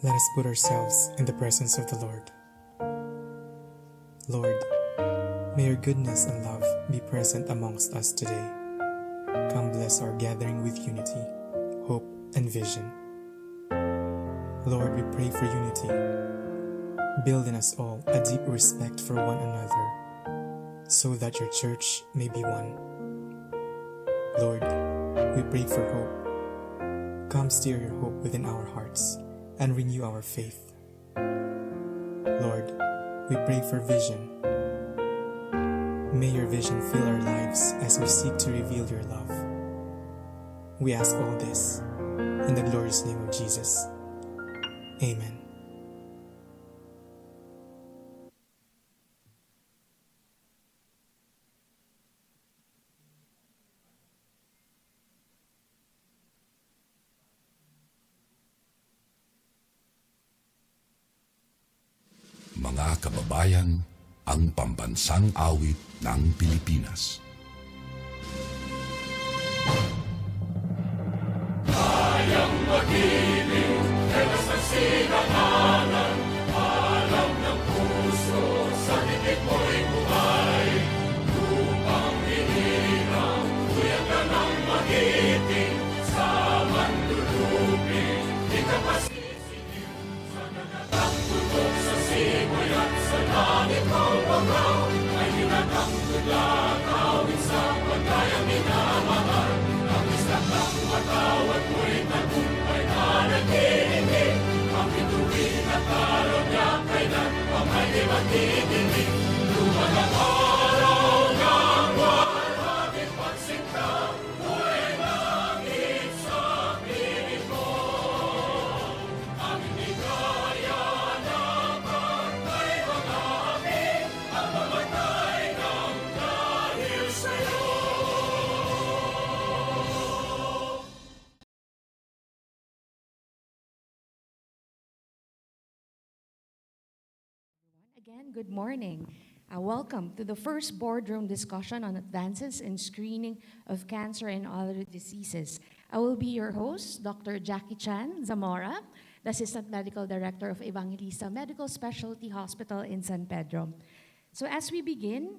Let us put ourselves in the presence of the Lord. Lord, may your goodness and love be present amongst us today. Come bless our gathering with unity, hope, and vision. Lord, we pray for unity. Build in us all a deep respect for one another, so that your church may be one. Lord, we pray for hope. Come stir your hope within our hearts and renew our faith. Lord, we pray for vision. May your vision fill our lives as we seek to reveal your love. We ask all this in the glorious name of Jesus. Amen. Mga kababayan, ang pambansang awit ng Pilipinas. Kayang magiliw, helas ng sinakanan, alam ng puso, sa dikit mo'y buhay. Lupang hinirang, tuyag ka ng magiting, sa manluluping, di ka pasisiliw, sa nagatang tutok sa simoy at sa langit mong pagaw, ay hinatang tudla, kawin sa pagkayang minamahal. Ang islang ng matawad mo'y tagumpay na naghihingi, ang bituin at araw niya kailan pa may di magdidinig. Lumalang araw ng walhagin pagsinta, mo'y langit sa piling ko. Aming ligaya na pagkay mga amin, ang mamatay ng dahil sa'yo. Again, good morning. Welcome to the first boardroom discussion on advances in screening of cancer and other diseases. I will be your host, Dr. Jackie Chan Zamora, the Assistant Medical Director of Evangelista Medical Specialty Hospital in San Pedro. So as we begin,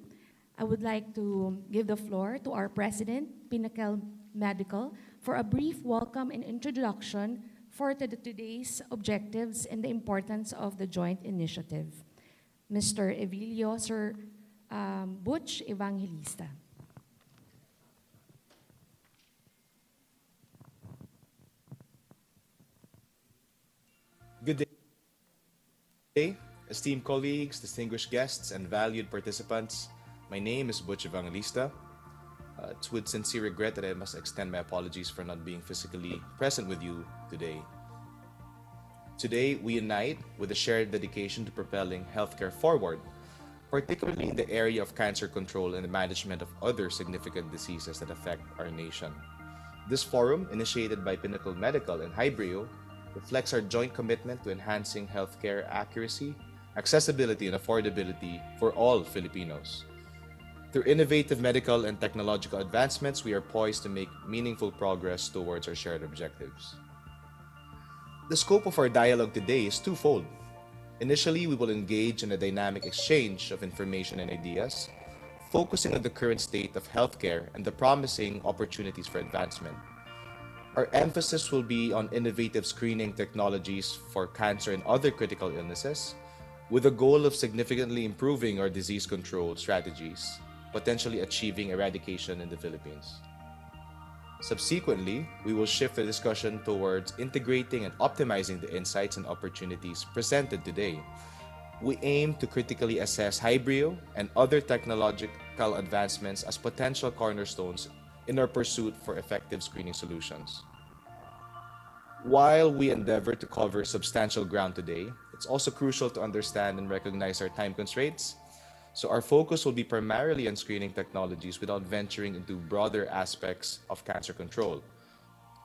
I would like to give the floor to our President, Pinnacle Medical, for a brief welcome and introduction for today's objectives and the importance of the joint initiative. Mr. Evilio, Sir Butch Evangelista. Good day, esteemed colleagues, distinguished guests, and valued participants. My name is Butch Evangelista. It's with sincere regret that I must extend my apologies for not being physically present with you today. Today, we unite with a shared dedication to propelling healthcare forward, particularly in the area of cancer control and the management of other significant diseases that affect our nation. This forum, initiated by Pinnacle Medical and Hybrio, reflects our joint commitment to enhancing healthcare accuracy, accessibility, and affordability for all Filipinos. Through innovative medical and technological advancements, we are poised to make meaningful progress towards our shared objectives. The scope of our dialogue today is twofold. Initially, we will engage in a dynamic exchange of information and ideas, focusing on the current state of healthcare and the promising opportunities for advancement. Our emphasis will be on innovative screening technologies for cancer and other critical illnesses, with the goal of significantly improving our disease control strategies, potentially achieving eradication in the Philippines. Subsequently, we will shift the discussion towards integrating and optimizing the insights and opportunities presented today. We aim to critically assess Hybrio and other technological advancements as potential cornerstones in our pursuit for effective screening solutions. While we endeavor to cover substantial ground today, it's also crucial to understand and recognize our time constraints. So our focus will be primarily on screening technologies without venturing into broader aspects of cancer control.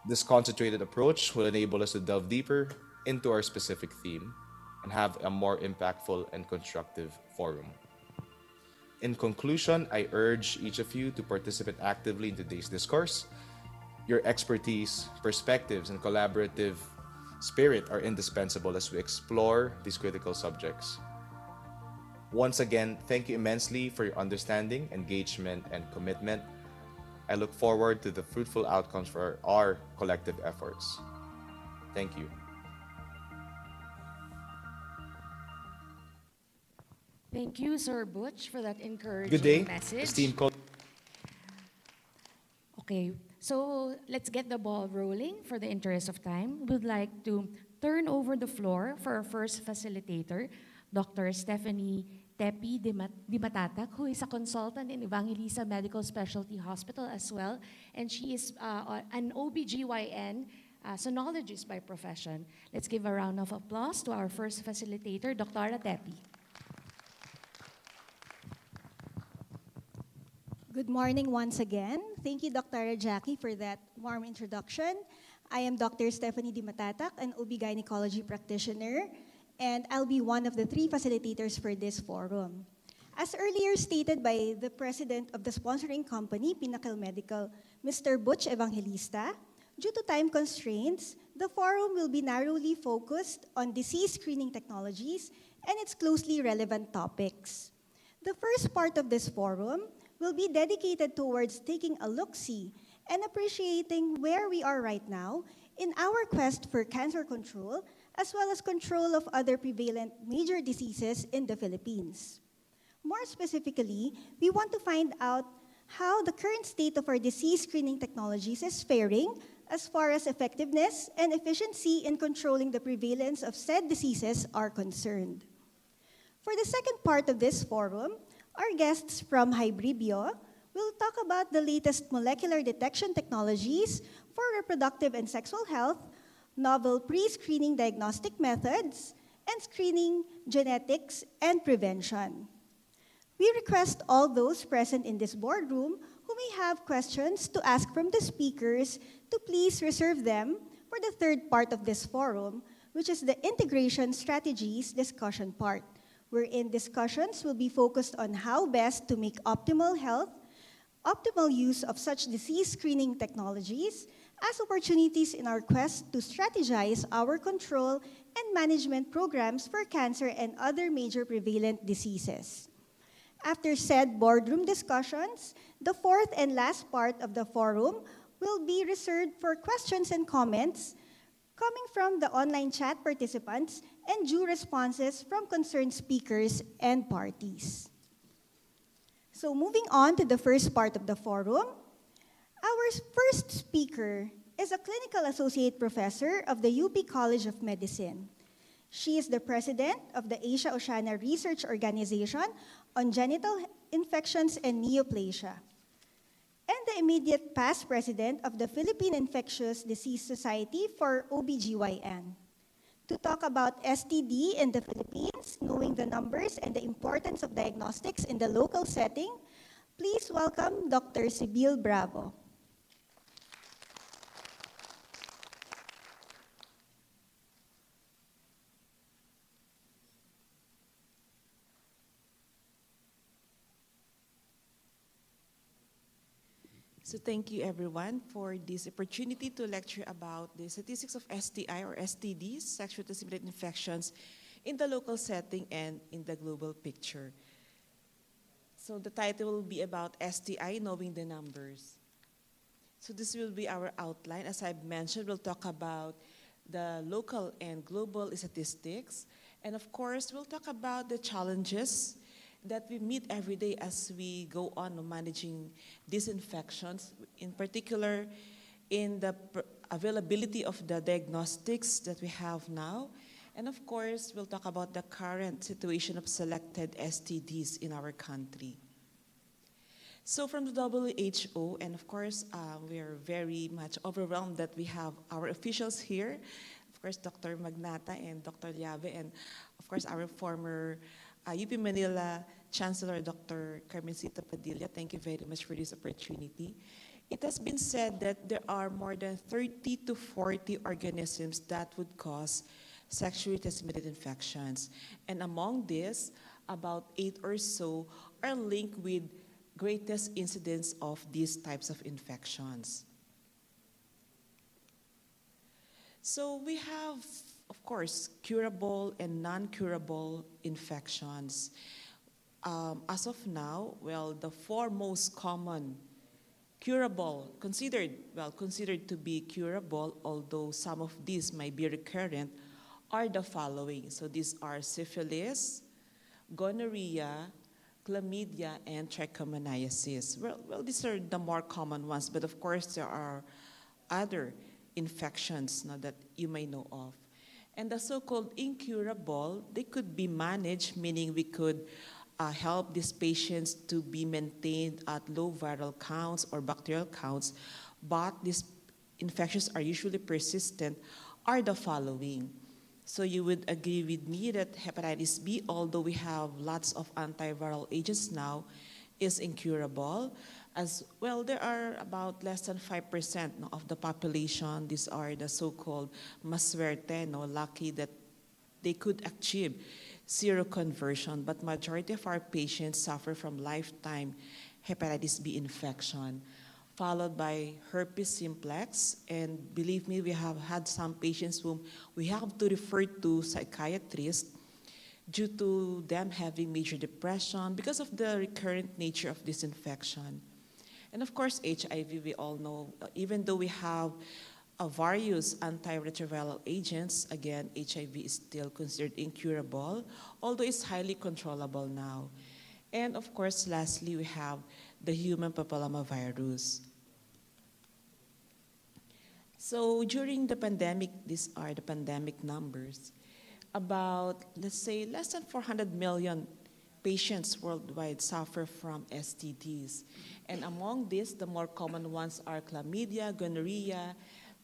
This concentrated approach will enable us to delve deeper into our specific theme and have a more impactful and constructive forum. In conclusion, I urge each of you to participate actively in today's discourse. Your expertise, perspectives, and collaborative spirit are indispensable as we explore these critical subjects. Once again, thank you immensely for your understanding, engagement, and commitment. I look forward to the fruitful outcomes for our collective efforts. Thank you. Thank you, Sir Butch, for that Good day, encouraging message. esteemed colleagues. Okay, so let's get the ball rolling. For the interest of time, we'd like to turn over the floor for our first facilitator, Dr. Stephanie Tepi Dimatatak, who is a consultant in Evangelista Medical Specialty Hospital as well, and she is an OBGYN sonologist by profession. Let's give a round of applause to our first facilitator, Dr. Tepi. Good morning once again. Thank you, Dr. Jackie, for that warm introduction. I am Dr. Stephanie Dimatatak, an OB-gynecology practitioner, and I'll be one of the 3 facilitators for this forum. As earlier stated by the president of the sponsoring company, Pinnacle Medical, Mr. Butch Evangelista, due to time constraints, the forum will be narrowly focused on disease screening technologies and its closely relevant topics. The first part of this forum will be dedicated towards taking a look-see and appreciating where we are right now in our quest for cancer control, as well as control of other prevalent major diseases in the Philippines. More specifically, we want to find out how the current state of our disease screening technologies is faring as far as effectiveness and efficiency in controlling the prevalence of said diseases are concerned. For the second part of this forum, our guests from Hybribio will talk about the latest molecular detection technologies for reproductive and sexual health, novel pre-screening diagnostic methods, and screening, genetics, and prevention. We request all those present in this boardroom who may have questions to ask from the speakers to please reserve them for the third part of this forum, which is the integration strategies discussion part, wherein discussions will be focused on how best to make optimal use of such disease screening technologies as opportunities in our quest to strategize our control and management programs for cancer and other major prevalent diseases. After said boardroom discussions, the fourth and last part of the forum will be reserved for questions and comments coming from the online chat participants and due responses from concerned speakers and parties. So moving on to the first part of the forum, our first speaker is a clinical associate professor of the UP College of Medicine. She is the president of the Asia Oceania Research Organization on Genital Infections and Neoplasia, and the immediate past president of the Philippine Infectious Disease Society for OBGYN. To talk about STD in the Philippines, knowing the numbers and the importance of diagnostics in the local setting, please welcome Dr. Sibyl Bravo. So thank you everyone for this opportunity to lecture about the statistics of STI or STDs, sexually transmitted infections, in the local setting and in the global picture. So the title will be about STI, knowing the numbers. So this will be our outline. As I've mentioned, we'll talk about the local and global statistics. And of course, we'll talk about the challenges that we meet every day as we go on managing these infections, in particular in the availability of the diagnostics that we have now. And of course, we'll talk about the current situation of selected STDs in our country. So from the WHO, and of course, we are very much overwhelmed that we have our officials here, of course, Dr. Magnata and Dr. Llave, and of course, our former UP Manila Chancellor, Dr. Carmencita Padilla. Thank you very much for this opportunity. It has been said that there are more than 30 to 40 organisms that would cause sexually transmitted infections. And among these, about 8 or so are linked with greatest incidence of these types of infections. So we have, of course, curable and non-curable infections. As of now, well, the four most common curable, considered to be curable, although some of these might be recurrent, are the following. So these are syphilis, gonorrhea, chlamydia, and trichomoniasis. Well, these are the more common ones, but of course there are other infections now that you may know of. And the so-called incurable, they could be managed, meaning we could help these patients to be maintained at low viral counts or bacterial counts, but these infections are usually persistent, are the following. So you would agree with me that hepatitis B, although we have lots of antiviral agents now, is incurable. As well, there are about less than 5% of the population. These are the so-called maswerte, lucky that they could achieve seroconversion, but majority of our patients suffer from lifetime hepatitis B infection, followed by herpes simplex. And believe me, we have had some patients whom we have to refer to psychiatrists due to them having major depression because of the recurrent nature of this infection. And of course, HIV, we all know, even though we have various antiretroviral agents, again, HIV is still considered incurable, although it's highly controllable now. And of course, lastly, we have the human papillomavirus. So during the pandemic, these are the pandemic numbers. About, let's say, less than 400 million patients worldwide suffer from STDs. And among these, the more common ones are chlamydia, gonorrhea,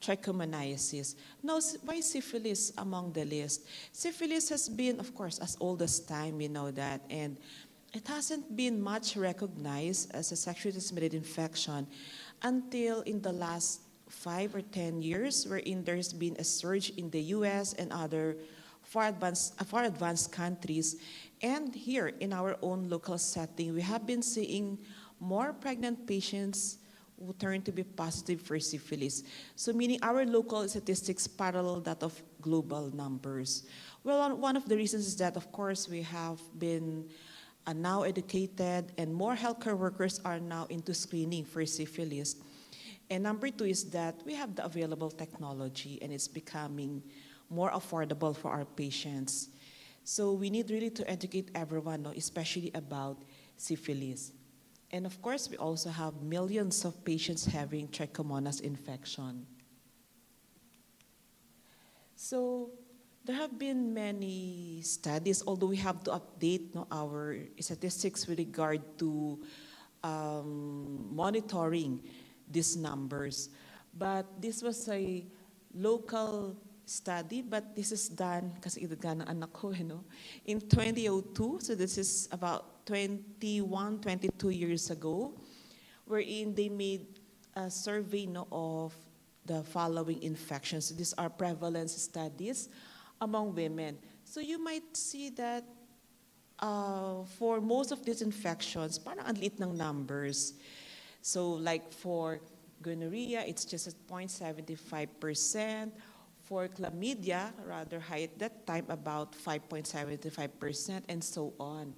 trichomoniasis. Now, why syphilis among the list? Syphilis has been, of course, as old as time, we know that, and it hasn't been much recognized as a sexually transmitted infection until in the last 5 or 10 years, wherein there's been a surge in the US and other far advanced countries. And here in our own local setting, we have been seeing more pregnant patients who turn to be positive for syphilis. So meaning our local statistics parallel that of global numbers. Well, one of the reasons is that, of course, we have been now educated and more healthcare workers are now into screening for syphilis. And number two is that we have the available technology and it's becoming more affordable for our patients. So we need really to educate everyone, especially about syphilis. And of course, we also have millions of patients having trichomonas infection. So there have been many studies, although we have to update our statistics with regard to monitoring these numbers. But this was a local study, but this is done, kasi idagan ng anak ko, in 2002, so this is about 21, 22 years ago, wherein they made a survey of the following infections. So these are prevalence studies among women. So you might see that for most of these infections, parang ang liit ng numbers. So like for gonorrhea, it's just at 0.75%. For chlamydia, rather high at that time, about 5.75%, and so on.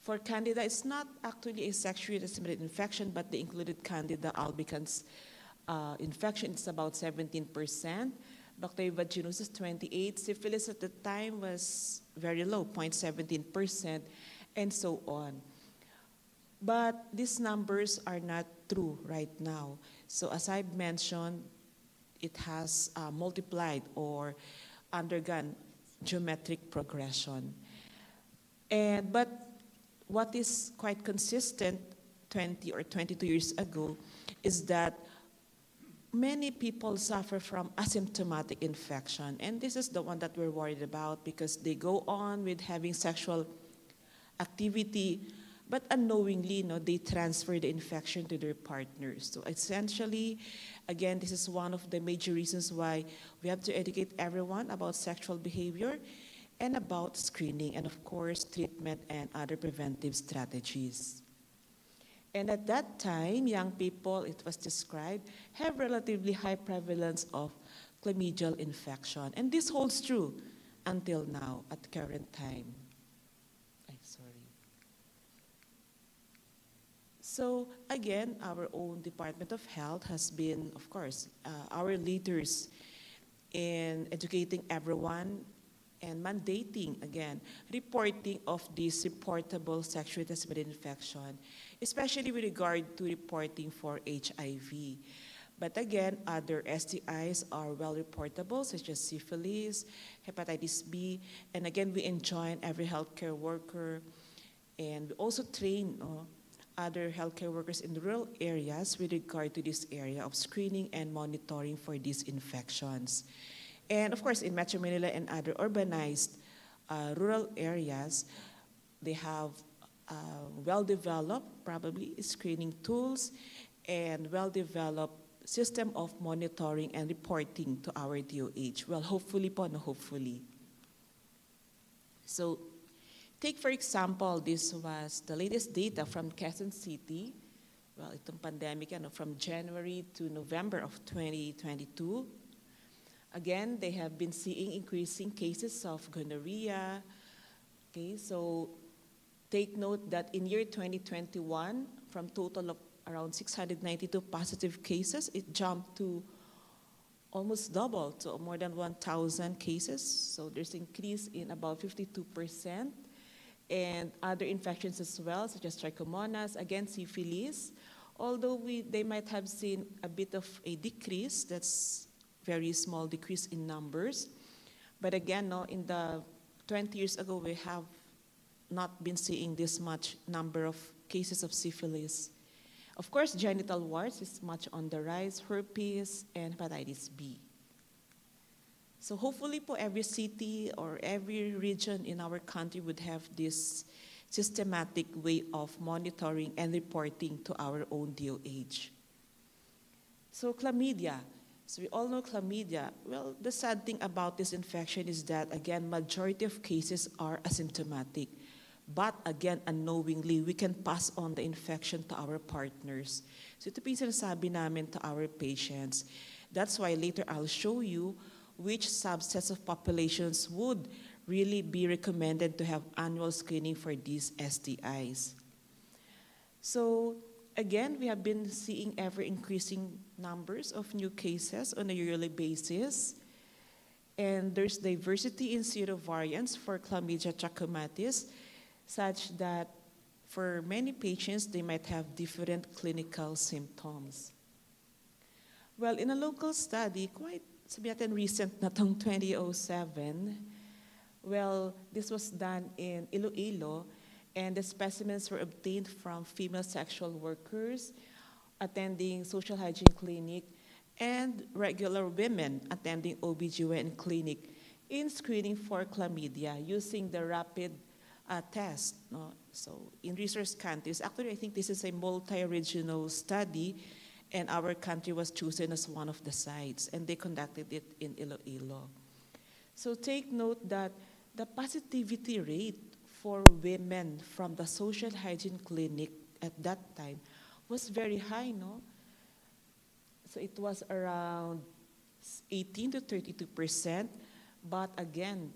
For Candida, it's not actually a sexually transmitted infection, but they included Candida albicans infection. It's about 17%. Bacteria vaginosis, 28%. Syphilis at the time was very low, 0.17%, and so on. But these numbers are not true right now. So as I've mentioned, it has multiplied or undergone geometric progression. But what is quite consistent 20 or 22 years ago is that many people suffer from asymptomatic infection. And this is the one that we're worried about because they go on with having sexual activity, but unknowingly, they transfer the infection to their partners. So essentially, again, this is one of the major reasons why we have to educate everyone about sexual behavior and about screening and, of course, treatment and other preventive strategies. And at that time, young people, it was described, have relatively high prevalence of chlamydial infection. And this holds true until now, at current time. Sorry. So again, our own Department of Health has been, of course, our leaders in educating everyone and mandating, again, reporting of this reportable sexually transmitted infection, especially with regard to reporting for HIV. But again, other STIs are well reportable, such as syphilis, hepatitis B, and again, we enjoin every healthcare worker and also train other healthcare workers in rural areas with regard to this area of screening and monitoring for these infections. And of course, in Metro Manila and other urbanized rural areas, they have well-developed, probably, screening tools and well-developed system of monitoring and reporting to our DOH. Well, hopefully po, no, hopefully. So, take for example, this was the latest data from Quezon City. Well, itong pandemic, from January to November of 2022. Again, they have been seeing increasing cases of gonorrhea. Okay, so take note that in year 2021, from total of around 692 positive cases, it jumped to almost double, to more than 1,000 cases. So there's increase in about 52%. And other infections as well, such as trichomonas, again, syphilis. Although they might have seen a bit of a decrease, that's very small decrease in numbers. But again, in the 20 years ago, we have not been seeing this much number of cases of syphilis. Of course, genital warts is much on the rise, herpes, and hepatitis B. So hopefully po every city or every region in our country would have this systematic way of monitoring and reporting to our own DOH. So chlamydia. So we all know chlamydia. Well, the sad thing about this infection is that, again, majority of cases are asymptomatic. But again, unknowingly, we can pass on the infection to our partners. So ito po yung sinasabi namin to our patients. That's why later I'll show you which subsets of populations would really be recommended to have annual screening for these STIs. So again, we have been seeing ever-increasing numbers of new cases on a yearly basis. And there's diversity in serovariants for chlamydia trachomatis, such that for many patients, they might have different clinical symptoms. Well, in a local study, quite sabi natin recent na tong 2007, well, this was done in Iloilo, and the specimens were obtained from female sexual workers attending social hygiene clinic and regular women attending OBGYN clinic in screening for chlamydia using the rapid test. So in resource countries, actually I think this is a multi-regional study, and our country was chosen as one of the sites, and they conducted it in Iloilo. So take note that the positivity rate for women from the social hygiene clinic at that time was very high, no? So it was around 18 to 32%, but again,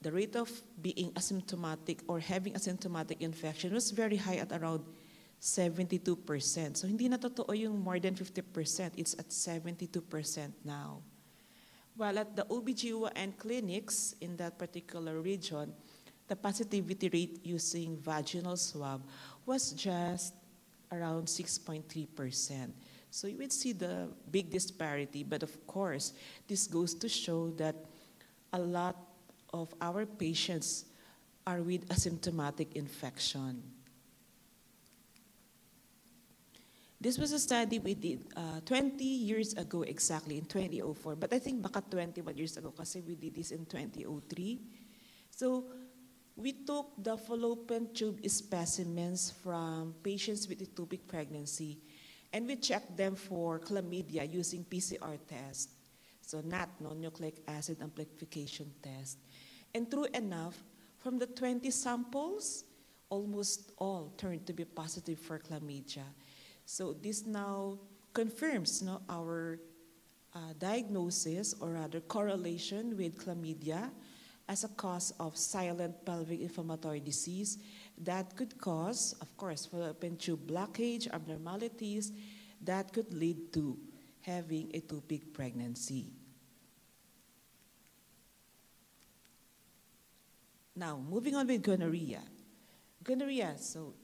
the rate of being asymptomatic or having asymptomatic infection was very high at around 72%. So hindi na totoo yung more than 50%. It's at 72% now. While at the OBGYN clinics in that particular region, the positivity rate using vaginal swab was just around 6.3%. So you would see the big disparity, but of course, this goes to show that a lot of our patients are with asymptomatic infection. This was a study we did 20 years ago exactly, in 2004. But I think baka 21 years ago kasi we did this in 2003. So we took the fallopian tube specimens from patients with ectopic pregnancy, and we checked them for chlamydia using PCR test. So NAT, nucleic acid amplification test. And true enough, from the 20 samples, almost all turned to be positive for chlamydia. So this now confirms our diagnosis or rather correlation with chlamydia as a cause of silent pelvic inflammatory disease that could cause, of course, fallopian tube blockage, abnormalities that could lead to having ectopic pregnancy. Now, moving on with gonorrhea. Gonorrhea, so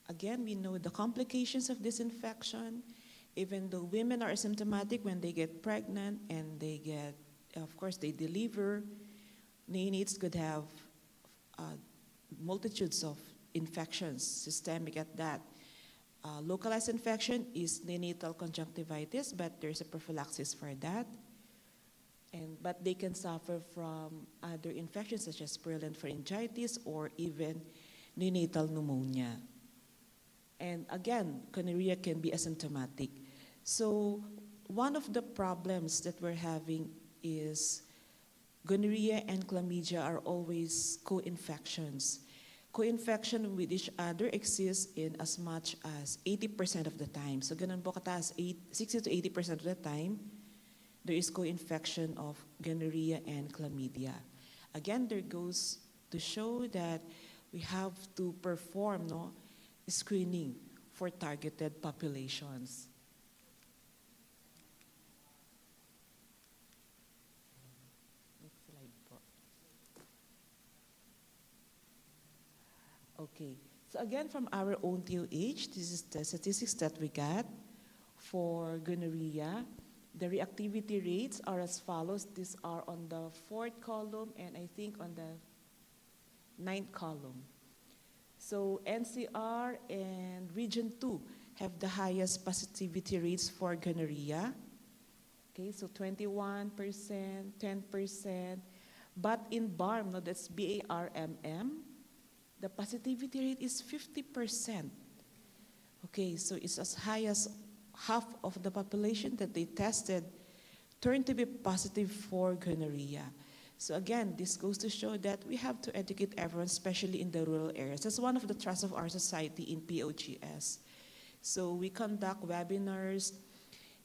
again, we know the complications of this infection. Even though women are asymptomatic when they get pregnant and they get, of course, they deliver, neonates could have multitudes of infections, systemic at that. Localized infection is neonatal conjunctivitis, but there's a prophylaxis for that. But they can suffer from other infections such as purulent pharyngitis or even neonatal pneumonia. And again, gonorrhea can be asymptomatic. So one of the problems that we're having is gonorrhea and chlamydia are always co-infections. Co-infection with each other exists in as much as 80% of the time. So ganun po kataas, 60 to 80% of the time, there is co-infection of gonorrhea and chlamydia. Again, there goes to show that we have to perform screening for targeted populations. Next slide po. Okay, so again from our own TOH, this is the statistics that we got for gonorrhea. The reactivity rates are as follows. These are on the 4th column and I think on the 9th column. So NCR and Region 2 have the highest positivity rates for gonorrhea. Okay, so 21%, 10%. But in BARM, that's BARMM, the positivity rate is 50%. Okay, so it's as high as half of the population that they tested turned to be positive for gonorrhea. So again, this goes to show that we have to educate everyone, especially in the rural areas. That's one of the thrusts of our society in POGS. So we conduct webinars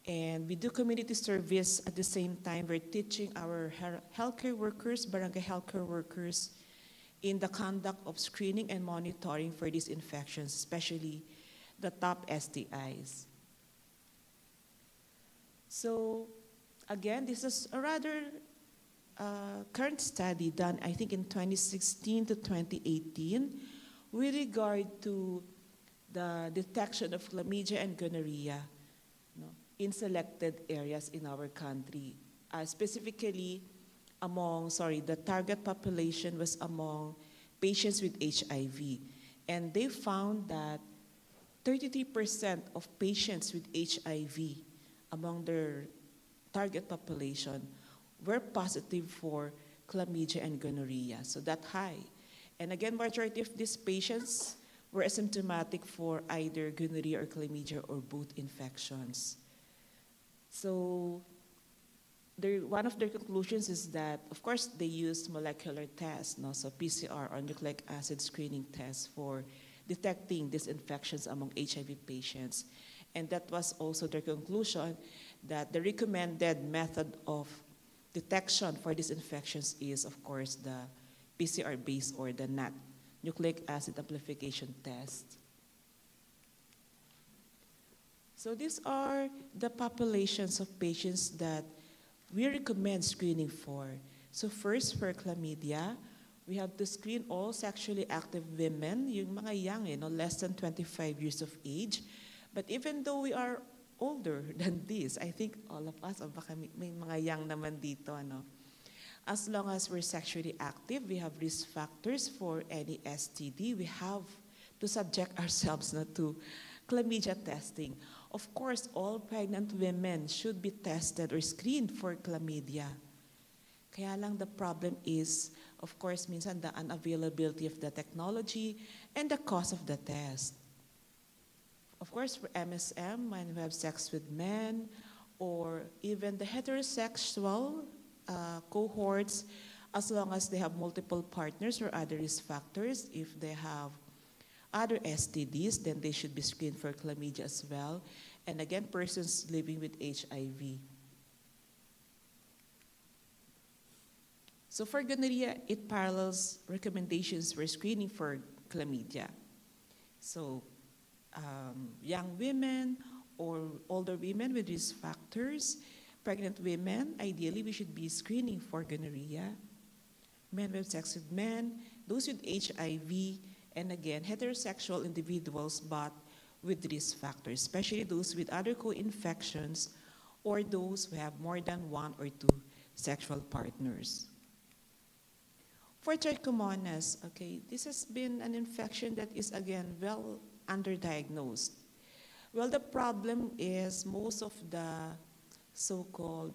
and we do community service at the same time. We're teaching our healthcare workers, barangay healthcare workers, in the conduct of screening and monitoring for these infections, especially the top STIs. So again, this is a rather current study done, I think, in 2016 to 2018 with regard to the detection of chlamydia and gonorrhea in selected areas in our country. Specifically, the target population was among patients with HIV. And they found that 33% of patients with HIV among their target population were positive for chlamydia and gonorrhea, so that high. And again, majority of these patients were asymptomatic for either gonorrhea or chlamydia or both infections. So one of their conclusions is that, of course, they used molecular tests, so PCR or nucleic acid screening tests for detecting these infections among HIV patients. And that was also their conclusion that the recommended method of detection for these infections is, of course, the PCR-based or the NAT, nucleic acid amplification test. So these are the populations of patients that we recommend screening for. So first, for chlamydia, we have to screen all sexually active women, yung mga young, less than 25 years of age. But even though we are older than this, I think all of us, baka may mga young naman dito, as long as we're sexually active, we have risk factors for any STD. We have to subject ourselves to chlamydia testing. Of course, all pregnant women should be tested or screened for chlamydia. Kaya lang the problem is, of course, minsan the unavailability of the technology and the cost of the test. Of course, for MSM, when we have sex with men, or even the heterosexual cohorts, as long as they have multiple partners or other risk factors, if they have other STDs, then they should be screened for chlamydia as well. And again, persons living with HIV. So for gonorrhea, it parallels recommendations for screening for chlamydia. So young women or older women with risk factors, pregnant women, ideally we should be screening for gonorrhea, men with sex with men, those with HIV, and again, heterosexual individuals but with risk factors, especially those with other co-infections or those who have more than one or two sexual partners. For trichomonas, okay, this has been an infection that is again well underdiagnosed. Well, the problem is most of the so-called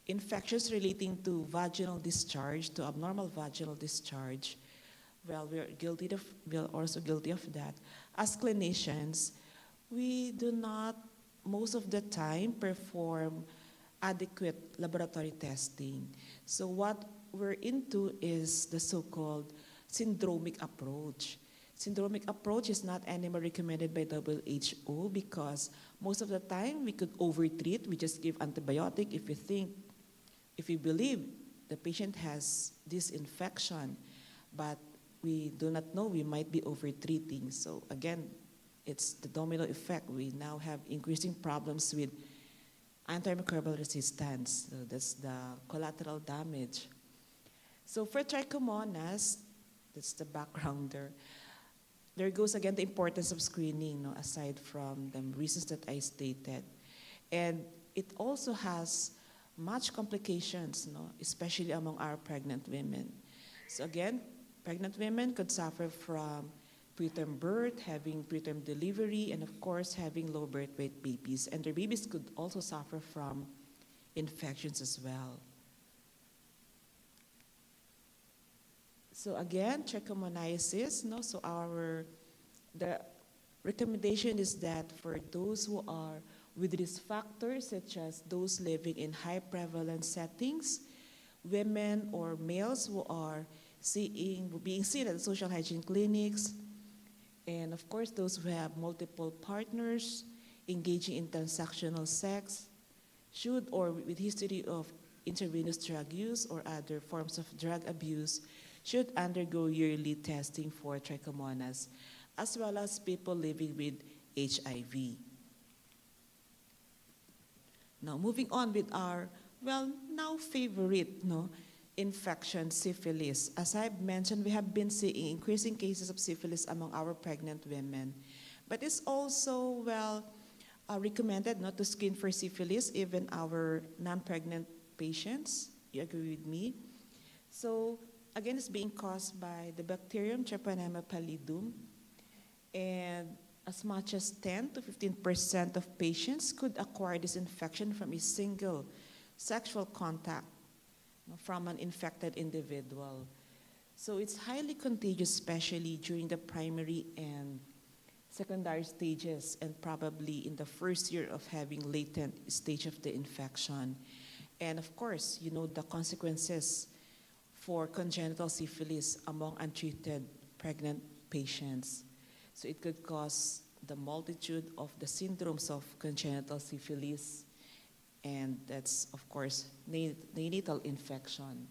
infections relating to vaginal discharge, to abnormal vaginal discharge, well, we're also guilty of that. As clinicians, we do not most of the time perform adequate laboratory testing. So what we're into is the so-called syndromic approach. Syndromic approach is not anymore recommended by WHO because most of the time we could overtreat. We just give antibiotic if we believe the patient has this infection, but we do not know, we might be overtreating. So again, it's the domino effect. We now have increasing problems with antimicrobial resistance. So that's the collateral damage. So for trichomonas, that's the background there. There goes again the importance of screening, no, aside from the reasons that I stated. And it also has much complications, no, especially among our pregnant women. So again, pregnant women could suffer from preterm birth, having preterm delivery, and of course having low birth weight babies. And their babies could also suffer from infections as well. So again, trichomoniasis, no? So the recommendation is that for those who are with risk factors, such as those living in high prevalence settings, women or males who are being seen at social hygiene clinics, and of course those who have multiple partners engaging in transactional sex, should or with history of intravenous drug use or other forms of drug abuse, should undergo yearly testing for trichomonas, as well as people living with HIV. Now, moving on with our, well, now favorite, no, infection, syphilis. As I've mentioned, we have been seeing increasing cases of syphilis among our pregnant women. But it's also, well, recommended not to screen for syphilis, even our non-pregnant patients. You agree with me? So, again, it's being caused by the bacterium Treponema pallidum, and as much as 10 to 15% of patients could acquire this infection from a single sexual contact from an infected individual. So it's highly contagious, especially during the primary and secondary stages, and probably in the first year of having latent stage of the infection. And of course, you know the consequences for congenital syphilis among untreated pregnant patients. So it could cause the multitude of the syndromes of congenital syphilis, and that's, of course, neonatal infection.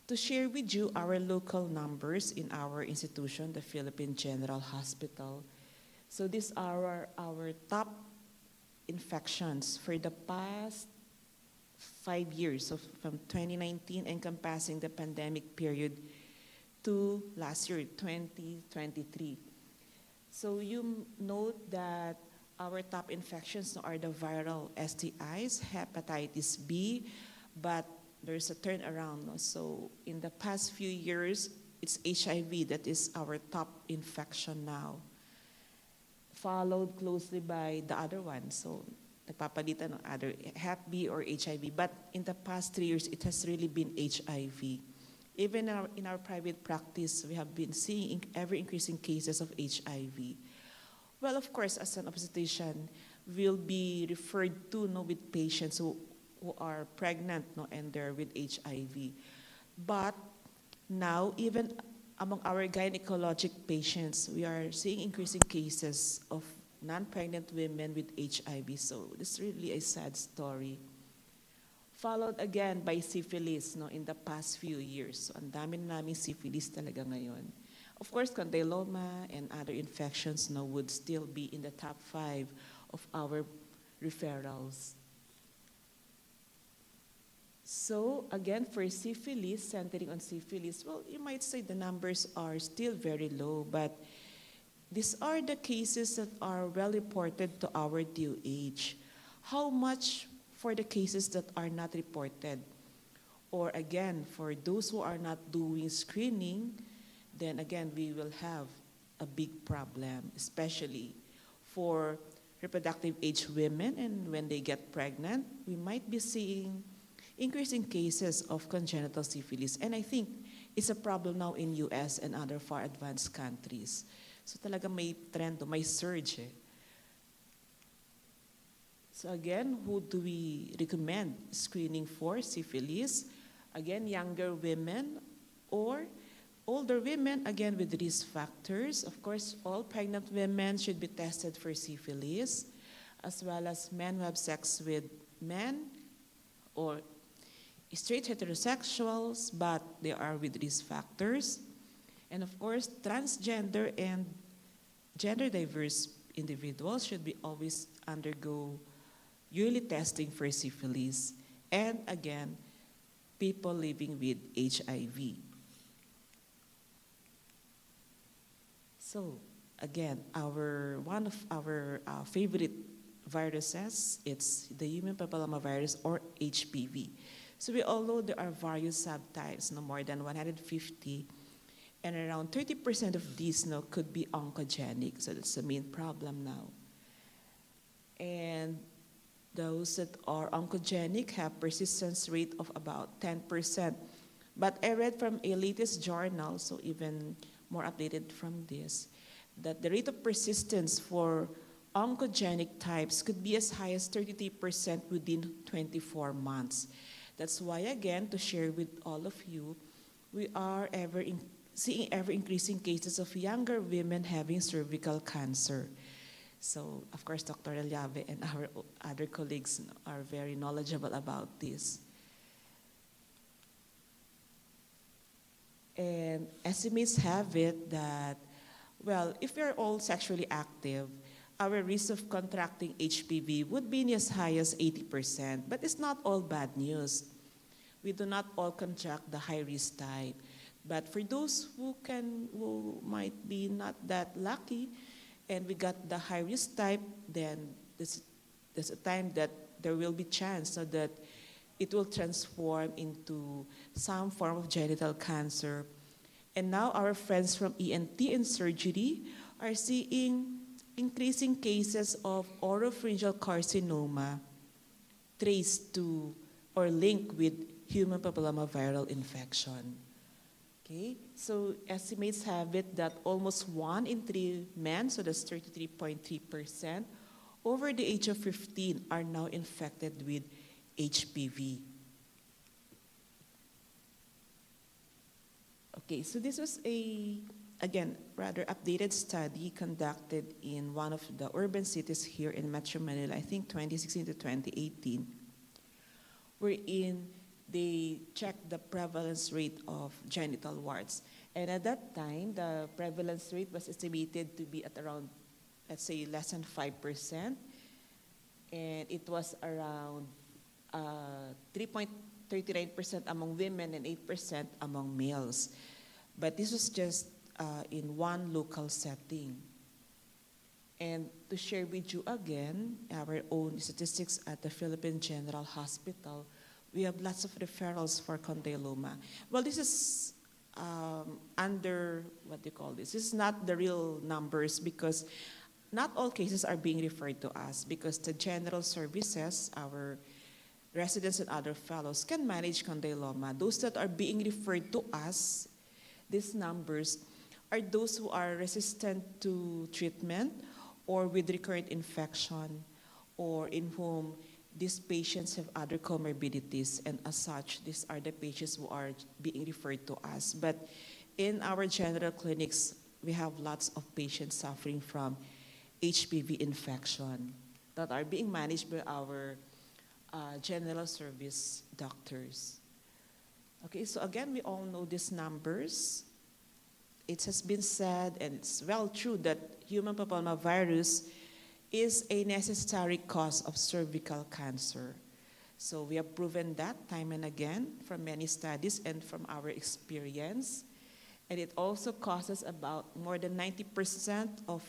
To share with you our local numbers in our institution, the Philippine General Hospital. So these are our top infections for the past 5 years, so from 2019, encompassing the pandemic period, to last year, 2023. So you note that our top infections are the viral STIs, hepatitis B, but there's a turnaround. No? So in the past few years, it's HIV that is our top infection now, followed closely by the other one. So nagpapalitan ng other, Hep B or HIV. But in the past 3 years, it has really been HIV. Even in our private practice, we have been seeing ever increasing cases of HIV. Well, of course, as an obstetrician, we'll be referred to, no, with patients who are pregnant, no, and they're with HIV. But now, even among our gynecologic patients, we are seeing increasing cases of non-pregnant women with HIV. So this is really a sad story. followed again by syphilis no, in the past few years. So ang dami na naming syphilis talaga ngayon. Of course, condyloma and other infections no, would still be in the top 5 of our referrals. So again, for syphilis, centering on syphilis, well, you might say the numbers are still very low, but these are the cases that are well reported to our DOH. How much for the cases that are not reported? Or again, for those who are not doing screening, then again, we will have a big problem, especially for reproductive age women, and when they get pregnant, we might be seeing increasing cases of congenital syphilis. And I think it's a problem now in US and other far advanced countries. So talaga may trend, may surge. So again, who do we recommend screening for syphilis? Again, younger women or older women, again with risk factors. Of course, all pregnant women should be tested for syphilis, as well as men who have sex with men or straight heterosexuals, but they are with risk factors. And of course, transgender and gender diverse individuals should be always undergo yearly testing for syphilis. And again, people living with HIV. So again, one of our favorite viruses, it's the human papillomavirus or HPV. So we all know there are various subtypes, no more than 150, and around 30% of these could be oncogenic. So that's the main problem now. And those that are oncogenic have persistence rate of about 10%. But I read from a latest journal, so even more updated from this, that the rate of persistence for oncogenic types could be as high as 33% within 24 months. That's why, again, to share with all of you, we are seeing ever increasing cases of younger women having cervical cancer. So, of course, Dr. Elyave and our other colleagues are very knowledgeable about this. And estimates have it that, well, if we are all sexually active, our risk of contracting HPV would be as high as 80%, but it's not all bad news. We do not all contract the high-risk type. But for those who might be not that lucky, and we got the high-risk type, then there's a time that there will be chance so that it will transform into some form of genital cancer. And now our friends from ENT and surgery are seeing increasing cases of oropharyngeal carcinoma traced to or linked with human papillomaviral infection. Okay, so estimates have it that almost 1 in 3 men, so that's 33.3%, over the age of 15 are now infected with HPV. Okay, so this was again, rather updated study conducted in one of the urban cities here in Metro Manila, I think 2016 to 2018, wherein they checked the prevalence rate of genital warts. And at that time, the prevalence rate was estimated to be at around, let's say, less than 5%. And it was around 3.39% among women and 8% among males. But this was just in one local setting. And to share with you again, our own statistics at the Philippine General Hospital, we have lots of referrals for condyloma. Well, this is under, what do you call this? This is not the real numbers because not all cases are being referred to us because the general services, our residents and other fellows can manage condyloma. Those that are being referred to us, these numbers, are those who are resistant to treatment or with recurrent infection or in whom these patients have other comorbidities, and as such, these are the patients who are being referred to us. But in our general clinics, we have lots of patients suffering from HPV infection that are being managed by our general service doctors. Okay, so again, we all know these numbers. It has been said, and it's well true, that human papillomavirus is a necessary cause of cervical cancer. So we have proven that time and again from many studies and from our experience. And it also causes about more than 90% of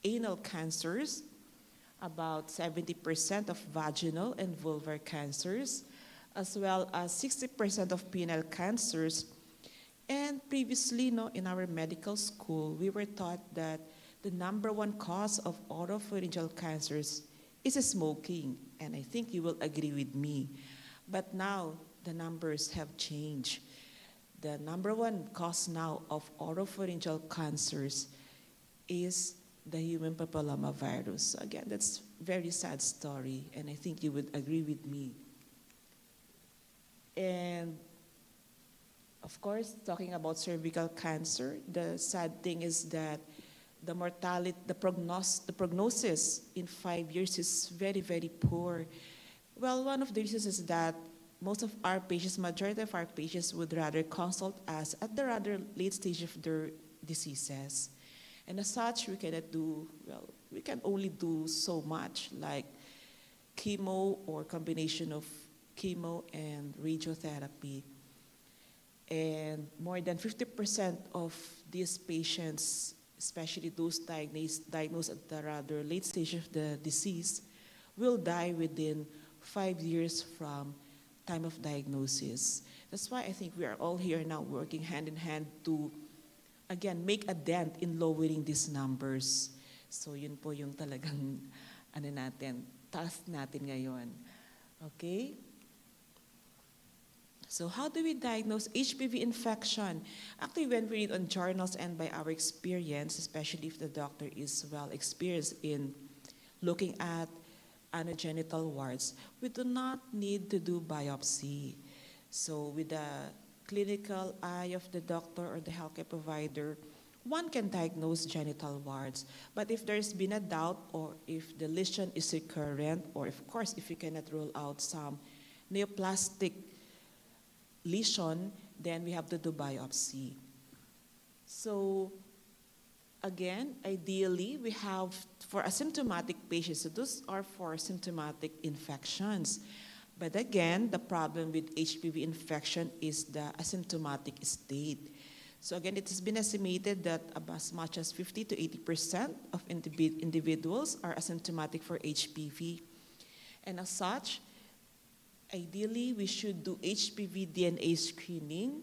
anal cancers, about 70% of vaginal and vulvar cancers, as well as 60% of penile cancers. And previously, no, in our medical school, we were taught that the number one cause of oropharyngeal cancers is smoking. And I think you will agree with me. But now, the numbers have changed. The number one cause now of oropharyngeal cancers is the human papillomavirus. So again, that's a very sad story, and I think you would agree with me. And of course, talking about cervical cancer, the sad thing is that the mortality, the prognosis in 5 years is very, very poor. Well, one of the reasons is that most of our patients, majority of our patients would rather consult us at the rather late stage of their diseases. And as such, we cannot do, well, we can only do so much, like chemo or combination of chemo and radiotherapy. And more than 50% of these patients, especially those diagnosed at the rather late stage of the disease, will die within 5 years from time of diagnosis. That's why I think we are all here now working hand in hand to, again, make a dent in lowering these numbers. So yun po yung talagang task natin ngayon. Okay? So how do we diagnose HPV infection? Actually, when we read on journals and by our experience, especially if the doctor is well experienced in looking at anogenital warts, we do not need to do biopsy. So with the clinical eye of the doctor or the healthcare provider, one can diagnose genital warts. But if there's been a doubt or if the lesion is recurrent, or of course, if you cannot rule out some neoplastic lesion, then we have to do biopsy. So again, ideally, we have for asymptomatic patients, so those are for symptomatic infections. But again, the problem with HPV infection is the asymptomatic state. So again, it has been estimated that as much as 50 to 80% of individuals are asymptomatic for HPV. And as such, ideally, we should do HPV DNA screening.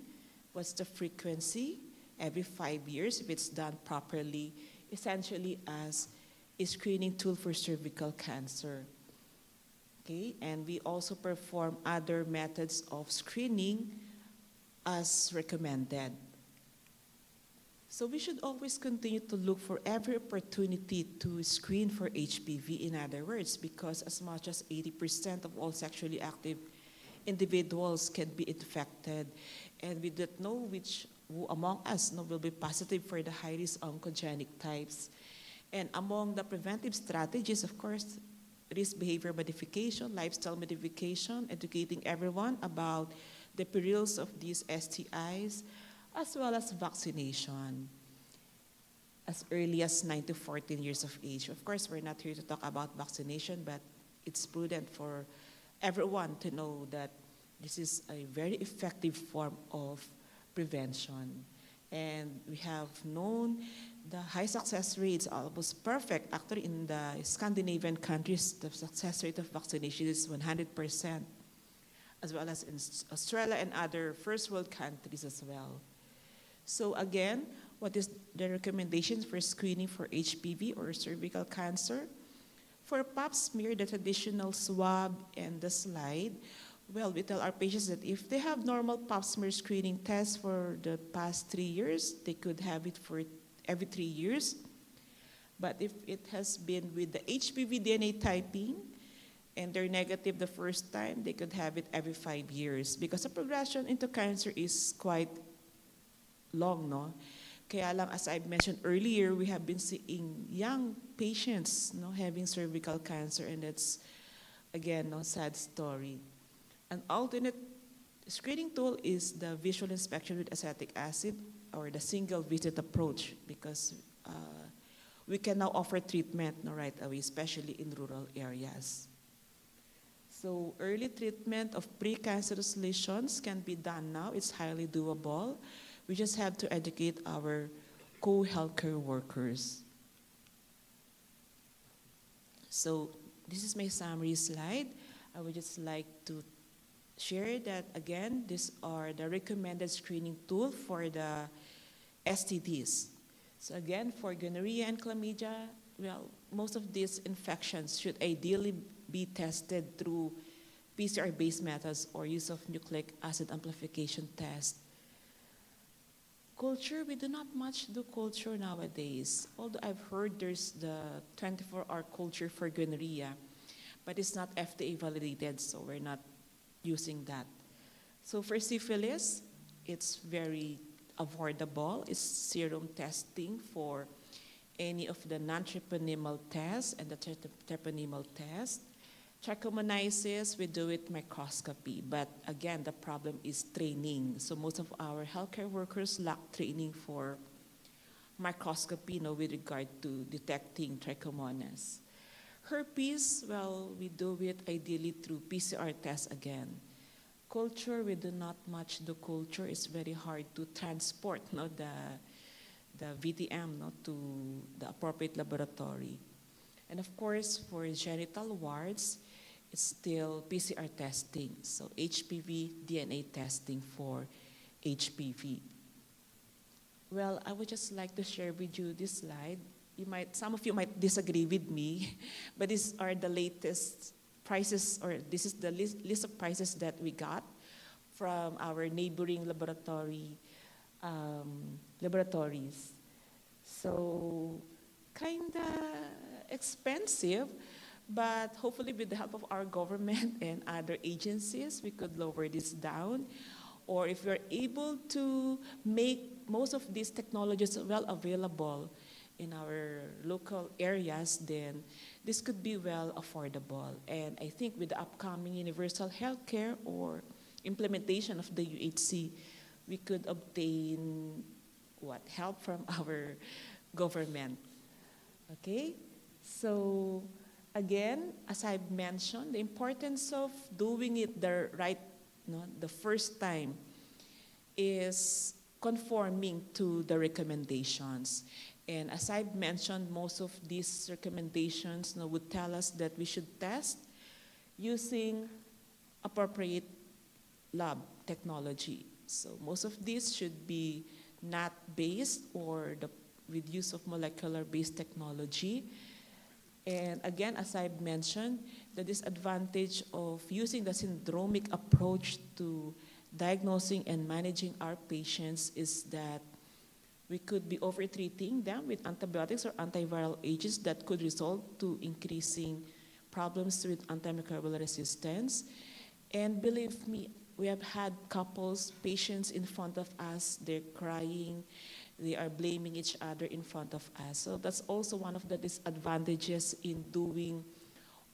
What's the frequency? Every 5 years, if it's done properly, essentially as a screening tool for cervical cancer. Okay, and we also perform other methods of screening as recommended. So we should always continue to look for every opportunity to screen for HPV, in other words, because as much as 80% of all sexually active individuals can be infected, and we don't know who among us will be positive for the high-risk oncogenic types. And among the preventive strategies, of course, risk behavior modification, lifestyle modification, educating everyone about the perils of these STIs, as well as vaccination as early as 9 to 14 years of age. Of course, we're not here to talk about vaccination, but it's prudent for everyone to know that this is a very effective form of prevention. And we have known the high success rates, almost perfect. Actually, in the Scandinavian countries, the success rate of vaccination is 100%, as well as in Australia and other first world countries as well. So again, what is the recommendations for screening for HPV or cervical cancer? For pap smear, the traditional swab and the slide, well, we tell our patients that if they have normal pap smear screening tests for the past 3 years, they could have it for every 3 years. But if it has been with the HPV DNA typing and they're negative the first time, they could have it every 5 years because the progression into cancer is quite long, no? Kaya lang, as I mentioned earlier, we have been seeing young patients having cervical cancer, and it's again, no sad story. An alternate screening tool is the visual inspection with acetic acid or the single visit approach because we can now offer treatment no, right away, especially in rural areas. So early treatment of precancerous lesions can be done now. It's highly doable. We just have to educate our co-healthcare workers. So this is my summary slide. I would just like to share that again, these are the recommended screening tool for the STDs. So again, for gonorrhea and chlamydia, well, most of these infections should ideally be tested through PCR-based methods or use of nucleic acid amplification test. Culture, we do not much do culture nowadays. Although I've heard there's the 24-hour culture for gonorrhea, but it's not FDA validated, so we're not using that. So for syphilis, it's very affordable. It's serum testing for any of the non-treponemal tests and the treponemal test. Trichomoniasis, we do it microscopy, but again, the problem is training. So most of our healthcare workers lack training for microscopy, with regard to detecting trichomonas. Herpes, well, we do it ideally through PCR tests again. Culture, we do not much do culture. It's very hard to transport the VTM to the appropriate laboratory. And of course, for genital warts, it's still PCR testing. So HPV, DNA testing for HPV. Well, I would just like to share with you this slide. Some of you might disagree with me, but these are the latest prices, or this is the list of prices that we got from our neighboring laboratories. So, kinda expensive, but hopefully with the help of our government and other agencies, we could lower this down. Or if we're able to make most of these technologies well available in our local areas, then this could be well affordable. And I think with the upcoming universal healthcare or implementation of the UHC, we could obtain help from our government. Okay? So again, as I've mentioned, the importance of doing it the first time is conforming to the recommendations. And as I've mentioned, most of these recommendations would tell us that we should test using appropriate lab technology. So most of these should be NAT-based or with use of molecular-based technology. And again, as I've mentioned, the disadvantage of using the syndromic approach to diagnosing and managing our patients is that we could be over-treating them with antibiotics or antiviral agents that could result to increasing problems with antimicrobial resistance. And believe me, we have had patients in front of us, they're crying, they are blaming each other in front of us. So that's also one of the disadvantages in doing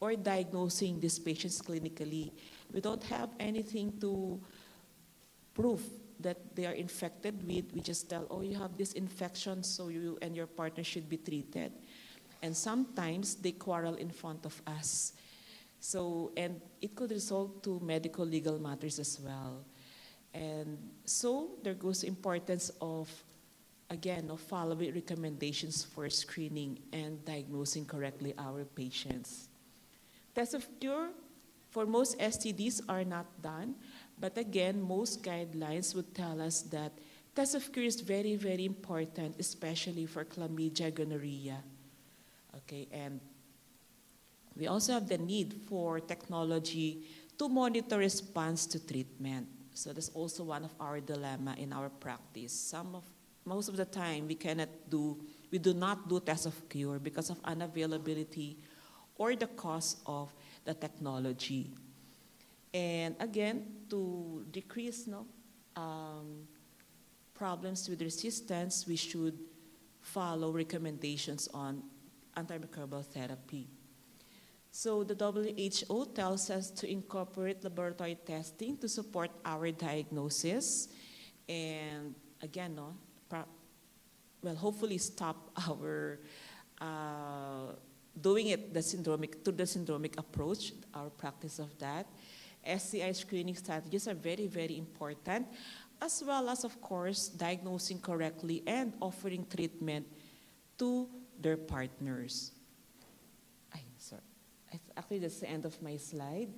or diagnosing these patients clinically. We don't have anything to prove that they are infected with. We just tell, you have this infection, so you and your partner should be treated. And sometimes they quarrel in front of us. So, and it could result to medical legal matters as well. And so there goes the importance of, again, of following recommendations for screening and diagnosing correctly our patients. Tests of cure for most STDs are not done, but again, most guidelines would tell us that test of cure is very, very important, especially for chlamydia, gonorrhea. Okay, and we also have the need for technology to monitor response to treatment. So that's also one of our dilemma in our practice. Most of the time, we do not do test of cure because of unavailability or the cost of the technology. And again, to decrease problems with resistance, we should follow recommendations on antimicrobial therapy. So the WHO tells us to incorporate laboratory testing to support our diagnosis, and again, no, hopefully stop our doing it the syndromic approach, our practice of that. STI screening strategies are very, very important, as well as, of course, diagnosing correctly and offering treatment to their partners. Actually, that's the end of my slide.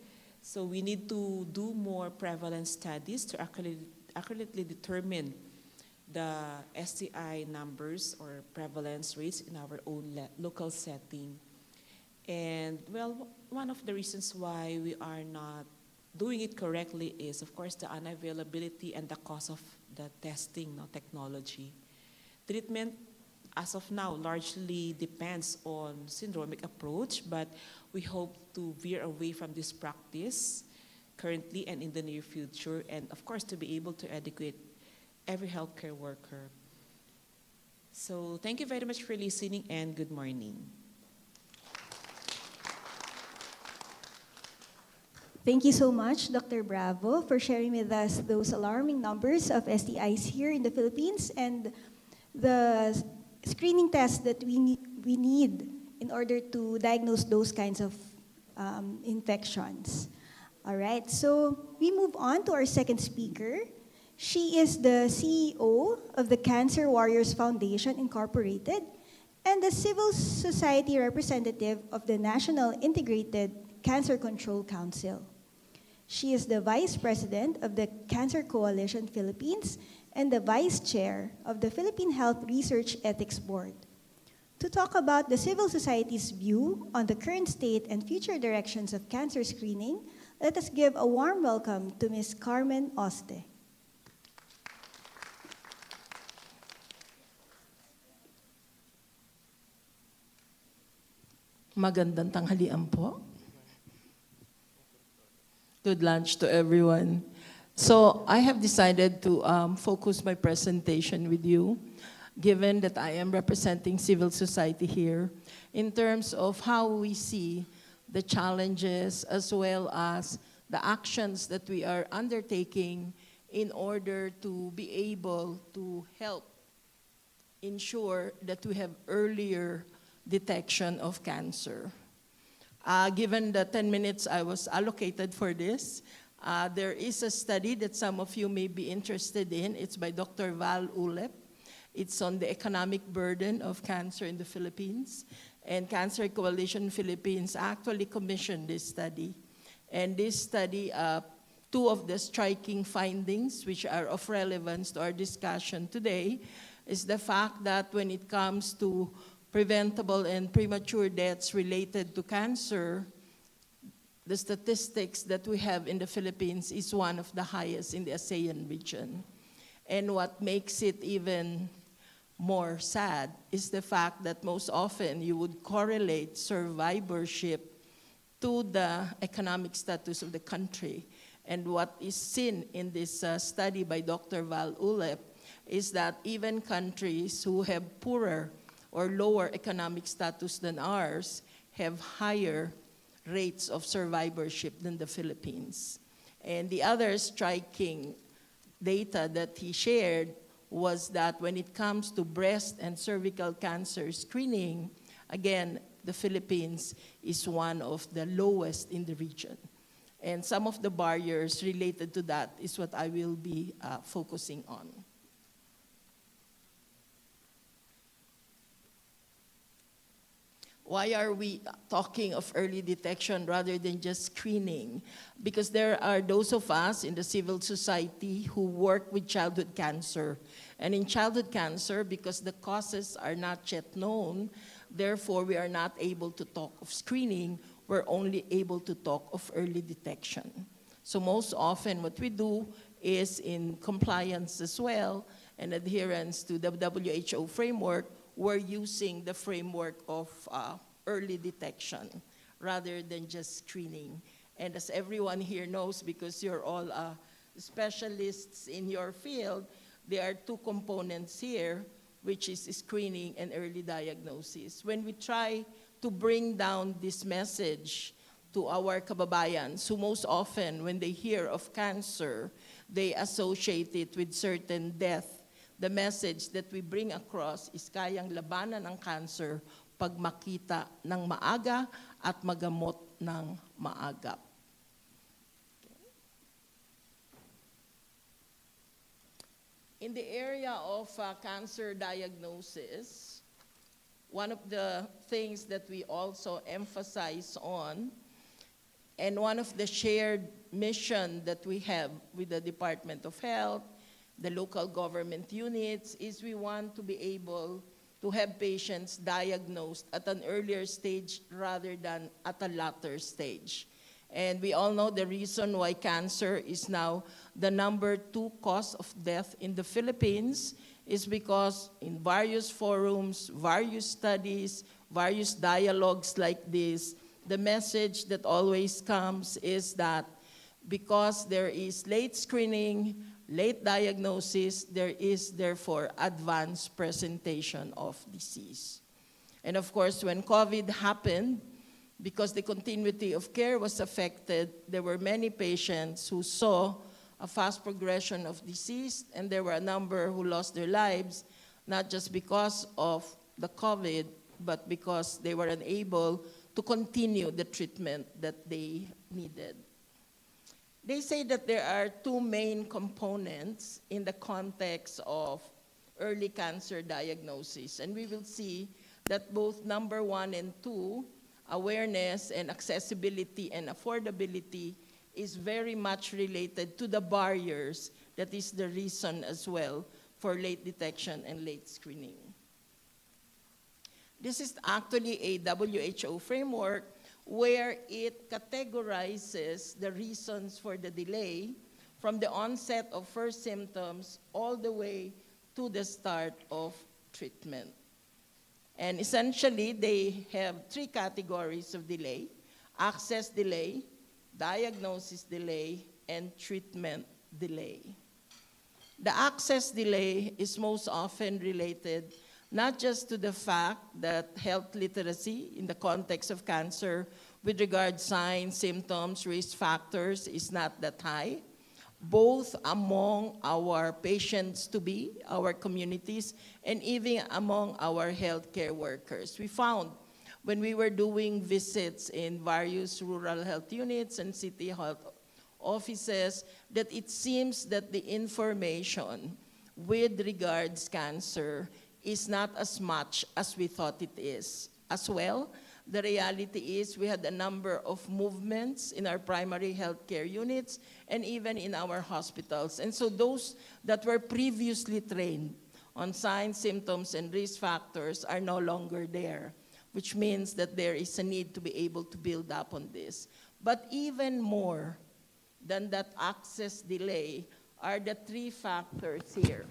So we need to do more prevalence studies to accurately determine the STI numbers or prevalence rates in our own local setting. And well, one of the reasons why we are not doing it correctly is, of course, the unavailability and the cost of the testing technology. Treatment, as of now, largely depends on syndromic approach, but we hope to veer away from this practice currently and in the near future, and of course, to be able to educate every healthcare worker. So thank you very much for listening, and good morning. Thank you so much, Dr. Bravo, for sharing with us those alarming numbers of STIs here in the Philippines and the screening tests that we need in order to diagnose those kinds of infections. All right, so we move on to our second speaker. She is the CEO of the Cancer Warriors Foundation, Incorporated, and the civil society representative of the National Integrated Cancer Control Council. She is the Vice President of the Cancer Coalition Philippines and the Vice Chair of the Philippine Health Research Ethics Board. To talk about the civil society's view on the current state and future directions of cancer screening, let us give a warm welcome to Ms. Carmen Oste. Magandang tanghalian po. Good lunch to everyone. So I have decided to focus my presentation with you, given that I am representing civil society here, in terms of how we see the challenges as well as the actions that we are undertaking in order to be able to help ensure that we have earlier detection of cancer. Given the 10 minutes I was allocated for this, there is a study that some of you may be interested in. It's by Dr. Val Ulep. It's on the economic burden of cancer in the Philippines. And Cancer Coalition Philippines actually commissioned this study. And this study, two of the striking findings which are of relevance to our discussion today is the fact that when it comes to preventable and premature deaths related to cancer, the statistics that we have in the Philippines is one of the highest in the ASEAN region. And what makes it even more sad is the fact that most often you would correlate survivorship to the economic status of the country. And what is seen in this study by Dr. Val Ulep is that even countries who have poorer or lower economic status than ours have higher rates of survivorship than the Philippines. And the other striking data that he shared was that when it comes to breast and cervical cancer screening, again, the Philippines is one of the lowest in the region. And some of the barriers related to that is what I will be focusing on. Why are we talking of early detection rather than just screening? Because there are those of us in the civil society who work with childhood cancer. And in childhood cancer, because the causes are not yet known, therefore we are not able to talk of screening, we're only able to talk of early detection. So most often what we do is in compliance as well and adherence to the WHO framework, we're using the framework of early detection rather than just screening. And as everyone here knows, because you're all specialists in your field, there are two components here, which is screening and early diagnosis. When we try to bring down this message to our kababayans who most often, when they hear of cancer, they associate it with certain death. The message that we bring across is kayang labanan ang cancer pag makita ng maaga at magamot ng maaga. In the area of cancer diagnosis, one of the things that we also emphasize on, and one of the shared mission that we have with the Department of Health, the local government units, is we want to be able to have patients diagnosed at an earlier stage rather than at a later stage. And we all know the reason why cancer is now the #2 cause of death in the Philippines is because in various forums, various studies, various dialogues like this, the message that always comes is that because there is late screening, late diagnosis, there is therefore advanced presentation of disease. And of course, when COVID happened, because the continuity of care was affected, there were many patients who saw a fast progression of disease, and there were a number who lost their lives, not just because of the COVID, but because they were unable to continue the treatment that they needed. They say that there are two main components in the context of early cancer diagnosis, and we will see that both number 1 and 2, awareness and accessibility and affordability, is very much related to the barriers that is the reason as well for late detection and late screening. This is actually a WHO framework where it categorizes the reasons for the delay from the onset of first symptoms all the way to the start of treatment. And essentially, they have 3 categories of delay: access delay, diagnosis delay, and treatment delay. The access delay is most often related not just to the fact that health literacy in the context of cancer with regard signs, symptoms, risk factors is not that high, both among our patients-to-be, our communities, and even among our healthcare workers. We found when we were doing visits in various rural health units and city health offices that it seems that the information with regards cancer is not as much as we thought it is. As well, the reality is we had a number of movements in our primary healthcare units and even in our hospitals. And so those that were previously trained on signs, symptoms, and risk factors are no longer there, which means that there is a need to be able to build up on this. But even more than that access delay are the 3 factors here.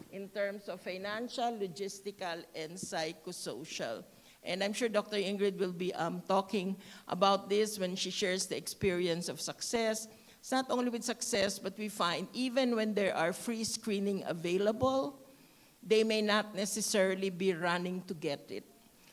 In terms of financial, logistical, and psychosocial. And I'm sure Dr. Ingrid will be talking about this when she shares the experience of success. It's not only with success, but we find even when there are free screening available, they may not necessarily be running to get it.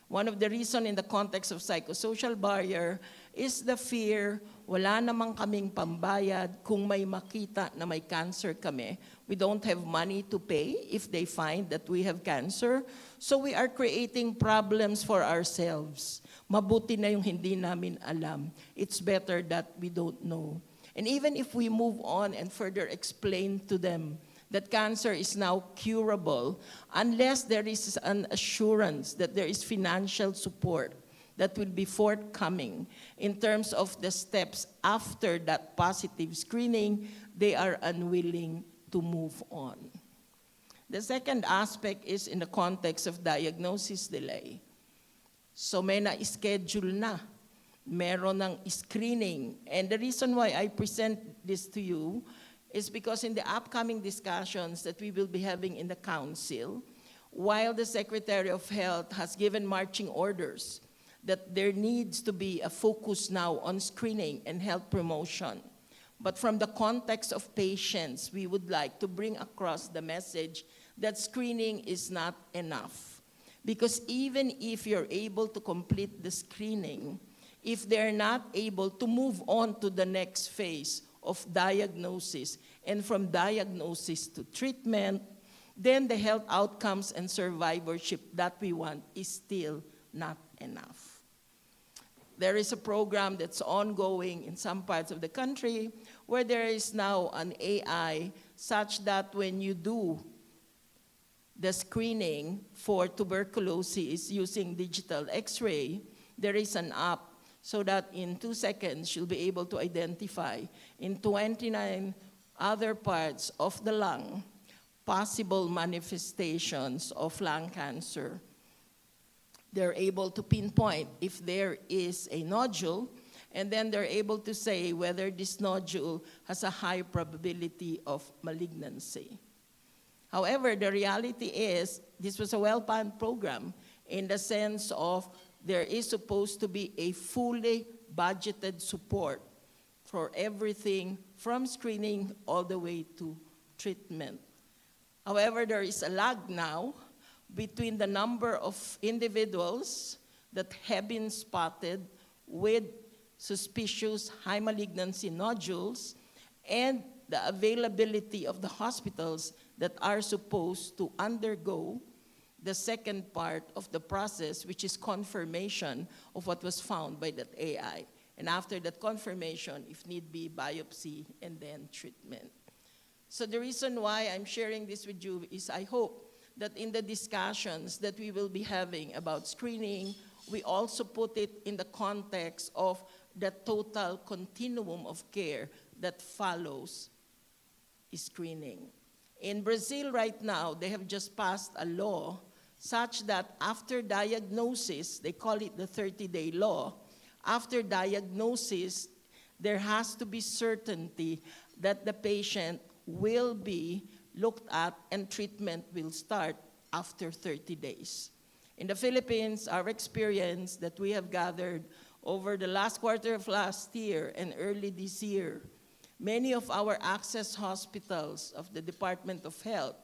One of the reasons in the context of psychosocial barrier is the fear, wala namang kaming pambayad kung may makita na may cancer kami. We don't have money to pay if they find that we have cancer. So we are creating problems for ourselves. Mabuti na yung hindi namin alam. It's better that we don't know. And even if we move on and further explain to them that cancer is now curable, unless there is an assurance that there is financial support that will be forthcoming in terms of the steps after that positive screening, they are unwilling to move on. The second aspect is in the context of diagnosis delay. So may na-schedule na, meron ng screening. And the reason why I present this to you is because in the upcoming discussions that we will be having in the council, while the Secretary of Health has given marching orders that there needs to be a focus now on screening and health promotion, but from the context of patients, we would like to bring across the message that screening is not enough. Because even if you're able to complete the screening, if they're not able to move on to the next phase of diagnosis, and from diagnosis to treatment, then the health outcomes and survivorship that we want is still not enough. There is a program that's ongoing in some parts of the country where there is now an AI such that when you do the screening for tuberculosis using digital X-ray, there is an app so that in 2 seconds you'll be able to identify in 29 other parts of the lung possible manifestations of lung cancer. They're able to pinpoint if there is a nodule, and then they're able to say whether this nodule has a high probability of malignancy. However, the reality is this was a well-planned program in the sense of there is supposed to be a fully budgeted support for everything from screening all the way to treatment. However, there is a lag now between the number of individuals that have been spotted with suspicious high malignancy nodules and the availability of the hospitals that are supposed to undergo the second part of the process, which is confirmation of what was found by that AI. And after that confirmation, if need be, biopsy and then treatment. So the reason why I'm sharing this with you is I hope that in the discussions that we will be having about screening, we also put it in the context of the total continuum of care that follows screening. In Brazil right now, they have just passed a law such that after diagnosis, they call it the 30-day law, after diagnosis, there has to be certainty that the patient will be looked at and treatment will start after 30 days. In the Philippines, our experience that we have gathered over the last quarter of last year and early this year, many of our access hospitals of the Department of Health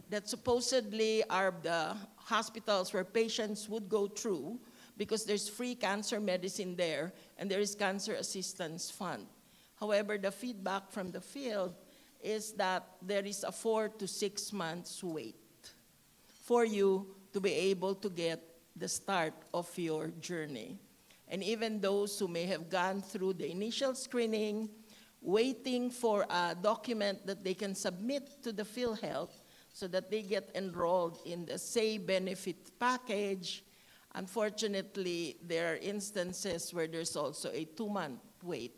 that supposedly are the hospitals where patients would go through because there's free cancer medicine there and there is cancer assistance fund. However, the feedback from the field is that there is a 4 to 6 months wait for you to be able to get the start of your journey. And even those who may have gone through the initial screening, waiting for a document that they can submit to the PhilHealth so that they get enrolled in the SAY benefit package. Unfortunately, there are instances where there's also a 2-month wait,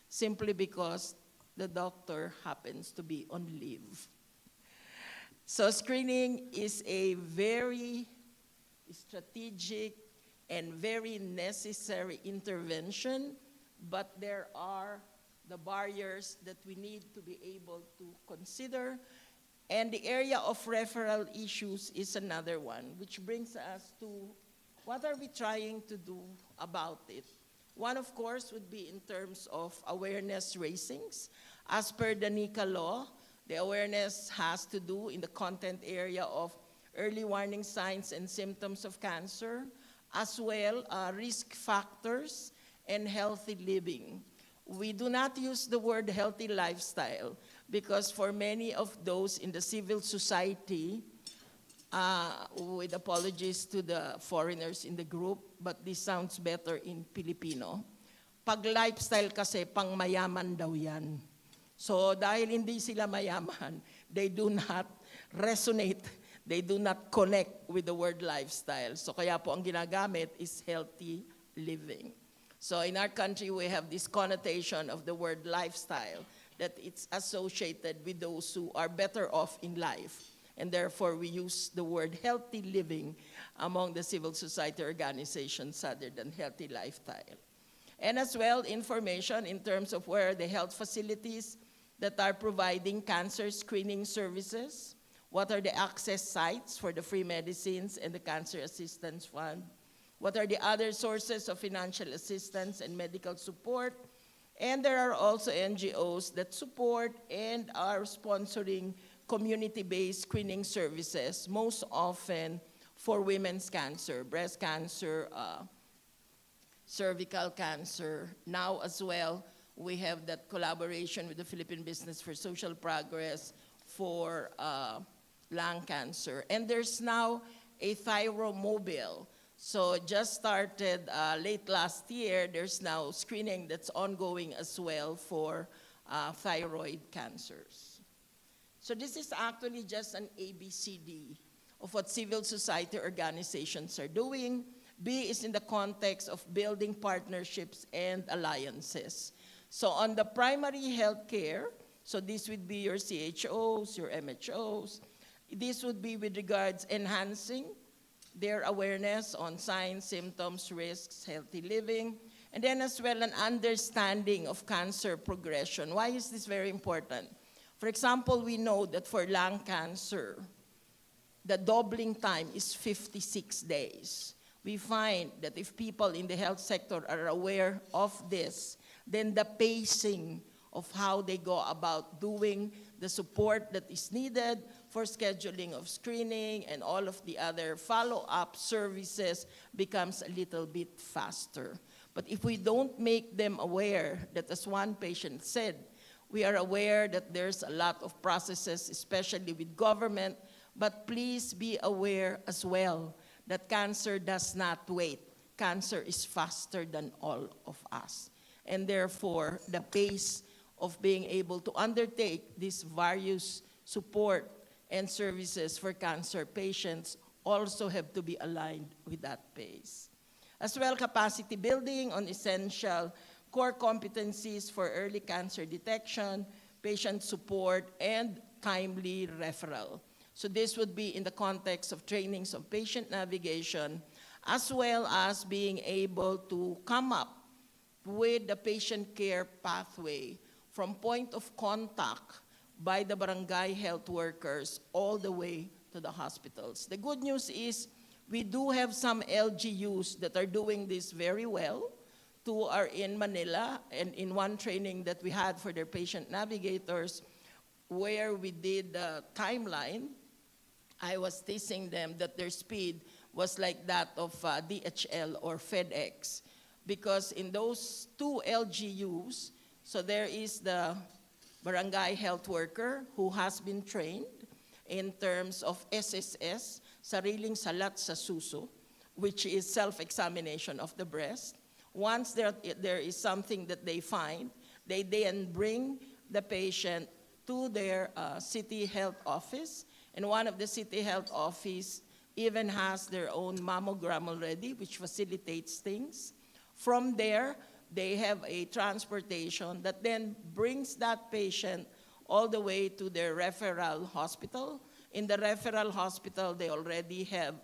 simply because the doctor happens to be on leave. So screening is a very strategic and very necessary intervention, but there are the barriers that we need to be able to consider. And the area of referral issues is another one, which brings us to what are we trying to do about it? One, of course, would be in terms of awareness raisings. As per the NICA law, the awareness has to do in the content area of early warning signs and symptoms of cancer, as well risk factors and healthy living. We do not use the word healthy lifestyle because for many of those in the civil society, with apologies to the foreigners in the group, but this sounds better in Filipino. Pag lifestyle kasi, pang mayaman daw yan. So dahil hindi sila mayaman, they do not resonate, they do not connect with the word lifestyle. So kaya po ang ginagamit is healthy living. So in our country, we have this connotation of the word lifestyle, that it's associated with those who are better off in life. And therefore, we use the word healthy living among the civil society organizations rather than healthy lifestyle. And as well, information in terms of where the health facilities that are providing cancer screening services, what are the access sites for the free medicines and the Cancer Assistance Fund, what are the other sources of financial assistance and medical support, and there are also NGOs that support and are sponsoring community-based screening services, most often for women's cancer, breast cancer, cervical cancer. Now as well, we have that collaboration with the Philippine Business for Social Progress for lung cancer. And there's now a Thyromobile. So just started late last year, there's now screening that's ongoing as well for thyroid cancers. So this is actually just an ABCD of what civil society organizations are doing. B is in the context of building partnerships and alliances. So on the primary health care, so this would be your CHOs, your MHOs. This would be with regards enhancing their awareness on signs, symptoms, risks, healthy living, and then as well an understanding of cancer progression. Why is this very important? For example, we know that for lung cancer, the doubling time is 56 days. We find that if people in the health sector are aware of this, then the pacing of how they go about doing the support that is needed for scheduling of screening and all of the other follow-up services becomes a little bit faster. But if we don't make them aware that, as one patient said, we are aware that there's a lot of processes, especially with government, but please be aware as well that cancer does not wait. Cancer is faster than all of us. And therefore, the pace of being able to undertake these various support and services for cancer patients also have to be aligned with that pace. As well, capacity building on essential core competencies for early cancer detection, patient support, and timely referral. So this would be in the context of trainings of patient navigation, as well as being able to come up with the patient care pathway from point of contact by the barangay health workers all the way to the hospitals. The good news is we do have some LGUs that are doing this very well. Two are in Manila, and in one training that we had for their patient navigators, where we did the timeline, I was teasing them that their speed was like that of DHL or FedEx. Because in those two LGUs, so there is the barangay health worker who has been trained in terms of SSS, sariling salat sa suso, which is self-examination of the breast. Once there is something that they find, they then bring the patient to their city health office, and one of the city health office even has their own mammogram already, which facilitates things. From there, they have a transportation that then brings that patient all the way to their referral hospital. In the referral hospital, they already have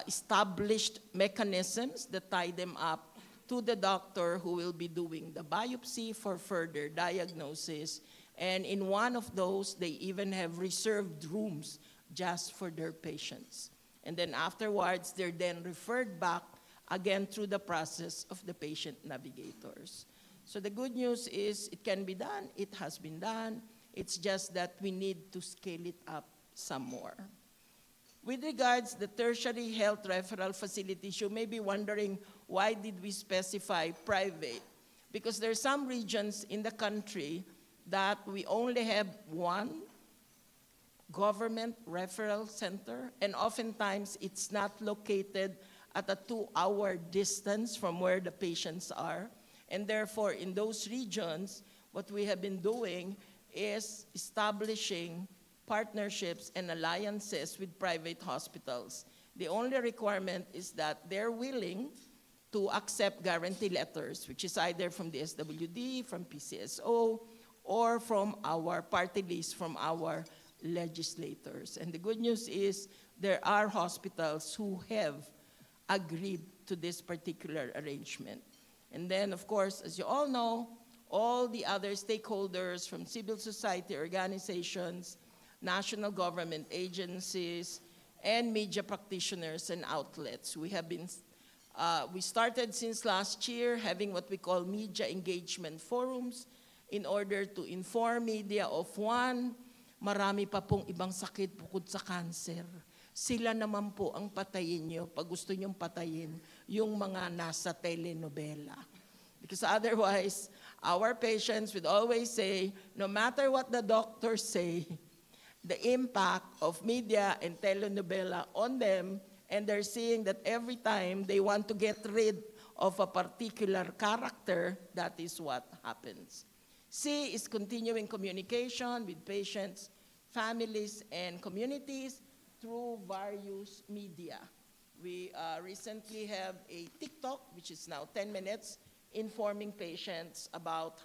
established mechanisms that tie them up to the doctor who will be doing the biopsy for further diagnosis. And in one of those, they even have reserved rooms just for their patients. And then afterwards, they're then referred back again through the process of the patient navigators. So the good news is it can be done, it has been done, it's just that we need to scale it up some more. With regards to the tertiary health referral facilities, you may be wondering, why did we specify private? Because there are some regions in the country that we only have one government referral center, and oftentimes it's not located at a 2-hour distance from where the patients are. And therefore, in those regions, what we have been doing is establishing partnerships and alliances with private hospitals. The only requirement is that they're willing to accept guarantee letters, which is either from the SWD, from PCSO, or from our party list, from our legislators. And the good news is there are hospitals who have agreed to this particular arrangement. And then, of course, as you all know, all the other stakeholders from civil society organizations, national government agencies, and media practitioners and outlets. We have been, we started since last year having what we call media engagement forums in order to inform media of one, marami pa pong ibang sakit bukod sa cancer. sila naman po ang patayin nyo pag gusto nyong patayin yung mga nasa telenovela. Because otherwise, our patients would always say, no matter what the doctors say, the impact of media and telenovela on them, and they're seeing that every time they want to get rid of a particular character, that is what happens. C is continuing communication with patients, families, and communities through various media. We recently have a TikTok, which is now 10 minutes, informing patients about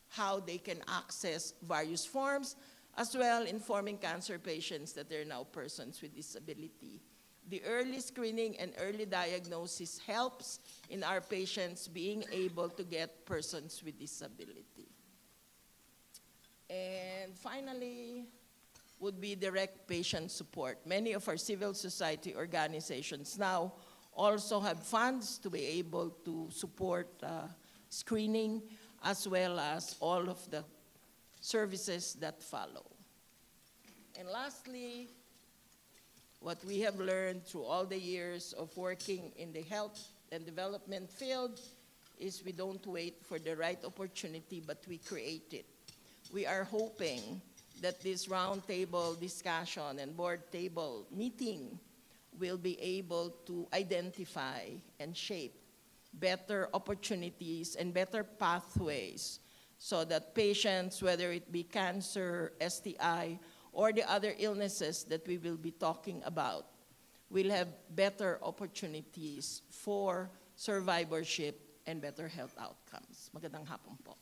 how they can access various forms, as well informing cancer patients that they're now persons with disability. The early screening and early diagnosis helps in our patients being able to get persons with disability. And finally, would be direct patient support. Many of our civil society organizations now also have funds to be able to support screening as well as all of the services that follow. And lastly, what we have learned through all the years of working in the health and development field is we don't wait for the right opportunity, but we create it. We are hoping that this roundtable discussion and board table meeting will be able to identify and shape better opportunities and better pathways so that patients, whether it be cancer, STI, or the other illnesses that we will be talking about, will have better opportunities for survivorship and better health outcomes. Magandang hapon po.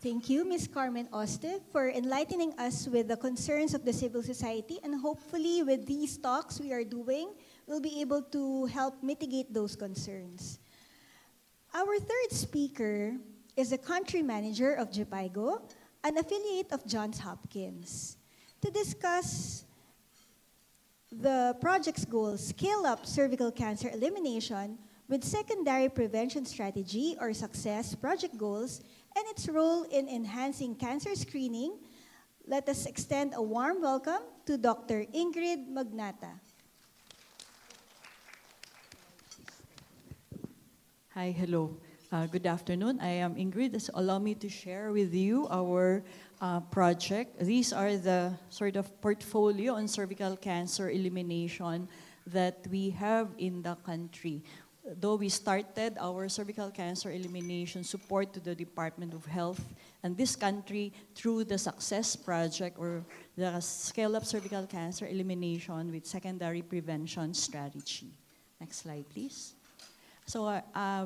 Thank you, Ms. Carmen Oste, for enlightening us with the concerns of the civil society, and hopefully with these talks we are doing, we'll be able to help mitigate those concerns. Our third speaker is the country manager of JPIGO, an affiliate of Johns Hopkins, to discuss the project's goals, scale up cervical cancer elimination with secondary prevention strategy or success project goals, and its role in enhancing cancer screening. Let us extend a warm welcome to Dr. Ingrid Magnata. Hi, hello. Good afternoon. I am Ingrid. Allow me to share with you our project. These are the sort of portfolio on cervical cancer elimination that we have in the country. Though we started our cervical cancer elimination support to the Department of Health and this country through the Success Project or the Scale-Up Cervical Cancer Elimination with Secondary Prevention Strategy. Next slide, please. So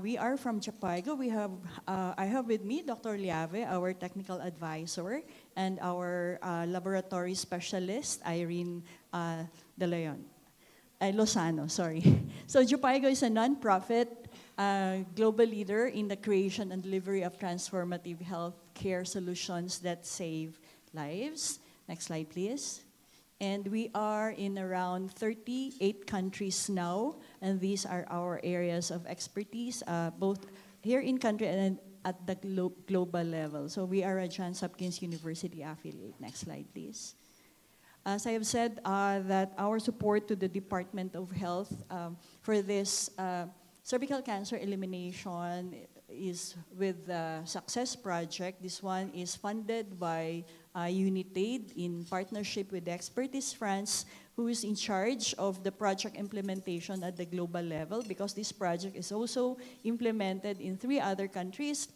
we are from JPIGO. I have with me Dr. Liave, our technical advisor, and our laboratory specialist, Irene De Leon. Lozano, sorry. So JPIGO is a nonprofit global leader in the creation and delivery of transformative health care solutions that save lives. Next slide, please. And we are in around 38 countries now, and these are our areas of expertise, both here in country and at the global level. So we are a Johns Hopkins University affiliate. Next slide, please. As I have said, that our support to the Department of Health for this cervical cancer elimination is with the Success Project. This one is funded by Unitaid in partnership with Expertise France, who is in charge of the project implementation at the global level, because this project is also implemented in 3 other countries,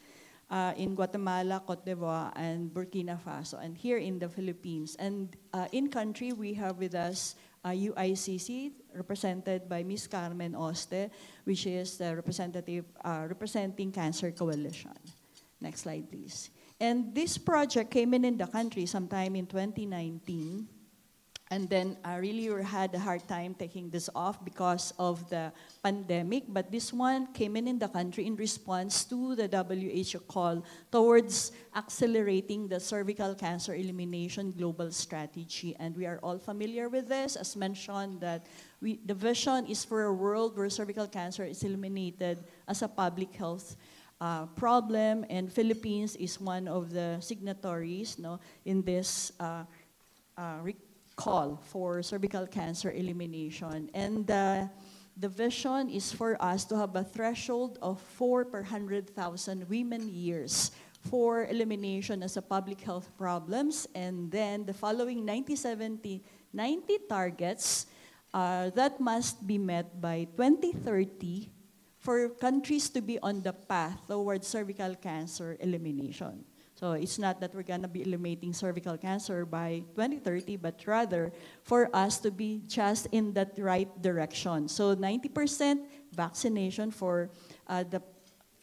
in Guatemala, Cote d'Ivoire, and Burkina Faso, and here in the Philippines. And in country, we have with us UICC, represented by Ms. Carmen Oste, which is the representative representing Cancer Coalition. Next slide, please. And this project came in the country sometime in 2019. And then I really had a hard time taking this off because of the pandemic. But this one came in the country in response to the WHO call towards accelerating the cervical cancer elimination global strategy. And we are all familiar with this. As mentioned, that the vision is for a world where cervical cancer is eliminated as a public health problem. And Philippines is one of the signatories in this call for cervical cancer elimination. And the vision is for us to have a threshold of 4 per 100,000 women years for elimination as a public health problems. And then the following 90 targets that must be met by 2030 for countries to be on the path towards cervical cancer elimination. So it's not that we're going to be eliminating cervical cancer by 2030, but rather for us to be just in that right direction. So 90% vaccination for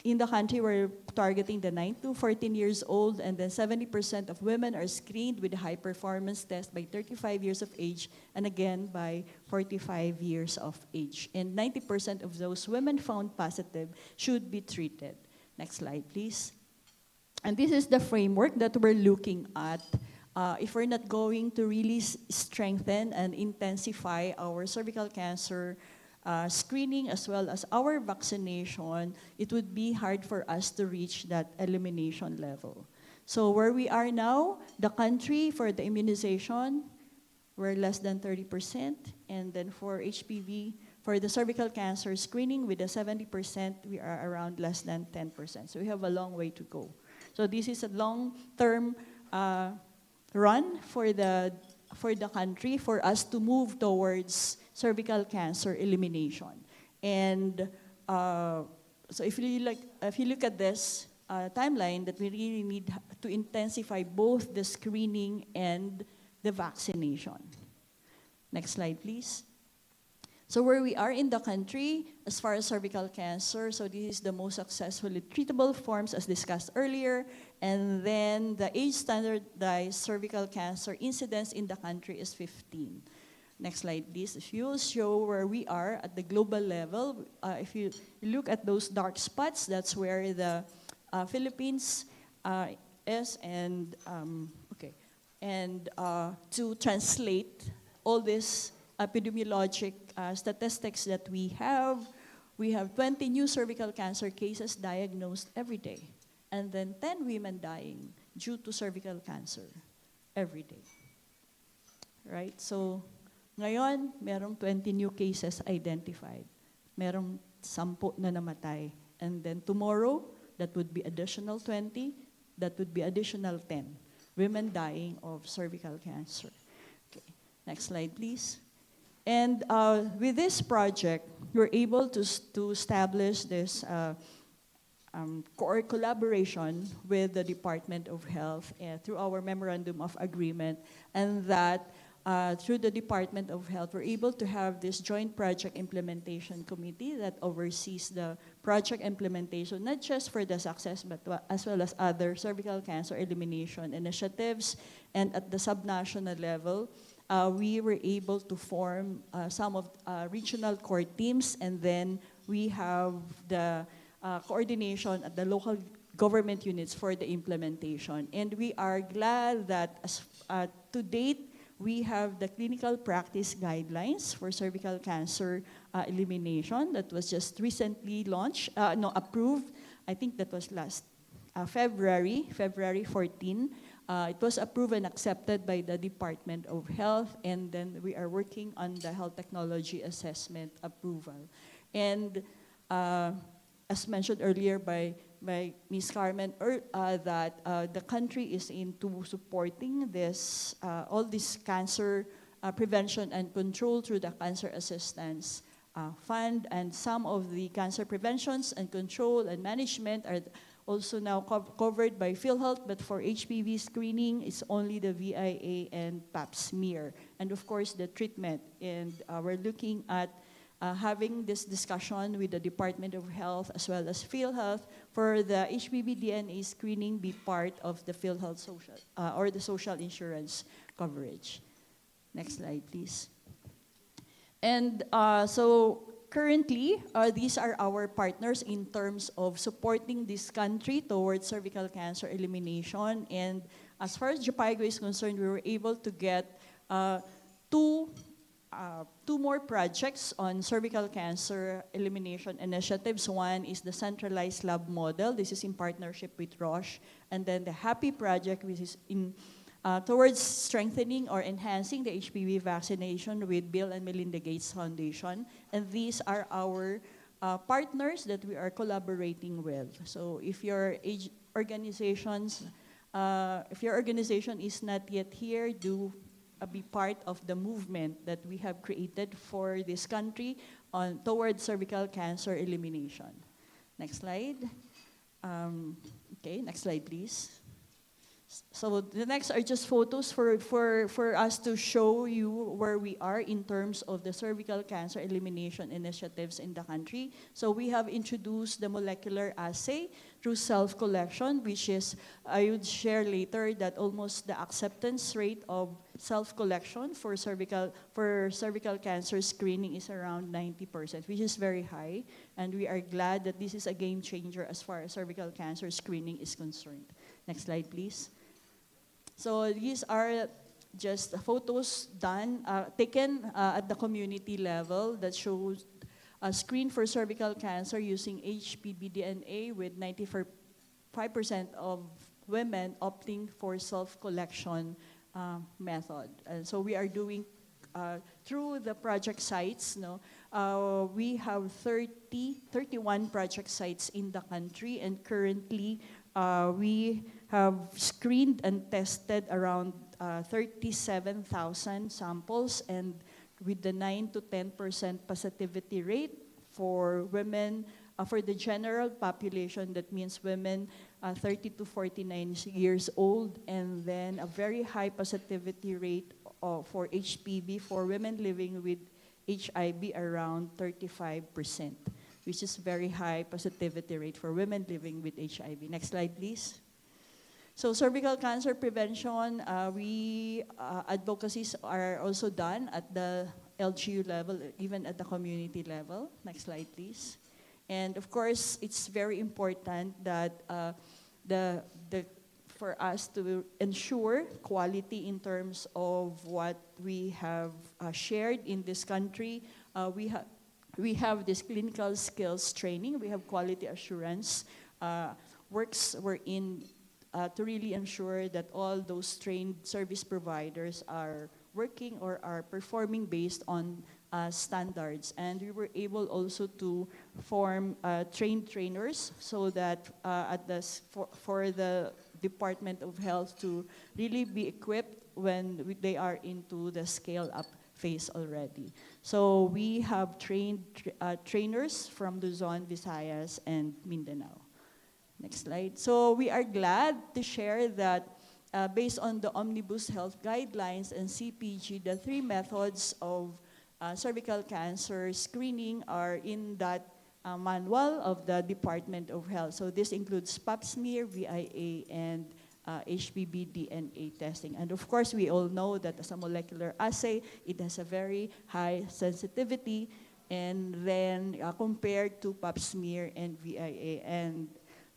in the country, we're targeting the 9 to 14 years old, and then 70% of women are screened with a high-performance test by 35 years of age, and again by 45 years of age. And 90% of those women found positive should be treated. Next slide, please. And this is the framework that we're looking at. If we're not going to really strengthen and intensify our cervical cancer screening as well as our vaccination, it would be hard for us to reach that elimination level. So where we are now, the country for the immunization, we're less than 30%. And then for HPV, for the cervical cancer screening with the 70%, we are around less than 10%. So we have a long way to go. So this is a long-term run for the country for us to move towards cervical cancer elimination. And so if you look at this timeline, that we really need to intensify both the screening and the vaccination. Next slide, please. So where we are in the country, as far as cervical cancer, so this is the most successfully treatable forms as discussed earlier, and then the age standardized cervical cancer incidence in the country is 15. Next slide, please. If you will show where we are at the global level, if you look at those dark spots, that's where the Philippines is, and to translate all this epidemiologic statistics that we have 20 new cervical cancer cases diagnosed every day, and then 10 women dying due to cervical cancer every day. Right? So, ngayon, merong 20 new cases identified. Merong 10 na namatay. And then tomorrow, that would be additional 20, that would be additional 10 women dying of cervical cancer. Okay. Next slide, please. And with this project, we're able to establish this collaboration with the Department of Health through our Memorandum of Agreement, and that through the Department of Health, we're able to have this joint project implementation committee that oversees the project implementation, not just for the success, but as well as other cervical cancer elimination initiatives. And at the subnational level, we were able to form some of regional core teams, and then we have the coordination at the local government units for the implementation. And we are glad that to date, we have the clinical practice guidelines for cervical cancer elimination that was just recently approved. I think that was last February 14. It was approved and accepted by the Department of Health, and then we are working on the health technology assessment approval. And as mentioned earlier by Ms. Carmen, that the country is into supporting this, all this cancer prevention and control through the Cancer Assistance Fund, and some of the cancer preventions and control and management are also now covered by PhilHealth, but for HPV screening, it's only the VIA and Pap smear. And of course, the treatment. And we're looking at having this discussion with the Department of Health as well as PhilHealth for the HPV DNA screening be part of the PhilHealth social or the social insurance coverage. Next slide, please. And so currently, these are our partners in terms of supporting this country towards cervical cancer elimination. And as far as JPIGO is concerned, we were able to get two more projects on cervical cancer elimination initiatives. One is the centralized lab model. This is in partnership with Roche. And then the HAPPY project, which is in towards strengthening or enhancing the HPV vaccination with Bill and Melinda Gates Foundation. And these are our partners that we are collaborating with. So if your organizations, if your organization is not yet here, do be part of the movement that we have created for this country towards cervical cancer elimination. Next slide. Okay, next slide, please. So the next are just photos for us to show you where we are in terms of the cervical cancer elimination initiatives in the country. So we have introduced the molecular assay through self-collection, which is, I would share later that almost the acceptance rate of self-collection for cervical cancer screening is around 90%, which is very high. And we are glad that this is a game changer as far as cervical cancer screening is concerned. Next slide, please. So these are just photos taken at the community level that shows a screen for cervical cancer using HPV DNA with 95% of women opting for self-collection method. And so we are doing through the project sites. We have 31 project sites in the country, and currently we have screened and tested around 37,000 samples, and with the 9 to 10% positivity rate for women, for the general population, that means women 30 to 49 years old, and then a very high positivity rate for HPV for women living with HIV around 35%, which is very high positivity rate for women living with HIV. Next slide, please. So cervical cancer prevention, advocacies are also done at the LGU level, even at the community level. Next slide, please. And of course, it's very important that for us to ensure quality in terms of what we have shared in this country. We have this clinical skills training. We have quality assurance works wherein to really ensure that all those trained service providers are working or are performing based on standards. And we were able also to form trained trainers so that for the Department of Health to really be equipped when they are into the scale-up phase already. So we have trained trainers from Luzon, Visayas, and Mindanao. Next slide. So we are glad to share that based on the Omnibus Health Guidelines and CPG, the 3 methods of cervical cancer screening are in that manual of the Department of Health. So this includes pap smear, VIA, and HPV DNA testing. And of course, we all know that as a molecular assay, it has a very high sensitivity, and then compared to pap smear and VIA. And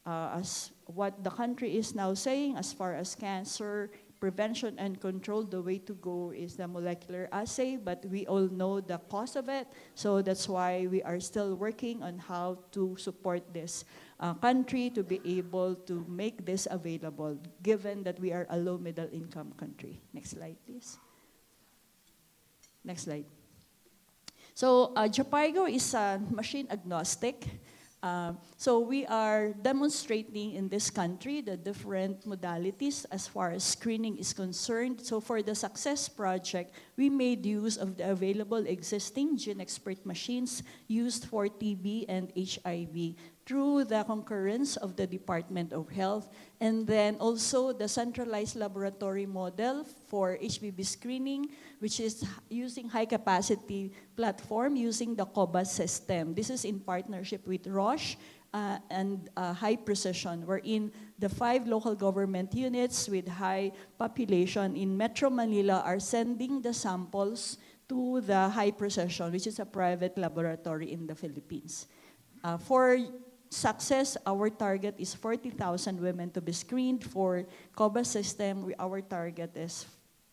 as what the country is now saying, as far as cancer prevention and control, the way to go is the molecular assay, but we all know the cost of it, so that's why we are still working on how to support this country to be able to make this available, given that we are a low middle income country. Next slide, please. Next slide. So Jhpiego is machine agnostic. So we are demonstrating in this country the different modalities as far as screening is concerned. So for the Success Project, we made use of the available existing GeneXpert machines used for TB and HIV through the concurrence of the Department of Health, and then also the centralized laboratory model for HPV screening, which is using high-capacity platform using the COBAS system. This is in partnership with Roche and High Precision, wherein the 5 local government units with high population in Metro Manila are sending the samples to the High Precision, which is a private laboratory in the Philippines. For Success, our target is 40,000 women to be screened. For COBAS system, our target is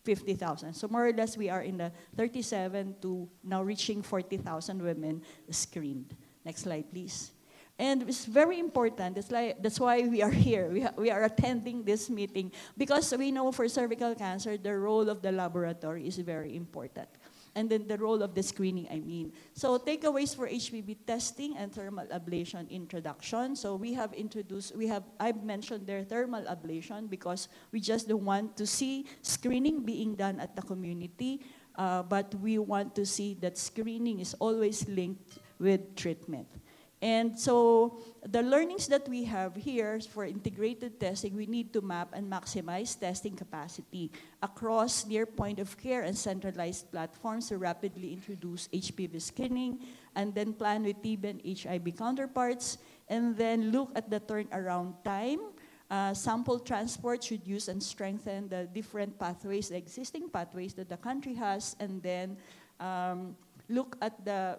50,000. So more or less, we are in the 37 to now reaching 40,000 women screened. Next slide, please. And it's very important. That's why we are here. We are attending this meeting because we know for cervical cancer, the role of the laboratory is very important. And then the role of the screening, I mean. So takeaways for HPV testing and thermal ablation introduction. So I've mentioned their thermal ablation because we just don't want to see screening being done at the community, but we want to see that screening is always linked with treatment. And so the learnings that we have here for integrated testing, we need to map and maximize testing capacity across near point of care and centralized platforms to rapidly introduce HPV screening, and then plan with TB and HIV counterparts, and then look at the turnaround time. Sample transport should use and strengthen the different pathways, the existing pathways that the country has, and then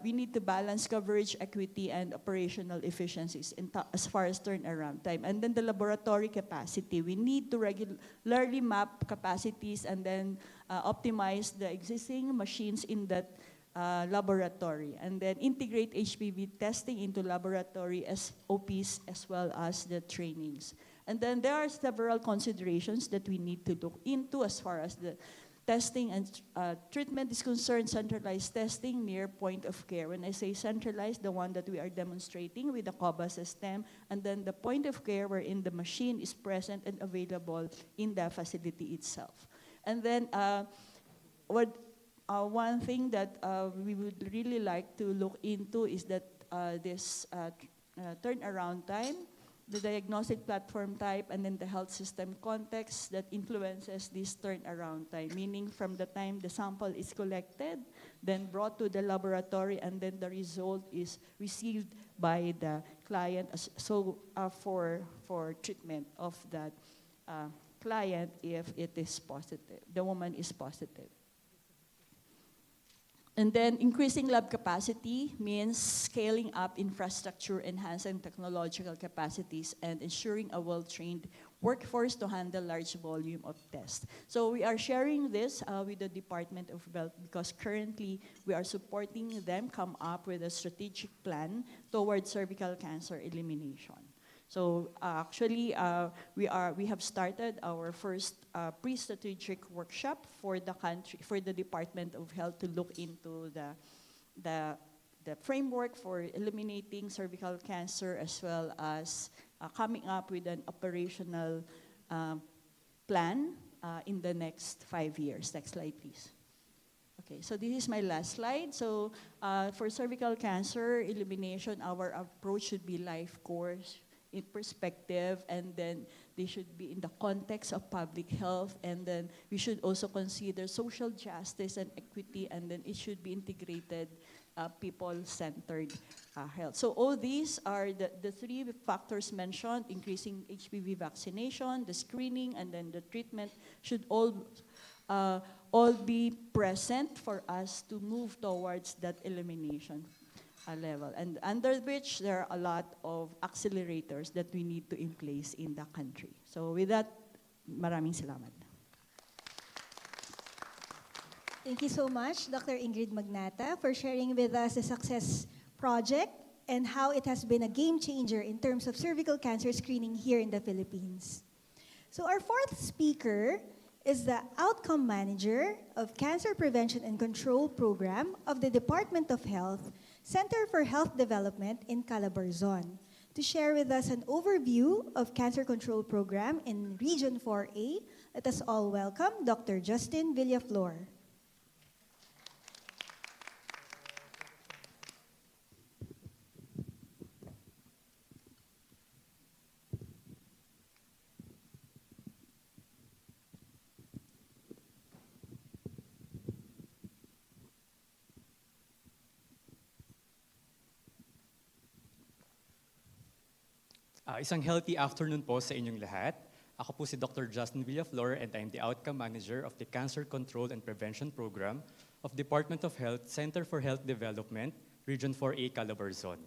we need to balance coverage, equity, and operational efficiencies as far as turnaround time. And then the laboratory capacity. We need to regularly map capacities and then optimize the existing machines in that laboratory. And then integrate HPV testing into laboratory SOPs as well as the trainings. And then there are several considerations that we need to look into as far as the testing and treatment is concerned. Centralized testing near point of care. When I say centralized, the one that we are demonstrating with the COBA system, and then the point of care wherein the machine is present and available in the facility itself. And then one thing that we would really like to look into is that this turnaround time, the diagnostic platform type, and then the health system context that influences this turnaround time, meaning from the time the sample is collected, then brought to the laboratory, and then the result is received by the client for treatment of that client if it is positive, the woman is positive. And then increasing lab capacity means scaling up infrastructure, enhancing technological capacities, and ensuring a well-trained workforce to handle large volume of tests. So we are sharing this with the Department of Health because currently we are supporting them come up with a strategic plan towards cervical cancer elimination. So actually, we have started our first pre-strategic workshop for the country, for the Department of Health to look into the framework for eliminating cervical cancer, as well as coming up with an operational plan in the next 5 years. Next slide, please. Okay, so this is my last slide. So for cervical cancer elimination, our approach should be life course in perspective, and then they should be in the context of public health, and then we should also consider social justice and equity, and then it should be integrated, people-centered health. So all these are the three factors mentioned: increasing HPV vaccination, the screening, and then the treatment should all be present for us to move towards that elimination level, and under which there are a lot of accelerators that we need to in place in the country. So with that, maraming salamat. Thank you so much, Dr. Ingrid Magnata, for sharing with us the success project and how it has been a game changer in terms of cervical cancer screening here in the Philippines. So our fourth speaker is the Outcome Manager of Cancer Prevention and Control Program of the Department of Health, Center for Health Development in Calabarzon, to share with us an overview of Cancer Control Program in Region 4A. Let us all welcome Dr. Justin Villaflor. Isang healthy afternoon po sa inyong lahat. Ako po si Dr. Justin Villaflor, and I'm the Outcome Manager of the Cancer Control and Prevention Program of Department of Health, Center for Health Development, Region 4A, Calabarzon.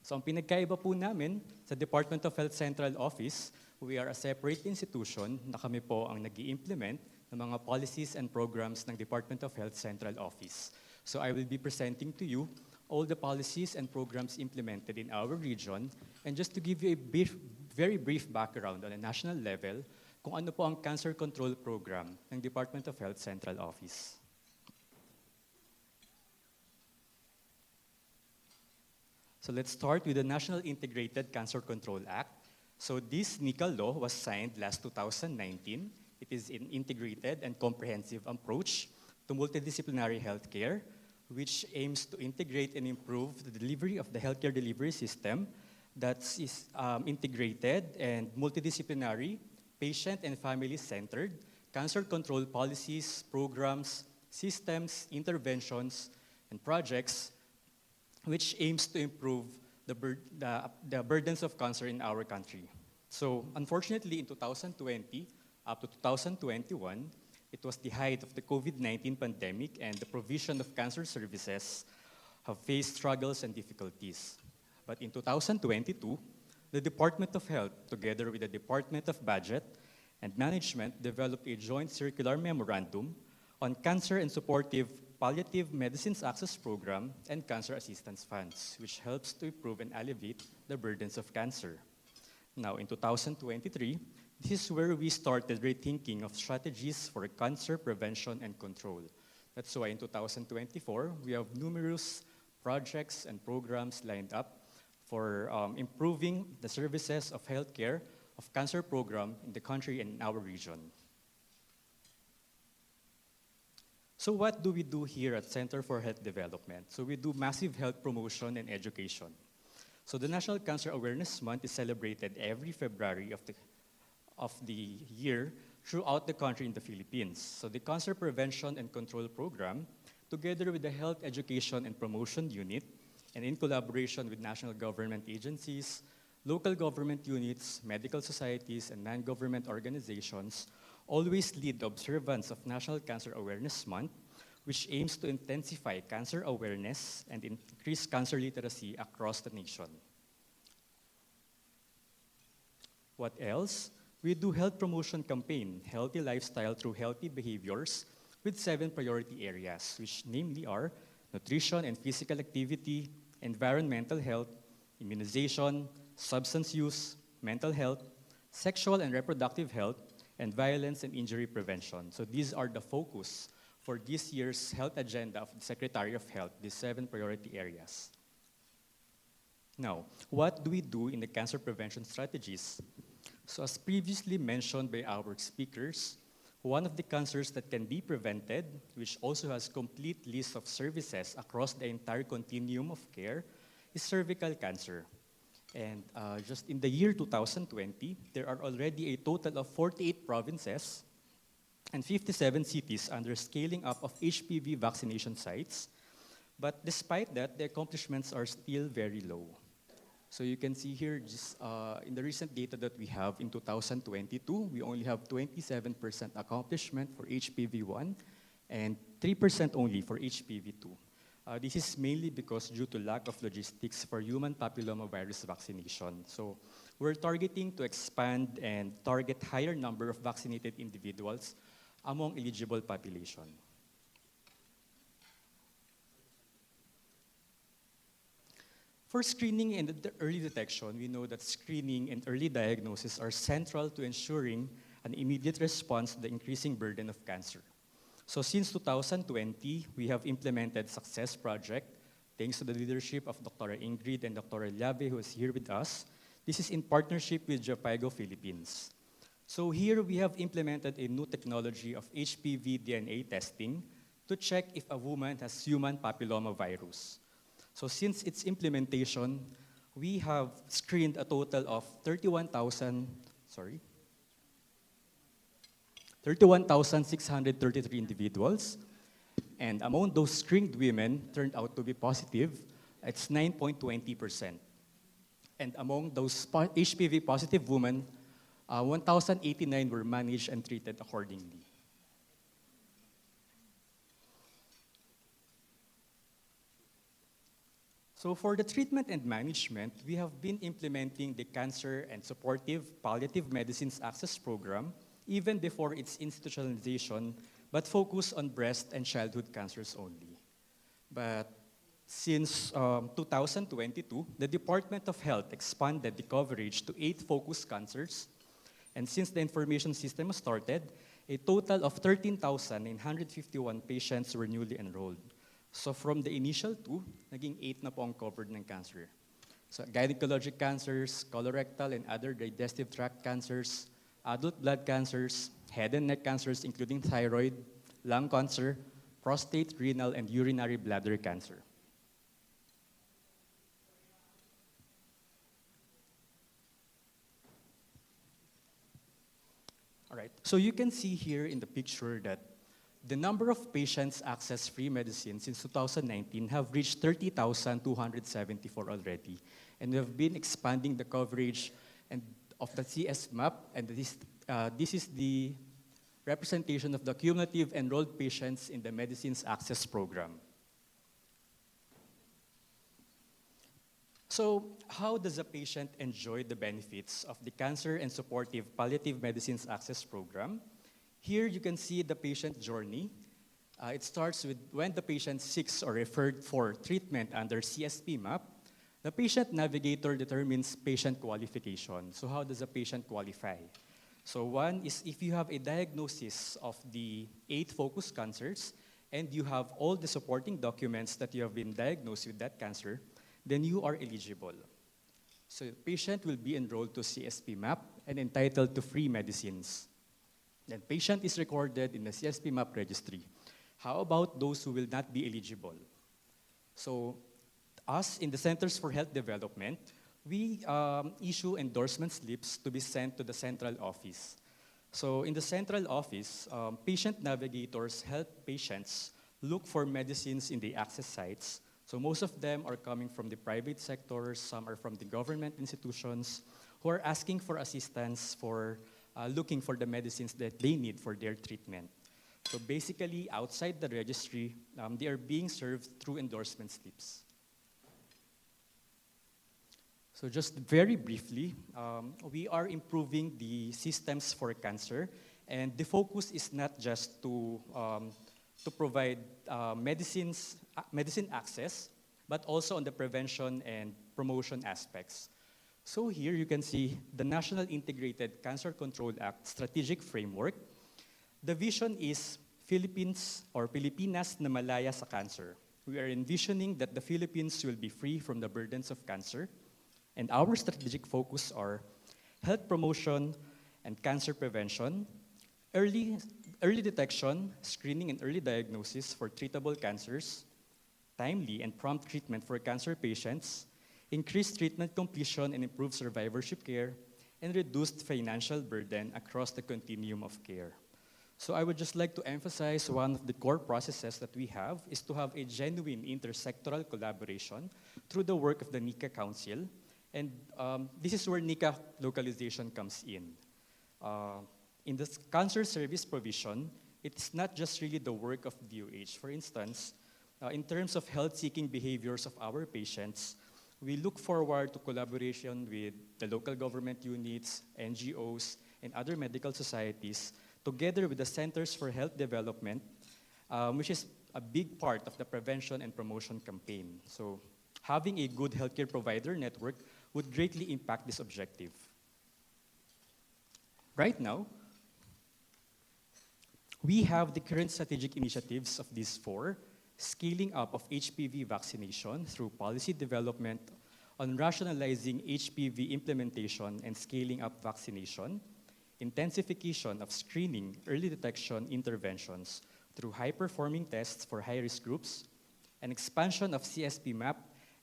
So ang pinagkaiba po namin sa Department of Health Central Office, we are a separate institution na kami po ang nag-i-implement ng mga policies and programs ng Department of Health Central Office. So I will be presenting to you all the policies and programs implemented in our region. And just to give you a very brief background on a national level, kung ano po ang cancer control program ng Department of Health Central Office. So let's start with the National Integrated Cancer Control Act. So this NICA law was signed last 2019. It is an integrated and comprehensive approach to multidisciplinary healthcare, which aims to integrate and improve the delivery of the healthcare delivery system that is integrated and multidisciplinary, patient and family-centered, cancer control policies, programs, systems, interventions, and projects, which aims to improve the burdens of cancer in our country. So unfortunately, in 2020 up to 2021, it was the height of the COVID-19 pandemic, and the provision of cancer services have faced struggles and difficulties. But in 2022, the Department of Health, together with the Department of Budget and Management, developed a joint circular memorandum on cancer and supportive palliative medicines access program and cancer assistance funds, which helps to improve and alleviate the burdens of cancer. Now, in 2023, this is where we started rethinking of strategies for cancer prevention and control. That's why in 2024, we have numerous projects and programs lined up for improving the services of healthcare of cancer program in the country and in our region. So what do we do here at Center for Health Development? So we do massive health promotion and education. So the National Cancer Awareness Month is celebrated every February of the year throughout the country in the Philippines. So the Cancer Prevention and Control Program, together with the Health Education and Promotion Unit, and in collaboration with national government agencies, local government units, medical societies, and non-government organizations, always lead the observance of National Cancer Awareness Month, which aims to intensify cancer awareness and increase cancer literacy across the nation. What else? We do health promotion campaign, Healthy Lifestyle Through Healthy Behaviors, with 7 priority areas, which namely are nutrition and physical activity, environmental health, immunization, substance use, mental health, sexual and reproductive health, and violence and injury prevention. So these are the focus for this year's health agenda of the Secretary of Health, these 7 priority areas. Now, what do we do in the cancer prevention strategies? So as previously mentioned by our speakers, one of the cancers that can be prevented, which also has complete list of services across the entire continuum of care, is cervical cancer. And just in the year 2020, there are already a total of 48 provinces and 57 cities under scaling up of HPV vaccination sites. But despite that, the accomplishments are still very low. So you can see here, just in the recent data that we have in 2022, we only have 27% accomplishment for HPV-1 and 3% only for HPV-2. This is mainly because due to lack of logistics for human papillomavirus vaccination. So we're targeting to expand and target higher number of vaccinated individuals among eligible population. For screening and early detection, we know that screening and early diagnosis are central to ensuring an immediate response to the increasing burden of cancer. So since 2020, we have implemented Success Project, thanks to the leadership of Dr. Ingrid and Dr. Llave, who is here with us. This is in partnership with Japaigo Philippines. So here we have implemented a new technology of HPV DNA testing to check if a woman has human papillomavirus. So since its implementation, we have screened a total of 31,633 individuals. And among those screened women turned out to be positive, it's 9.20%. And among those HPV positive women, 1,089 were managed and treated accordingly. So for the treatment and management, we have been implementing the Cancer and Supportive Palliative Medicines Access Program even before its institutionalization, but focus on breast and childhood cancers only. But Since 2022, the Department of Health expanded the coverage to 8 focus cancers. And since the information system was started, a total of 13,951 patients were newly enrolled. So from the initial 2, naging 8 na po ang covered ng cancer. So gynecologic cancers, colorectal and other digestive tract cancers, adult blood cancers, head and neck cancers including thyroid, lung cancer, prostate, renal, and urinary bladder cancer. All right, so you can see here in the picture that the number of patients access free medicine since 2019 have reached 30,274 already. And we have been expanding the coverage and of the CS map, and this is the representation of the cumulative enrolled patients in the Medicines Access Program. So how does a patient enjoy the benefits of the Cancer and Supportive Palliative Medicines Access Program? Here you can see the patient journey. It starts with when the patient seeks or referred for treatment under CSP map. The patient navigator determines patient qualification. So how does a patient qualify? So one is if you have a diagnosis of the 8 focus cancers and you have all the supporting documents that you have been diagnosed with that cancer, then you are eligible. So the patient will be enrolled to CSP map and entitled to free medicines. Then patient is recorded in the CSP map registry. How about those who will not be eligible? So us in the Centers for Health Development, we issue endorsement slips to be sent to the central office. So in the central office, patient navigators help patients look for medicines in the access sites. So most of them are coming from the private sector, some are from the government institutions who are asking for assistance for looking for the medicines that they need for their treatment. So basically, outside the registry, they are being served through endorsement slips. So just very briefly, we are improving the systems for cancer, and the focus is not just to provide medicine access, but also on the prevention and promotion aspects. So here you can see the National Integrated Cancer Control Act strategic framework. The vision is Philippines or Pilipinas na malaya sa cancer. We are envisioning that the Philippines will be free from the burdens of cancer, and our strategic focus are health promotion and cancer prevention, early detection, screening, and early diagnosis for treatable cancers, timely and prompt treatment for cancer patients, increased treatment completion and improved survivorship care, and reduced financial burden across the continuum of care. So I would just like to emphasize one of the core processes that we have is to have a genuine intersectoral collaboration through the work of the NICA Council. And this is where NICA localization comes in. In the cancer service provision, it's not just really the work of DOH. For instance, in terms of health-seeking behaviors of our patients, we look forward to collaboration with the local government units, NGOs, and other medical societies, together with the Centers for Health Development, which is a big part of the prevention and promotion campaign. So having a good healthcare provider network would greatly impact this objective. Right now, we have the current strategic initiatives of these 4, scaling up of HPV vaccination through policy development on rationalizing HPV implementation and scaling up vaccination, intensification of screening, early detection interventions through high-performing tests for high-risk groups, and expansion of CSP MAP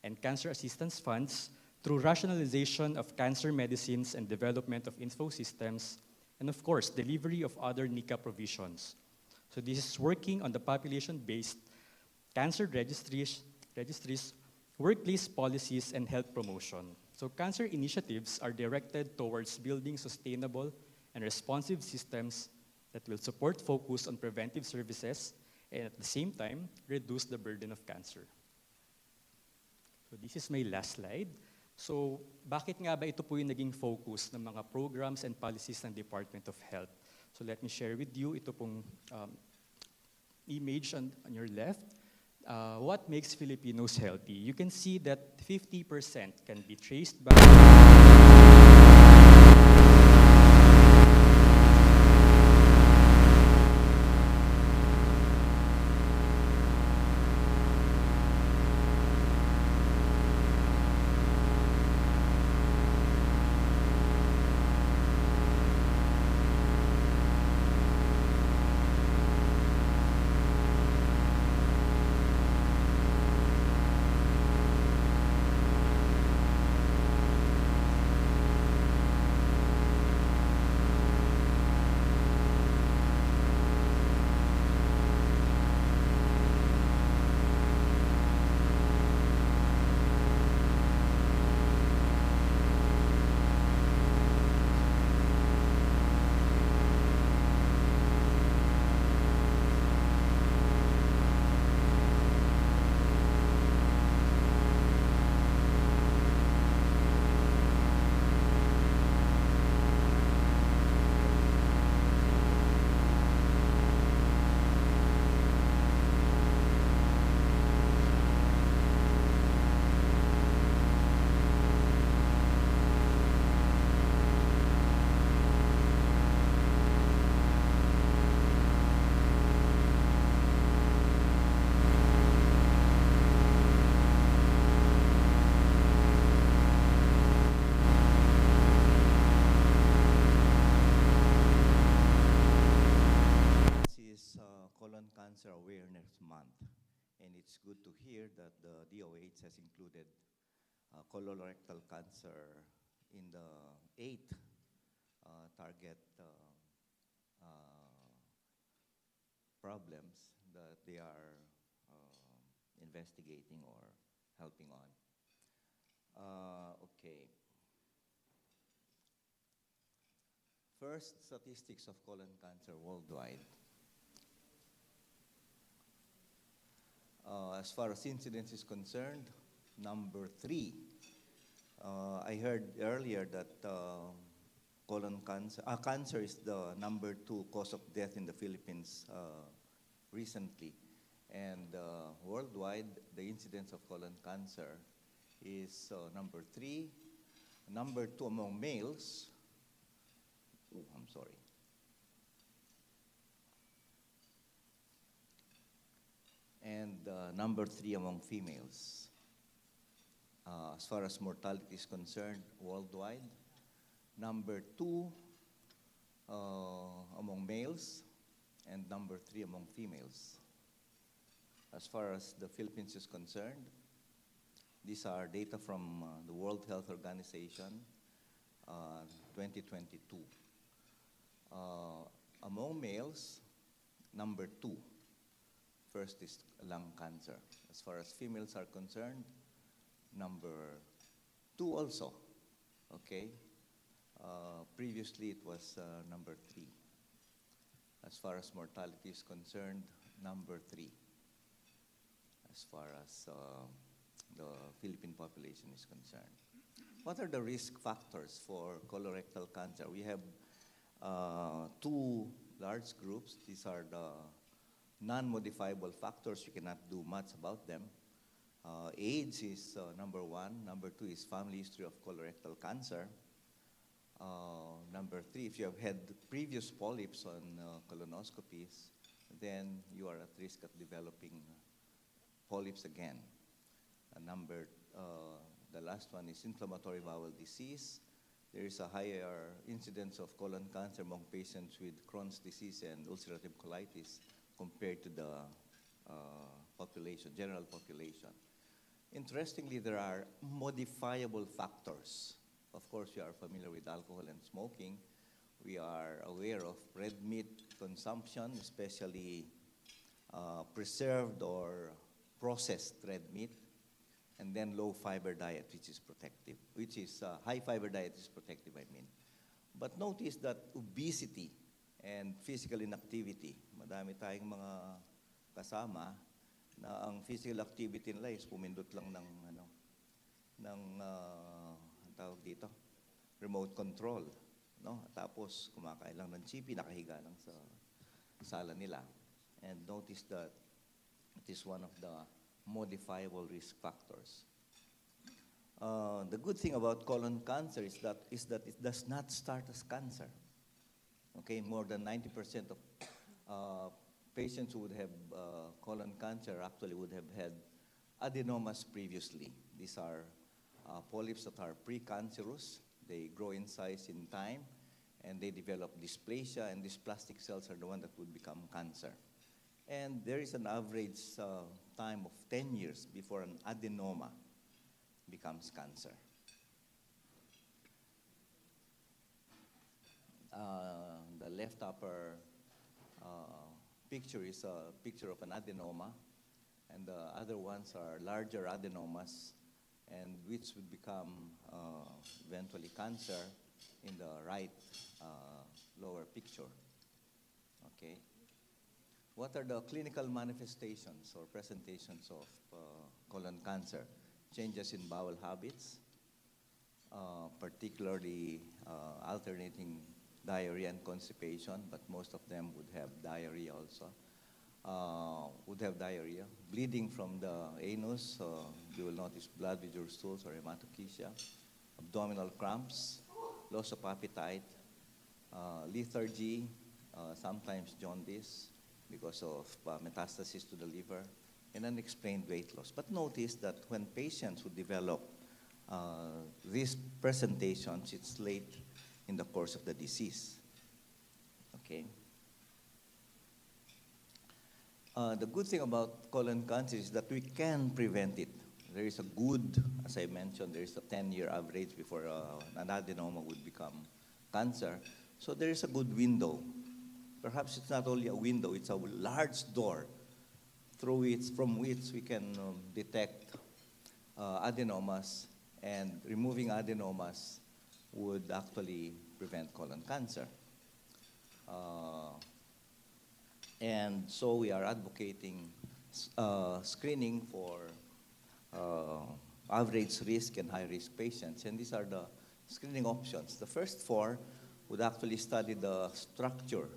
and cancer assistance funds through rationalization of cancer medicines and development of info systems, and of course, delivery of other NICA provisions. So this is working on the population-based cancer registries, workplace policies, and health promotion. So cancer initiatives are directed towards building sustainable and responsive systems that will support focus on preventive services and at the same time, reduce the burden of cancer. So this is my last slide. So bakit nga ba ito po yung naging focus ng mga programs and policies ng Department of Health? So let me share with you ito pong image on your left. what makes Filipinos healthy, you can see that 50% can be traced back. This is Colon Cancer Awareness Month, and it's good to hear that the DOH has included colorectal cancer in the 8th target problems that they are investigating or helping on. Okay. First, statistics of colon cancer worldwide. As far as incidence is concerned, number 3. I heard earlier that colon cancer, cancer is the number 2 cause of death in the Philippines recently. And worldwide, the incidence of colon cancer is number 3. Number 2 among males. Oh, I'm sorry. And number 3 among females. As far as mortality is concerned worldwide, number 2 among males, and number 3 among females. As far as the Philippines is concerned, these are data from the World Health Organization 2022. Among males, number 2. First is lung cancer. As far as females are concerned, number 2 also. Okay? Previously, it was number 3. As far as mortality is concerned, number 3. As far as the Philippine population is concerned. What are the risk factors for colorectal cancer? We have 2 large groups. These are the non-modifiable factors. You cannot do much about them. Age is number 1. Number 2 is family history of colorectal cancer. Number 3, if you have had previous polyps on colonoscopies, then you are at risk of developing polyps again. The last one is inflammatory bowel disease. There is a higher incidence of colon cancer among patients with Crohn's disease and ulcerative colitis compared to the population, general population. Interestingly, there are modifiable factors. Of course, we are familiar with alcohol and smoking. We are aware of red meat consumption, especially preserved or processed red meat, and then low fiber diet, which is protective, high fiber diet is protective, I mean. But notice that obesity and physical inactivity, madami tayong mga kasama na ang physical activity nila is pumindot lang ng tawag dito, remote control, no? Tapos kumakain lang ng chippy, nakahiga lang sa sala nila. And notice that It is one of the modifiable risk factors. The good thing about colon cancer is that it does not start as cancer. Okay, more than 90% of patients who would have colon cancer actually would have had adenomas previously. These are polyps that are precancerous. They grow in size in time, and they develop dysplasia, and these plastic cells are the one that would become cancer. And there is an average time of 10 years before an adenoma becomes cancer. The left upper picture is a picture of an adenoma, and the other ones are larger adenomas, and which would become eventually cancer in the right lower picture. Okay. What are the clinical manifestations or presentations of colon cancer? Changes in bowel habits, particularly alternating diarrhea and constipation, but most of them would have diarrhea also. Bleeding from the anus, you will notice blood with your stools or hematochezia, abdominal cramps, loss of appetite, lethargy, sometimes jaundice because of metastasis to the liver, and unexplained weight loss. But notice that when patients who develop these presentations, it's late in the course of the disease. Okay. The good thing about colon cancer is that we can prevent it. There is a good, as I mentioned, there is a 10-year average before an adenoma would become cancer. So there is a good window. Perhaps it's not only a window, it's a large door from which we can detect adenomas, and removing adenomas would actually prevent colon cancer. And so we are advocating screening for average risk and high risk patients. And these are the screening options. The first four would actually study the structure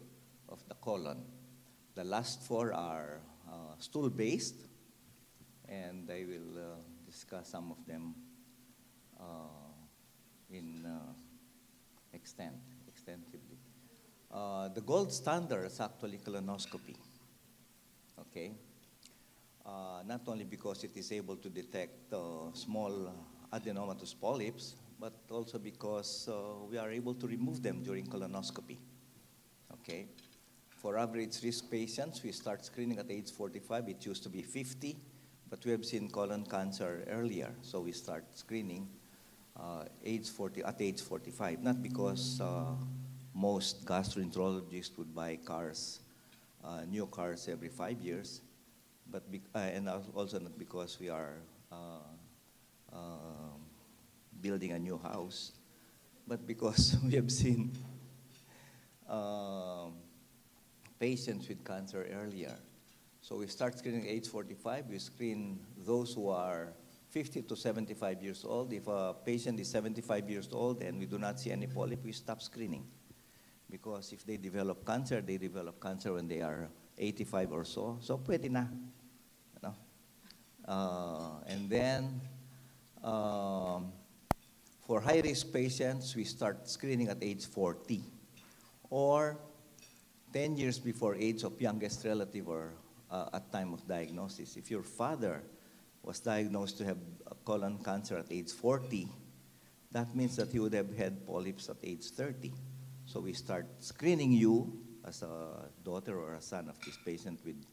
of the colon. The last four are stool-based, and I will discuss some of them extensively. The gold standard is actually colonoscopy, okay? Not only because it is able to detect small adenomatous polyps, but also because we are able to remove them during colonoscopy, okay? For average risk patients, we start screening at age 45. It used to be 50, but we have seen colon cancer earlier, so we start screening at age 45. Not because most gastroenterologists would buy cars, new cars every 5 years, but and also not because we are building a new house, but because we have seen patients with cancer earlier. So we start screening at age 45. We screen those who are 50 to 75 years old. If a patient is 75 years old and we do not see any polyp, we stop screening. Because if they develop cancer when they are 85 or so. So pwede na. You know? And then for high-risk patients, we start screening at age 40 or 10 years before age of youngest relative or at time of diagnosis. If your father was diagnosed to have colon cancer at age 40, that means that he would have had polyps at age 30. So we start screening you as a daughter or a son of this patient with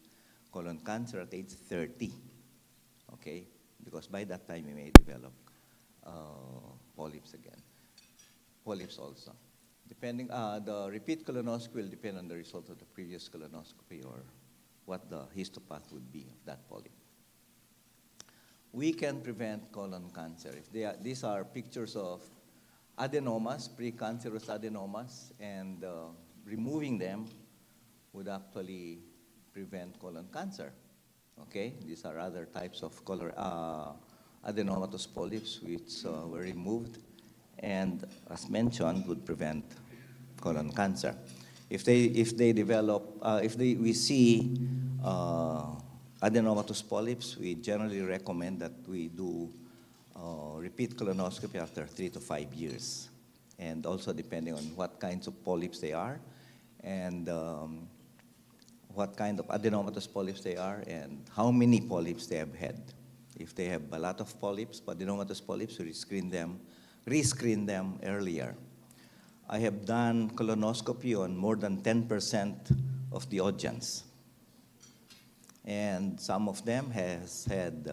colon cancer at age 30, okay? Because by that time you may develop polyps again. Polyps also. Depending, the repeat colonoscopy will depend on the result of the previous colonoscopy or what the histopath would be of that polyp. We can prevent colon cancer. These are pictures of adenomas, precancerous adenomas, and removing them would actually prevent colon cancer. Okay, these are other types of adenomatous polyps which were removed, and as mentioned, would prevent colon cancer. If we see adenomatous polyps, we generally recommend that we do repeat colonoscopy after 3 to 5 years. And also depending on what kinds of polyps they are and what kind of adenomatous polyps they are and how many polyps they have had. If they have a lot of polyps, adenomatous polyps, we rescreen them earlier. I have done colonoscopy on more than 10% of the audience. And some of them has had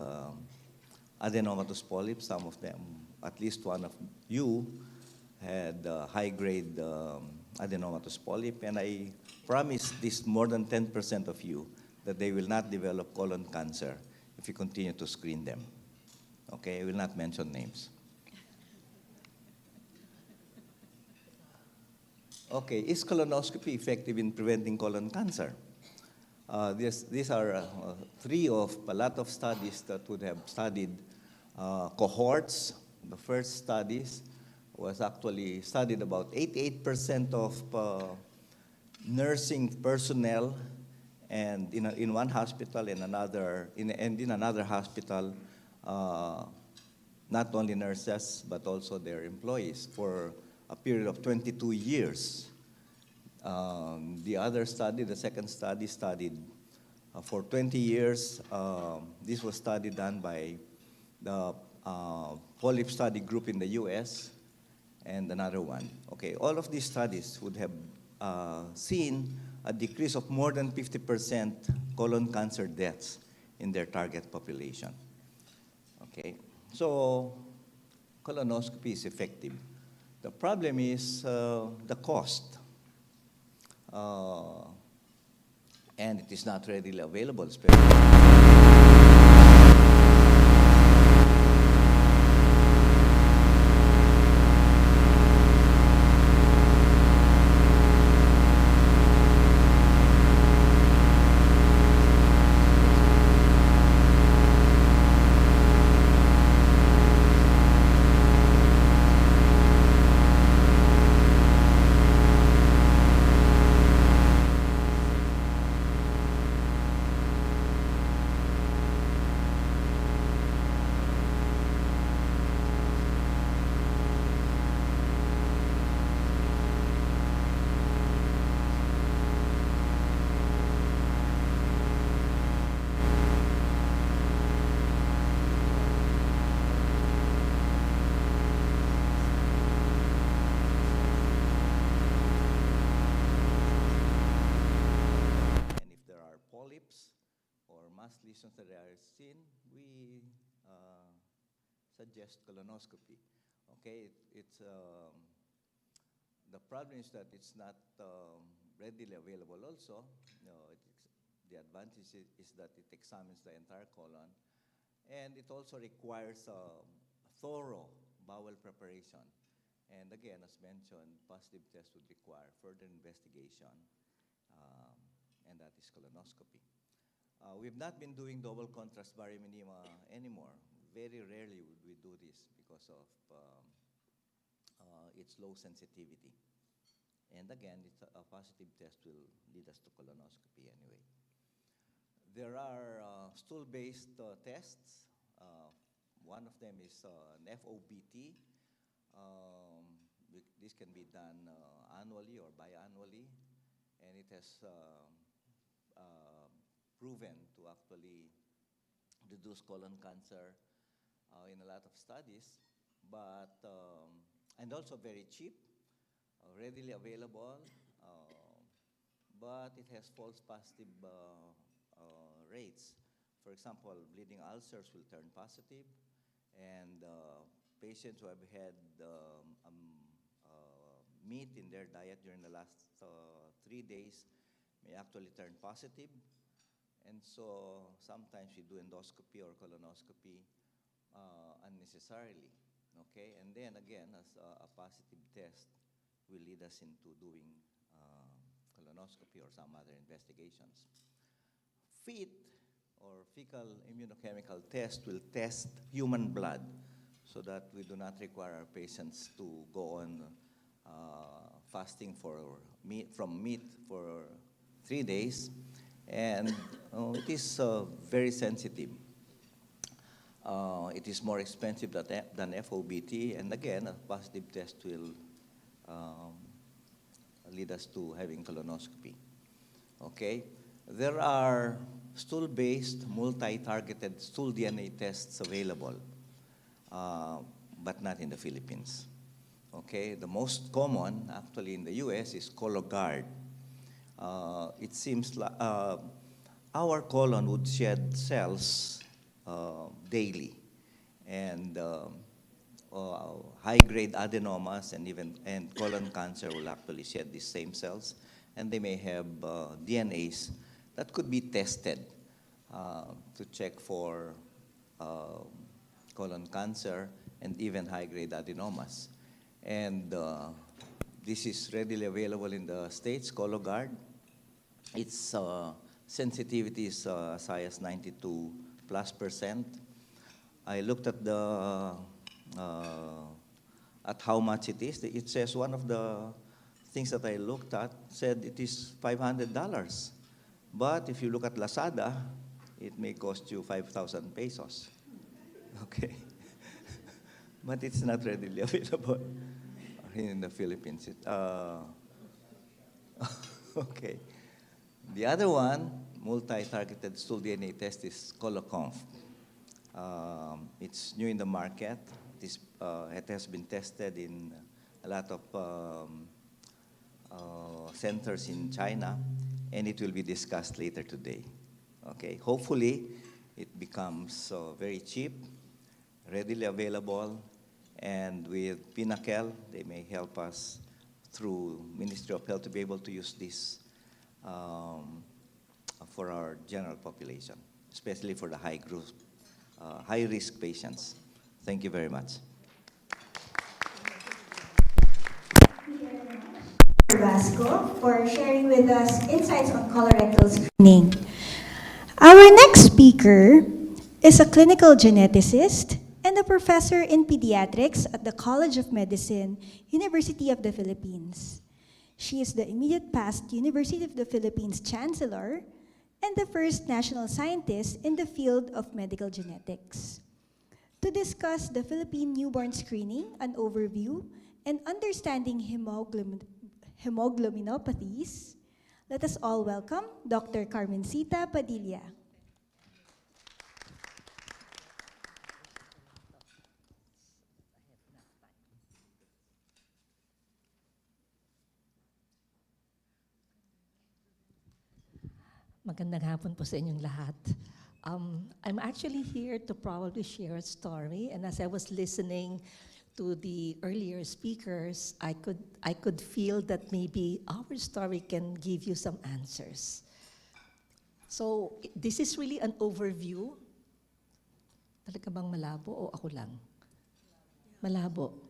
adenomatous polyps. Some of them, at least one of you, had high-grade adenomatous polyp. And I promise this more than 10% of you that they will not develop colon cancer if you continue to screen them. Okay, I will not mention names. Okay, is colonoscopy effective in preventing colon cancer? These are three of a lot of studies that would have studied cohorts. The first studies was actually studied about 88% of nursing personnel and in one hospital and in another hospital, not only nurses but also their employees for a period of 22 years. The other study, the second study, studied for 20 years. This was study done by the Polyp Study Group in the US and another one. Okay, all of these studies would have seen a decrease of more than 50% colon cancer deaths in their target population. Okay, so colonoscopy is effective. The problem is the cost. And it is not readily available, especially. Or mass lesions that are seen, we suggest colonoscopy. Okay, the problem is that it's not readily available also. The advantage is that it examines the entire colon, and it also requires a thorough bowel preparation. And again, as mentioned, positive test would require further investigation, and that is colonoscopy. We've not been doing double contrast barium enema anymore. Very rarely would we do this because of its low sensitivity. And again, a positive test will lead us to colonoscopy anyway. There are stool-based tests. One of them is an FOBT. This can be done annually or biannually, and it has proven to actually reduce colon cancer in a lot of studies, but and also very cheap, readily available, but it has false positive rates. For example, bleeding ulcers will turn positive, and patients who have had meat in their diet during the last 3 days may actually turn positive. And so sometimes we do endoscopy or colonoscopy unnecessarily, okay? And then again, as a positive test will lead us into doing colonoscopy or some other investigations. FIT, or fecal immunochemical test, will test human blood so that we do not require our patients to go on fasting from meat for 3 days. And it is very sensitive. It is more expensive than FOBT, and again, a positive test will um, lead us to having colonoscopy. Okay? There are stool-based, multi-targeted stool DNA tests available, but not in the Philippines. Okay? The most common, actually, in the US is Cologuard. It seems like our colon would shed cells daily, and high-grade adenomas and colon cancer will actually shed these same cells, and they may have DNAs that could be tested to check for colon cancer and even high-grade adenomas. And this is readily available in the States, Cologuard. Its sensitivity is as high as 92+%. I looked at at how much it is. It says one of the things that I looked at said it is $500. But if you look at Lazada, it may cost you 5,000 pesos. Okay. But it's not readily available in the Philippines. Okay. The other one, multi-targeted stool DNA test, is Coloconf. It's new in the market. It has been tested in a lot of centers in China, and it will be discussed later today. Okay, hopefully it becomes very cheap, readily available, and with Pinnacle, they may help us through Ministry of Health to be able to use this for our general population, especially for the high-risk patients. Thank you very much. Vasco for sharing with us insights on colorectal screening. Our next speaker is a clinical geneticist and a professor in pediatrics at the College of Medicine, University of the Philippines. She is the immediate past University of the Philippines Chancellor and the first national scientist in the field of medical genetics. To discuss the Philippine newborn screening, an overview, and understanding hemoglobinopathies, let us all welcome Dr. Carmencita Padilla. Magandang hapon po sa inyong lahat. I'm actually here to probably share a story, and as I was listening to the earlier speakers, I could feel that maybe our story can give you some answers. So this is really an overview. Talaga bang malabo o ako lang? Malabo.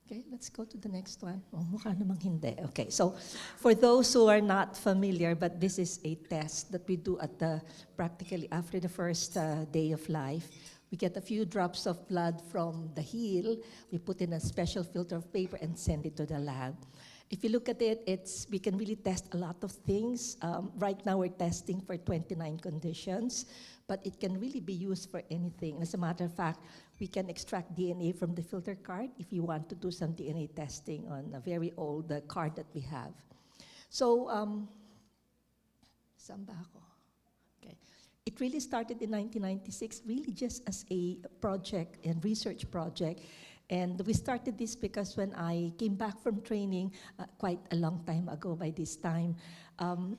Okay, let's go to the next one. Oh, mukha namang hindi. Okay, so for those who are not familiar, but this is a test that we do at practically after the first day of life. We get a few drops of blood from the heel. We put in a special filter of paper and send it to the lab. If you look at it, we can really test a lot of things. Right now, we're testing for 29 conditions, but it can really be used for anything. As a matter of fact, we can extract DNA from the filter card if you want to do some DNA testing on a very old card that we have. So, saan ba ako? Okay. It really started in 1996, really just as a project and research project. And we started this because when I came back from training, quite a long time ago by this time,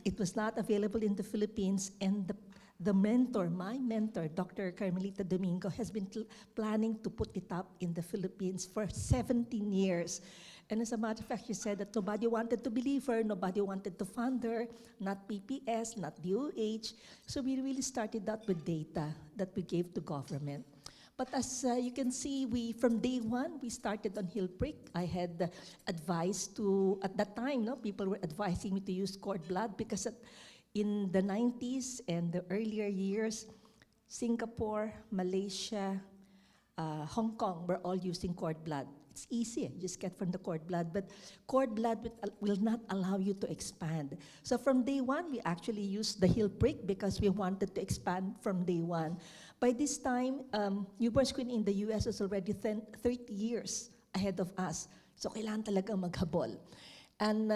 it was not available in the Philippines, and the mentor, my mentor, Dr. Carmelita Domingo, has been planning to put it up in the Philippines for 17 years. And as a matter of fact, she said that nobody wanted to believe her, nobody wanted to fund her, not PPS, not DOH. So we really started out with data that we gave to government. But as you can see, from day one, we started on Hill Prick. I had advised at that time, people were advising me to use cord blood because in the 90s and the earlier years, Singapore, Malaysia, Hong Kong were all using cord blood. it's easy, just get from the cord blood, but cord blood will not allow you to expand. So from day one, we actually used the heel prick because we wanted to expand from day one. By this time, newborn screening in the US was already 30 years ahead of us. So kailangan talaga maghabol. And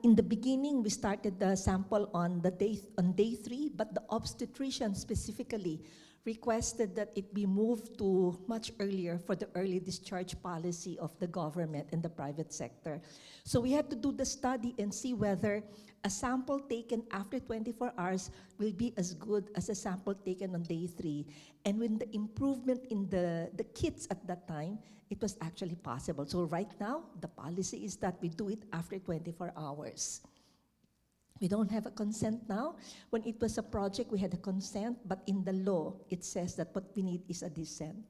in the beginning, we started the sample on day 3, but the obstetrician specifically requested that it be moved to much earlier for the early discharge policy of the government and the private sector. So we had to do the study and see whether a sample taken after 24 hours will be as good as a sample taken on day 3. And with the improvement in the kits at that time, it was actually possible. So right now, the policy is that we do it after 24 hours. We don't have a consent now. When it was a project, we had a consent, but in the law, it says that what we need is a dissent.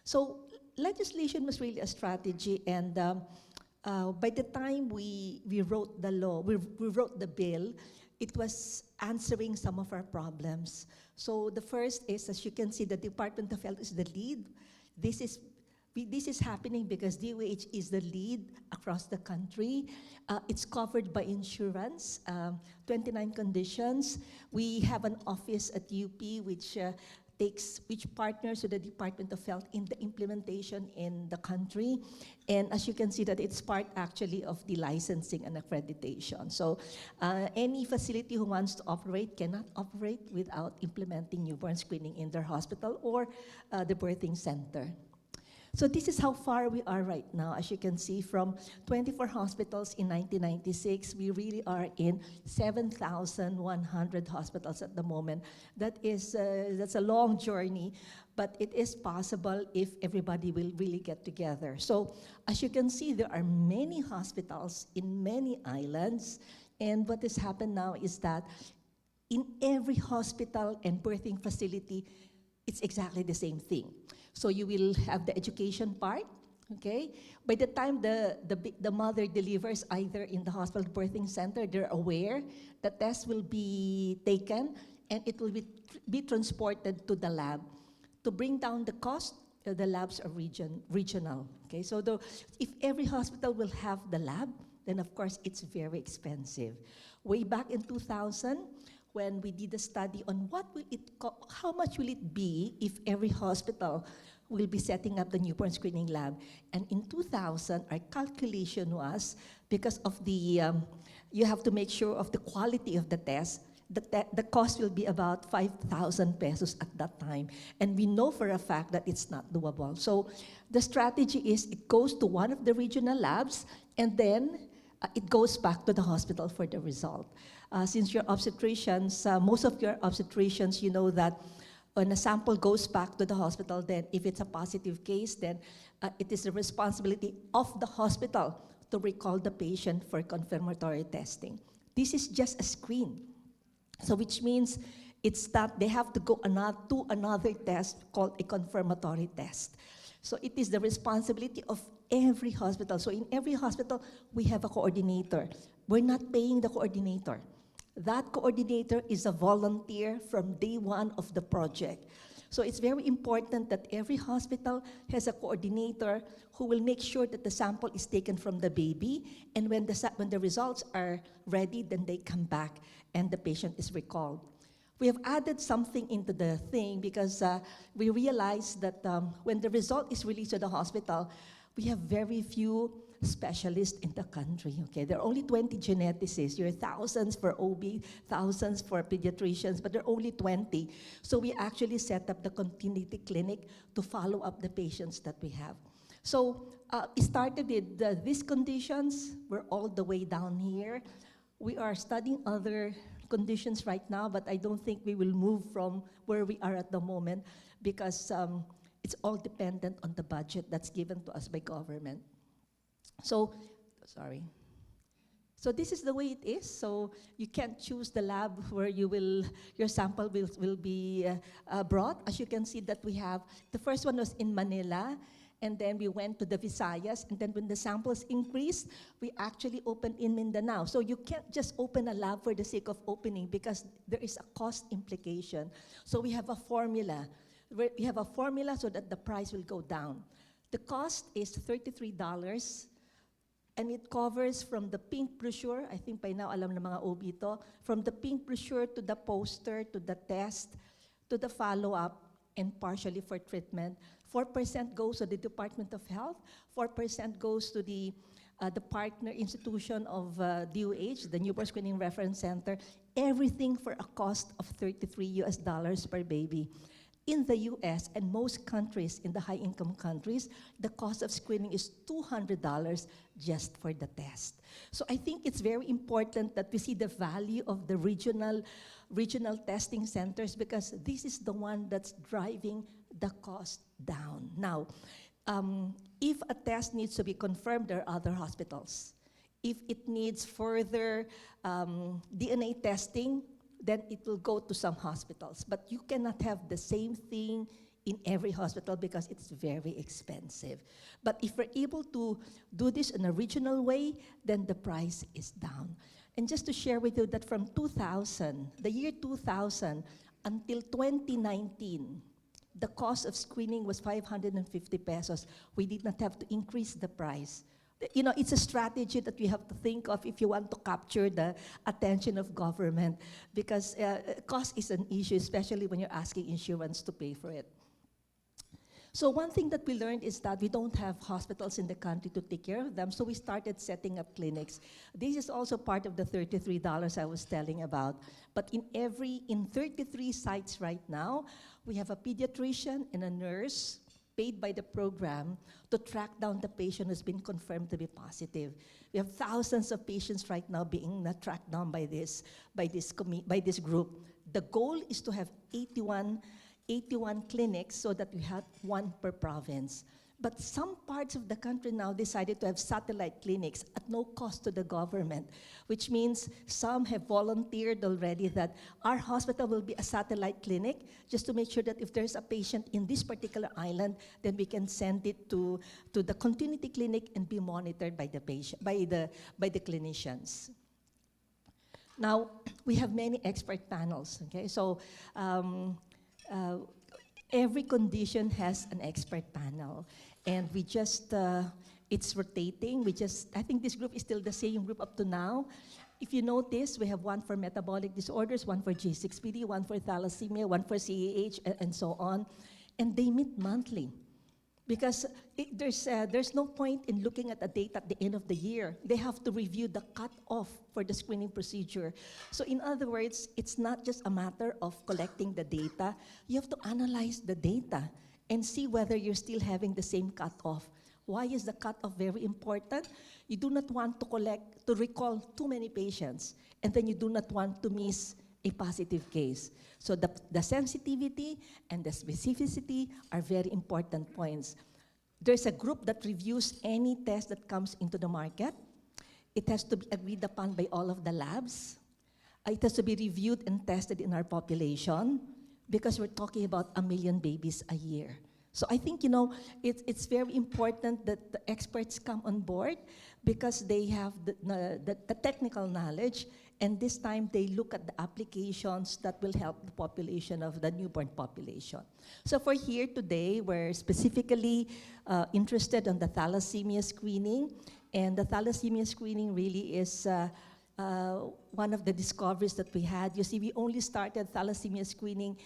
So legislation was really a strategy, and by the time we wrote the law, we wrote the bill, it was answering some of our problems. So the first is, as you can see, the Department of Health is the lead. This is happening because DOH is the lead across the country. It's covered by insurance, 29 conditions. We have an office at UP which partners with the Department of Health in the implementation in the country. And as you can see that it's part actually of the licensing and accreditation. So any facility who wants to operate cannot operate without implementing newborn screening in their hospital or the birthing center. So this is how far we are right now. As you can see, from 24 hospitals in 1996, we really are in 7,100 hospitals at the moment. That's a long journey, but it is possible if everybody will really get together. So as you can see, there are many hospitals in many islands, and what has happened now is that in every hospital and birthing facility, it's exactly the same thing. So you will have the education part, okay? By the time the mother delivers either in the hospital birthing center, they're aware the test will be taken and it will be transported to the lab. To bring down the cost, the labs are regional, okay? So if every hospital will have the lab, then of course it's very expensive. Way back in 2000, when we did a study on how much will it be if every hospital will be setting up the newborn screening lab. And in 2000, our calculation was, because of you have to make sure of the quality of the test, the cost will be about 5,000 pesos at that time. And we know for a fact that it's not doable. So the strategy is it goes to one of the regional labs, and then it goes back to the hospital for the result. Since you're obstetricians, most of your obstetricians, you know that when a sample goes back to the hospital, then if it's a positive case, then it is the responsibility of the hospital to recall the patient for confirmatory testing. This is just a screen. So which means it's that they have to go to another test called a confirmatory test. So it is the responsibility of every hospital. So in every hospital, we have a coordinator. We're not paying the coordinator. That coordinator is a volunteer from day one of the project. So it's very important that every hospital has a coordinator who will make sure that the sample is taken from the baby, and when the results are ready, then they come back and the patient is recalled. We have added something into the thing because we realized that when the result is released to the hospital, we have very few specialists in the country, okay? There are only 20 geneticists. There are thousands for OB, thousands for pediatricians, but there are only 20. So we actually set up the continuity clinic to follow up the patients that we have. So it started with these conditions. We're all the way down here. We are studying other conditions right now, but I don't think we will move from where we are at the moment because it's all dependent on the budget that's given to us by government. So, sorry. So this is the way it is. So you can't choose the lab where your sample will be brought. As you can see that we have, the first one was in Manila, and then we went to the Visayas, and then when the samples increased, we actually opened in Mindanao. So you can't just open a lab for the sake of opening because there is a cost implication. So we have a formula. We have a formula so that the price will go down. The cost is $33, and it covers from the pink brochure, I think by now alam na mga OB to, from the pink brochure to the poster, to the test, to the follow-up, and partially for treatment. 4% goes to the Department of Health, 4% goes to the partner institution of DOH, the Newborn Screening Reference Center, everything for a cost of $33 per baby. In the US and most countries, in the high-income countries, the cost of screening is $200 just for the test. So I think it's very important that we see the value of the regional testing centers, because this is the one that's driving the cost down. Now, if a test needs to be confirmed, there are other hospitals. If it needs further DNA testing, then it will go to some hospitals. But you cannot have the same thing in every hospital because it's very expensive. But if we're able to do this in a regional way, then the price is down. And just to share with you that from 2000, the year 2000, until 2019, the cost of screening was 550 pesos. We did not have to increase the price. You know, it's a strategy that we have to think of if you want to capture the attention of government, because cost is an issue, especially when you're asking insurance to pay for it. So one thing that we learned is that we don't have hospitals in the country to take care of them, so we started setting up clinics. This is also part of the $33 I was telling about. But in 33 sites right now, we have a pediatrician and a nurse paid by the program to track down the patient who's been confirmed to be positive. We have thousands of patients right now being tracked down by this group. The goal is to have 81 clinics so that we have one per province. But some parts of the country now decided to have satellite clinics at no cost to the government, which means some have volunteered already that our hospital will be a satellite clinic just to make sure that if there's a patient in this particular island, then we can send it to the community clinic and be monitored by the patient, by the clinicians. Now, we have many expert panels, okay? So, every condition has an expert panel, and we just, it's rotating. I think this group is still the same group up to now. If you notice, we have one for metabolic disorders, one for G6PD, one for thalassemia, one for CAH, and so on, and they meet monthly. Because there's no point in looking at the data at the end of the year. They have to review the cutoff for the screening procedure. So in other words, it's not just a matter of collecting the data. You have to analyze the data and see whether you're still having the same cutoff. Why is the cutoff very important? You do not want to recall too many patients, and then you do not want to miss a positive case. So the sensitivity and the specificity are very important points. There's a group that reviews any test that comes into the market. It has to be agreed upon by all of the labs. It has to be reviewed and tested in our population, because we're talking about 1 million babies a year. So I think, you know, it's very important that the experts come on board, because they have the technical knowledge, and this time they look at the applications that will help the population of the newborn population. So for here today, we're specifically interested on the thalassemia screening, and the thalassemia screening really is one of the discoveries that we had. You see, we only started thalassemia screening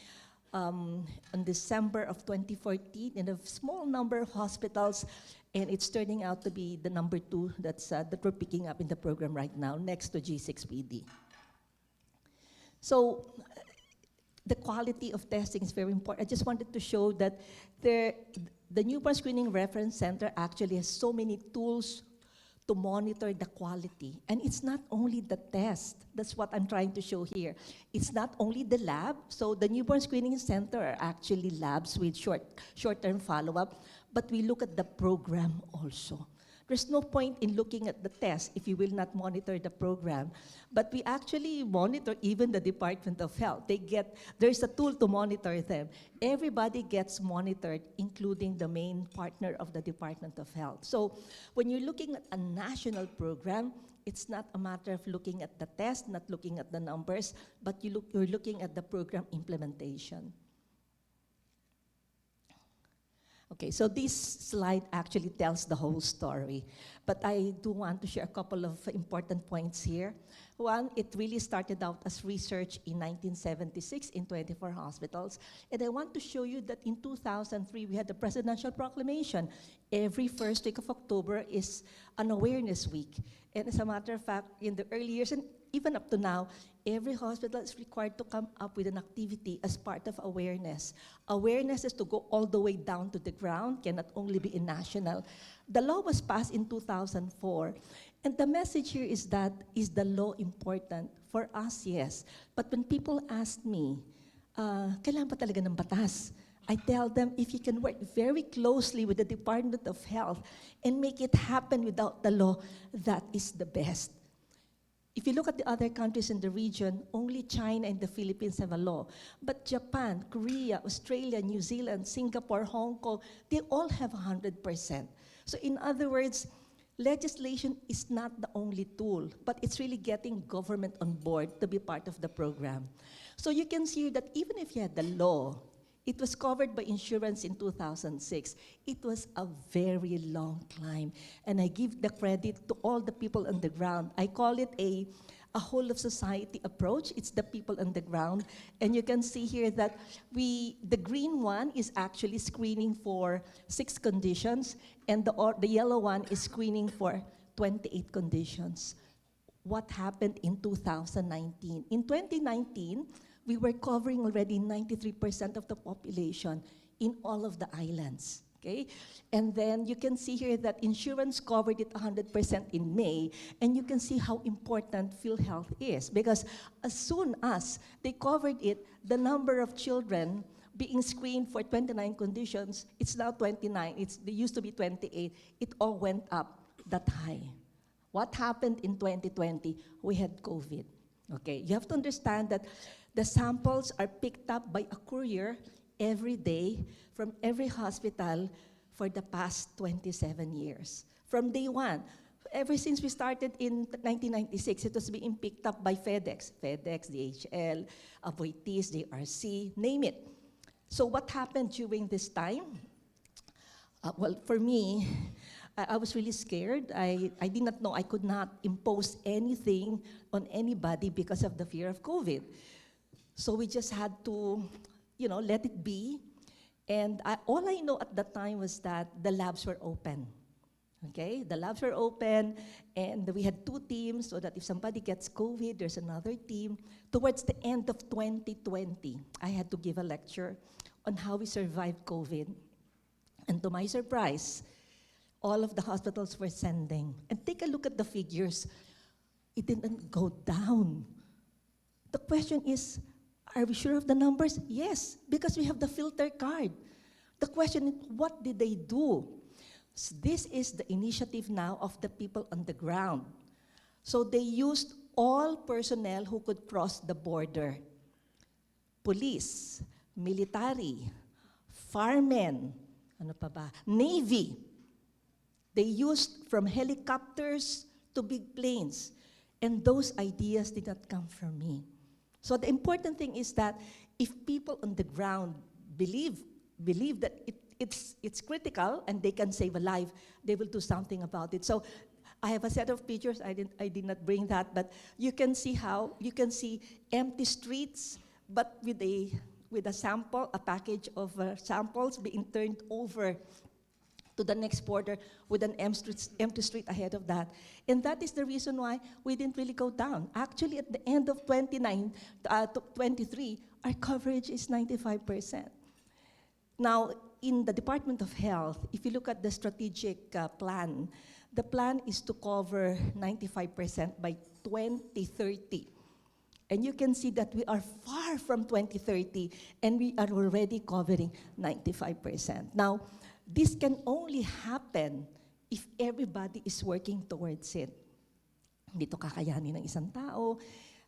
in December of 2014 in a small number of hospitals, and it's turning out to be the number 2 that we're picking up in the program right now, next to G6PD. So the quality of testing is very important. I just wanted to show that the Newborn Screening Reference Center actually has so many tools to monitor the quality. And it's not only the test. That's what I'm trying to show here. It's not only the lab. So the Newborn Screening Center are actually labs with short-term follow-up, but we look at the program also. There's no point in looking at the test if you will not monitor the program. But we actually monitor even the Department of Health. There's a tool to monitor them. Everybody gets monitored, including the main partner of the Department of Health. So when you're looking at a national program, it's not a matter of looking at the test, not looking at the numbers, but you're looking at the program implementation. Okay, so this slide actually tells the whole story, but I do want to share a couple of important points here. One, it really started out as research in 1976 in 24 hospitals, and I want to show you that in 2003 we had the presidential proclamation. Every first week of October is an awareness week, and as a matter of fact, in the early years and even up to now, every hospital is required to come up with an activity as part of awareness. Awareness is to go all the way down to the ground, cannot only be in national. The law was passed in 2004, and the message here is that, is the law important? For us, yes. But when people ask me, kailangan pa talaga ng batas? I tell them, if you can work very closely with the Department of Health and make it happen without the law, that is the best. If you look at the other countries in the region, only China and the Philippines have a law. But Japan, Korea, Australia, New Zealand, Singapore, Hong Kong, they all have 100%. So in other words, legislation is not the only tool, but it's really getting government on board to be part of the program. So you can see that even if you had the law, it was covered by insurance in 2006. It was a very long climb. And I give the credit to all the people on the ground. I call it a whole of society approach. It's the people on the ground. And you can see here that the green one is actually screening for 6 conditions, and the yellow one is screening for 28 conditions. What happened in 2019? In 2019, we were covering already 93% of the population in all of the islands, okay? And then you can see here that insurance covered it 100% in May, and you can see how important PhilHealth is, because as soon as they covered it, the number of children being screened for 29 conditions, it's now 29. They used to be 28. It all went up that high. What happened in 2020? We had COVID, okay? You have to understand that the samples are picked up by a courier every day from every hospital for the past 27 years. From day one, ever since we started in 1996, it was being picked up by FedEx, DHL, Avoitis, JRC, name it. So what happened during this time? Well, for me, I was really scared. I did not know I could not impose anything on anybody because of the fear of COVID. So we just had to, let it be. And all I know at that time was that the labs were open. Okay, the labs were open, and we had 2 teams so that if somebody gets COVID, there's another team. Towards the end of 2020, I had to give a lecture on how we survived COVID. And to my surprise, all of the hospitals were sending. And take a look at the figures. It didn't go down. The question is, are we sure of the numbers? Yes, because we have the filter card. The question is, what did they do? So this is the initiative now of the people on the ground. So they used all personnel who could cross the border. Police, military, firemen, Navy. They used from helicopters to big planes. And those ideas did not come from me. So the important thing is that if people on the ground believe that it's critical and they can save a life, they will do something about it. So I have a set of pictures. I did not bring that, but you can see empty streets, but with a sample, a package of samples being turned over to the next border with an empty street ahead of that. And that is the reason why we didn't really go down. Actually, at the end of 23, our coverage is 95%. Now, in the Department of Health, if you look at the strategic plan, the plan is to cover 95% by 2030. And you can see that we are far from 2030, and we are already covering 95%. Now, this can only happen if everybody is working towards it. Hindi to kakayanin ng isang tao,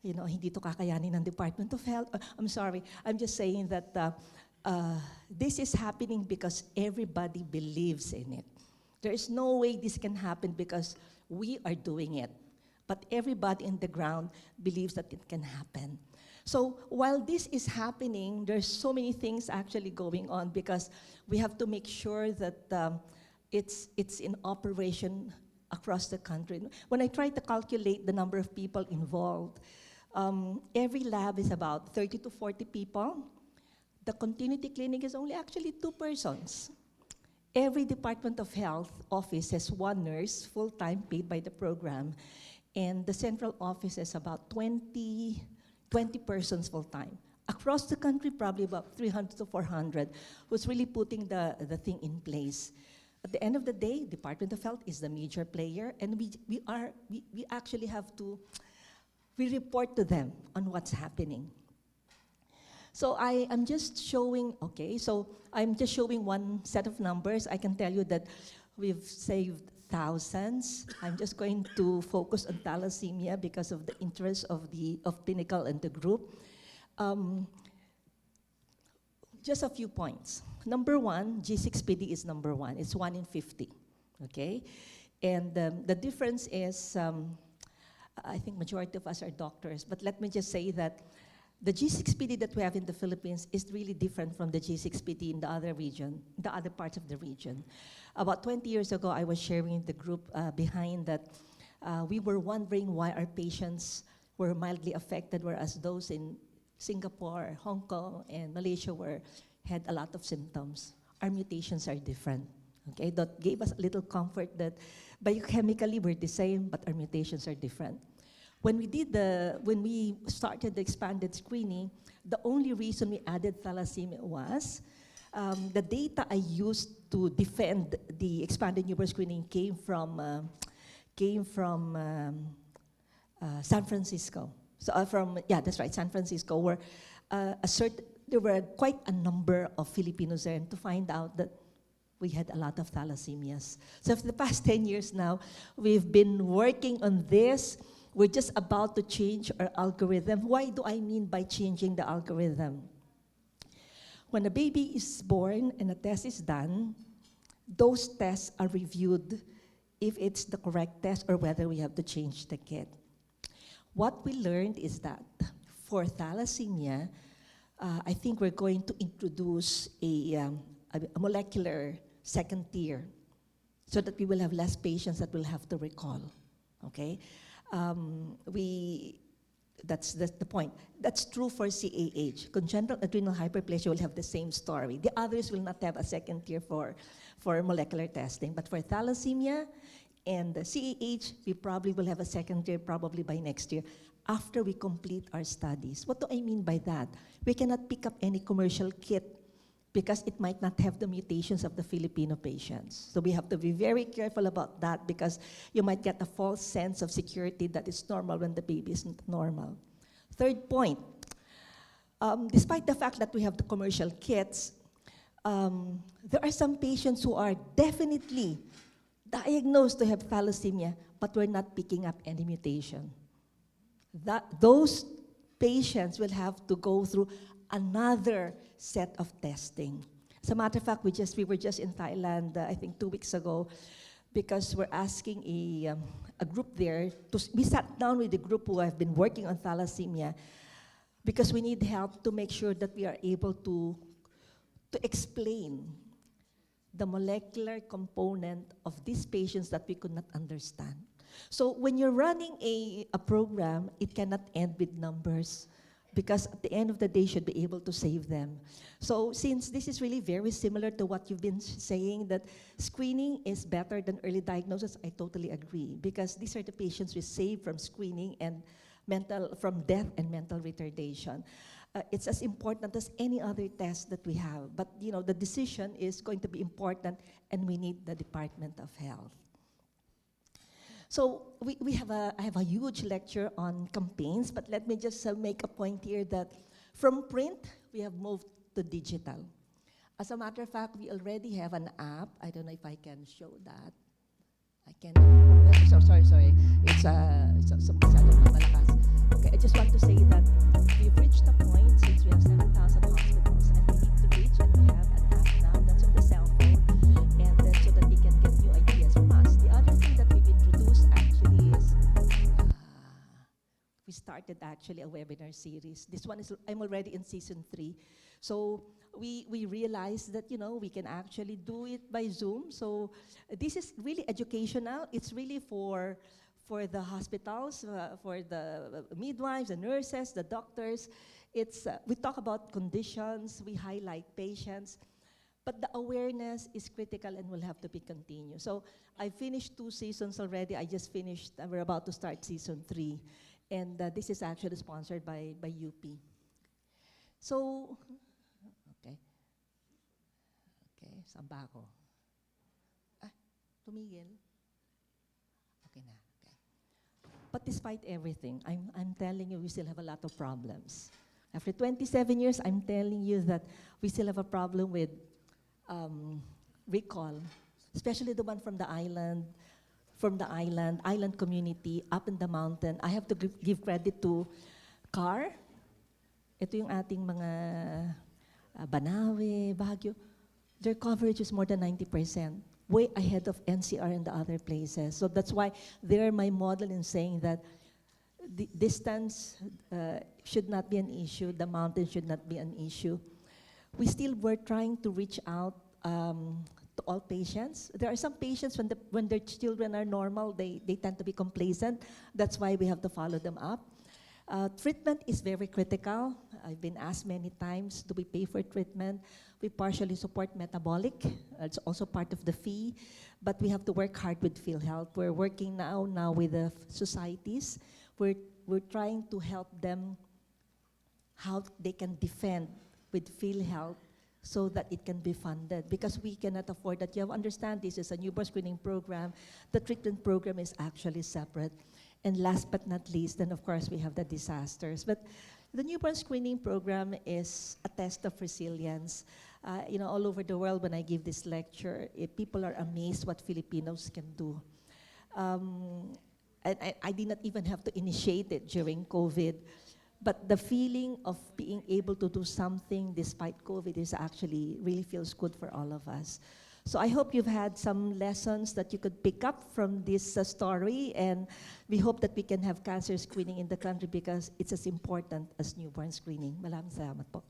hindi to kakayanin ng Department of Health. I'm sorry, I'm just saying that this is happening because everybody believes in it. There is no way this can happen because we are doing it. but everybody in the ground believes that it can happen. So while this is happening, there's so many things actually going on because we have to make sure that it's in operation across the country. When I try to calculate the number of people involved, every lab is about 30 to 40 people. The continuity clinic is only actually 2 persons. Every Department of Health office has 1 nurse, full-time, paid by the program. And the central office is about 20 persons full-time. Across the country, probably about 300 to 400, who's really putting the thing in place. At the end of the day, Department of Health is the major player, and we actually have to, we report to them on what's happening. So I'm just showing, I'm just showing one set of numbers. I can tell you that we've saved thousands. I'm just going to focus on thalassemia because of the interest of Pinnacle and the group. Just a few points. Number 1, G6PD is number 1. It's 1 in 50, okay? And the difference is, I think majority of us are doctors, but let me just say that the G6PD that we have in the Philippines is really different from the G6PD in the other region, the other parts of the region. About 20 years ago, I was sharing the group behind that we were wondering why our patients were mildly affected, whereas those in Singapore, Hong Kong, and Malaysia had a lot of symptoms. Our mutations are different. Okay, that gave us a little comfort that biochemically we're the same, but our mutations are different. When we started the expanded screening, the only reason we added thalassemia was the data I used to defend the expanded newborn screening came from San Francisco. So that's right, San Francisco, where there were quite a number of Filipinos there, and to find out that we had a lot of thalassemias. So for the past 10 years now, we've been working on this. We're just about to change our algorithm. Why do I mean by changing the algorithm? When a baby is born and a test is done, those tests are reviewed if it's the correct test or whether we have to change the kit. What we learned is that for thalassemia, I think we're going to introduce a molecular second tier so that we will have less patients that will have to recall, okay? That's the point. That's true for CAH. Congenital adrenal hyperplasia will have the same story. The others will not have a second tier for molecular testing. But for thalassemia and the CAH, we probably will have a second tier probably by next year after we complete our studies. What do I mean by that? We cannot pick up any commercial kit because it might not have the mutations of the Filipino patients. So we have to be very careful about that because you might get a false sense of security that is normal when the baby isn't normal. Third point, despite the fact that we have the commercial kits, there are some patients who are definitely diagnosed to have thalassemia, but we're not picking up any mutation. Those patients will have to go through another set of testing. As a matter of fact, we were just in Thailand, I think 2 weeks ago, because we're asking a group there, we sat down with the group who have been working on thalassemia because we need help to make sure that we are able to explain the molecular component of these patients that we could not understand. So when you're running a program, it cannot end with numbers, because at the end of the day, you should be able to save them. So since this is really very similar to what you've been saying, that screening is better than early diagnosis, I totally agree, because these are the patients we save from screening and from death and mental retardation. It's as important as any other test that we have, but the decision is going to be important, and we need the Department of Health. So I have a huge lecture on campaigns, but let me just make a point here that from print, we have moved to digital. As a matter of fact, we already have an app. I don't know if I can show that. I can. Sorry. It's malakas. Okay, I just want to say that we've reached a point since we have 7,000 hospitals, and we need to reach, and we have an app now that's on the cell phone, and so that they can get new ideas from us. The other thing that we've introduced actually is webinar series. This one is, I'm already in season 3. So we realized that, we can actually do it by Zoom. So this is really educational. It's really for the hospitals, for the midwives, the nurses, the doctors. We talk about conditions, we highlight patients, but the awareness is critical and will have to be continued. So I finished 2 seasons already. I just finished, we're about to start season 3. And this is actually sponsored by UP. So, okay, saan ba ako? Tumigil. Okay na. But despite everything, I'm telling you, we still have a lot of problems. After 27 years, I'm telling you that we still have a problem with recall, especially the one from the island community, up in the mountain. I have to give credit to CAR. Ito yung ating mga Banawe, Baguio. Their coverage is more than 90%. Way ahead of NCR and the other places. So that's why they're my model in saying that the distance should not be an issue, the mountain should not be an issue. We still were trying to reach out to all patients. There are some patients when their children are normal, they tend to be complacent. That's why we have to follow them up. Treatment is very critical. I've been asked many times, do we pay for treatment? We partially support metabolic. It's also part of the fee, but we have to work hard with PhilHealth. We're working now with the societies. We're trying to help them how they can defend with PhilHealth so that it can be funded, because we cannot afford that. You have to understand, this is a newborn screening program. The treatment program is actually separate. And last but not least, then of course we have the disasters. But the newborn screening program is a test of resilience. All over the world when I give this lecture, people are amazed what Filipinos can do. And I did not even have to initiate it during COVID. But the feeling of being able to do something despite COVID is actually really feels good for all of us. So I hope you've had some lessons that you could pick up from this story, and we hope that we can have cancer screening in the country because it's as important as newborn screening. Maraming salamat po.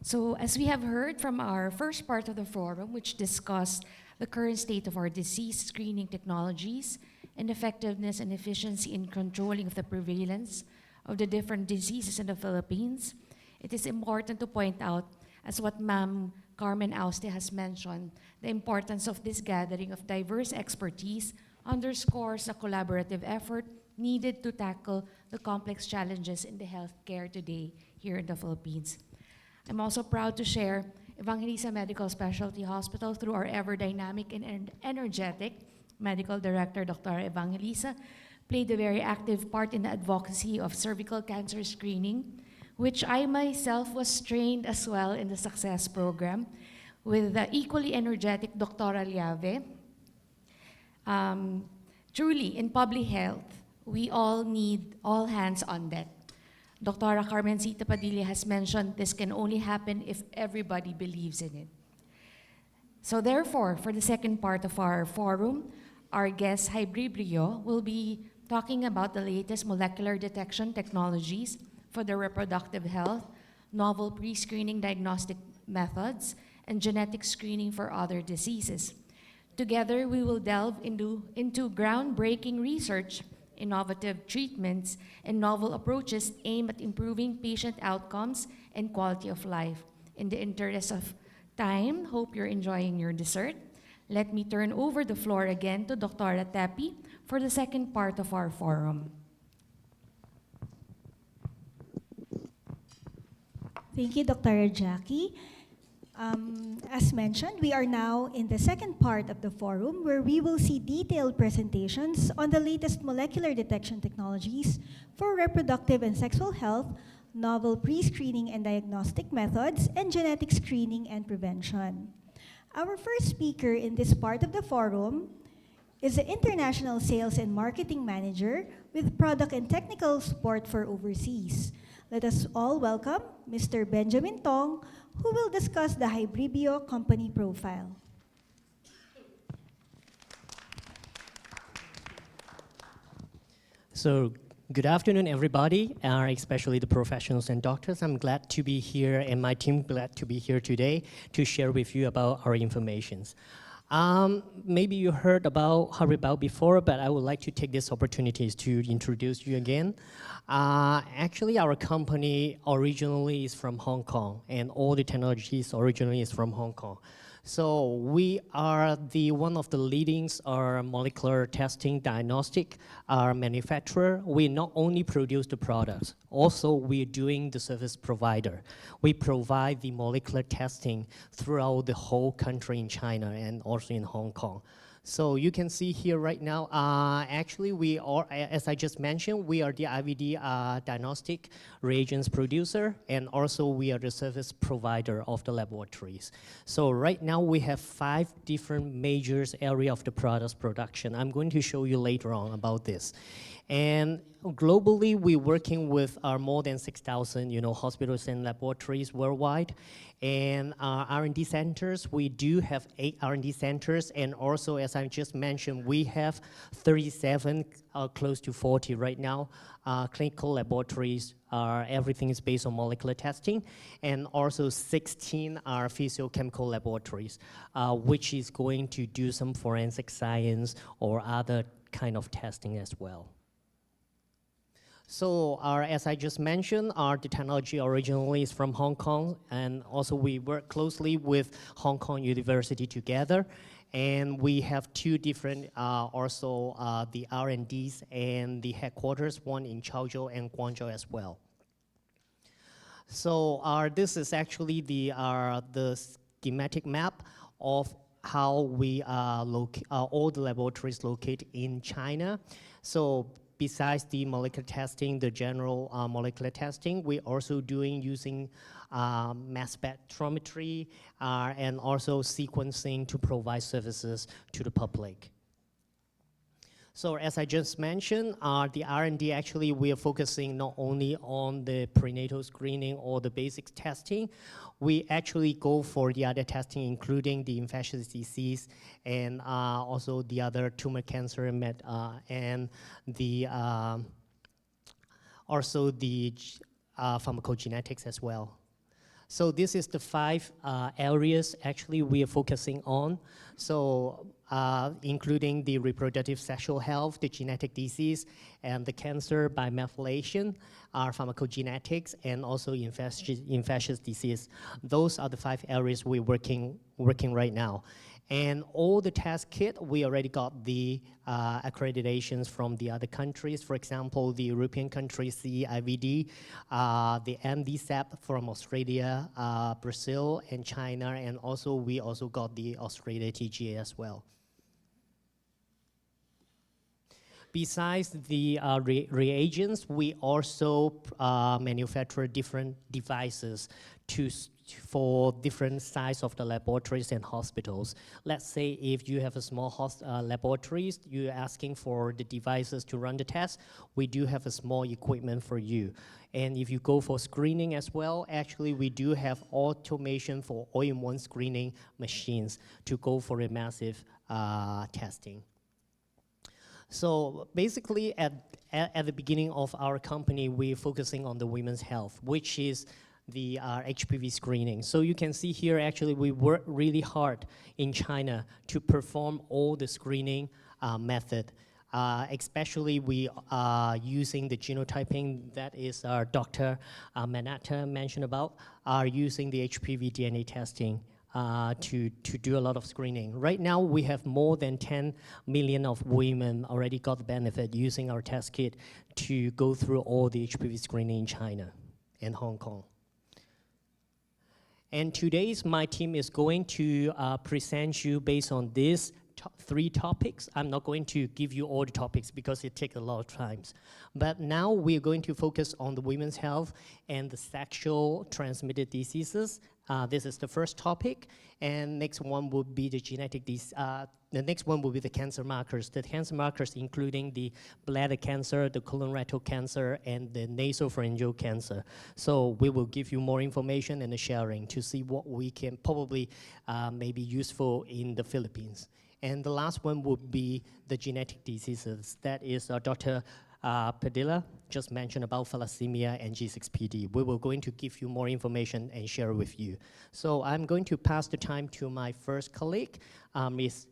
So as we have heard from our first part of the forum, which discussed the current state of our disease screening technologies and effectiveness and efficiency in controlling of the prevalence of the different diseases in the Philippines, it is important to point out, as what Ma'am Carmen Auste has mentioned, the importance of this gathering of diverse expertise underscores the collaborative effort needed to tackle the complex challenges in the healthcare today here in the Philippines. I'm also proud to share Evangelista Medical Specialty Hospital, through our ever-dynamic and energetic Medical Director, Dr. Evangelista, played a very active part in the advocacy of cervical cancer screening, which I myself was trained as well in the SUCCESS program with the equally energetic Dr. Aliave. Truly, in public health, we all need all hands on deck. Dr. Carmencita Padilla has mentioned this can only happen if everybody believes in it. So therefore, for the second part of our forum, our guest, Hybrid Brio, will be talking about the latest molecular detection technologies for the reproductive health, novel pre-screening diagnostic methods, and genetic screening for other diseases. Together, we will delve into groundbreaking research, innovative treatments, and novel approaches aimed at improving patient outcomes and quality of life. In the interest of time, hope you're enjoying your dessert. Let me turn over the floor again to Dr. Tepi for the second part of our forum. Thank you, Dr. Jackie. As mentioned, we are now in the second part of the forum where we will see detailed presentations on the latest molecular detection technologies for reproductive and sexual health, novel pre-screening and diagnostic methods, and genetic screening and prevention. Our first speaker in this part of the forum is the International Sales and Marketing Manager with product and technical support for overseas. Let us all welcome Mr. Benjamin Tong, who will discuss the Hybribio company profile. So, good afternoon, everybody, especially the professionals and doctors. I'm glad to be here, and my team glad to be here today to share with you about our informations. Maybe you heard about Hybribio before, but I would like to take this opportunity to introduce you again. Actually, our company originally is from Hong Kong, and all the technologies originally is from Hong Kong. So we are one of the leading molecular testing diagnostic manufacturer. We not only produce the products, also we're doing the service provider. We provide the molecular testing throughout the whole country in China and also in Hong Kong. So you can see here right now, actually we are, as I just mentioned, we are the IVD diagnostic reagents producer, and also we are the service provider of the laboratories. So right now we have 5 different major areas of the products production. I'm going to show you later on about this. And globally, we're working with our more than 6,000 hospitals and laboratories worldwide. And our R&D centers, we do have 8 R&D centers. And also, as I just mentioned, we have 37, close to 40 right now, clinical laboratories. Everything is based on molecular testing. And also 16 are physiochemical laboratories, which is going to do some forensic science or other kind of testing as well. So as I just mentioned, the technology originally is from Hong Kong, and also we work closely with Hong Kong University together. And we have 2 different the R&Ds and the headquarters, one in Chaozhou and Guangzhou as well. So this is actually the schematic map of how we all the laboratories located in China. So besides the molecular testing, the general molecular testing, we're also using mass spectrometry and also sequencing to provide services to the public. So as I just mentioned, the R&D actually we are focusing not only on the prenatal screening or the basic testing, we actually go for the other testing, including the infectious disease and also the other tumor cancer and the also the pharmacogenetics as well. So this is the 5 areas actually we are focusing on. So including the reproductive sexual health, the genetic disease, and the cancer by methylation, pharmacogenetics, and also infectious disease. Those are the 5 areas we're working right now. And all the test kit, we already got the accreditations from the other countries. For example, the European countries, CE-IVD, the MDSAP from Australia, Brazil, and China, and also we also got the Australia TGA as well. Besides the reagents, we also manufacture different devices for different size of the laboratories and hospitals. Let's say if you have a small laboratories, you're asking for the devices to run the test, we do have a small equipment for you. And if you go for screening as well, actually we do have automation for all-in-one screening machines to go for a massive testing. So basically at the beginning of our company, we're focusing on the women's health, which is the HPV screening. So you can see here, actually, we work really hard in China to perform all the screening method. Especially we are using the genotyping that is our Dr. Manata mentioned about, are using the HPV DNA testing to do a lot of screening. Right now, we have more than 10 million of women already got the benefit using our test kit to go through all the HPV screening in China and Hong Kong. And today's my team is going to present you based on this three topics. I'm not going to give you all the topics because it takes a lot of time. But now we're going to focus on the women's health and the sexual transmitted diseases. This is the first topic, and next one will be the the next one will be the cancer markers. The cancer markers including the bladder cancer, the colorectal cancer, and the nasopharyngeal cancer. So we will give you more information and the sharing to see what we can probably maybe useful in the Philippines. And the last one would be the genetic diseases. That is Dr. Padilla just mentioned about thalassemia and G6PD. We will going to give you more information and share with you. So I'm going to pass the time to my first colleague, Ms.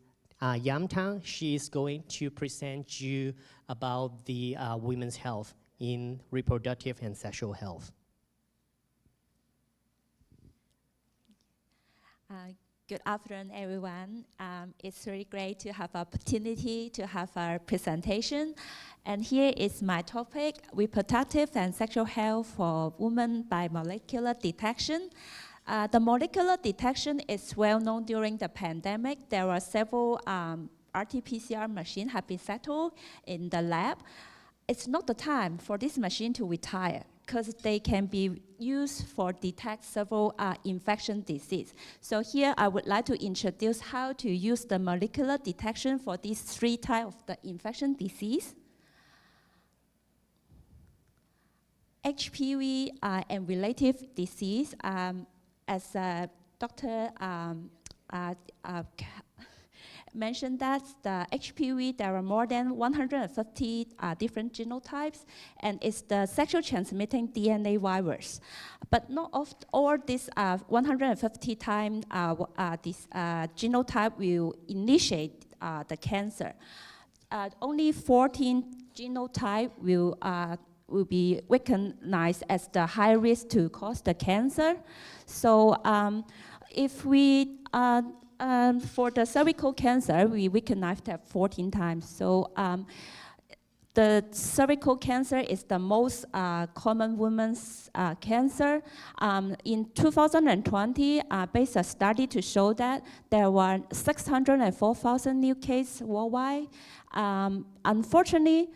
Yam Tang. She is going to present you about the women's health in reproductive and sexual health. Good afternoon, everyone. It's really great to have opportunity to have our presentation. And here is my topic, reproductive and sexual health for women by molecular detection. The molecular detection is well known during the pandemic. There were several RT-PCR machines have been settled in the lab. It's not the time for this machine to retire, because they can be used for detect several infection disease. So here I would like to introduce how to use the molecular detection for these three types of the infection disease. HPV and related disease, as Dr. mentioned that the HPV, there are more than 150 different genotypes, and it's the sexual transmitting DNA virus. But not of all these 150 times this genotype will initiate the cancer. Only 14 genotype will be recognized as the high risk to cause the cancer. So if we for the cervical cancer, we recognize that 14 times. So the cervical cancer is the most common women's cancer. In 2020, based a study to show that there were 604,000 new cases worldwide. Unfortunately,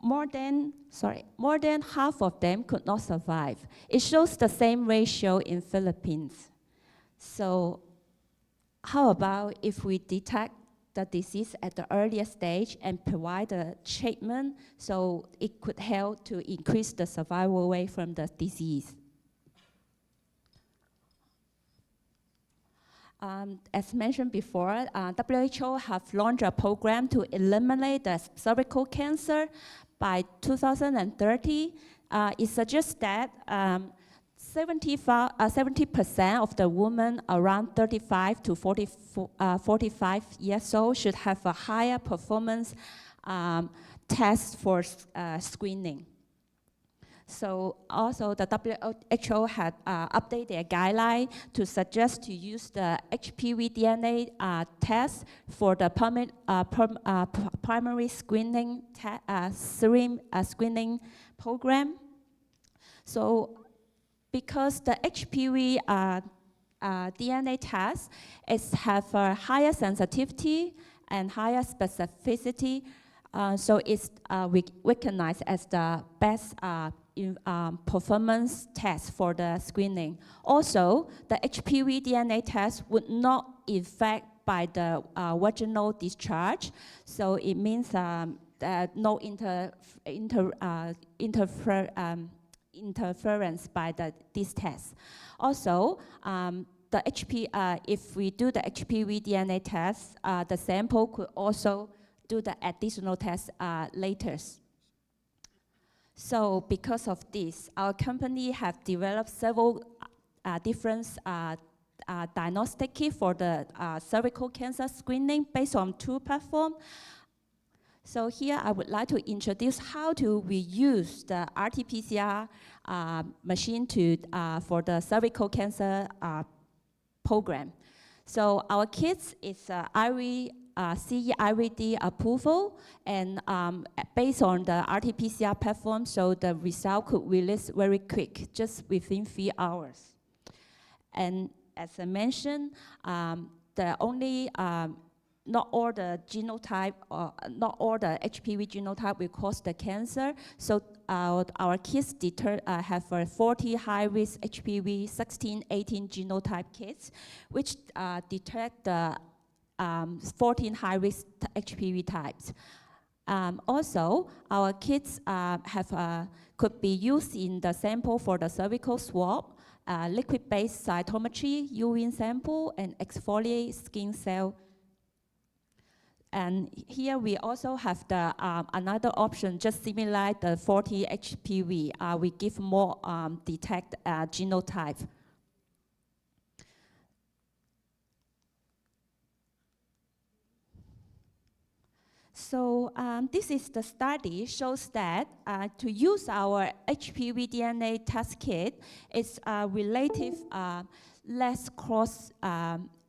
more than half of them could not survive. It shows the same ratio in Philippines. So how about if we detect the disease at the earliest stage and provide the treatment so it could help to increase the survival rate from the disease? As mentioned before, WHO have launched a program to eliminate the cervical cancer by 2030. It suggests that 70% of the women around 35 to 45 years old should have a higher performance test for screening. So also the WHO had updated their guideline to suggest to use the HPV DNA test for the primary screening screening program. So because the HPV DNA test have a higher sensitivity and higher specificity, so it's recognized as the best performance test for the screening. Also, the HPV DNA test would not affect by the vaginal discharge, so it means that no interference by this test. Also, if we do the HPV DNA test, the sample could also do the additional test later. So because of this, our company have developed several different diagnostic kits for the cervical cancer screening based on two platforms. So here I would like to introduce how we use the RT-PCR machine for the cervical cancer program. So our kit is CE-IVD approval, and based on the RT-PCR platform, so the result could release very quick, just within 3 hours. And as I mentioned, the only not all the genotype or not all the HPV genotype will cause the cancer. So our kids have 40 high-risk HPV 16, 18 genotype kids, which detect the 14 high-risk HPV types. Also, our kits could be used in the sample for the cervical swab, liquid-based cytometry, urine sample, and exfoliate skin cell. And here we also have the another option, just similar the 40 HPV. We give more detect genotype. So this is the study shows that to use our HPV DNA test kit is relative less cost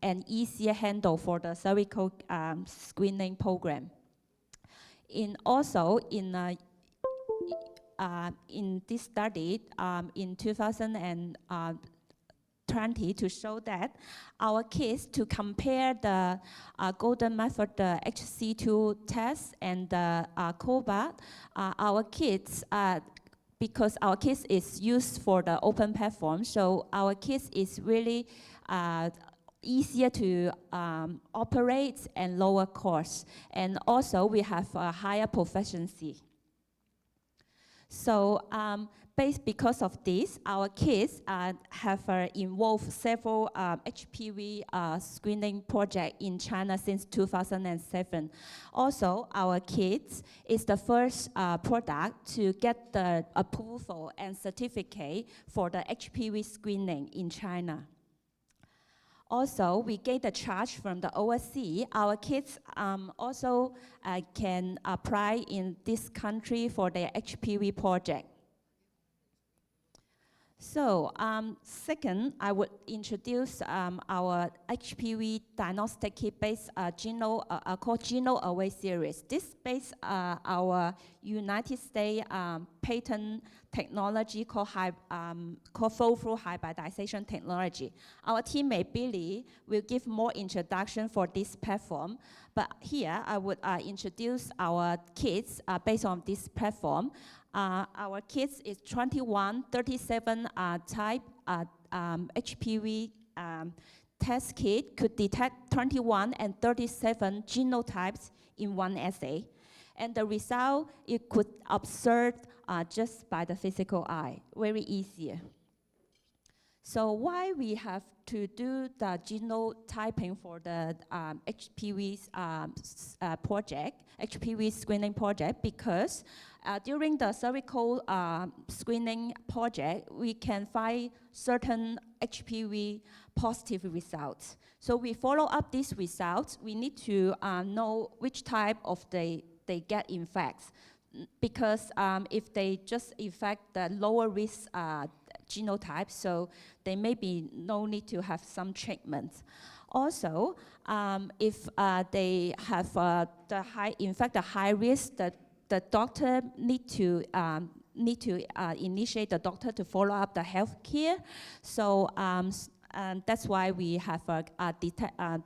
and easier handle for the cervical screening program. Also in this study in 2020 to show that our kids, to compare the golden method, the HC2 test and the COBAT, our kids, because our kids is used for the open platform, so our kids is really easier to operate and lower cost. And also we have a higher proficiency. So because of this, our kids have involved several HPV screening projects in China since 2007. Also, our kids is the first product to get the approval and certificate for the HPV screening in China. Also, we get the charge from the overseas. Our kids also can apply in this country for their HPV project. So, second, I would introduce our HPV diagnostic kit based called GenoAware series. This based our United States patent technology called flow-through hybridization technology. Our teammate Billy will give more introduction for this platform, but here I would introduce our kits based on this platform. Our kits is 2137 type HPV test kit could detect 21 and 37 genotypes in one assay. And the result, it could observe just by the physical eye, very easy. So why we have to do the genotyping for the HPV project, HPV screening project? Because during the cervical screening project, we can find certain HPV positive results. So we follow up these results. We need to know which type of they get infected. Because if they just infect the lower risk genotype, so there may be no need to have some treatment. Also, if they have the high risk, the doctor need to initiate the doctor to follow up the health care. So that's why we have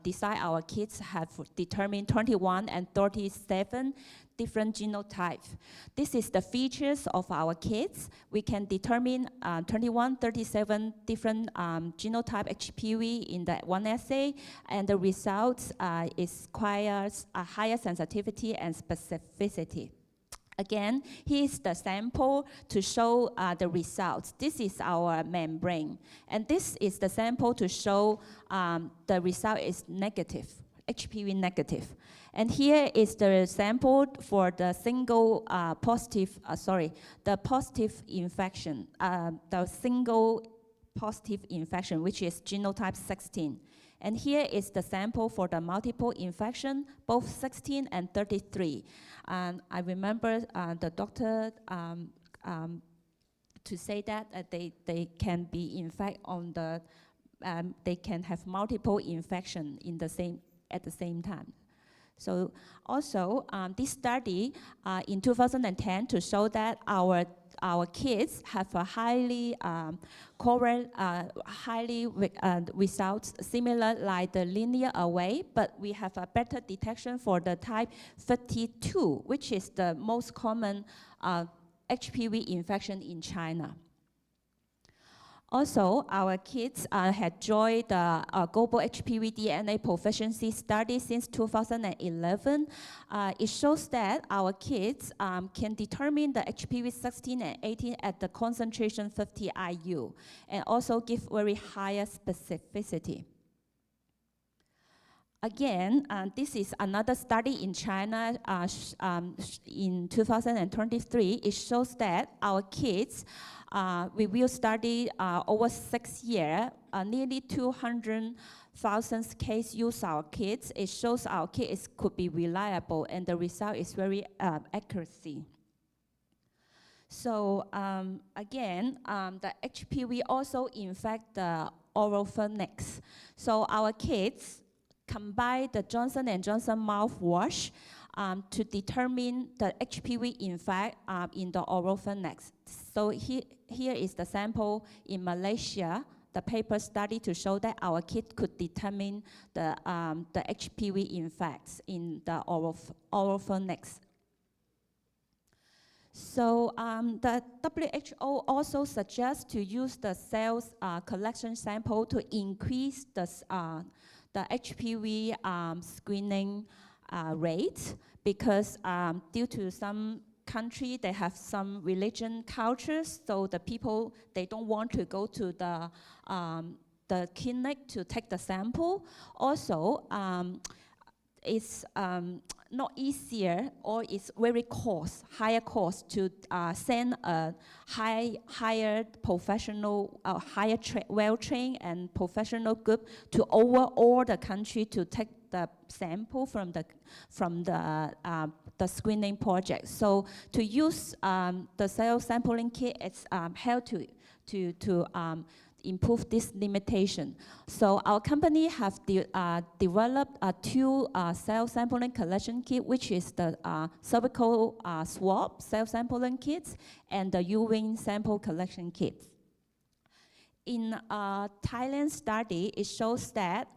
decide our kids have determined 21 and 37 different genotypes. This is the features of our kits. We can determine 21, 37 different genotype HPV in that one assay, and the results requires a higher sensitivity and specificity. Again, here's the sample to show the results. This is our membrane, and this is the sample to show the result is negative, HPV negative. And here is the sample for the single the positive infection, the single positive infection, which is genotype 16. And here is the sample for the multiple infection, both 16 and 33. And I remember the doctor to say that they can be infected on the, they can have multiple infection at the same time. So also, this study in 2010 to show that our our kids have a highly results similar like the linear array, but we have a better detection for the type 52, which is the most common HPV infection in China. Also, our kids had joined the global HPV DNA proficiency study since 2011. It shows that our kids can determine the HPV 16 and 18 at the concentration 50 IU, and also give very higher specificity. Again, this is another study in China in 2023. It shows that our kids, we will study over 6 years, nearly 200,000 cases use our kits. It shows our kits could be reliable, and the result is very accuracy. So again, the HPV also infect the oropharynx. So our kids combine the Johnson & Johnson mouthwash to determine the HPV infect in the oropharynx. So here is the sample in Malaysia, the paper study to show that our kit could determine the HPV infects in the oropharynx. So the WHO also suggests to use the cells collection sample to increase the HPV screening rate, because due to some country, they have some religion cultures, so the people, they don't want to go to the clinic to take the sample. Also, it's not easier, or it's very higher cost to send a higher professional, well-trained and professional group to over all the country to take the sample from the screening project. So to use the cell sampling kit, it's helped to improve this limitation. So our company have developed two cell sampling collection kit, which is the cervical swab cell sampling kits and the urine sample collection kits. In a Thailand study, it shows that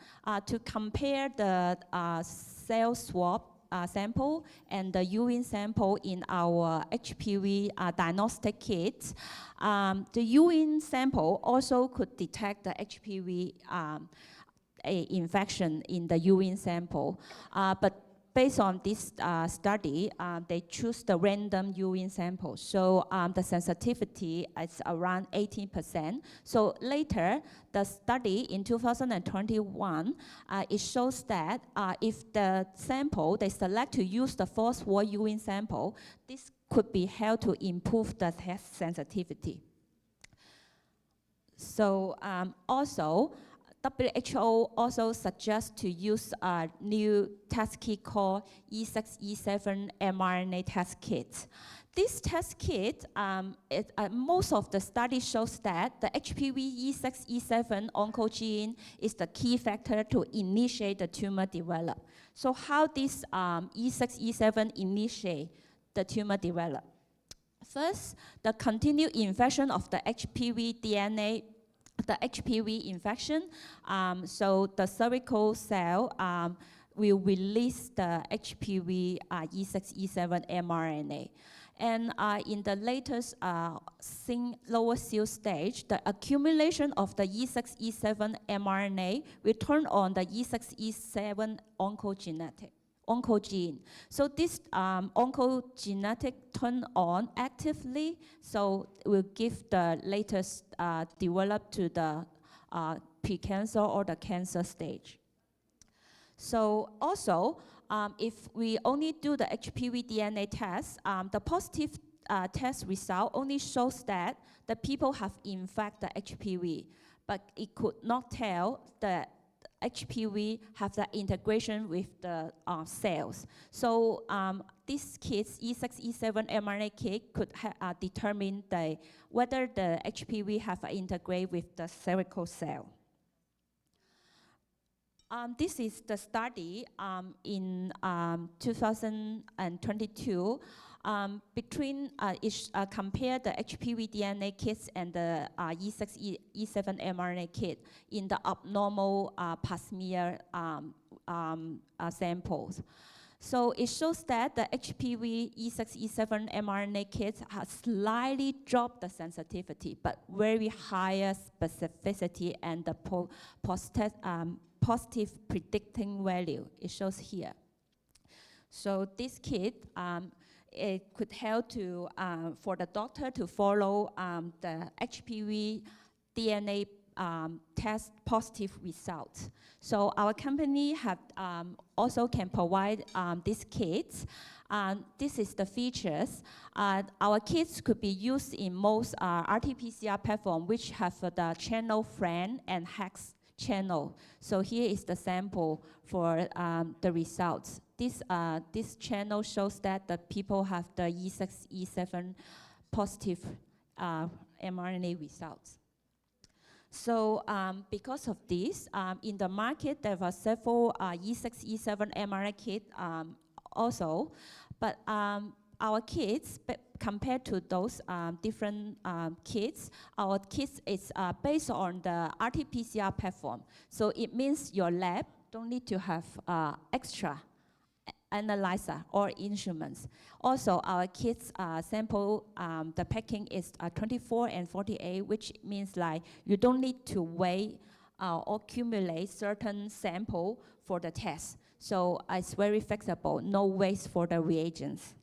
to compare the cell swab sample and the urine sample in our HPV diagnostic kits, the urine sample also could detect the HPV infection in the urine sample. But based on this study, they choose the random urine sample. So the sensitivity is around 18%. So later, the study in 2021, it shows that if the sample, they select to use the phosphor urine sample, this could be held to improve the test sensitivity. So also, WHO also suggests to use a new test kit called E6, E7 mRNA test kit. This test kit, most of the study shows that the HPV E6, E7 oncogene is the key factor to initiate the tumor develop. So how this E6, E7 initiate the tumor develop? First, the continued infection of the HPV DNA, the HPV infection, so the cervical cell will release the HPV E6, E7 mRNA. And in the latest lower cell stage, the accumulation of the E6, E7 mRNA will turn on the E6, E7 oncogene. So this oncogenetic turn on actively, so will give the latest develop to the precancer or the cancer stage. So also, if we only do the HPV DNA test, the positive test result only shows that the people have in fact the HPV, but it could not tell that HPV have the integration with the cells. So this kits, E6, E7 mRNA kit, could determine whether the HPV have integrate with the cervical cell. This is the study in 2022. Compare the HPV DNA kits and the E6, E7 mRNA kit in the abnormal pap smear samples. So it shows that the HPV E6, E7 mRNA kits have slightly dropped the sensitivity, but very higher specificity and the positive predicting value. It shows here. So this kit, it could help to, for the doctor to follow the HPV DNA test positive results. So our company have also can provide these kits. This is the features. Our kits could be used in most RT-PCR platform which have the channel friend and hex channel. So here is the sample for the results. This channel shows that the people have the E6, E7 positive mRNA results. So because of this, in the market, there were several E6, E7 mRNA kits also, but our kits, compared to those different kits, our kits is based on the RT-PCR platform. So it means your lab don't need to have extra analyzer or instruments. Also, our kits sample, the packing is 24 and 48, which means like you don't need to weigh or accumulate certain sample for the test. So it's very flexible, no waste for the reagents.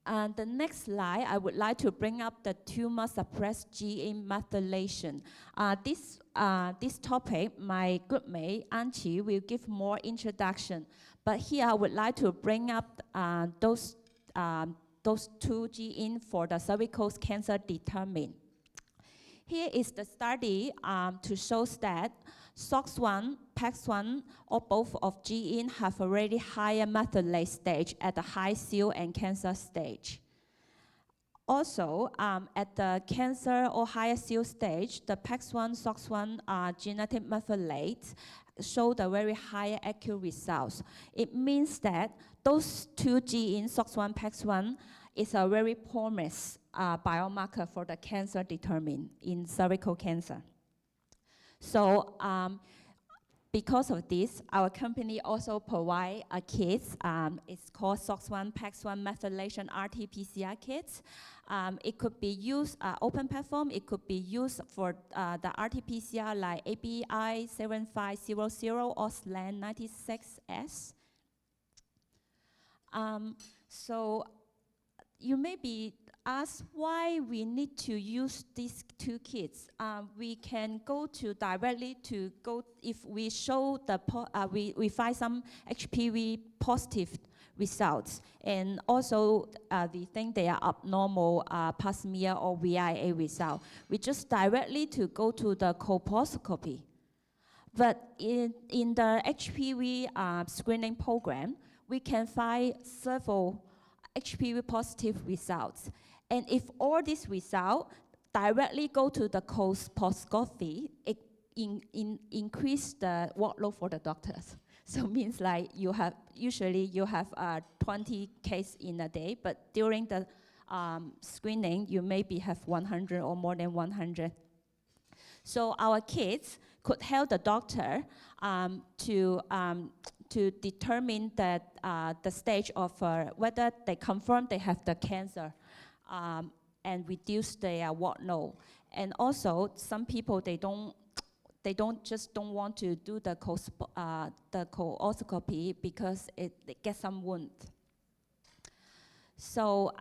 And the next slide, I would like to bring up the tumor suppressed gene methylation. This topic, my good mate, Anchi, will give more introduction. But here I would like to bring up those two genes for the cervical cancer determined. Here is the study to show that SOX1, PAX1, or both of genes have already higher methylase stage at the high seal and cancer stage. Also, at the cancer or higher seal stage, the PAX1, SOX1 genetic methylate show the very high accurate results. It means that those two genes, SOX1, PAX1, is a very promising biomarker for the cancer determined in cervical cancer. So because of this, our company also provide a kit. It's called SOX1 PAX1 methylation RT-PCR kits. It could be used open platform. It could be used for the RT-PCR like ABI 7500 or SLAN 96S. So you may be asked why we need to use these two kits. We can go to directly to go if we show the we find some HPV positive results, and also we think they are abnormal pap smear or VIA result. We just directly to go to the colposcopy. But in the HPV screening program, we can find several HPV positive results. And if all these results directly go to the colposcopy, it increase the workload for the doctors. So means like usually you have 20 cases in a day, but during the screening, you maybe have 100 or more than 100. So our kits could help the doctor to determine that the stage of whether they confirm they have the cancer and reduce their workload. And also, some people they don't want to do the colposcopy because it gets some wound. So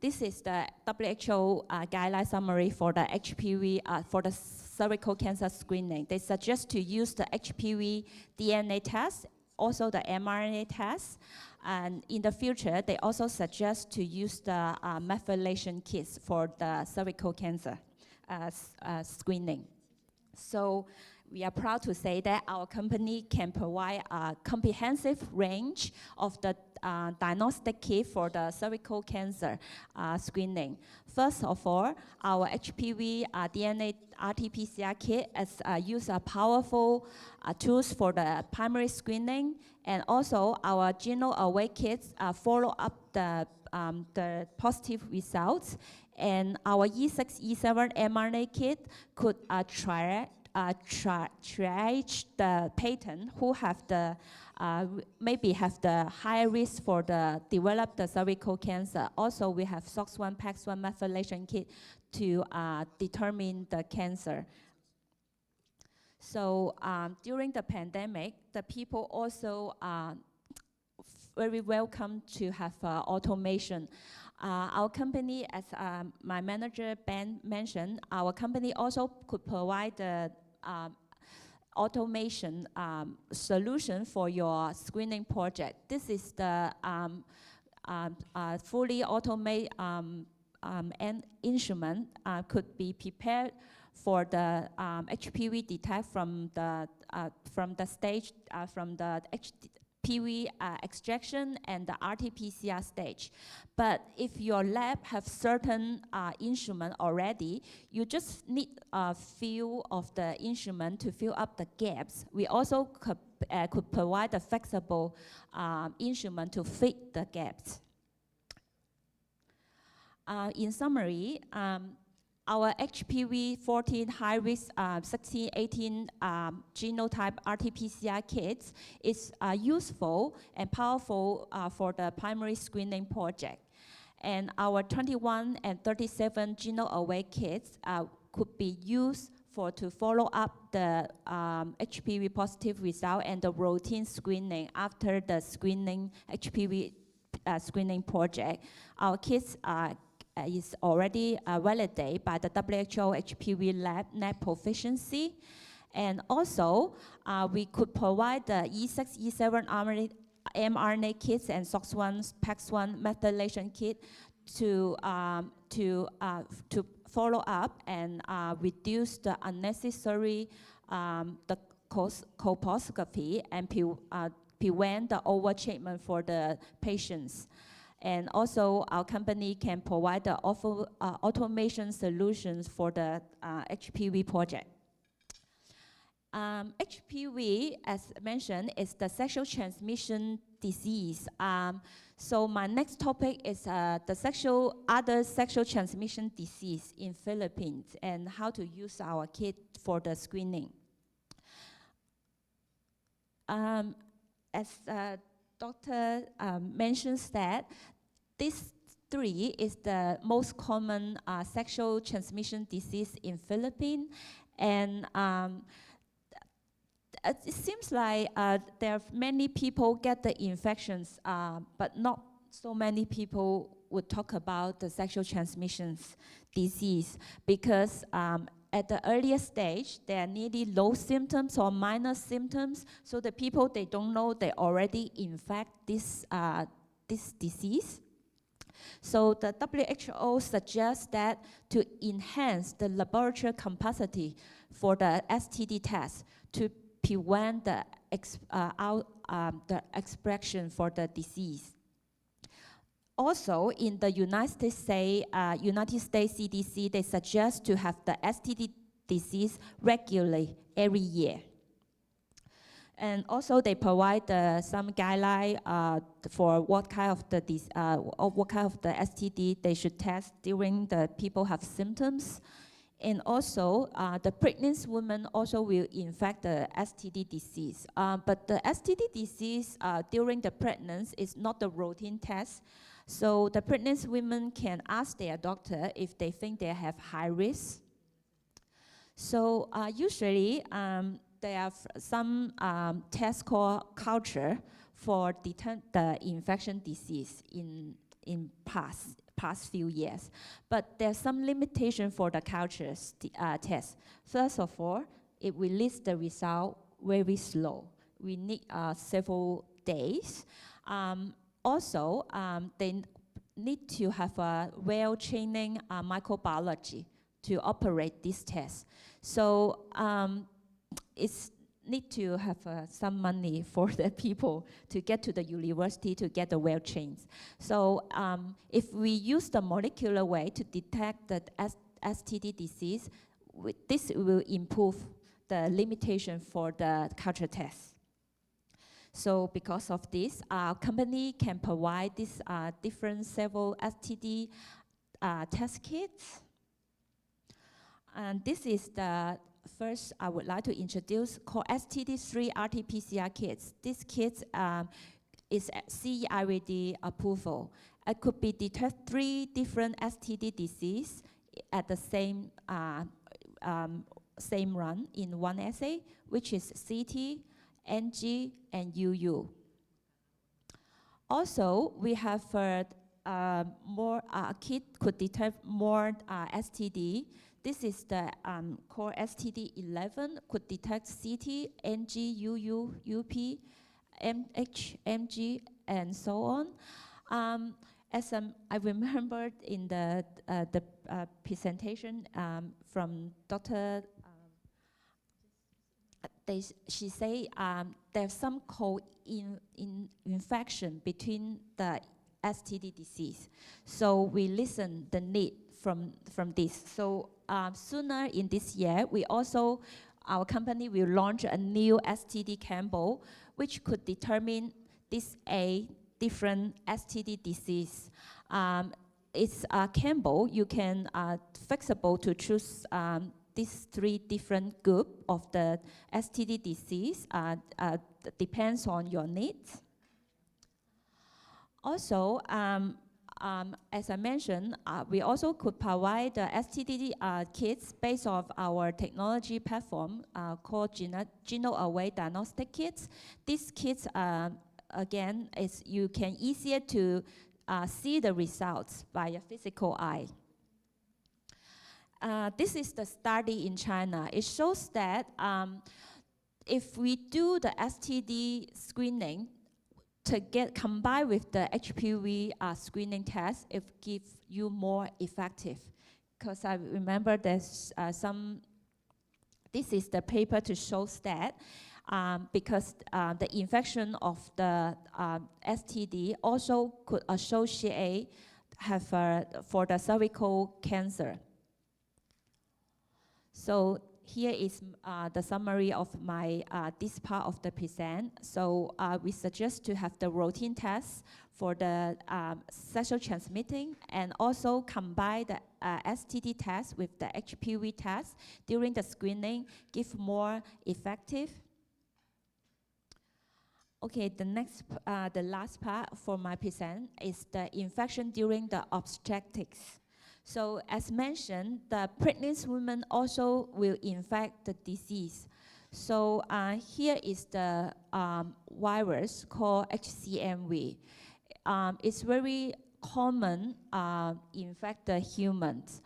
this is the WHO guideline summary for the HPV for the cervical cancer screening. They suggest to use the HPV DNA test, also the mRNA test, and in the future, they also suggest to use the methylation kits for the cervical cancer screening. So we are proud to say that our company can provide a comprehensive range of the diagnostic kit for the cervical cancer screening. First of all, our HPV DNA RT-PCR kit is use a powerful tools for the primary screening, and also our genome-aware kits follow up the positive results. And our E6, E7 mRNA kit could triage the patient who have the maybe have the high risk for the develop the cervical cancer. Also, we have SOX1 PAX1 methylation kit to determine the cancer. So during the pandemic, the people also very welcome to have automation. Our company, as my manager Ben mentioned, our company also could provide the automation solution for your screening project. This is the fully automated instrument could be prepared for the HPV detect from the stage from the HPV extraction and the RT-PCR stage. But if your lab have certain instrument already, you just need a few of the instrument to fill up the gaps. We also could provide a flexible instrument to fit the gaps. In summary, our HPV 14 high-risk 16, 18 genotype RT-PCR kits is useful and powerful for the primary screening project. And our 21 and 37 genome-aware kits could be used to follow up the HPV positive result and the routine screening after the screening HPV screening project. Our kits is already validated by the WHO HPV lab net proficiency. And also, we could provide the E6, E7 mRNA kits and SOX1, PAX1 methylation kit to follow up and reduce the unnecessary the colposcopy and prevent the overtreatment for the patients. And also, our company can provide the automation solutions for the HPV project. HPV, as mentioned, is the sexual transmission disease. So my next topic is the other sexual transmission disease in Philippines and how to use our kit for the screening. As doctor mentions that this 3 is the most common sexual transmission disease in Philippines, and it seems like there are many people get the infections, but not so many people would talk about the sexual transmissions disease because at the earlier stage, there are nearly low symptoms or minor symptoms, so the people, they don't know they already infect this disease. So the WHO suggests that to enhance the laboratory capacity for the STD test to prevent the expression for the disease. Also, in the United States CDC, they suggest to have the STD disease regularly every year. And also, they provide some guideline for what kind of the STD they should test during the people have symptoms. And also, the pregnant women also will infect the STD disease. But the STD disease during the pregnancy is not a routine test. So the pregnant women can ask their doctor if they think they have high risk. So usually, there are some tests called culture for detect the infection disease in past few years. But there's some limitation for the culture test. First of all, it releases the result very slow. We need several days. Also, they need to have a well-trained microbiology to operate this test. So it's need to have some money for the people to get to the university to get the well trained. So if we use the molecular way to detect the STD disease, this will improve the limitation for the culture test. So because of this, our company can provide these different several STD test kits. And this is the first I would like to introduce called STD3 RT-PCR kits. This kit is CE-IVD approval. It could be detect 3 different STD disease at the same run in one assay, which is CT, NG, and UU. Also, we have more kit could detect more STD. This is the core STD11, could detect CT, NG, UU, UP, MH, MG, and so on. As I remembered in the presentation from Dr. She say there's some co-infection between the STD disease. So we listen the need from this. So sooner in this year, our company will launch a new STD Campbell, which could determine this different STD disease. It's Campbell, you can flexible to choose these 3 different groups of the STD disease, depends on your needs. Also, as I mentioned, we also could provide the STD kits based on our technology platform called GenoAware Diagnostic Kits. These kits, again, you can easier to see the results by a physical eye. This is the study in China. It shows that if we do the STD screening to combined with the HPV screening test, it gives you more effective. Because I remember there's this is the paper to show that because the infection of the STD also could associate for the cervical cancer. So here is the summary of my this part of the present. So we suggest to have the routine test for the sexual transmitting and also combine the STD test with the HPV test during the screening, give more effective. Okay, the last part for my present is the infection during the obstetrics. So as mentioned, the pregnant women also will infect the disease. So here is the virus called HCMV. It's very common infect the humans.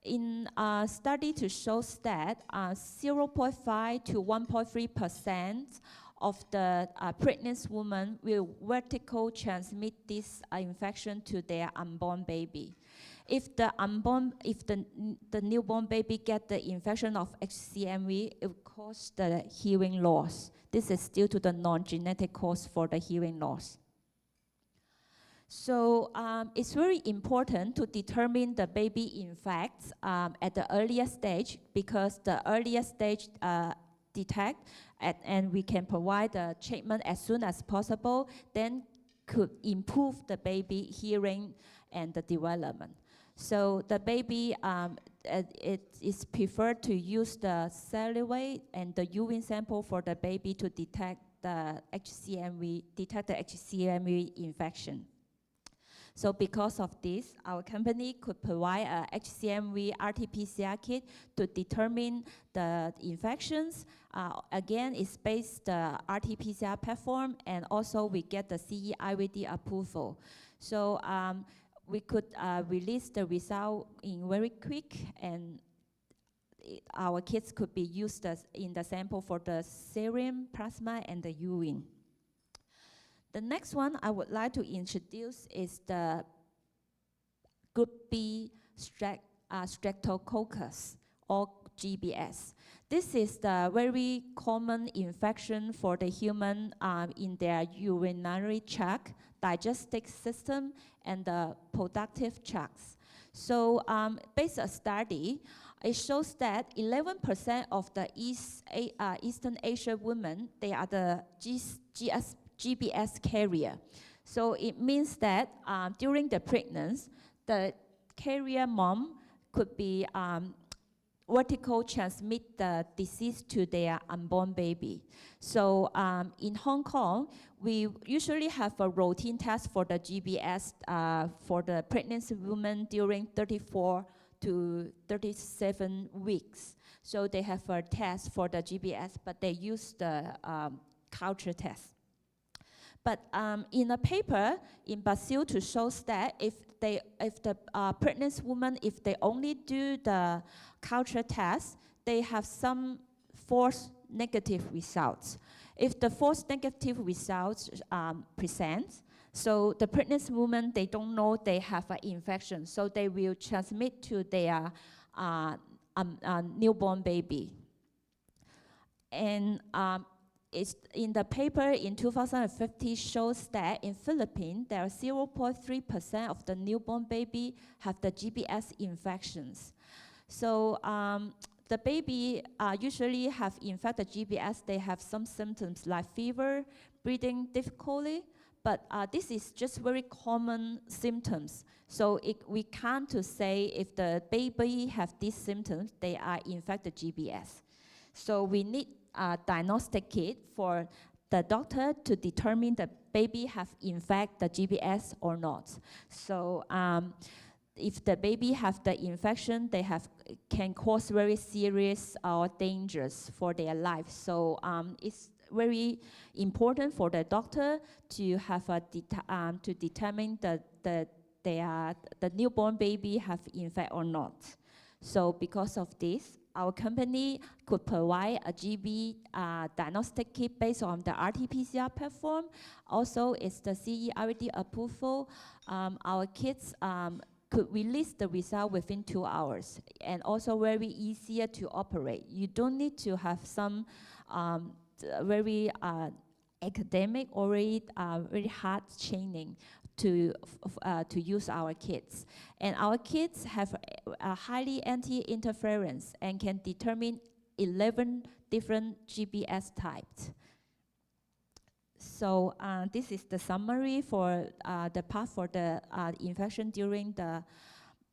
In a study to show that 0.5 to 1.3% of the pregnant women will vertical transmit this infection to their unborn baby. If the newborn baby get the infection of HCMV, it will cause the hearing loss. This is due to the non-genetic cause for the hearing loss. So it's very important to determine the baby infects at the earliest stage, because the earliest stage detect and we can provide the treatment as soon as possible, then could improve the baby hearing and the development. So the baby, it is preferred to use the salivate and the urine sample for the baby to detect the HCMV infection. So because of this, our company could provide a HCMV RT-PCR kit to determine the infections. Again, it's based the RT-PCR platform, and also we get the CE-IVD approval. So we could release the result in very quick, and our kits could be used in the sample for the serum, plasma, and the urine. The next one I would like to introduce is the Group B Streptococcus, or GBS. This is the very common infection for the human in their urinary tract, digestive system, and the productive tracts. So based on a study, it shows that 11% of the Eastern Asia women, they are the GBS carrier. So it means that during the pregnancy, the carrier mom could be vertical transmit the disease to their unborn baby. So in Hong Kong, we usually have a routine test for the GBS for the pregnant women during 34 to 37 weeks. So they have a test for the GBS, but they use the culture test. But in a paper in Brazil to show that if the pregnant woman, if they only do the culture test, they have some false negative results. If the false negative results present, so the pregnant woman, they don't know they have an infection, so they will transmit to their newborn baby. And it's in the paper in 2050 shows that in Philippines, there are 0.3% of the newborn baby have the GBS infections. So the baby usually have infected GBS. They have some symptoms like fever, breathing difficulty, but this is just very common symptoms. So we can't to say if the baby have these symptoms, they are infected GBS. So we need a diagnostic kit for the doctor to determine the baby have in fact the GBS or not. So if the baby have the infection, they can cause very serious or dangerous for their life. So it's very important for the doctor to have to determine the newborn baby have in fact or not. So because of this, our company could provide a GB diagnostic kit based on the RT-PCR platform. Also, it's the CE already approval. Our kits could release the result within 2 hours, and also very easier to operate. You don't need to have some very academic or very hard training to use our kits. And our kits have a highly anti-interference and can determine 11 different GBS types. So this is the summary for the part for the infection during the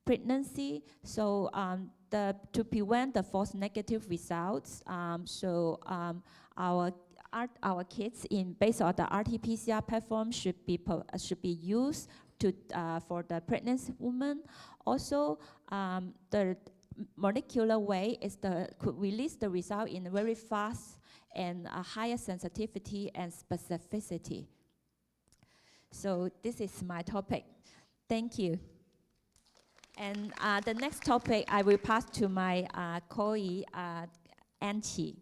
pregnancy. So to prevent the false negative results, our kits based on the RT-PCR platform should be used for the pregnant woman. Also, the molecular way could release the result in very fast and a higher sensitivity and specificity. So this is my topic. Thank you. And the next topic I will pass to my colleague, Anchi.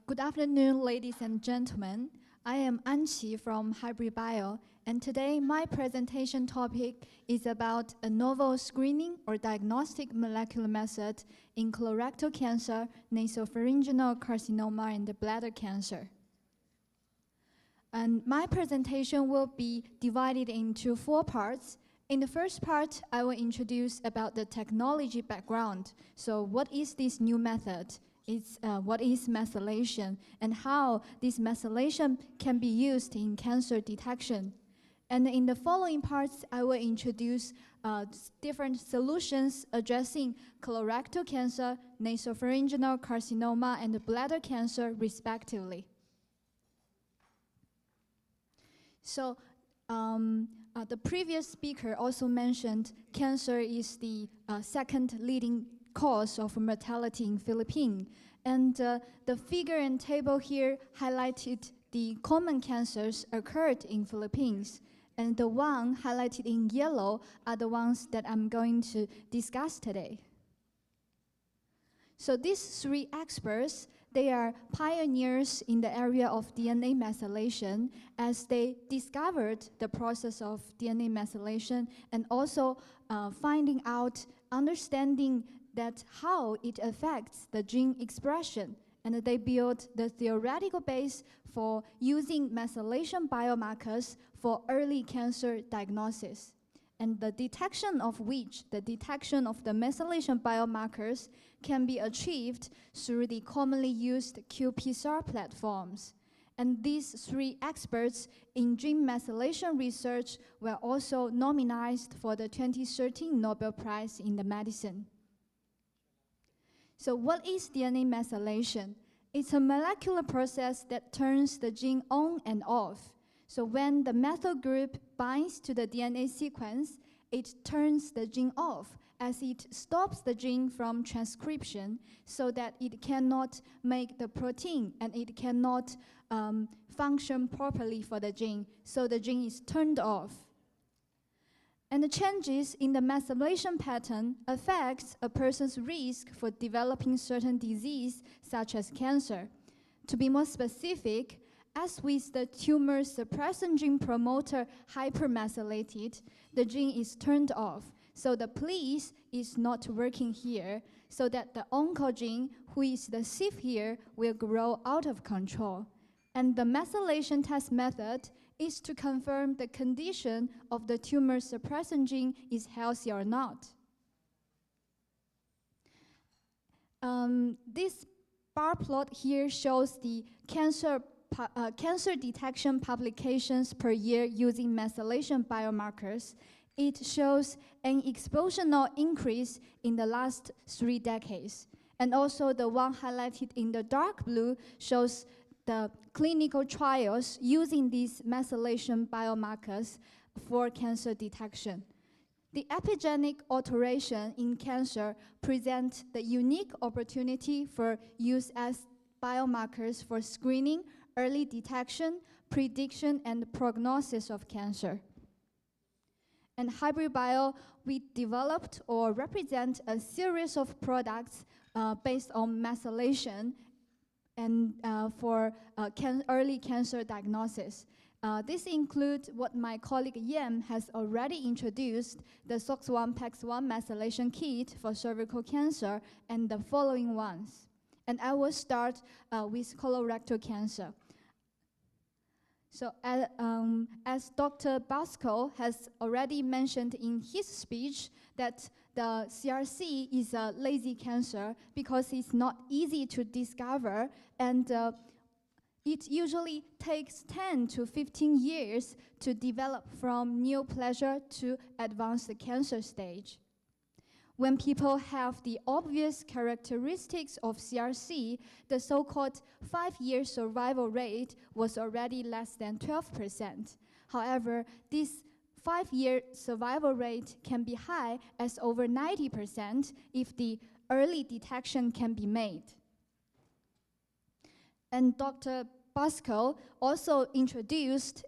Good afternoon, ladies and gentlemen. I am Anqi from Hybrid Bio, and today my presentation topic is about a novel screening or diagnostic molecular method in colorectal cancer, nasopharyngeal carcinoma, and bladder cancer. And my presentation will be divided into 4 parts. In the first part, I will introduce about the technology background. So what is this new method? What is methylation and how this methylation can be used in cancer detection. And in the following parts, I will introduce different solutions addressing colorectal cancer, nasopharyngeal carcinoma, and bladder cancer, respectively. So the previous speaker also mentioned cancer is the second leading cause of mortality in Philippines. And the figure and table here highlighted the common cancers occurred in Philippines. And the one highlighted in yellow are the ones that I'm going to discuss today. So these 3 experts, they are pioneers in the area of DNA methylation, as they discovered the process of DNA methylation and also finding out, understanding that how it affects the gene expression. And they built the theoretical base for using methylation biomarkers for early cancer diagnosis. And the detection of the methylation biomarkers can be achieved through the commonly used qPCR platforms. And these three experts in gene methylation research were also nominated for the 2013 Nobel Prize in the Medicine. So what is DNA methylation? It's a molecular process that turns the gene on and off. So when the methyl group binds to the DNA sequence, it turns the gene off as it stops the gene from transcription so that it cannot make the protein and it cannot function properly for the gene. So the gene is turned off. And the changes in the methylation pattern affects a person's risk for developing certain disease, such as cancer. To be more specific, as with the tumor suppressant gene promoter hypermethylated, the gene is turned off. So the please is not working here, so that the oncogene, who is the sieve here, will grow out of control. And the methylation test method is to confirm the condition of the tumor suppressant gene is healthy or not. This bar plot here shows the cancer detection publications per year using methylation biomarkers. It shows an exponential increase in the last 3 decades. And also the one highlighted in the dark blue shows the clinical trials using these methylation biomarkers for cancer detection. The epigenetic alteration in cancer presents the unique opportunity for use as biomarkers for screening, early detection, prediction, and prognosis of cancer. And Hybrid Bio, we developed or represent a series of products based on methylation and for early cancer diagnosis. This includes what my colleague Yem has already introduced, the SOX1 PAX1 methylation kit for cervical cancer, and the following ones. And I will start with colorectal cancer. So as Dr. Basco has already mentioned in his speech, that the CRC is a lazy cancer because it's not easy to discover, and it usually takes 10 to 15 years to develop from neoplasia to advanced cancer stage. When people have the obvious characteristics of CRC, the so-called 5-year survival rate was already less than 12%. However, this 5-year survival rate can be high as over 90% if the early detection can be made. And Dr. Basco also introduced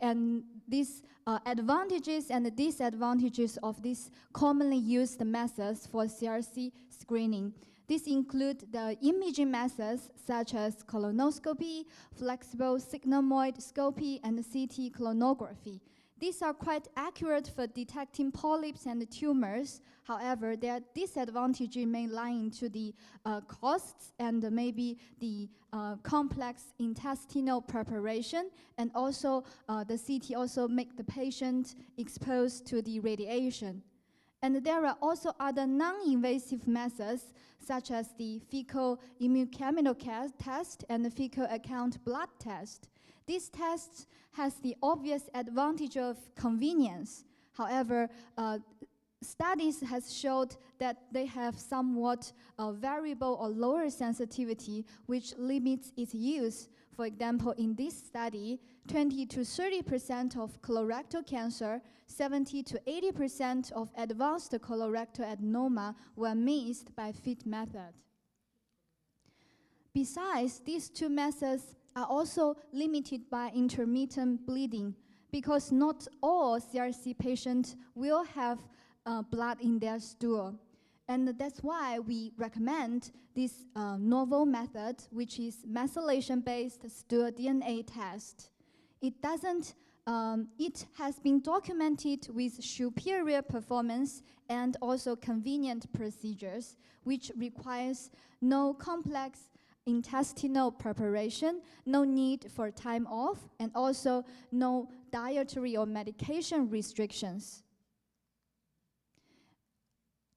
these advantages and disadvantages of these commonly used methods for CRC screening. These include the imaging methods such as colonoscopy, flexible sigmoidoscopy, and CT colonography. These are quite accurate for detecting polyps and tumors. However, their disadvantage may lie into the costs and maybe the complex intestinal preparation, and also the CT also make the patient exposed to the radiation. And there are also other non-invasive methods, such as the fecal immunochemical test and the fecal account blood test. These tests has the obvious advantage of convenience. However, studies has showed that they have somewhat variable or lower sensitivity, which limits its use. For example, in this study, 20 to 30% of colorectal cancer, 70 to 80% of advanced colorectal adenoma were missed by FIT method. Besides, these two methods are also limited by intermittent bleeding, because not all CRC patients will have blood in their stool. And that's why we recommend this novel method, which is methylation-based stool DNA test. It doesn't. It has been documented with superior performance and also convenient procedures, which requires no complex intestinal preparation, no need for time off, and also no dietary or medication restrictions.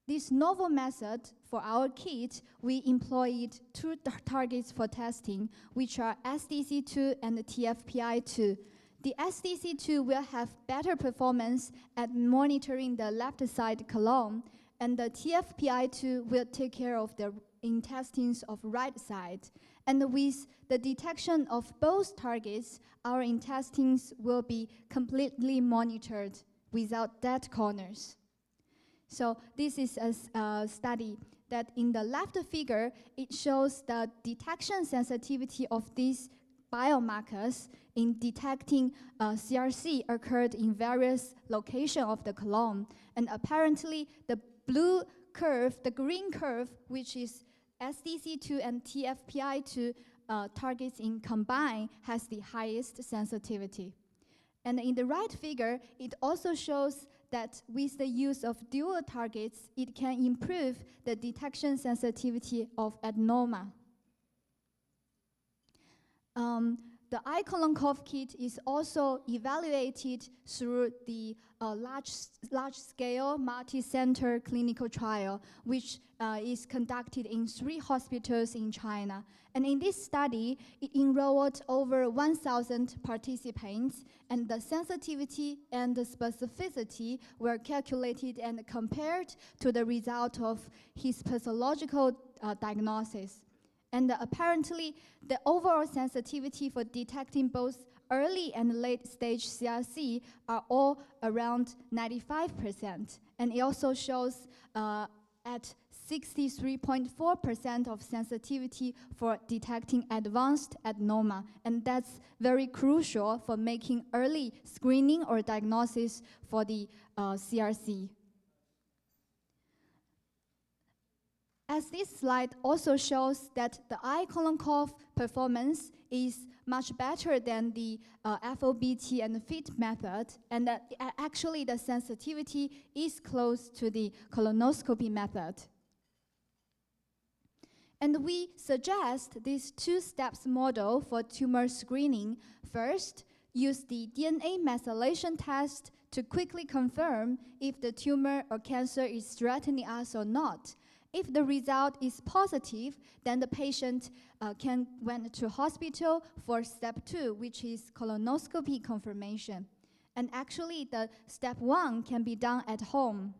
This novel method for our kit, we employed two targets for testing, which are SDC2 and TFPI2. The SDC2 will have better performance at monitoring the left side colon, and the TFPI2 will take care of the intestines of right side. And with the detection of both targets, our intestines will be completely monitored without dead corners. So this is a study that in the left figure, it shows the detection sensitivity of these biomarkers in detecting CRC occurred in various locations of the colon. And apparently the blue curve, the green curve, which is SDC2 and TFPI2 targets in combined, has the highest sensitivity. And in the right figure, it also shows that with the use of dual targets, it can improve the detection sensitivity of adenoma. The iColonCoV kit is also evaluated through the large-scale multi-center clinical trial, which is conducted in 3 hospitals in China. And in this study, it enrolled over 1,000 participants, and the sensitivity and the specificity were calculated and compared to the result of his pathological diagnosis. And apparently, the overall sensitivity for detecting both early and late stage CRC are all around 95%. And it also shows at 63.4% of sensitivity for detecting advanced adenoma. And that's very crucial for making early screening or diagnosis for the CRC. As this slide also shows that the iColonCoV performance is much better than the FOBT and FIT method, and that actually the sensitivity is close to the colonoscopy method. And we suggest this 2-steps model for tumor screening. First, use the DNA methylation test to quickly confirm if the tumor or cancer is threatening us or not. If the result is positive, then the patient can went to hospital for step 2, which is colonoscopy confirmation. And actually, the step 1 can be done at home.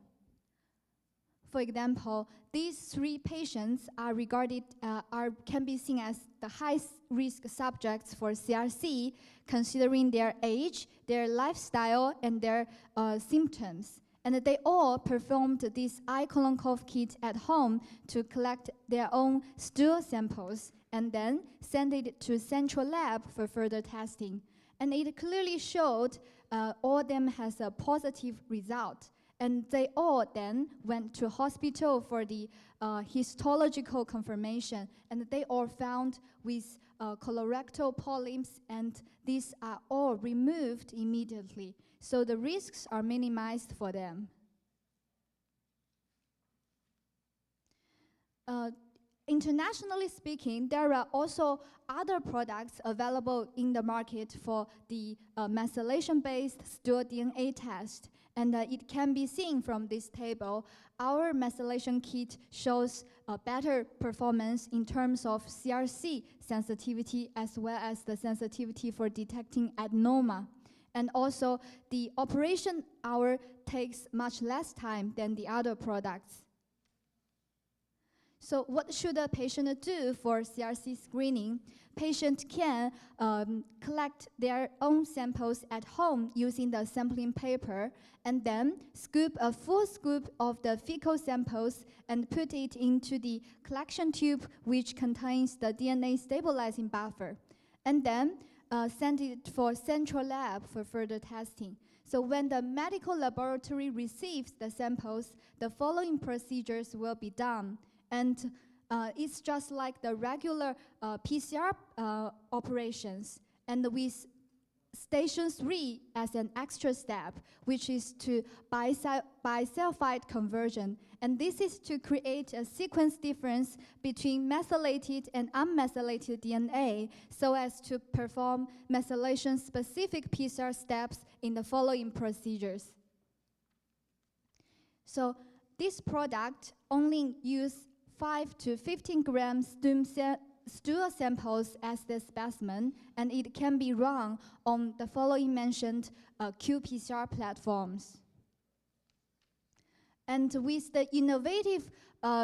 For example, these 3 patients are regarded can be seen as the high-risk subjects for CRC, considering their age, their lifestyle, and their symptoms. And they all performed this iColonCoV kit at home to collect their own stool samples and then send it to central lab for further testing. And it clearly showed all of them has a positive result. And they all then went to hospital for the histological confirmation. And they all found with colorectal polyps, and these are all removed immediately. So the risks are minimized for them. Internationally speaking, there are also other products available in the market for the methylation-based stool DNA test. And it can be seen from this table. Our methylation kit shows a better performance in terms of CRC sensitivity as well as the sensitivity for detecting adenoma. And also, the operation hour takes much less time than the other products. So what should a patient do for CRC screening? Patient can collect their own samples at home using the sampling paper, and then scoop a full scoop of the fecal samples and put it into the collection tube, which contains the DNA stabilizing buffer. And then send it for central lab for further testing. So when the medical laboratory receives the samples, the following procedures will be done. And it's just like the regular PCR operations. And with Station 3 as an extra step, which is to bisulfite conversion. And this is to create a sequence difference between methylated and unmethylated DNA so as to perform methylation-specific PCR steps in the following procedures. So this product only uses 5 to 15 grams stool samples as the specimen, and it can be run on the following mentioned qPCR platforms. And with the innovative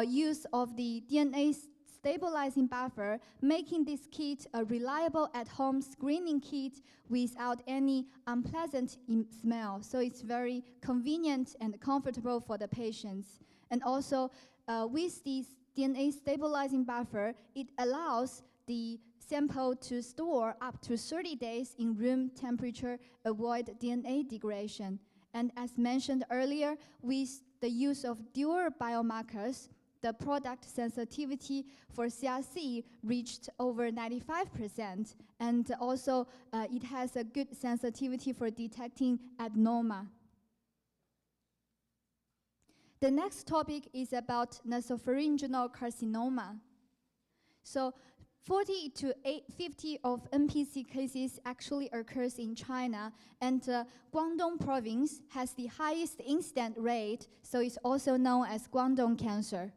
use of the DNA stabilizing buffer, making this kit a reliable at-home screening kit without any unpleasant smell. So it's very convenient and comfortable for the patients. And also, with this DNA stabilizing buffer, it allows the sample to store up to 30 days in room temperature, avoid DNA degradation. And as mentioned earlier, with the use of dual biomarkers, the product sensitivity for CRC reached over 95%, and also it has a good sensitivity for detecting adenoma. The next topic is about nasopharyngeal carcinoma. So 40 to 50 of NPC cases actually occurs in China, and Guangdong province has the highest incident rate, so it's also known as Guangdong cancer.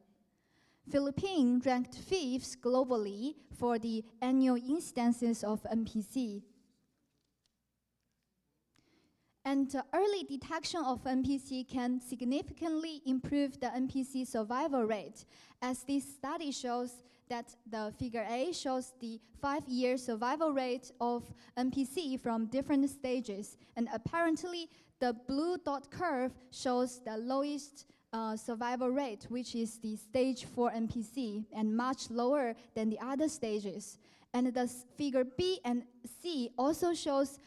Philippines ranked 5th globally for the annual incidences of NPC. And early detection of NPC can significantly improve the NPC survival rate, as this study shows that the figure A shows the 5-year survival rate of NPC from different stages. And apparently, the blue dot curve shows the lowest survival rate, which is the stage 4 NPC, and much lower than the other stages. And the figure B and C also shows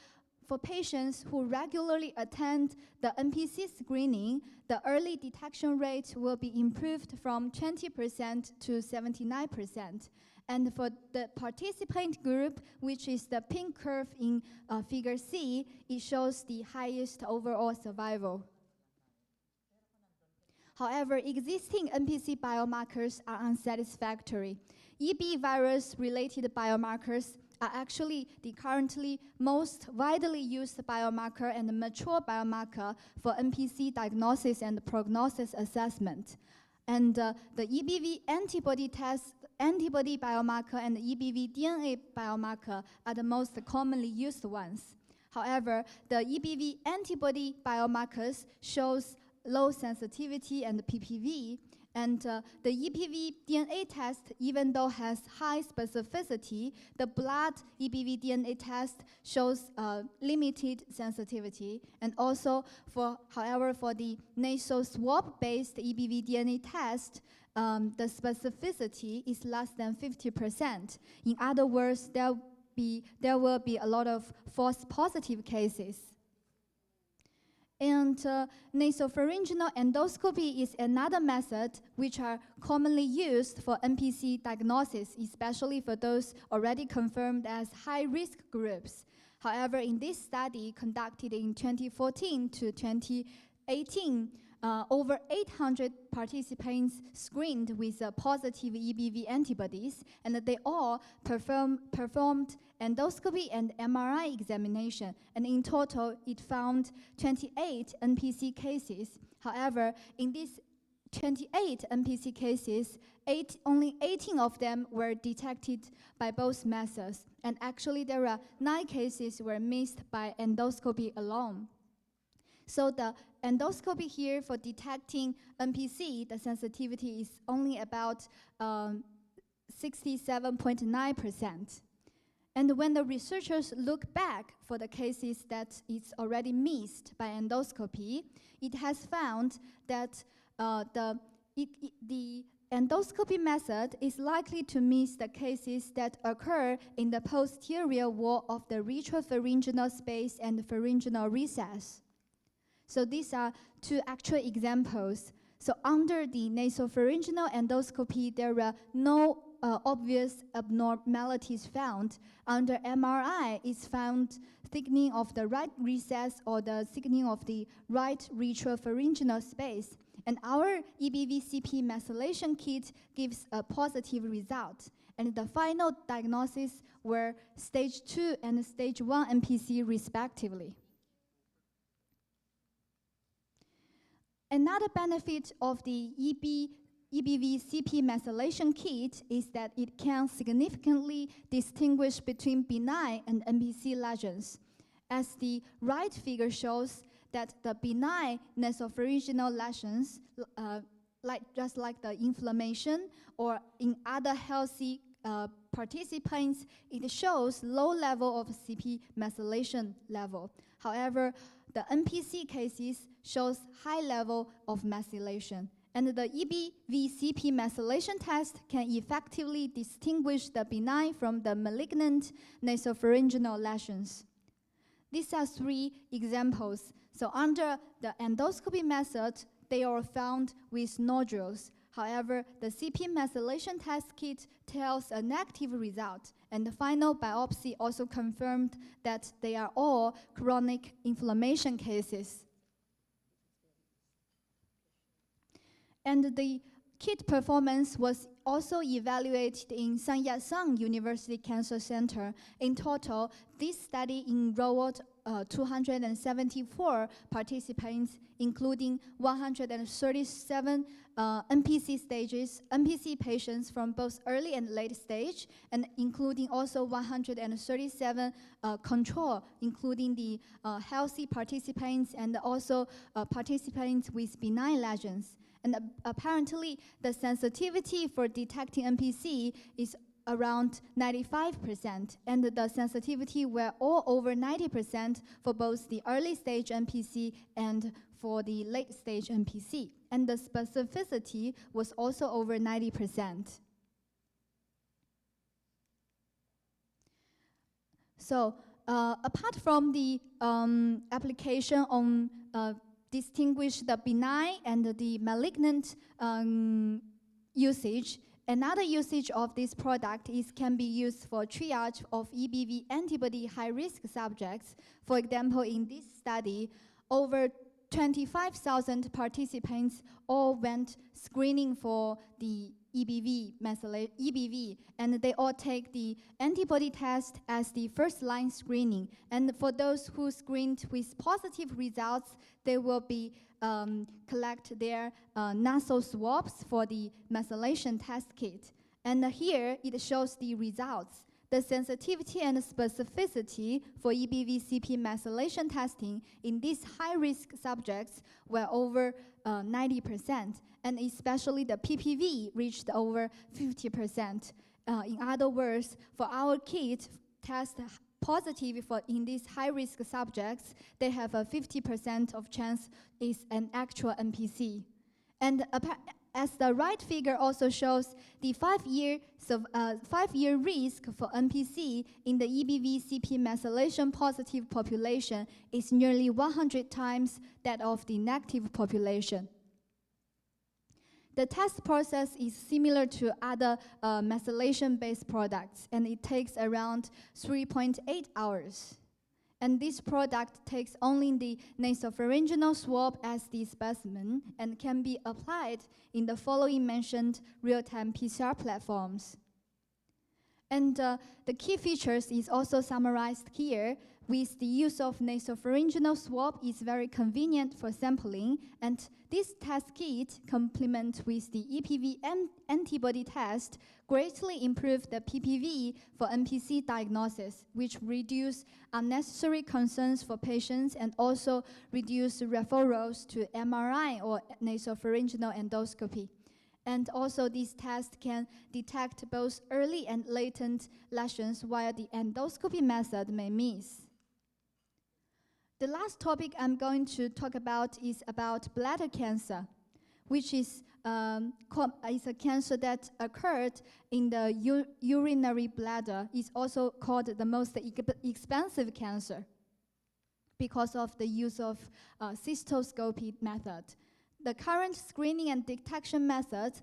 for patients who regularly attend the NPC screening, the early detection rate will be improved from 20% to 79%. And for the participant group, which is the pink curve in figure C, it shows the highest overall survival. However, existing NPC biomarkers are unsatisfactory. EB virus-related biomarkers are actually the currently most widely used biomarker and mature biomarker for NPC diagnosis and prognosis assessment. And the EBV antibody biomarker and the EBV DNA biomarker are the most commonly used ones. However, the EBV antibody biomarkers shows low sensitivity and PPV, and the EBV DNA test, even though has high specificity, the blood EBV DNA test shows limited sensitivity. And also, however, for the nasal swab-based EBV DNA test, the specificity is less than 50%. In other words, there will be a lot of false positive cases. And nasopharyngeal endoscopy is another method which are commonly used for NPC diagnosis, especially for those already confirmed as high-risk groups. However, in this study conducted in 2014 to 2018, over 800 participants screened with positive EBV antibodies, and they all performed endoscopy and MRI examination. And in total, it found 28 NPC cases. However, in these 28 NPC cases, only 18 of them were detected by both methods. And actually, there are 9 cases were missed by endoscopy alone. So the endoscopy here for detecting NPC, the sensitivity is only about 67.9%. And when the researchers look back for the cases that it's already missed by endoscopy, it has found that the endoscopy method is likely to miss the cases that occur in the posterior wall of the retropharyngeal space and pharyngeal recess. So these are two actual examples. So under the nasopharyngeal endoscopy, there are no obvious abnormalities found. Under MRI, it's found thickening of the right recess or the thickening of the right retropharyngeal space. And our EBV-CP methylation kit gives a positive result. And the final diagnosis were stage 2 and stage 1 NPC respectively. Another benefit of the EBV-CP methylation kit is that it can significantly distinguish between benign and NPC lesions. As the right figure shows that the benign nasopharyngeal lesions, just like the inflammation or in other healthy participants, it shows low level of CP methylation level. However, the NPC cases shows high level of methylation. And the EBV-CP methylation test can effectively distinguish the benign from the malignant nasopharyngeal lesions. These are 3 examples. So under the endoscopy method, they are found with nodules. However, the CP methylation test kit tells a negative result, and the final biopsy also confirmed that they are all chronic inflammation cases. And the kit performance was also evaluated in Sun Yat-sen University Cancer Center. In total, this study enrolled 274 participants, including 137 NPC patients from both early and late stage, and including also 137 control, including the healthy participants and also participants with benign lesions. And apparently, the sensitivity for detecting NPC is around 95%, and the sensitivity were all over 90% for both the early stage NPC and for the late stage NPC. And the specificity was also over 90%. So apart from the application on distinguish the benign and the malignant usage, another usage of this product can be used for triage of EBV antibody high-risk subjects. For example, in this study, over 25,000 participants all went screening for the EBV, and they all take the antibody test as the first-line screening. And for those who screened with positive results, they will be collect their nasal swabs for the methylation test kit. And here it shows the results. The sensitivity and specificity for EBV-CP methylation testing in these high-risk subjects were over 90%, and especially the PPV reached over 50%. In other words, for our kit test positive for in these high-risk subjects, they have a 50% of chance is an actual NPC. And as the right figure also shows, the 5-year risk for NPC in the EBV-CP methylation positive population is nearly 100 times that of the negative population. The test process is similar to other methylation-based products, and it takes around 3.8 hours. And this product takes only the nasopharyngeal swab as the specimen and can be applied in the following mentioned real-time PCR platforms. And the key features is also summarized here. With the use of nasopharyngeal swab is very convenient for sampling, and this test kit complement with the EPV antibody test greatly improve the PPV for NPC diagnosis, which reduce unnecessary concerns for patients and also reduce referrals to MRI or nasopharyngeal endoscopy. And also, this test can detect both early and latent lesions, while the endoscopy method may miss. The last topic I'm going to talk about is about bladder cancer, which is a cancer that occurred in the urinary bladder. It's also called the most expensive cancer. because of the use of cystoscopy method. The current screening and detection methods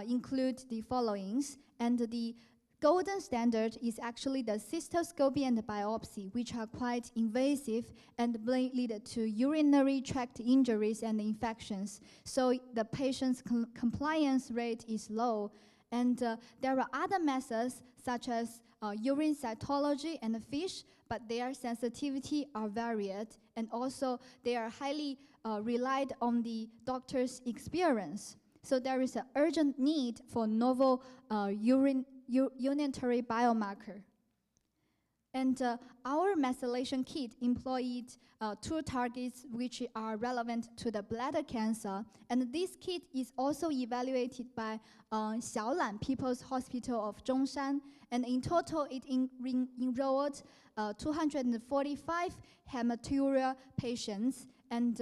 include the followings, and the golden standard is actually the cystoscopy and the biopsy, which are quite invasive and may lead to urinary tract injuries and infections. So the patient's compliance rate is low. And there are other methods such as urine cytology and FISH, but their sensitivity are varied, and also they are highly relied on the doctor's experience. So there is an urgent need for novel unitary biomarker. And our methylation kit employed two targets which are relevant to the bladder cancer. And this kit is also evaluated by Xiaolan People's Hospital of Zhongshan. And in total, it enrolled 245 hematuria patients. And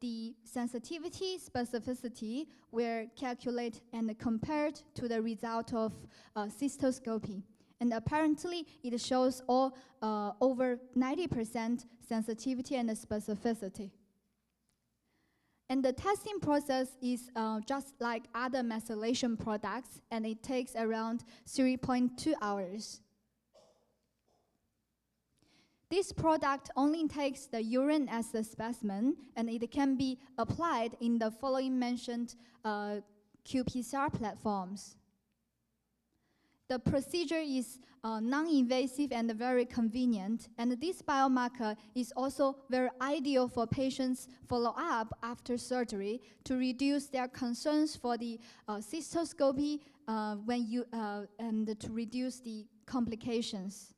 the sensitivity, specificity were calculated and compared to the result of cystoscopy. And apparently, it shows over 90% sensitivity and specificity. And the testing process is just like other methylation products, and it takes around 3.2 hours. This product only takes the urine as the specimen, and it can be applied in the following mentioned qPCR platforms. The procedure is non-invasive and very convenient, and this biomarker is also very ideal for patients' follow-up after surgery to reduce their concerns for the cystoscopy and to reduce the complications.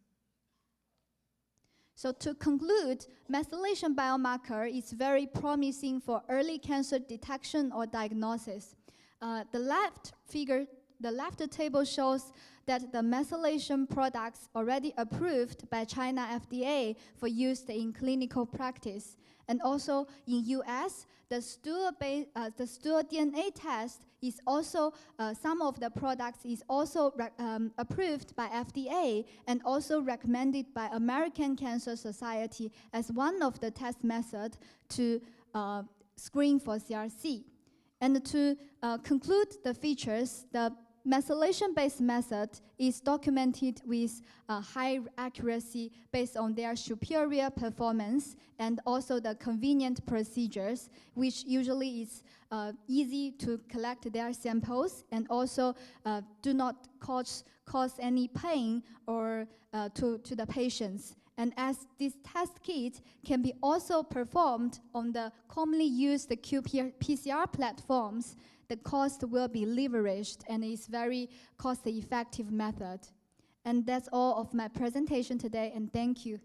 So to conclude, methylation biomarker is very promising for early cancer detection or diagnosis. The left table shows that the methylation products already approved by China FDA for use in clinical practice. And also in US, the stool DNA test is also, some of the products is also approved by FDA and also recommended by American Cancer Society as one of the test methods to screen for CRC. And to conclude the features, the methylation-based method is documented with high accuracy based on their superior performance and also the convenient procedures, which usually is easy to collect their samples and also do not cause any pain or to the patients. And as this test kit can be also performed on the commonly used qPCR platforms, the cost will be leveraged and is very cost-effective method. And that's all of my presentation today, and thank you.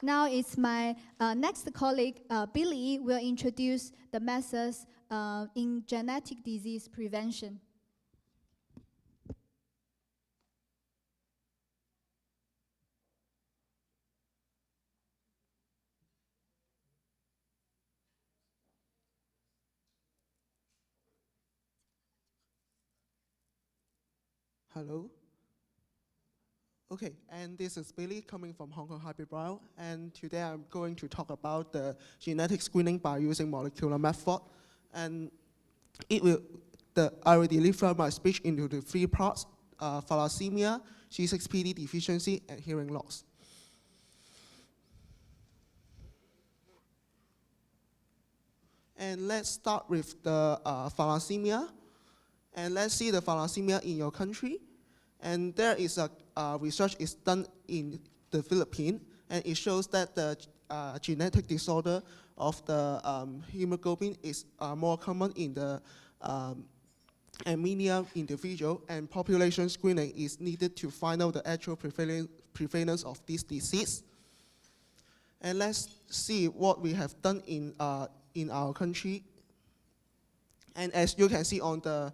Now it's my next colleague, Billy, will introduce the methods in genetic disease prevention. Hello. Okay, and this is Billy coming from Hong Kong Hybrid Bio, and today I'm going to talk about the genetic screening by using molecular method. And I will deliver my speech into the three parts: thalassemia, G6PD deficiency, and hearing loss. And let's start with the thalassemia. And let's see the thalassemia in your country. And there is a research is done in the Philippines, and it shows that the genetic disorder of the hemoglobin is more common in the anemia individual, and population screening is needed to find out the actual prevalence of this disease. And let's see what we have done in our country. And as you can see on the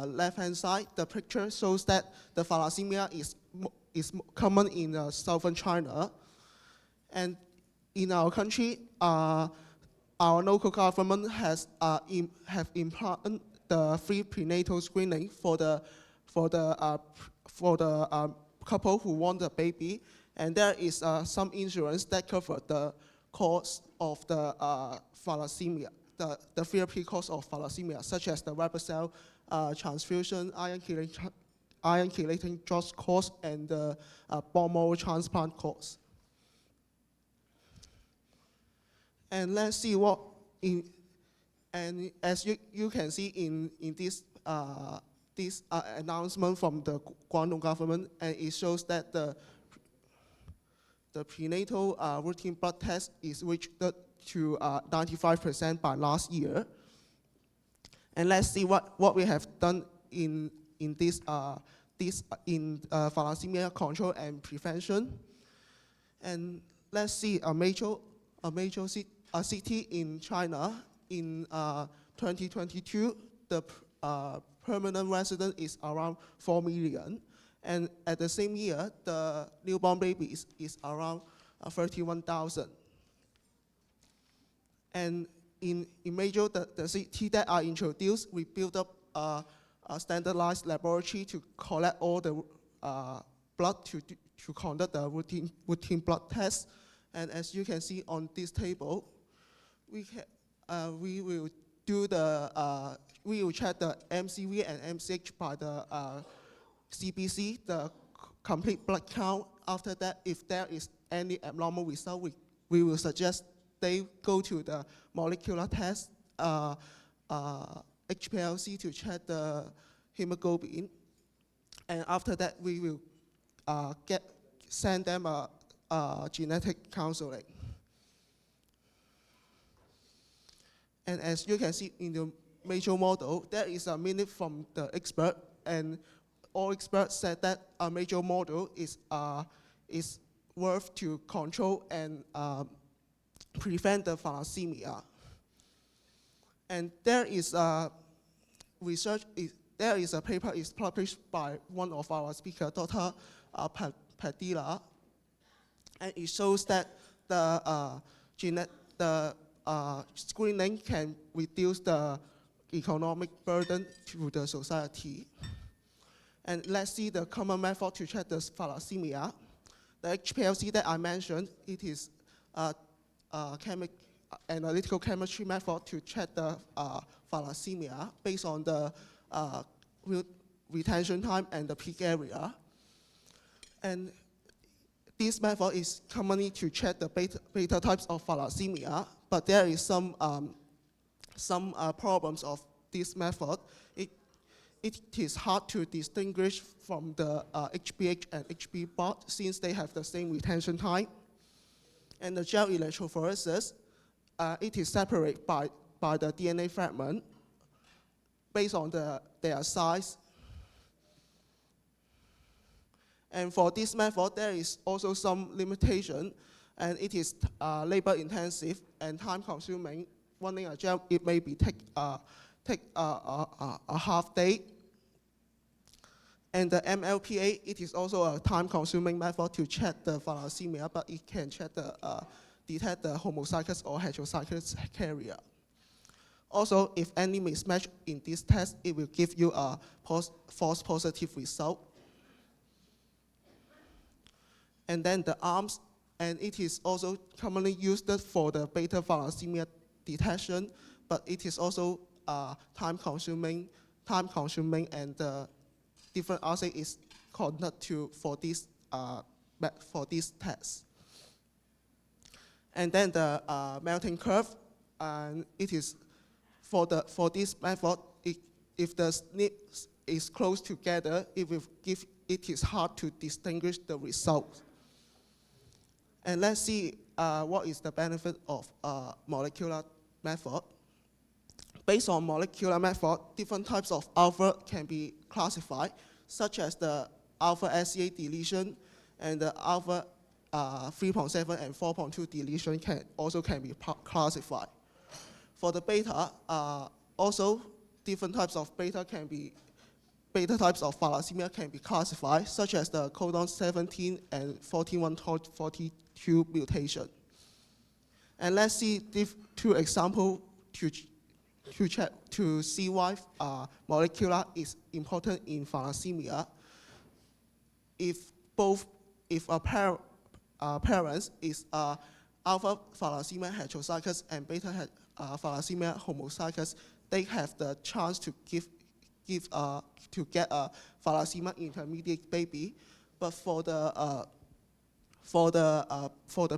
left-hand side, the picture shows that the thalassemia is common in southern China. And in our country, our local government have implemented the free prenatal screening for the couple who want a baby, and there is some insurance that cover the cost of the thalassemia, the therapy cost of thalassemia, such as the red blood cell transfusion, iron chelating drugs cost, and the bone marrow transplant cost. And let's see what and as you can see in this announcement from the Guangdong government, and it shows that the prenatal routine blood test is reached to 95% by last year. And let's see what we have done in this thalassemia control and prevention. And let's see a major city in China in 2022. The permanent resident is around 4 million. And at the same year, the newborn babies is around 31,000. And in major, the city that are introduced, we built up a standardized laboratory to collect all the blood to conduct the routine blood tests. And as you can see on this table, we will check the MCV and MCH by the CBC, the complete blood count. After that, if there is any abnormal result, we will suggest they go to the molecular test, HPLC, to check the hemoglobin. And after that, we will send them a genetic counseling. And as you can see in the major model, there is a minute from the expert, and all experts said that a major model is worth to control and prevent the thalassemia. And there is a paper is published by one of our speakers, Dr. Padilla, and it shows that the screening can reduce the economic burden to the society. And let's see the common method to check the thalassemia. The HPLC that I mentioned, it is analytical chemistry method to check the thalassemia based on the retention time and the peak area. And this method is commonly to check the beta types of thalassemia, but there is some problems of this method. It is hard to distinguish from the HBH and HB bot since they have the same retention time. And the gel electrophoresis, it is separated by the DNA fragment based on their size. And for this method, there is also some limitation, and it is labor intensive and time consuming. Running a gel, it may be take a half day. And the MLPA, it is also a time-consuming method to check the thalassemia, but it can detect the homozygous or heterozygous carrier. Also, if any mismatch in this test, it will give you a false positive result. And then the ARMS, and it is also commonly used for the beta thalassemia detection, but it is also time-consuming, and the different assay is conducted for this test. And then the melting curve, and it is for this method. If the SNPs is close together, it is hard to distinguish the result. And let's see what is the benefit of molecular method. Based on molecular method, different types of alpha can be classified, such as the alpha SCA deletion and the alpha 3.7 and 4.2 deletion can be classified. For the beta, also different types of beta types of thalassemia can be classified, such as the codon 17 and 4142 mutation. And let's see two examples to see why molecular is important in thalassemia. If if a parents is alpha thalassemia heterozygous and beta thalassemia homozygous, they have the chance to get a thalassemia intermediate baby. But for the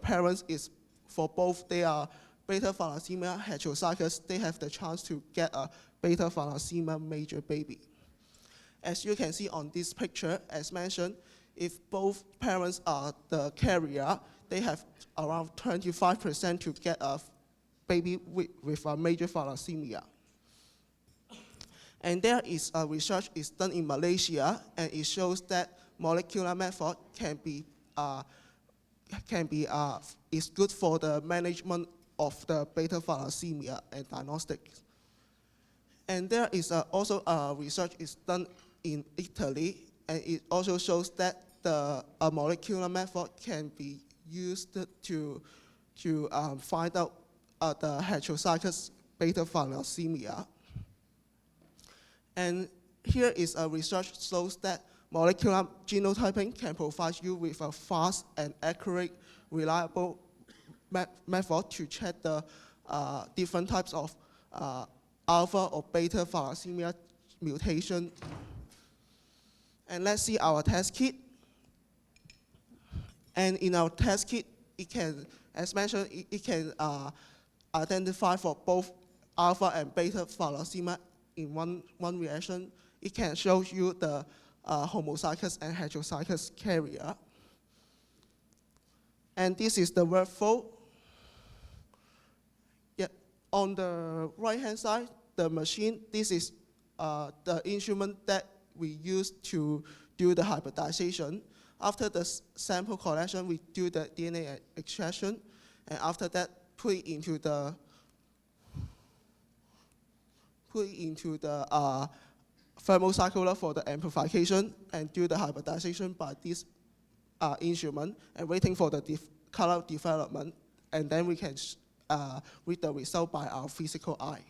parents is for both they are beta thalassemia heterozygous, they have the chance to get a beta thalassemia major baby. As you can see on this picture, as mentioned, if both parents are the carrier, they have around 25% to get a baby with a major thalassemia. And there is a research is done in Malaysia, and it shows that molecular method is good for the management of the beta thalassemia and diagnostics. And there is also a research is done in Italy, and it also shows that the molecular method can be used to find out the heterozygous beta thalassemia. And here is a research shows that molecular genotyping can provide you with a fast and accurate, reliable method to check the different types of alpha or beta thalassemia mutation. And let's see our test kit. And in our test kit, it can, as mentioned, it can identify for both alpha and beta thalassemia in one reaction. It can show you the homozygous and heterozygous carrier. And this is the workflow. Yeah, on the right-hand side, the machine, this is the instrument that we use to do the hybridization. After the sample collection, we do the DNA extraction, and after that, put it into the thermocycler for the amplification, and do the hybridization by this instrument, and waiting for the color development, and then we can read the result by our physical eye.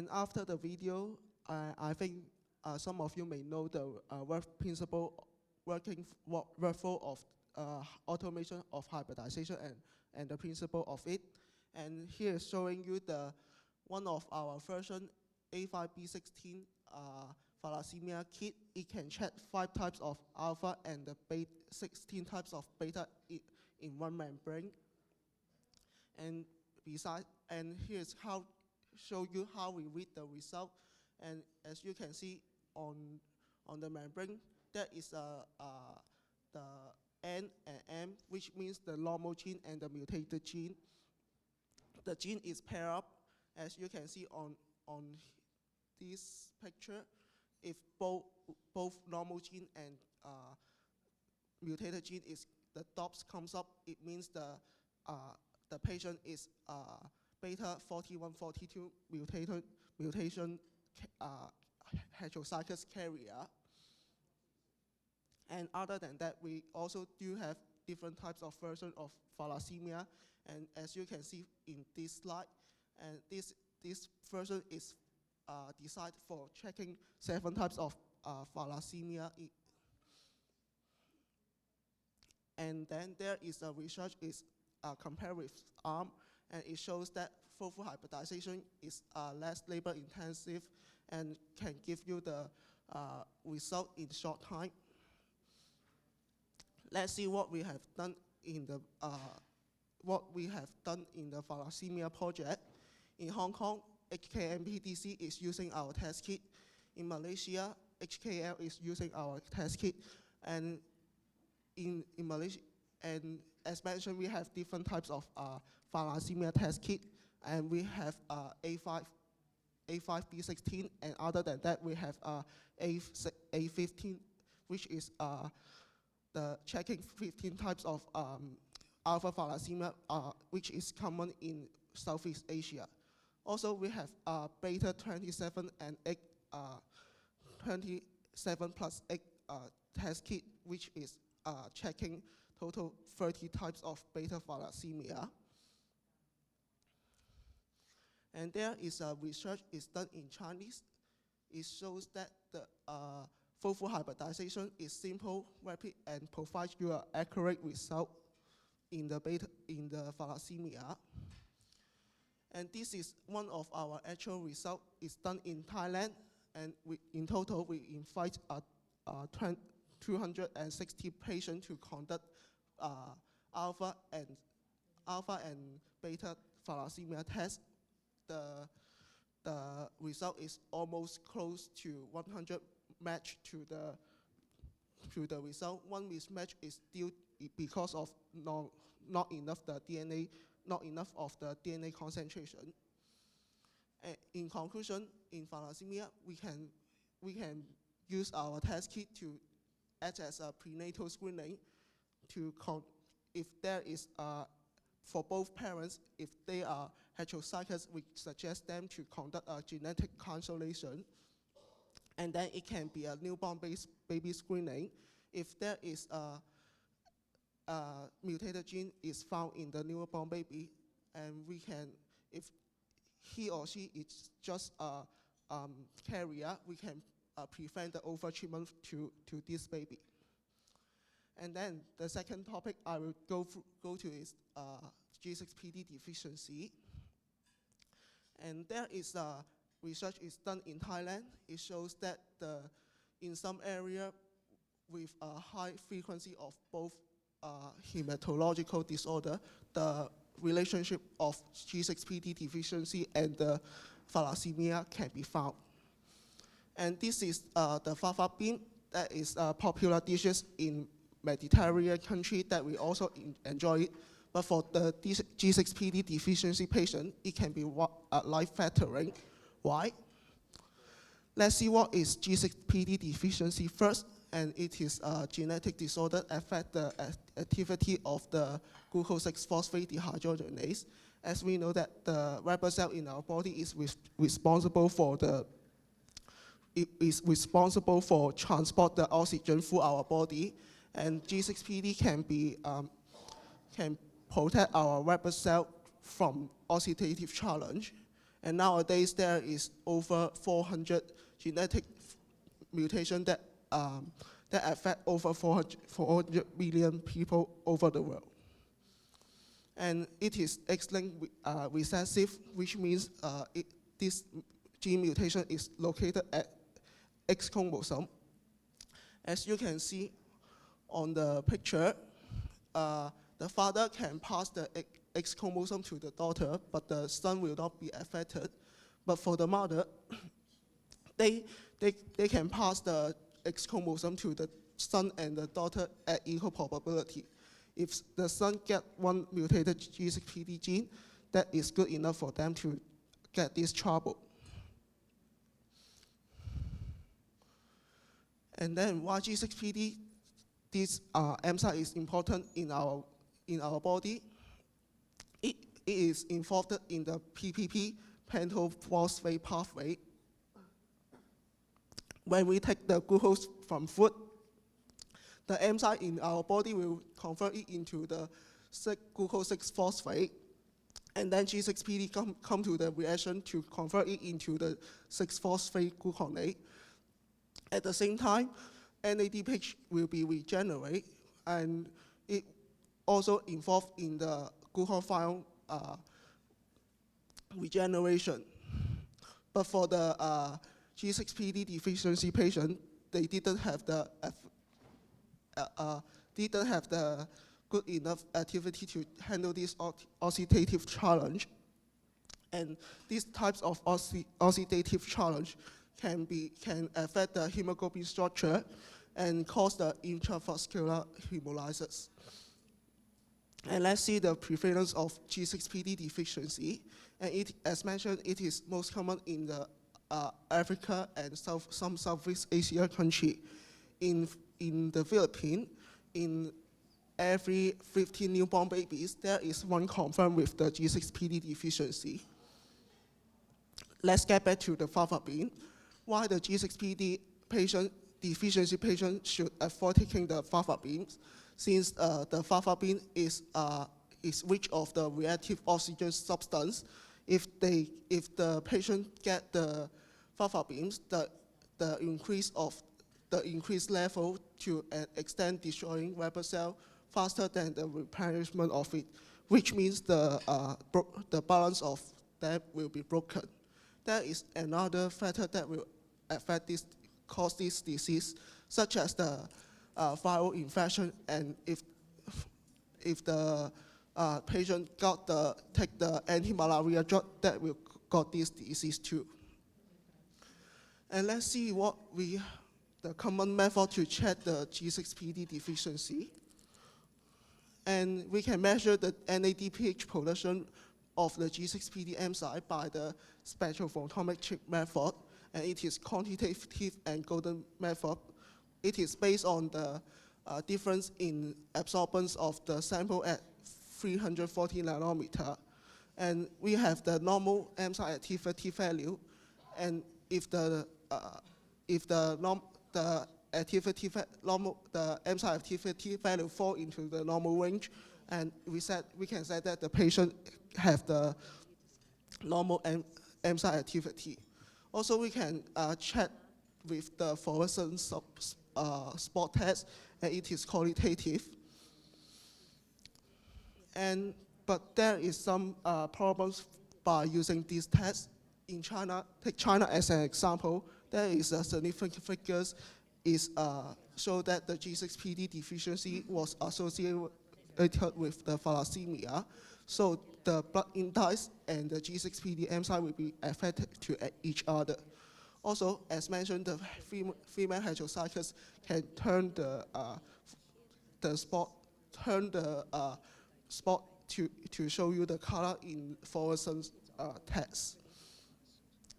And after the video, I think some of you may know the workflow of automation of hybridization and the principle of it. And here is showing you one of our version A5B16 thalassemia kit. It can check 5 types of alpha and the 16 types of beta in one membrane. And here's show you how we read the result. And as you can see on the membrane, there is the N and M, which means the normal gene and the mutated gene. The gene is paired up, as you can see on this picture. If both normal gene and mutated gene the dots comes up, it means the patient is beta 4142 mutation heterozygous carrier. And other than that, we also do have different types of versions of thalassemia. And as you can see in this slide, and this version is designed for checking 7 types of thalassemia. And then there is a research compared with ARM, and it shows that full hybridization is less labor intensive and can give you the result in short time. Let's see what we have done in the thalassemia project. In Hong Kong, HKMPDC is using our test kit. In Malaysia, HKL is using our test kit. And in Malaysia, and as mentioned, we have different types of thalassemia test kit, and we have A5B16, and other than that, we have A15, which is the checking 15 types of alpha thalassemia, which is common in Southeast Asia. Also, we have beta 27 and 27 plus 8 test kit, which is checking total 30 types of beta thalassemia. And there is a research is done in Chinese. It shows that the full hybridization is simple, rapid, and provides you an accurate result in the thalassemia. And this is one of our actual results. It's done in Thailand, and in total we invite 260 patients to conduct alpha and beta thalassemia tests. The result is almost close to 100 match to the result. One mismatch is due because of not enough of the DNA concentration. In conclusion, in thalassemia, we can use our test kit to act as a prenatal screening to if there is for both parents, if they are heterozygous, we suggest them to conduct a genetic consultation. And then it can be a newborn-based baby screening. If there is a mutated gene is found in the newborn baby, and we can, if he or she is just a carrier, we can prevent the overtreatment to this baby. And then the second topic I will go to is G6PD deficiency. And there is research is done in Thailand. It shows that in some area with a high frequency of both hematological disorder, the relationship of G6PD deficiency and the thalassemia can be found. And this is the fava bean that is popular dishes in Mediterranean country that we also enjoy it. But for the G6PD deficiency patient, it can be life-threatening. Why? Let's see what is G6PD deficiency first. And it is a genetic disorder that affects the activity of the glucose-6-phosphate dehydrogenase. As we know that the red blood cell in our body is responsible for transport the oxygen through our body, and G6PD can protect our red blood cell from oxidative challenge. And nowadays there is over 400 genetic mutation that affect over 400 million people over the world. And it is X-linked recessive, which means this gene mutation is located at X chromosome. As you can see on the picture, the father can pass the X chromosome to the daughter, but the son will not be affected. But for the mother, they can pass the X chromosome to the son and the daughter at equal probability. If the son get one mutated G6PD gene, that is good enough for them to get this trouble. And then why G6PD, this enzyme is important in our body. It is involved in the PPP, pentophosphate pathway. When we take the glucose from food, the enzyme in our body will convert it into the glucose 6-phosphate, and then G6PD come to the reaction to convert it into the 6-phosphate gluconate. At the same time, NADPH will be regenerated, and it also involved in the glucophile regeneration. But for the G6PD deficiency patient, they didn't have the good enough activity to handle this oxidative challenge. And these types of oxidative challenge can affect the hemoglobin structure and cause the intravascular hemolysis. And let's see the prevalence of G6PD deficiency. And it, as mentioned, it is most common in the Africa and some Southeast Asia country. In the Philippines, in every 15 newborn babies, there is one confirmed with the G6PD deficiency. Let's get back to the fava bean. Why the G6PD deficiency patient should avoid taking the fava beans? Since the fava bean is rich of the reactive oxygen substance. If the patient get the fava beans, the increased level to an extent destroying red cell faster than the replenishment of it, which means the balance of that will be broken. There is another factor that will cause this disease, such as the viral infection, and if the patient take the anti-malaria drug, that will got this disease too. And let's see the common method to check the G6PD deficiency. And we can measure the NADPH production of the G6PD enzyme by the spectrophotometric method, and it is quantitative and golden method. It is based on the difference in absorbance of the sample at 340 nanometer. And we have the normal enzyme activity value, and if the enzyme activity value fall into the normal range, and we can say that the patient have the normal enzyme activity. Also, we can check with the fluorescence spot test, and it is qualitative. But there is some problems by using these tests. In China, take China as an example, there is a significant figures show that the G6PD deficiency was associated with the thalassemia. So the blood index and the G6PD enzyme will be affected to each other. Also, as mentioned, the female heterozygotes can turn the spot to show you the color in fluorescence tests.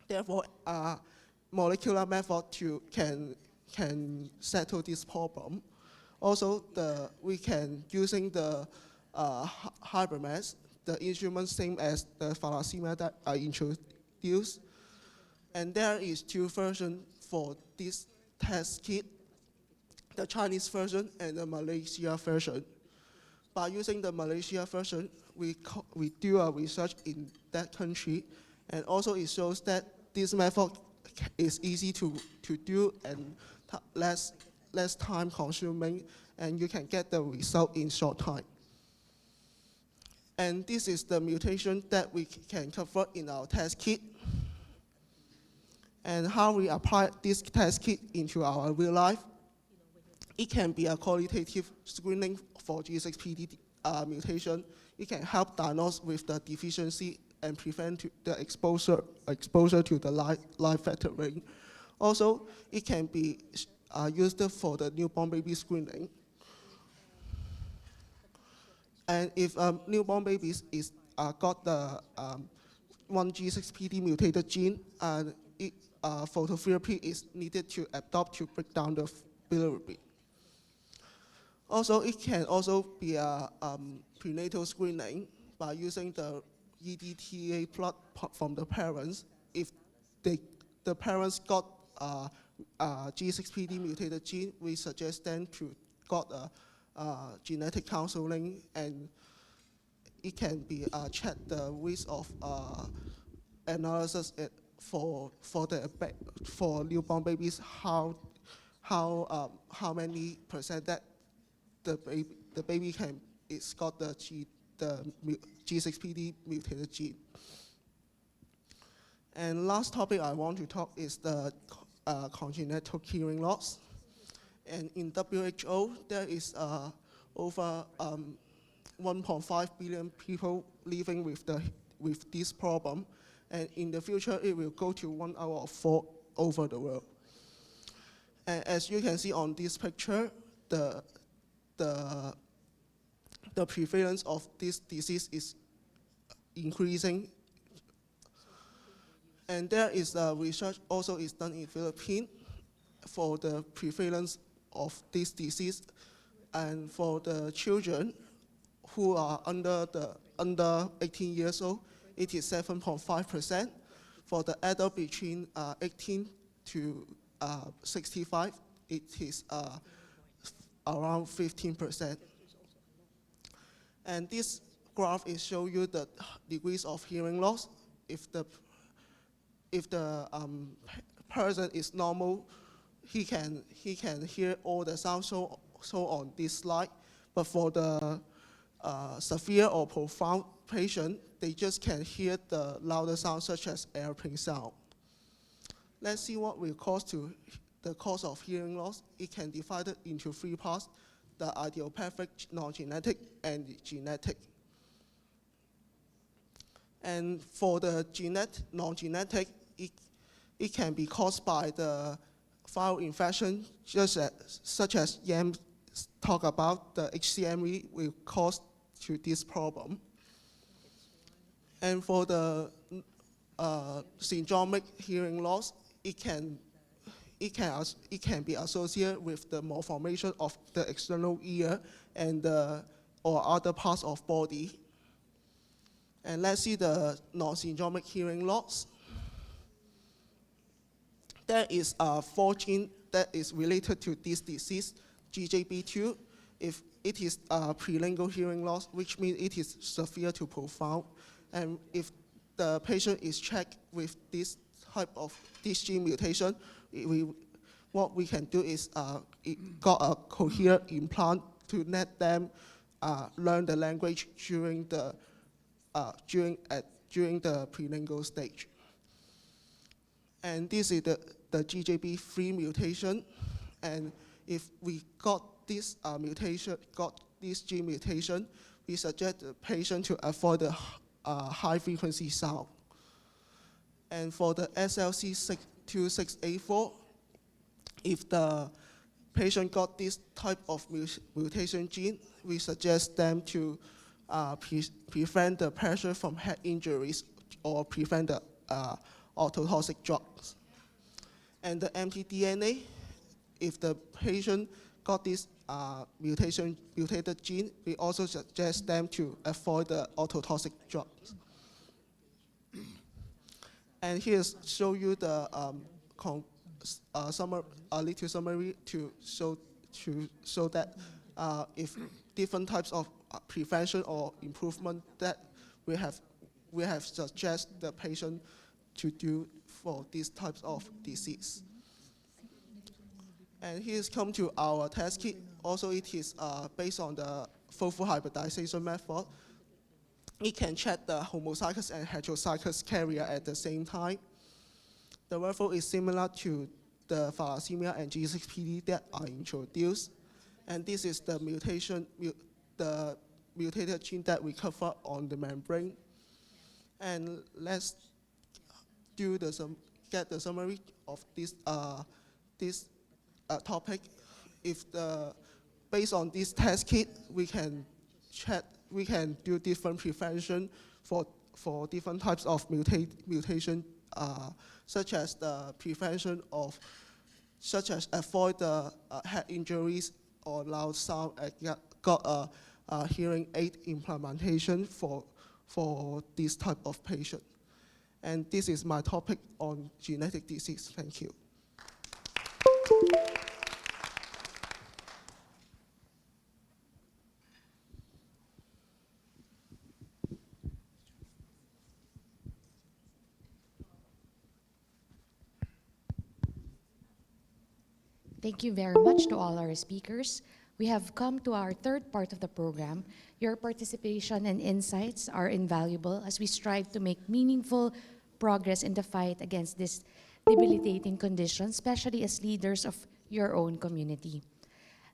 Therefore, molecular method can settle this problem. Also, we can using the HybriMass, the instrument same as the thalassemia that I introduced. And there is two versions for this test kit, the Chinese version and the Malaysia version. By using the Malaysia version, we do a research in that country, And also it shows that this method is easy to do and less time consuming, and you can get the result in short time. And this is the mutation that we can cover in our test kit. And how we apply this test kit into our real life. It can be a qualitative screening for G6PD mutation. It can help diagnose with the deficiency and prevent the exposure to the life threatening. Also, it can be used for the newborn baby screening. And if newborn babies is got the one G6PD mutated gene, and phototherapy is needed to adopt to break down the bilirubin. Also, it can also be a prenatal screening by using the EDTA blood from the parents. If the parents got G6PD mutated gene, we suggest them to got genetic counseling, and it can be check the risk of analysis for newborn babies, how many percent that the baby is got the G6PD mutated gene. And last topic I want to talk is the congenital hearing loss. And in WHO, there is over 1.5 billion people living with this problem. And in the future, it will go to 1 out of 4 over the world. And as you can see on this picture, the prevalence of this disease is increasing. And there is research also is done in Philippines for the prevalence of this disease, and for the children who are under 18 years old, it is 7.5%. For the adult between 18 to 65, it is around 15%. And this graph is show you the degrees of hearing loss. If the person is normal, he can hear all the sounds shown on this slide. But for the severe or profound patient, they just can hear the louder sounds such as airplane sound. Let's see what will cause the cause of hearing loss. It can be divided into 3 parts: the idiopathic, non-genetic, and genetic. And for the non-genetic, it can be caused by the viral infection, such as Yam talked about. The HCMV will cause to this problem. And for the syndromic hearing loss, it can be associated with the malformation of the external ear and or other parts of body. And let's see the non-syndromic hearing loss. There is 4 genes that is related to this disease, GJB2. If it is prelingual hearing loss, which means it is severe to profound. And if the patient is checked with this type of this gene mutation, what we can do is got a cochlear implant to let them learn the language during the prelingual stage. And this is the GJB3 mutation. And if we got this gene mutation, we suggest the patient to avoid the high frequency sound. And for the SLC26A4, if the patient got this type of mutation gene, we suggest them to prevent the pressure from head injuries or prevent the ototoxic drugs. And the mtDNA, if the patient got this mutated gene, we also suggest them to avoid the ototoxic drugs. And here's show you the little summary to show that if different types of prevention or improvement that we have we have suggested the patient to do for these types of disease. And here's come to our test kit. Also, it is based on the full hybridization method. It can check the homozygous and heterozygous carrier at the same time. The workflow is similar to the thalassemia and G6PD that are introduced. And this is the the mutated gene that we cover on the membrane. And let's do get the summary of this topic. Based on this test kit, we can do different prevention for different types of mutation, such as the prevention of, avoid the head injuries or loud sound, and got a hearing aid implementation for this type of patient. And this is my topic on genetic disease. Thank you. Thank you very much to all our speakers. We have come to our third part of the program. Your participation and insights are invaluable as we strive to make meaningful progress in the fight against this debilitating condition, especially as leaders of your own community.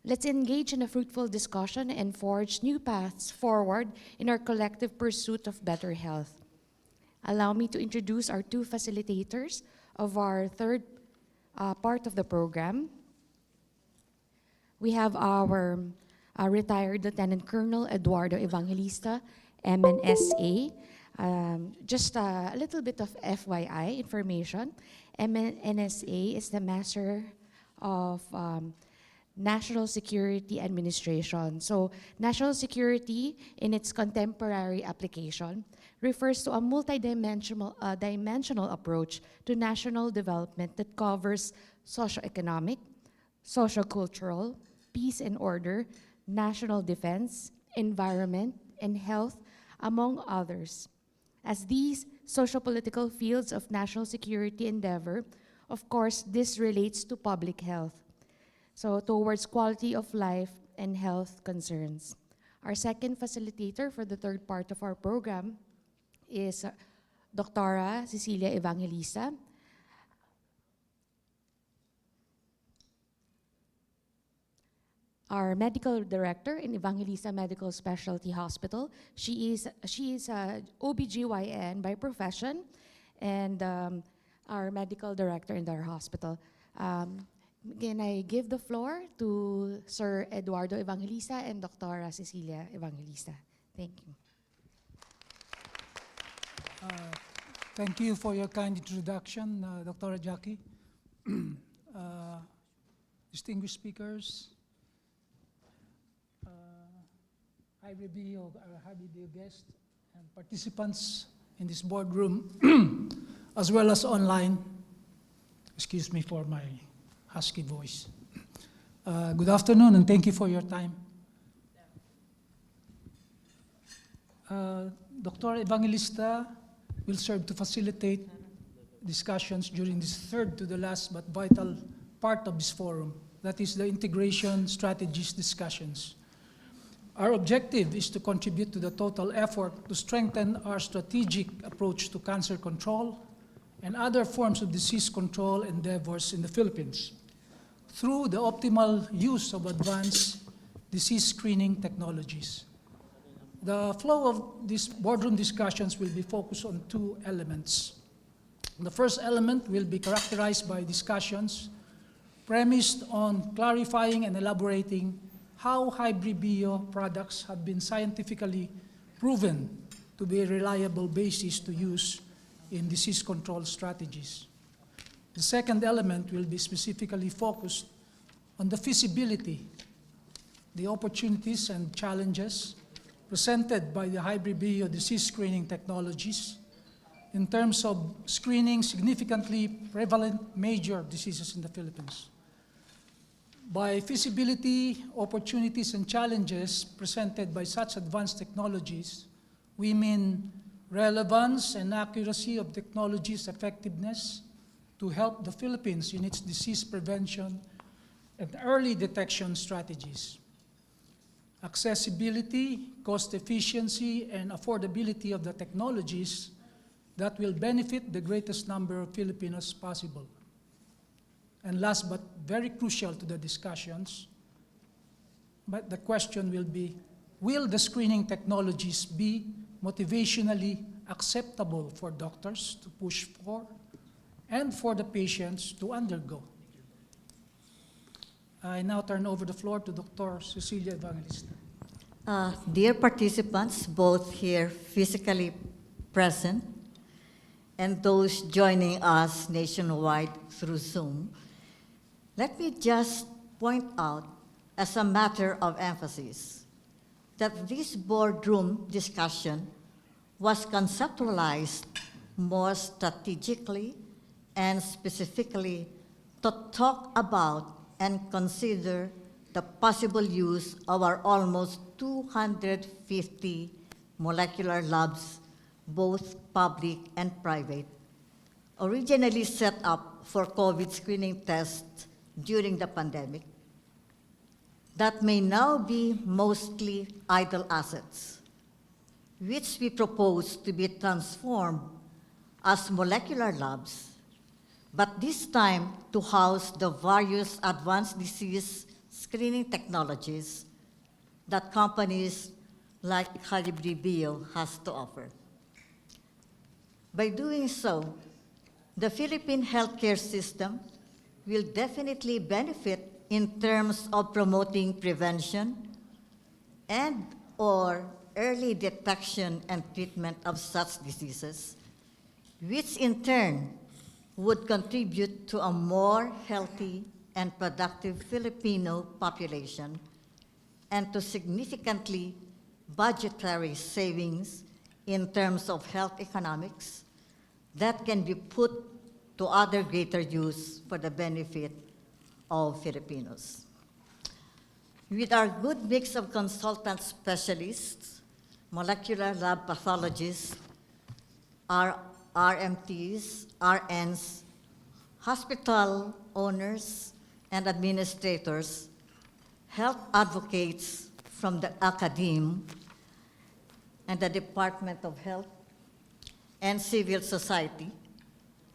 Let's engage in a fruitful discussion and forge new paths forward in our collective pursuit of better health. Allow me to introduce our two facilitators of our third part of the program. We have our retired Lieutenant Colonel Eduardo Evangelista, MNSA. Just a little bit of FYI information. MNSA is the Master of National Security Administration. So national security in its contemporary application refers to a dimensional approach to national development that covers socioeconomic, sociocultural, peace and order, national defense, environment, and health, among others. As these sociopolitical fields of national security endeavor, of course, this relates to public health, so towards quality of life and health concerns. Our second facilitator for the third part of our program is Dr. Cecilia Evangelista. Our medical director in Evangelista Medical Specialty Hospital. She is a OBGYN by profession and our medical director in our hospital. Can I give the floor to Sir Eduardo Evangelista and Dr. Cecilia Evangelista? Thank you. Thank you for your kind introduction, Dr. Jackie. Distinguished speakers, high review guests and participants in this boardroom, as well as online. Excuse me for my husky voice. Good afternoon and thank you for your time. Dr. Evangelista will serve to facilitate discussions during this third to the last but vital part of this forum, that is the integration strategies discussions. Our objective is to contribute to the total effort to strengthen our strategic approach to cancer control and other forms of disease control endeavors in the Philippines through the optimal use of advanced disease screening technologies. The flow of these boardroom discussions will be focused on two elements. The first element will be characterized by discussions premised on clarifying and elaborating how hybrid bio products have been scientifically proven to be a reliable basis to use in disease control strategies. The second element will be specifically focused on the feasibility, the opportunities and challenges presented by the hybrid bio disease screening technologies in terms of screening significantly prevalent major diseases in the Philippines. By feasibility, opportunities, and challenges presented by such advanced technologies, we mean relevance and accuracy of technology's effectiveness to help the Philippines in its disease prevention and early detection strategies. Accessibility, cost efficiency, and affordability of the technologies that will benefit the greatest number of Filipinos possible. And last but very crucial to the discussions, but the question will be, will the screening technologies be motivationally acceptable for doctors to push for and for the patients to undergo? I now turn over the floor to Dr. Cecilia Evangelista. Dear participants, both here physically present and those joining us nationwide through Zoom, let me just point out, as a matter of emphasis, that this boardroom discussion was conceptualized more strategically and specifically to talk about and consider the possible use of our almost 250 molecular labs, both public and private, originally set up for COVID screening tests during the pandemic, that may now be mostly idle assets, which we propose to be transformed as molecular labs, but this time to house the various advanced disease screening technologies that companies like Calibri Bio has to offer. By doing so, the Philippine healthcare system will definitely benefit in terms of promoting prevention and/or early detection and treatment of such diseases, which in turn would contribute to a more healthy and productive Filipino population and to significantly budgetary savings in terms of health economics that can be put to other greater use for the benefit of Filipinos. With our good mix of consultant specialists, molecular lab pathologists, RMTs, RNs, hospital owners and administrators, health advocates from the academe and the Department of Health, and civil society,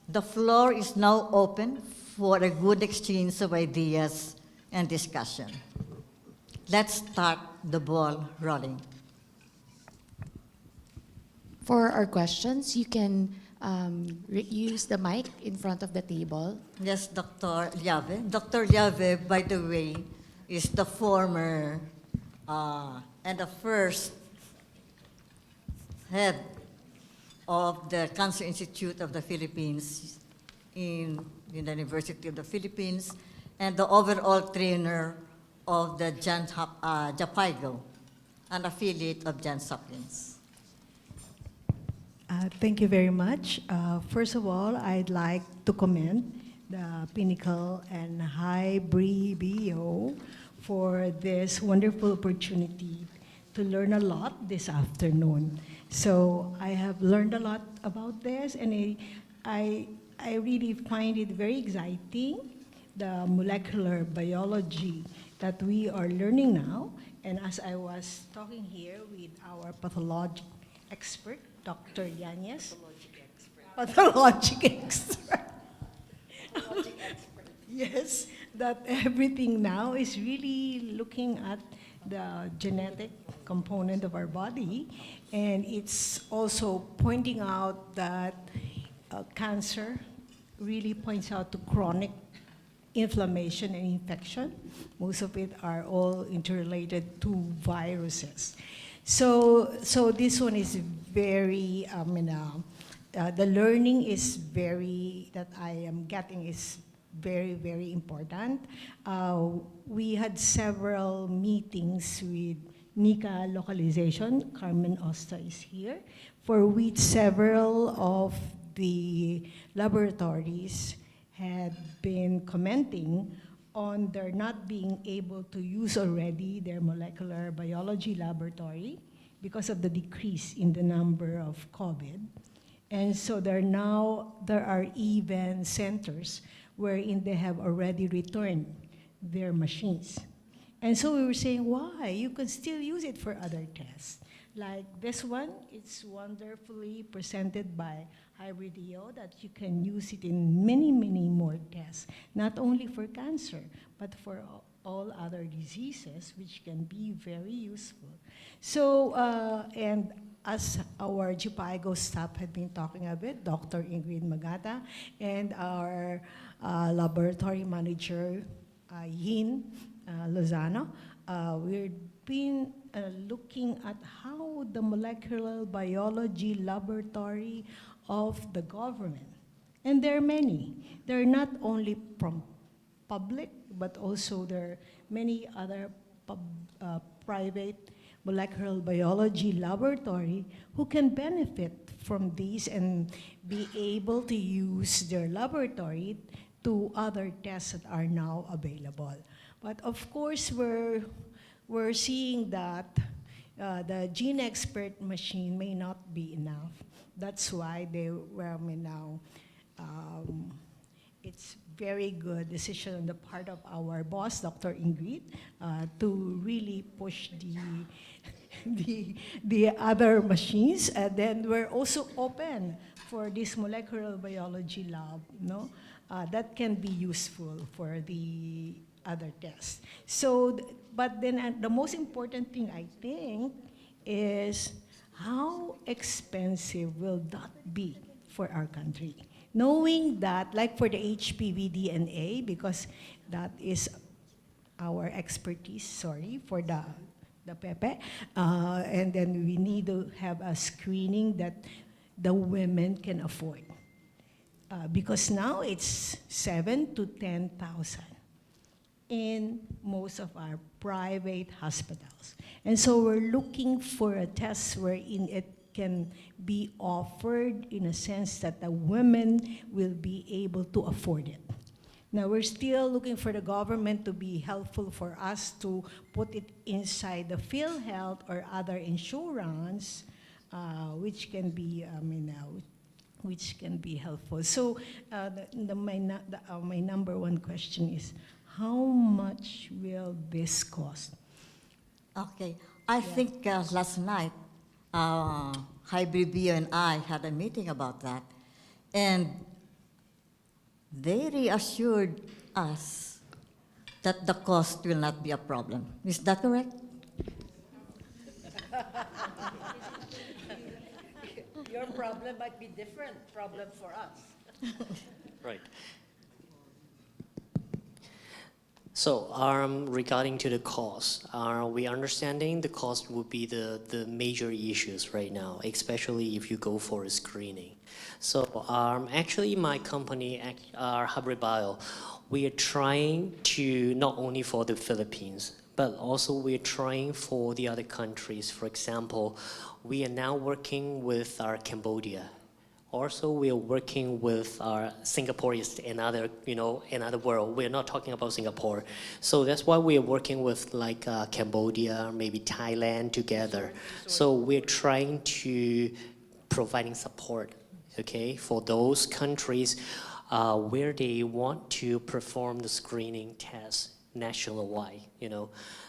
the floor is now open for a good exchange of ideas and discussion. Let's start the ball rolling. For our questions, you can use the mic in front of the table. Yes, Dr. Llave. Dr. Llave, by the way, is the former and the first head of the Cancer Institute of the Philippines in the University of the Philippines and the overall trainer of the JAPIGO, an affiliate of Johns Hopkins. Thank you very much. First of all, I'd like to commend the Pinnacle and Hybri BO for this wonderful opportunity to learn a lot this afternoon. So I have learned a lot about this, and I really find it very exciting, the molecular biology that we are learning now. And as I was talking here with our pathologic expert, Dr. Yanez, pathologic expert. Yes, that everything now is really looking at the genetic component of our body, and it's also pointing out that cancer really points out to chronic inflammation and infection. Most of it are all interrelated to viruses. So this one is very, the learning is very, that I am getting is very, very important. We had several meetings with NICA localization. Carmen Osta is here, for which several of the laboratories had been commenting on their not being able to use already their molecular biology laboratory because of the decrease in the number of COVID. And so there are even centers wherein they have already returned their machines. And so we were saying, why? You can still use it for other tests. Like this one, it's wonderfully presented by Hybrideo that you can use it in many, many more tests, not only for cancer, but for all other diseases, which can be very useful. So, and as our GPIGO staff had been talking a bit, Dr. Ingrid Magata and our laboratory manager, Yin Lozano, we've been looking at how the molecular biology laboratory of the government, and there are many. They're not only from public, but also there are many other private molecular biology laboratory who can benefit from these and be able to use their laboratory to other tests that are now available. But of course, we're seeing that the GeneXpert machine may not be enough. That's why it's very good decision on the part of our boss, Dr. Ingrid, to really push the other machines. And then we're also open for this molecular biology lab, that can be useful for the other tests. So, but then the most important thing, I think, is how expensive will that be for our country? Knowing that, like for the HPV DNA, because that is our expertise, for the PEPE, and then we need to have a screening that the women can afford. Because now it's 7,000 to 10,000 in most of our private hospitals. And so we're looking for a test wherein it can be offered in a sense that the women will be able to afford it. Now, we're still looking for the government to be helpful for us to put it inside the PhilHealth or other insurance, which can be, which can be helpful. So my number one question is, how much will this cost? Okay, I think last night, Hybrideo and I had a meeting about that, and they reassured us that the cost will not be a problem. Is that correct? Your problem might be different problem for us. Right. So regarding to the cost, we understanding the cost will be the major issues right now, especially if you go for a screening. So actually my company, Hybrideo, we are trying to not only for the Philippines, but also we're trying for the other countries. For example, we are now working with our Cambodia. Also, we are working with our Singapore is another, another world. We're not talking about Singapore. So that's why we are working with like Cambodia, maybe Thailand together. So we're trying to providing support, okay, for those countries where they want to perform the screening test nationwide,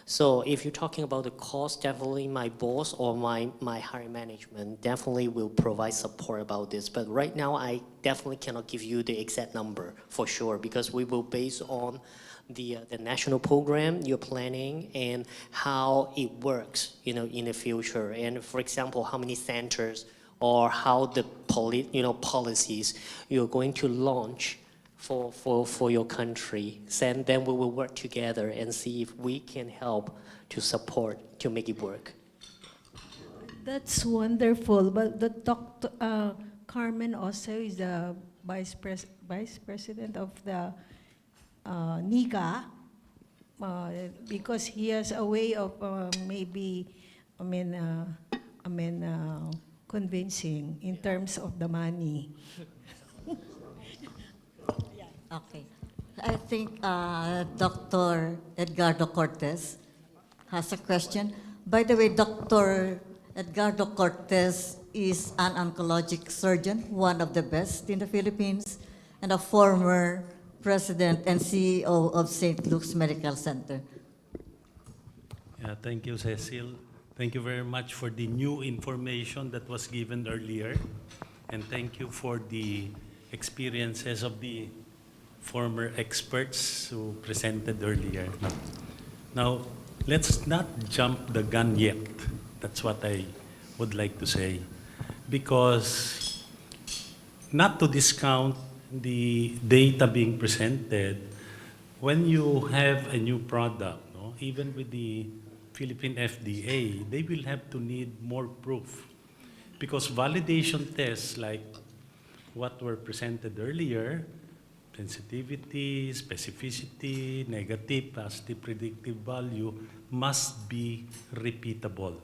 So if you're talking about the cost, definitely my boss or my higher management definitely will provide support about this. But right now, I definitely cannot give you the exact number for sure, because we will base on the national program you're planning and how it works, in the future. And for example, how many centers or how the policies you're going to launch for your country. And then we will work together and see if we can help to support to make it work. That's wonderful. But the Dr. Carmen also is the vice president of the NICA, because he has a way of convincing in terms of the money. Okay. I think Dr. Edgardo Cortez has a question. By the way, Dr. Edgardo Cortez is an oncologic surgeon, one of the best in the Philippines, and a former president and CEO of St. Luke's Medical Center. Yeah, thank you, Cecil. Thank you very much for the new information that was given earlier. And thank you for the experiences of the former experts who presented earlier. Now, let's not jump the gun yet. That's what I would like to say. Because not to discount the data being presented, when you have a new product, no, even with the Philippine FDA, they will have to need more proof. Because validation tests like what were presented earlier, sensitivity, specificity, negative, positive predictive value, must be repeatable.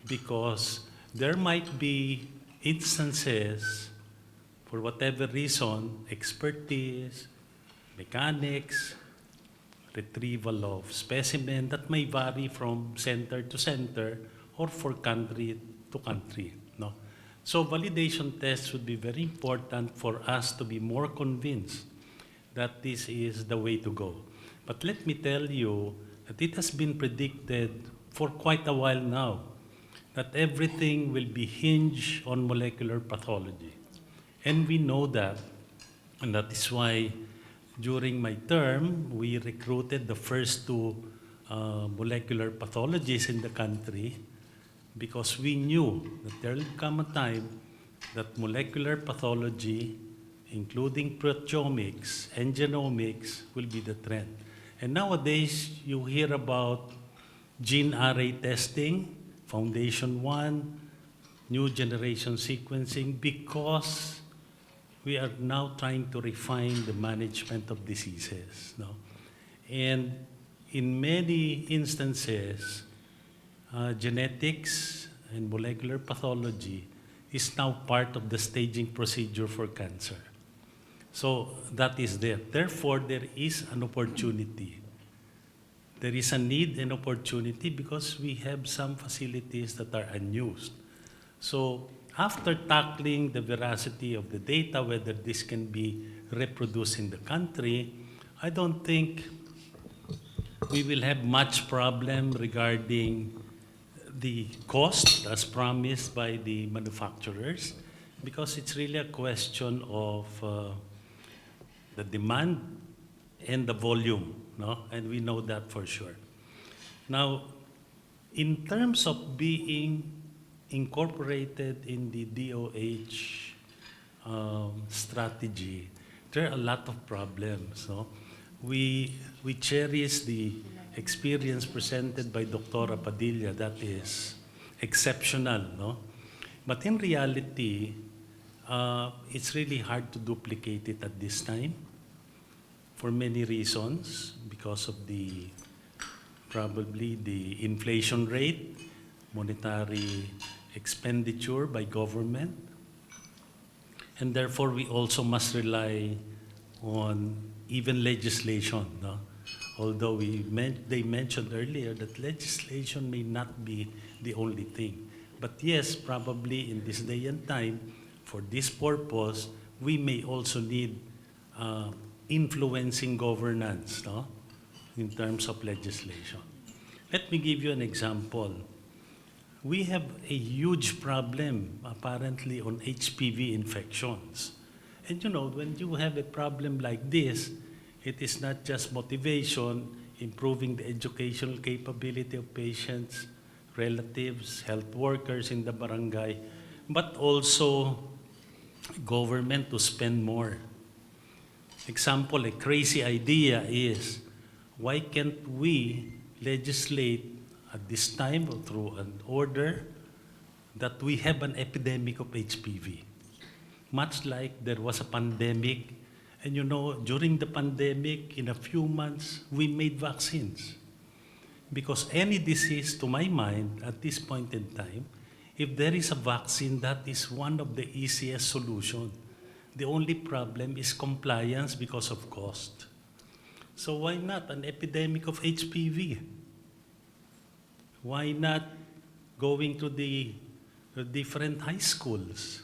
Because there might be instances, for whatever reason, expertise, mechanics, retrieval of specimen that may vary from center to center or for country to country. No? So validation tests would be very important for us to be more convinced that this is the way to go. But let me tell you that it has been predicted for quite a while now that everything will be hinged on molecular pathology. And we know that, and that is why during my term, we recruited the first two molecular pathologists in the country because we knew that there will come a time that molecular pathology, including proteomics and genomics, will be the trend. And nowadays, you hear about gene array testing, Foundation One, new generation sequencing, because we are now trying to refine the management of diseases. No? And in many instances, genetics and molecular pathology is now part of the staging procedure for cancer. So that is there. Therefore, there is an opportunity. There is a need and opportunity because we have some facilities that are unused. So after tackling the veracity of the data, whether this can be reproduced in the country, I don't think we will have much problem regarding the cost as promised by the manufacturers, because it's really a question of the demand and the volume, no? And we know that for sure. Now, in terms of being incorporated in the DOH strategy, there are a lot of problems. No? We cherish the experience presented by Dr. Padilla, that is exceptional. No? But in reality, it's really hard to duplicate it at this time for many reasons, because of the probably the inflation rate, monetary expenditure by government, and therefore we also must rely on even legislation. No? Although they mentioned earlier that legislation may not be the only thing. But yes, probably in this day and time, for this purpose, we may also need influencing governance, no? In terms of legislation. Let me give you an example. We have a huge problem, apparently, on HPV infections. And you know, when you have a problem like this, it is not just motivation, improving the educational capability of patients, relatives, health workers in the barangay, but also government to spend more. Example, a crazy idea is, why can't we legislate at this time or through an order that we have an epidemic of HPV? Much like there was a pandemic, and you know, during the pandemic, in a few months, we made vaccines. Because any disease, to my mind, at this point in time, if there is a vaccine, that is one of the easiest solutions. The only problem is compliance because of cost. So why not an epidemic of HPV? Why not going to the different high schools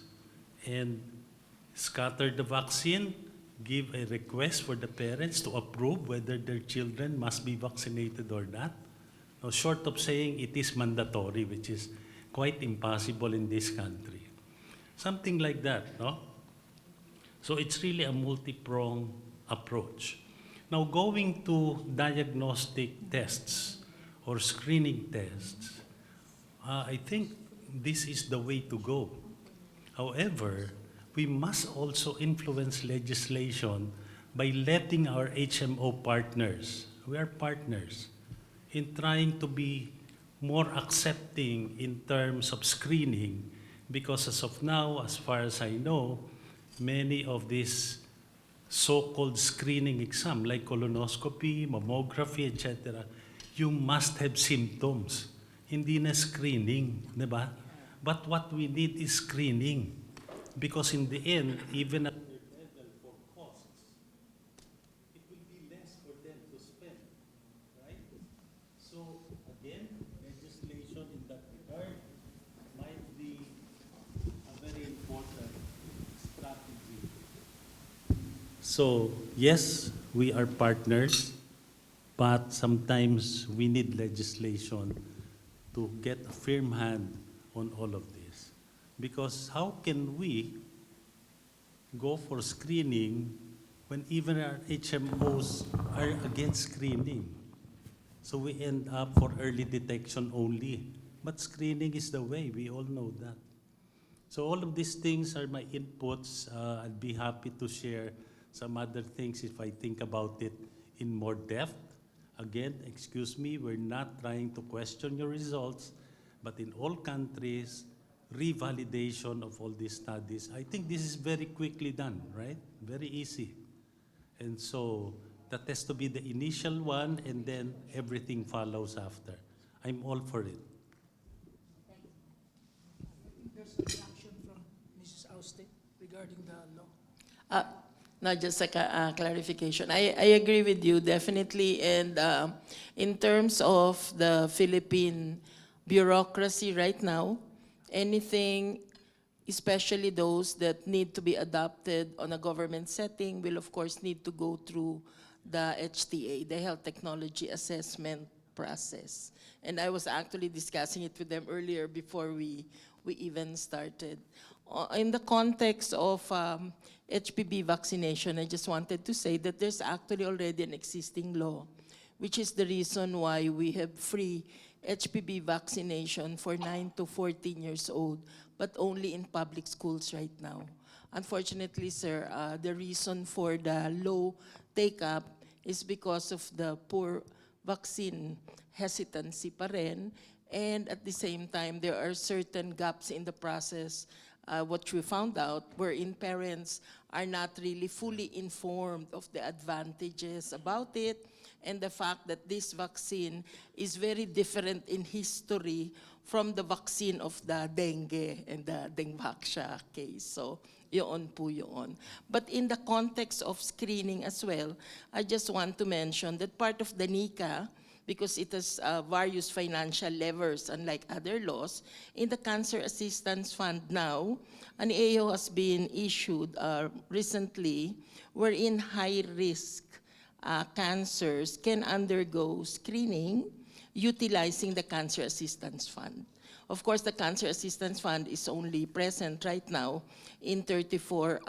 and scatter the vaccine, give a request for the parents to approve whether their children must be vaccinated or not. Now, short of saying it is mandatory, which is quite impossible in this country. Something like that, no? So it's really a multi-pronged approach. Now, going to diagnostic tests or screening tests, I think this is the way to go. However, we must also influence legislation by letting our HMO partners, we are partners, in trying to be more accepting in terms of screening, because as of now, as far as I know, many of these so-called screening exam, like colonoscopy, mammography, etc., you must have symptoms. Hindi na screening, di ba? But what we need is screening. Because in the end, even at their level for costs, it will be less for them to spend, right? So again, legislation in that regard might be a very important strategy. So yes, we are partners, but sometimes we need legislation to get a firm hand on all of this. Because how can we go for screening when even our HMOs are against screening? So we end up for early detection only. But screening is the way, we all know that. So all of these things are my inputs. I'd be happy to share some other things if I think about it in more depth. Again, excuse me, we're not trying to question your results, but in all countries, revalidation of all these studies, I think this is very quickly done, right? Very easy. And so that has to be the initial one, and then everything follows after. I'm all for it. There's a reaction from Mrs. Austin regarding the law. No, just a clarification. I agree with you, definitely. And in terms of the Philippine bureaucracy right now, anything, especially those that need to be adopted on a government setting, will of course need to go through the HTA, the Health Technology Assessment process. And I was actually discussing it with them earlier before we even started. In the context of HPV vaccination, I just wanted to say that there's actually already an existing law, which is the reason why we have free HPV vaccination for 9 to 14 years old, but only in public schools right now. Unfortunately, sir, the reason for the low take-up is because of the poor vaccine hesitancy pa rin, and at the same time, there are certain gaps in the process, what we found out, wherein parents are not really fully informed of the advantages about it, and the fact that this vaccine is very different in history from the vaccine of the dengue and the Dengvaxia case. So, yun po yun. But in the context of screening as well, I just want to mention that part of the NICA, because it has various financial levers, unlike other laws, in the Cancer Assistance Fund now, an AO has been issued recently wherein high-risk cancers can undergo screening utilizing the Cancer Assistance Fund. Of course, the Cancer Assistance Fund is only present right now in 34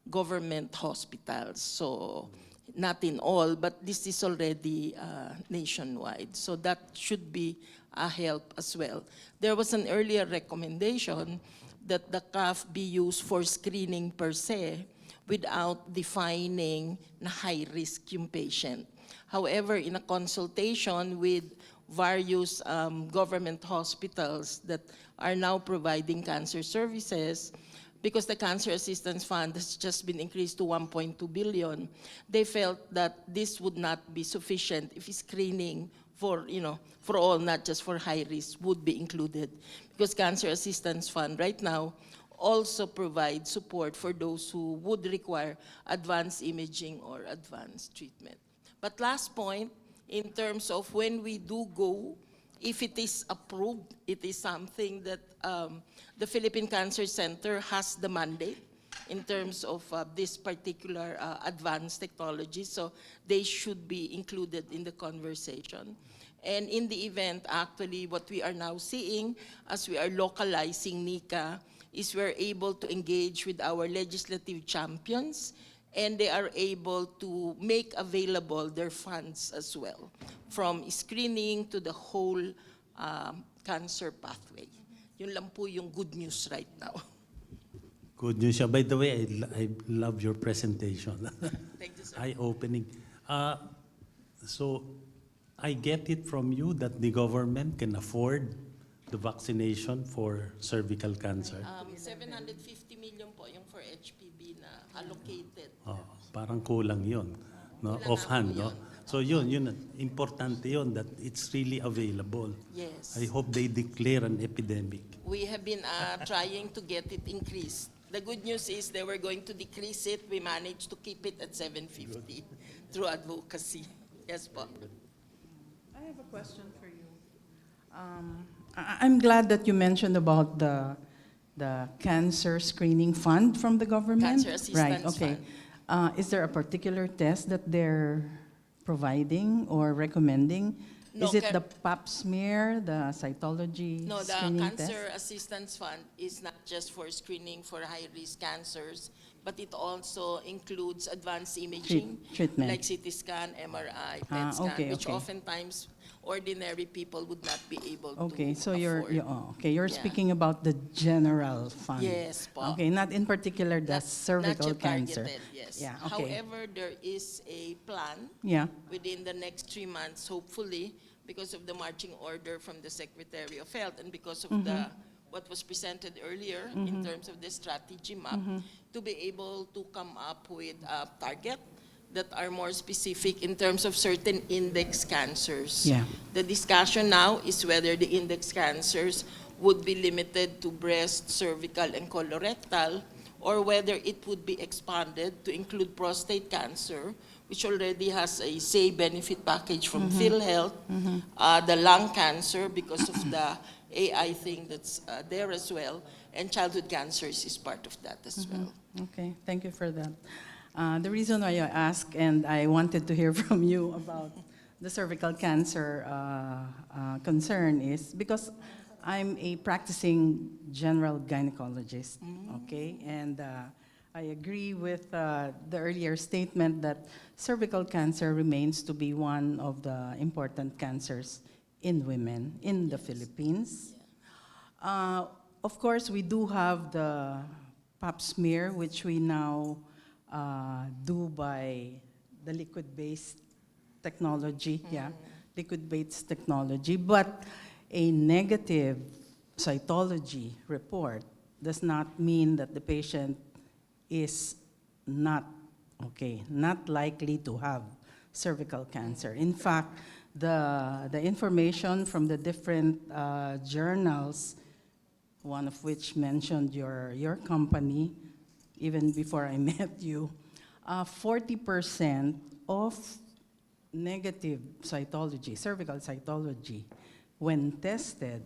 government hospitals. So not in all, but this is already nationwide. So that should be a help as well. There was an earlier recommendation that the CAF be used for screening per se without defining na high risk yung patient. However, in a consultation with various government hospitals that are now providing cancer services, because the Cancer Assistance Fund has just been increased to 1.2 billion, they felt that this would not be sufficient if screening for, for all, not just for high risk, would be included. Because Cancer Assistance Fund right now also provides support for those who would require advanced imaging or advanced treatment. But last point, in terms of when we do go if it is approved, it is something that the Philippine Cancer Center has the mandate in terms of this particular advanced technology, so they should be included in the conversation. And in the event, actually, what we are now seeing as we are localizing NICA is we're able to engage with our legislative champions, and they are able to make available their funds as well, from screening to the whole cancer pathway. Yun lang po yung good news right now. Good news. By the way, I love your presentation. Thank you, sir. Eye-opening. So I get it from you that the government can afford the vaccination for cervical cancer. 750 million po yung for HPV na allocated. Oh, parang kulang yun, no? Kulang Offhand, nga po no? So yun, importante yun that it's really available. Yes. I hope they declare an epidemic. We have been trying to get it increased. The good news is they were going to decrease it. We managed to keep it at 750 through advocacy. Yes, po. I have a question for you. I'm glad that you mentioned about the cancer screening fund from the government. Cancer assistance right, okay. fund. Is there a particular test that they're providing or recommending? No, Is it the pap smear, the cytology No, the screening Cancer test? Assistance Fund is not just for screening for high-risk cancers, but it also includes advanced imaging, treatment. like CT scan, MRI, PET scan, okay, which okay. oftentimes ordinary people would not be able Okay, to so afford. you're Yeah. speaking about the general fund. Yes, po. Okay, not in particular the cervical Not yet cancer. targeted, yes. Yeah, okay. However, there is a plan Yeah. within the next 3 months, hopefully, because of the marching order from the Secretary of Health and because of what was presented earlier in terms of the strategy map, to be able to come up with a target that are more specific in terms of certain index cancers. Yeah. The discussion now is whether the index cancers would be limited to breast, cervical, and colorectal, or whether it would be expanded to include prostate cancer, which already has a say benefit package from PhilHealth, the lung cancer because of the AI thing that's there as well, and childhood cancers is part of that as well. Okay, thank you for that. The reason why I asked, and I wanted to hear from you about the cervical cancer concern is because I'm a practicing general gynecologist, okay? And I agree with the earlier statement that cervical cancer remains to be one of the important cancers in women in the Philippines. Of course, we do have the pap smear, which we now do by the liquid-based technology, liquid-based technology, but a negative cytology report does not mean that the patient is not likely to have cervical cancer. In fact, the information from the different journals, one of which mentioned your company, even before I met you, 40% of negative cytology, cervical cytology, when tested,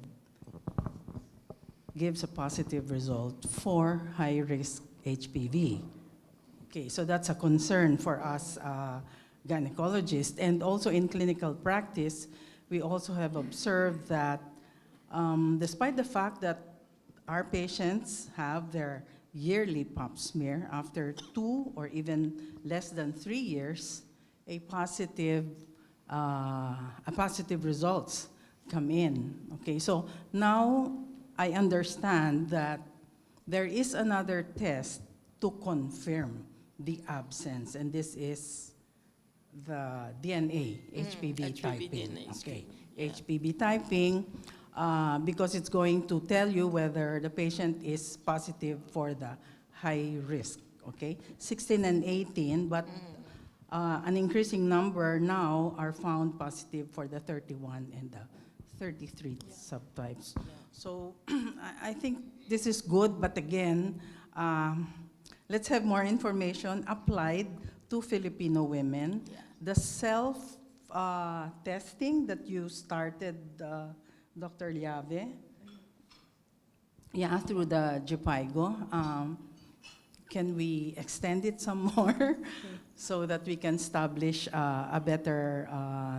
gives a positive result for high-risk HPV. Okay, so that's a concern for us gynecologists. And also in clinical practice, we also have observed that despite the fact that our patients have their yearly pap smear, after 2 or even less than 3 years, a positive results come in. Okay, so now I understand that there is another test to confirm the absence, and this is the DNA, HPV typing. DNA Okay, HPV typing, because it's going to tell you whether the patient is positive for the high risk, okay? 16 and 18, but an increasing number now are found positive for the 31 and the 33 subtypes. So I think this is good, but again, let's have more information applied to Filipino women. The testing that you started, Dr. Liave. Yeah, through the JPIGO. Can we extend it some more so that we can establish a better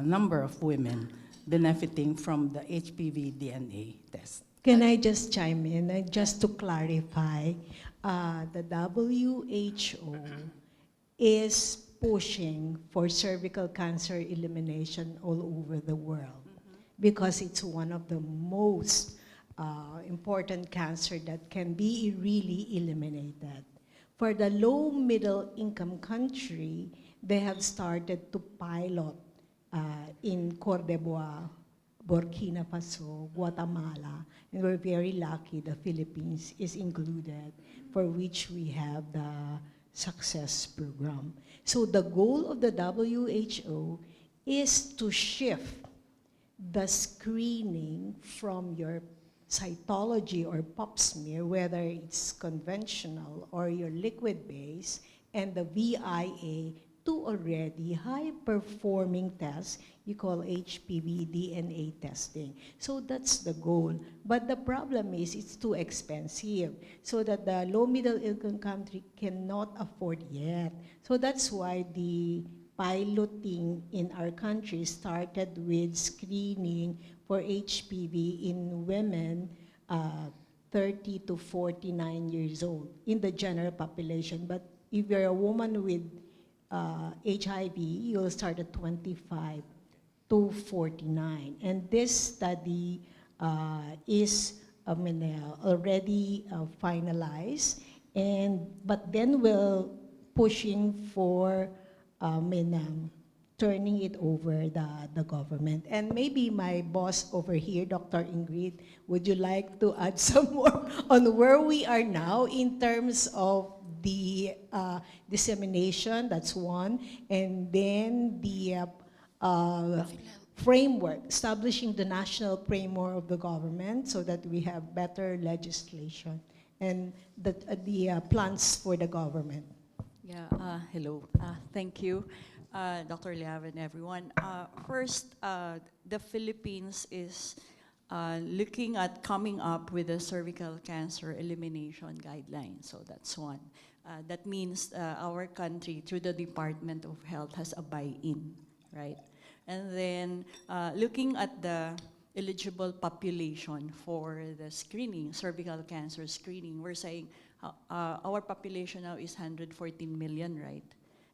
number of women benefiting from the HPV DNA test? Can I just chime in? Just to clarify, the WHO is pushing for cervical cancer elimination all over the world because it's one of the most important cancer that can be really eliminated. For the low middle income country, they have started to pilot in Côte d'Ivoire, Burkina Faso, Guatemala, and we're very lucky the Philippines is included, for which we have the success program. So the goal of the WHO is to shift the screening from your cytology or pap smear, whether it's conventional or your liquid base, and the VIA to already high-performing tests you call HPV DNA testing. So that's the goal. But the problem is it's too expensive, so that the low-middle-income country cannot afford yet. So that's why the piloting in our country started with screening for HPV in women 30 to 49 years old in the general population. But if you're a woman with HIV, you'll start at 25 to 49. And this study is already finalized, but then we're pushing for turning it over the government. And maybe my boss over here, Dr. Ingrid, would you like to add some more on where we are now in terms of the dissemination? That's one. And then the framework, establishing the national framework of the government so that we have better legislation and the plans for the government. Yeah, hello. Thank you, Dr. Liav and everyone. First, the Philippines is looking at coming up with a cervical cancer elimination guideline. So that's one. That means our country, through the Department of Health, has a buy-in, right? And then looking at the eligible population for the screening, cervical cancer screening, we're saying our population now is 114 million, right?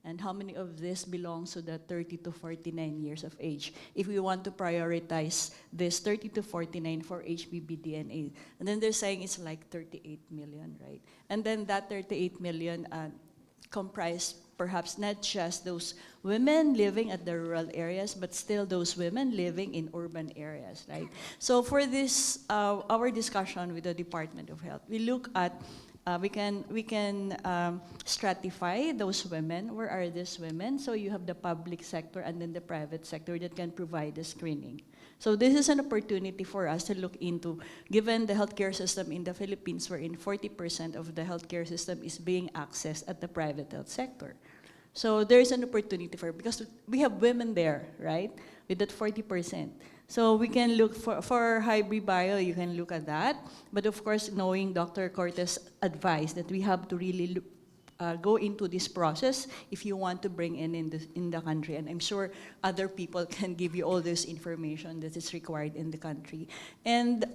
And how many of this belongs to the 30 to 49 years of age? If we want to prioritize this 30 to 49 for HPV DNA, and then they're saying it's like 38 million, right? And then that 38 million comprise perhaps not just those women living at the rural areas, but still those women living in urban areas, right? So for this, our discussion with the Department of Health, we look at we can stratify those women. Where are these women? So you have the public sector and then the private sector that can provide the screening. So this is an opportunity for us to look into, given the healthcare system in the Philippines, wherein 40% of the healthcare system is being accessed at the private health sector. So there's an opportunity because we have women there, right? With that 40%. So we can look for hybrid bio, you can look at that. But of course, knowing Dr. Cortez' advice that we have to really go into this process if you want to bring in the country. And I'm sure other people can give you all this information that is required in the country. And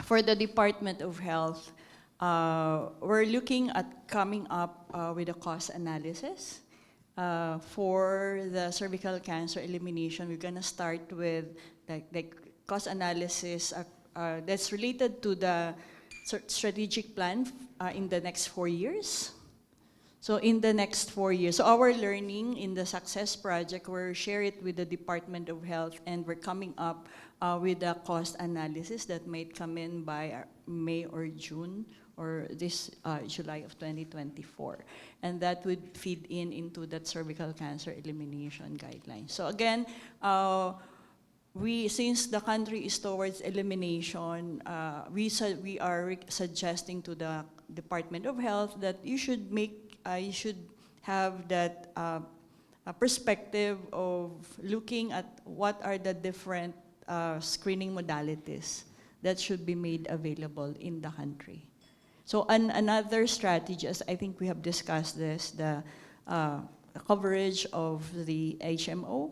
for the Department of Health, we're looking at coming up with a cost analysis. For the cervical cancer elimination, we're gonna start with like cost analysis that's related to the strategic plan in the next 4 years. So in the next 4 years, so our learning in the success project, we'll share it with the Department of Health, and we're coming up with a cost analysis that might come in by May or June or this July of 2024. And that would feed into that cervical cancer elimination guideline. So again, since the country is towards elimination, we are suggesting to the Department of Health that you should have that perspective of looking at what are the different screening modalities that should be made available in the country. So another strategy, as I think we have discussed this, the coverage of the HMO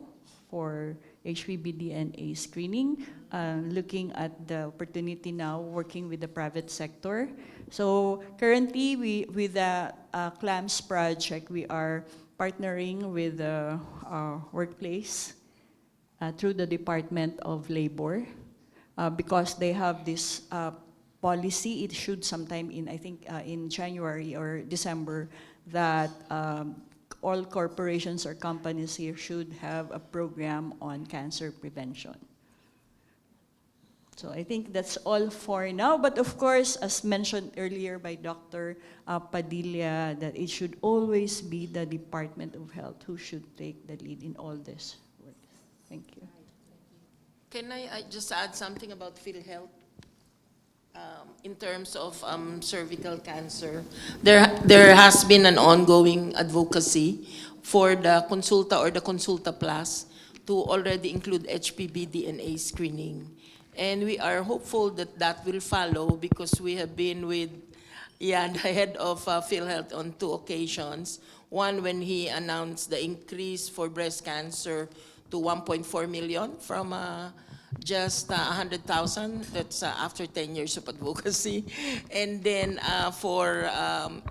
for HPV DNA screening, looking at the opportunity now working with the private sector. So currently, with the CLAMS project, we are partnering with the workplace through the Department of Labor because they have this policy issued sometime in, I think, in January or December that all corporations or companies here should have a program on cancer prevention. So I think that's all for now. But of course, as mentioned earlier by Dr. Padilla, that it should always be the Department of Health who should take the lead in all this work. Thank you. Can I just add something about PhilHealth? In terms of cervical cancer, there has been an ongoing advocacy for the Consulta or the Consulta Plus to already include HPV DNA screening. And we are hopeful that that will follow because we have been with the head of PhilHealth on 2 occasions. One when he announced the increase for breast cancer to 1.4 million from just 100,000. That's after 10 years of advocacy. And then for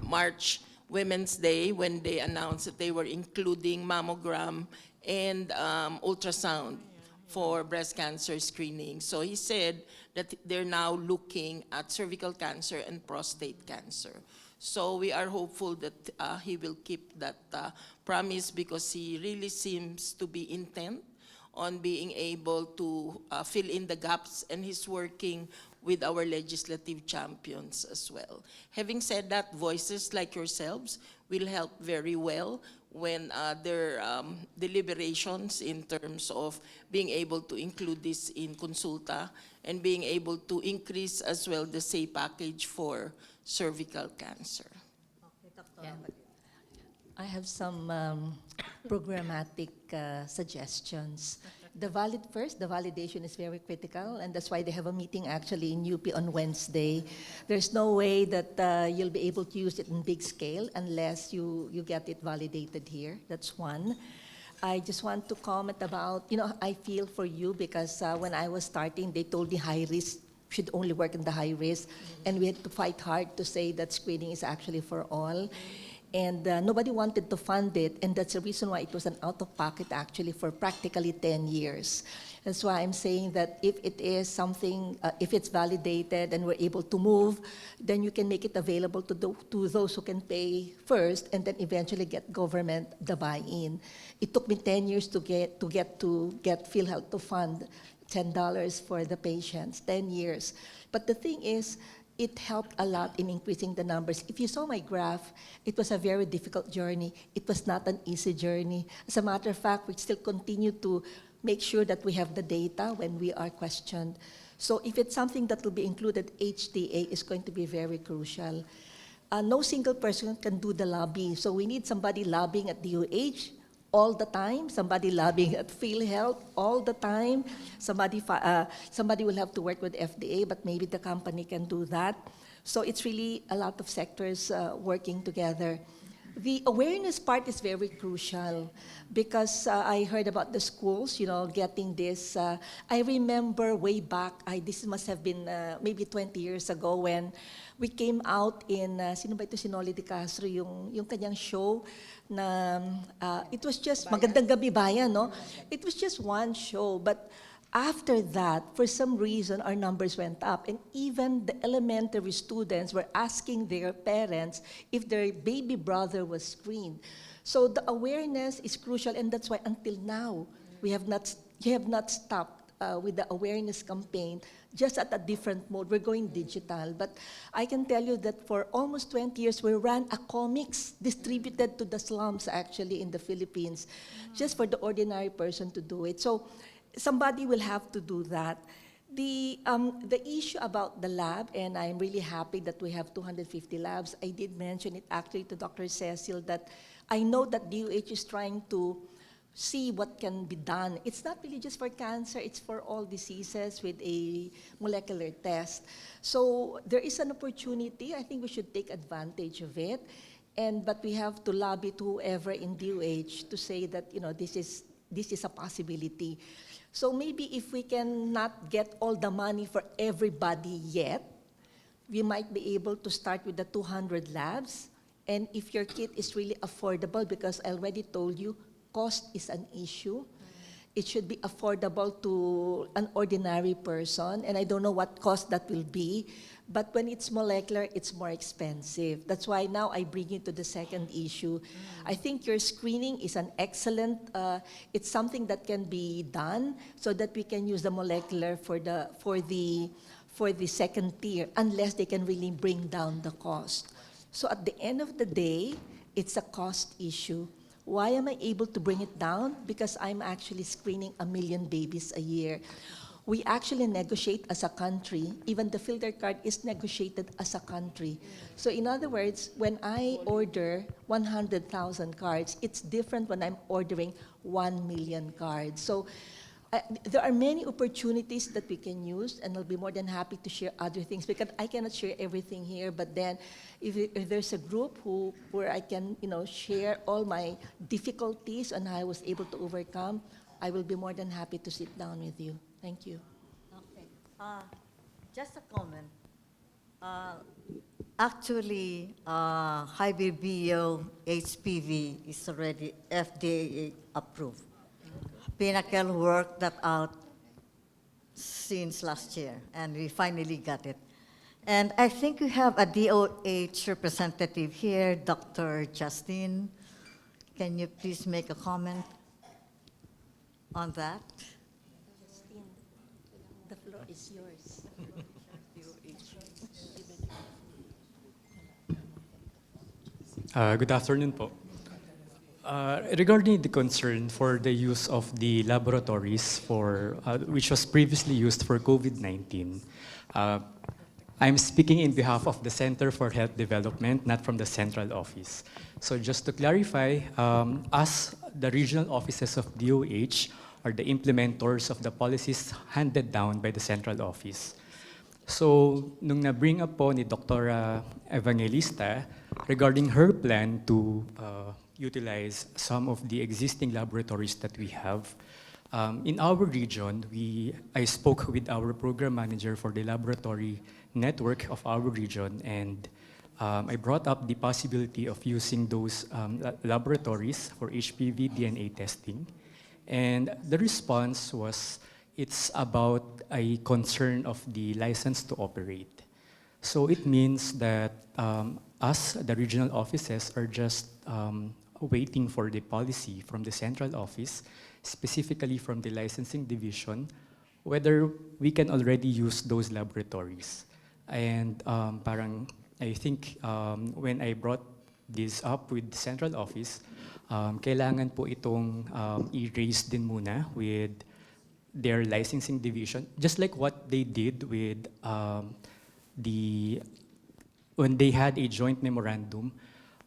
March Women's Day, when they announced that they were including mammogram and ultrasound for breast cancer screening. So he said that they're now looking at cervical cancer and prostate cancer. So we are hopeful that he will keep that promise because he really seems to be intent on being able to fill in the gaps, and he's working with our legislative champions as well. Having said that, voices like yourselves will help very well when there are deliberations in terms of being able to include this in Consulta and being able to increase as well the SAY package for cervical cancer. Yeah. I have some programmatic suggestions. The validation is very critical, and that's why they have a meeting actually in UP on Wednesday. There's no way that you'll be able to use it in big scale unless you get it validated here. That's one. I just want to comment about, I feel for you because when I was starting, they told me high risk should only work in the high risk, and we had to fight hard to say that screening is actually for all. And nobody wanted to fund it, and that's the reason why it was an out-of-pocket actually for practically 10 years. That's why I'm saying that if it is something, if it's validated and we're able to move, then you can make it available to those who can pay first, and then eventually get government the buy-in. It took me 10 years to get PhilHealth to fund $10 for the patients, 10 years. But the thing is, it helped a lot in increasing the numbers. If you saw my graph, it was a very difficult journey. It was not an easy journey. As a matter of fact, we still continue to make sure that we have the data when we are questioned. So if it's something that will be included, HTA is going to be very crucial. No single person can do the lobby. So we need somebody lobbying at DOH all the time, somebody lobbying at PhilHealth all the time. Somebody will have to work with FDA, but maybe the company can do that. So it's really a lot of sectors working together. The awareness part is very crucial because I heard about the schools, getting this. I remember way back, this must have been maybe 20 years ago when we came out in, sino ba ito, si Noli de Castro, yung kanyang show na, it was just, Magandang Gabi Bayan, no? It was just one show, but after that, for some reason, our numbers went up, and even the elementary students were asking their parents if their baby brother was screened. So the awareness is crucial, and that's why until now, you have not stopped with the awareness campaign, just at a different mode. We're going digital, but I can tell you that for almost 20 years, we ran a comics distributed to the slums, actually, in the Philippines, just for the ordinary person to do it. So somebody will have to do that. The issue about the lab, and I'm really happy that we have 250 labs. I did mention it actually to Dr. Cecil that I know that DOH is trying to see what can be done. It's not really just for cancer, it's for all diseases with a molecular test. So there is an opportunity. I think we should take advantage of it. But we have to lobby to whoever in DOH to say that, this is a possibility. So maybe if we cannot get all the money for everybody yet, we might be able to start with the 200 labs. And if your kit is really affordable, because I already told you, cost is an issue. It should be affordable to an ordinary person, and I don't know what cost that will be. But when it's molecular, it's more expensive. That's why now I bring you to the second issue. I think your screening is an excellent, it's something that can be done so that we can use the molecular for the second tier, unless they can really bring down the cost. So at the end of the day, it's a cost issue. Why am I able to bring it down? Because I'm actually screening 1 million babies a year. We actually negotiate as a country. Even the filter card is negotiated as a country. So in other words, when I order 100,000 cards, it's different when I'm ordering 1 million cards. So there are many opportunities that we can use, and I'll be more than happy to share other things, because I cannot share everything here. But then, if there's a group where I can, share all my difficulties and how I was able to overcome, I will be more than happy to sit down with you. Thank you. Okay. Just a comment. Actually, hybrid BO HPV is already FDA approved. Pinnacle worked that out since last year, and we finally got it. And I think we have a DOH representative here, Dr. Justine. Can you please make a comment on that? Justine, the floor is yours. Good afternoon po. Regarding the concern for the use of the laboratories which was previously used for COVID-19, I'm speaking in behalf of the Center for Health Development, not from the central office. So just to clarify, us, the regional offices of DOH, are the implementors of the policies handed down by the central office. So, nung na-bring up po ni Dr. Evangelista regarding her plan to utilize some of the existing laboratories that we have, in our region, I spoke with our program manager for the laboratory network of our region, and I brought up the possibility of using those laboratories for HPV DNA testing. And the response was, it's about a concern of the license to operate. So it means that us, the regional offices, are just waiting for the policy from the central office, specifically from the licensing division, whether we can already use those laboratories. And I think when I brought this up with the central office, kailangan po itong i-raise din muna with their licensing division, just like what they did with when they had a joint memorandum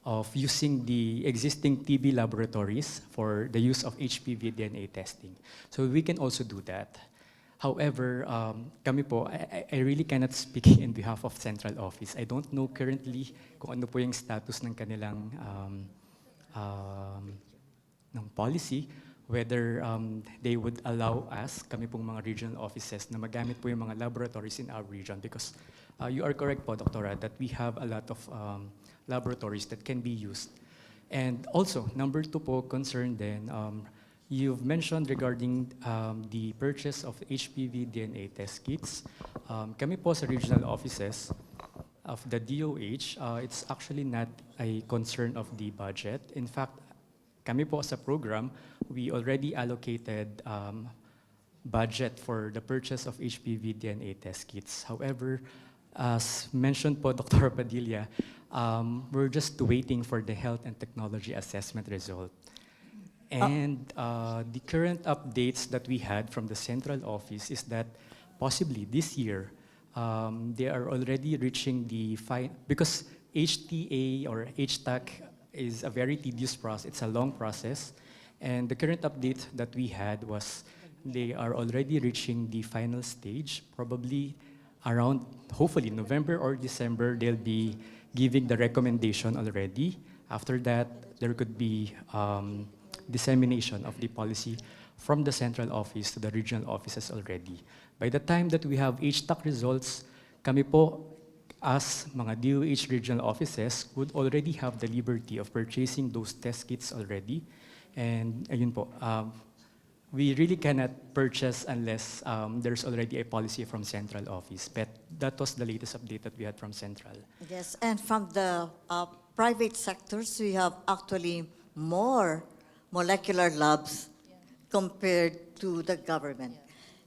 of using the existing TB laboratories for the use of HPV DNA testing. So we can also do that. However, kami po, I really cannot speak in behalf of central office. I don't know currently kung ano po yung status ng kanilang ng policy, whether they would allow us, kami pong mga regional offices, na magamit po yung mga laboratories in our region. Because you are correct po, Doctora, that we have a lot of laboratories that can be used. And also, number 2 po, concern then, you've mentioned regarding the purchase of HPV DNA test kits. Kami po sa regional offices of the DOH, it's actually not a concern of the budget. In fact, kami po sa program, we already allocated budget for the purchase of HPV DNA test kits. However, as mentioned po, Dr. Padilla, we're just waiting for the health and technology assessment result. And the current updates that we had from the central office is that possibly this year, they are already reaching the because HTA or HTAC is a very tedious process. It's a long process. And the current update that we had was they are already reaching the final stage, probably around, hopefully, November or December, they'll be giving the recommendation already. After that, there could be dissemination of the policy from the central office to the regional offices already. By the time that we have HTAC results, kami po, as mga DOH regional offices, would already have the liberty of purchasing those test kits already. And ayun po, we really cannot purchase unless there's already a policy from central office. But that was the latest update that we had from central. Yes, and from the private sectors, we have actually more molecular labs compared to the government.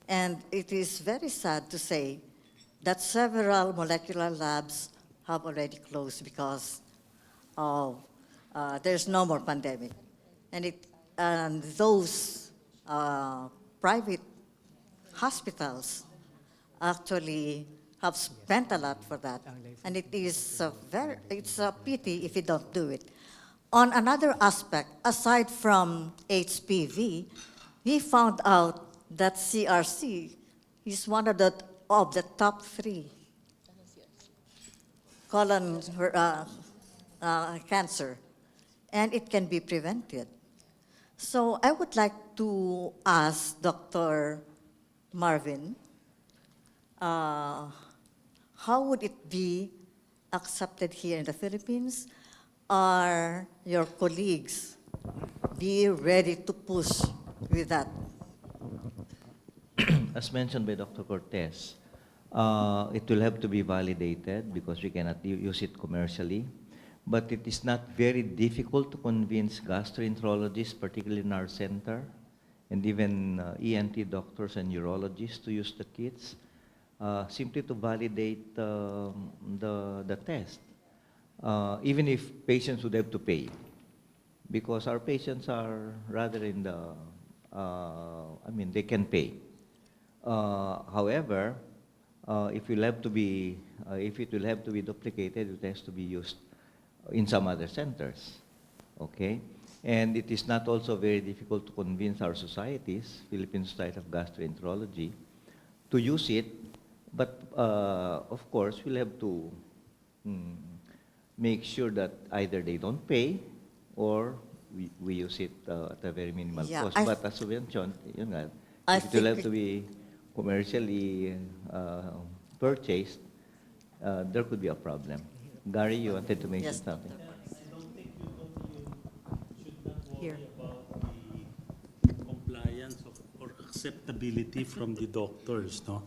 And it is very sad to say that several molecular labs have already closed because of there's no more pandemic. And those private hospitals actually have spent a lot for that. And it's a pity if you don't do it. On another aspect, aside from HPV, we found out that CRC is one of the top 3 colon cancer, and it can be prevented. So I would like to ask Dr. Marvin, how would it be accepted here in the Philippines? Are your colleagues be ready to push with that? As mentioned by Dr. Cortez, it will have to be validated because we cannot use it commercially. But it is not very difficult to convince gastroenterologists, particularly in our center, and even ENT doctors and urologists to use the kits, simply to validate the test. Even if patients would have to pay, because our patients are rather in the, they can pay. However, if it will have to be duplicated, it has to be used in some other centers, okay? And it is not also very difficult to convince our societies, Philippine Society of Gastroenterology, to use it, but of course, we'll have to make sure that either they don't pay or we use it at a very minimal cost. But as we mentioned, if it will have to be commercially purchased, there could be a problem. Gary, you wanted to mention something? Here. Compliance or acceptability from the doctors, no?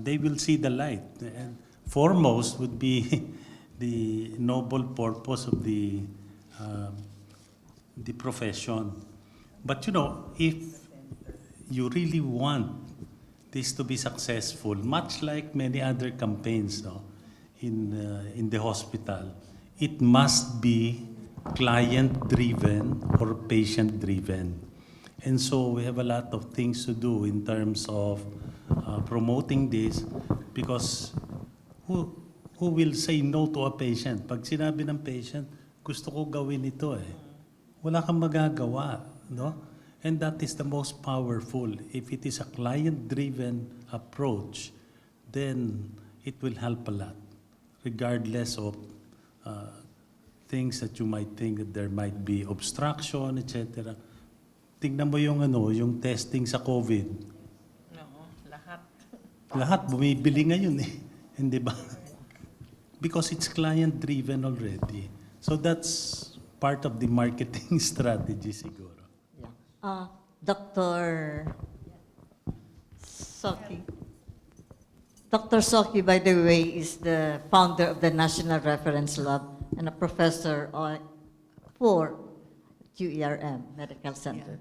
They will see the light. And foremost would be the noble purpose of the profession. But if you really want this to be successful, much like many other campaigns, no, in the hospital, it must be client-driven or patient-driven. And so we have a lot of things to do in terms of promoting this, because who will say no to a patient? Pag sinabi ng patient, gusto ko gawin ito wala kang magagawa, no? And that is the most powerful. If it is a client-driven approach, then it will help a lot, regardless of things that you might think that there might be obstruction, etc. Tingnan mo yung testing sa COVID. Oo, lahat. Lahat bumibili ngayon hindi ba? Because it's client-driven already. So that's part of the marketing strategy siguro. Dr. Soki. Dr. Soki, by the way, is the founder of the National Reference Lab and a professor for QERM Medical Center.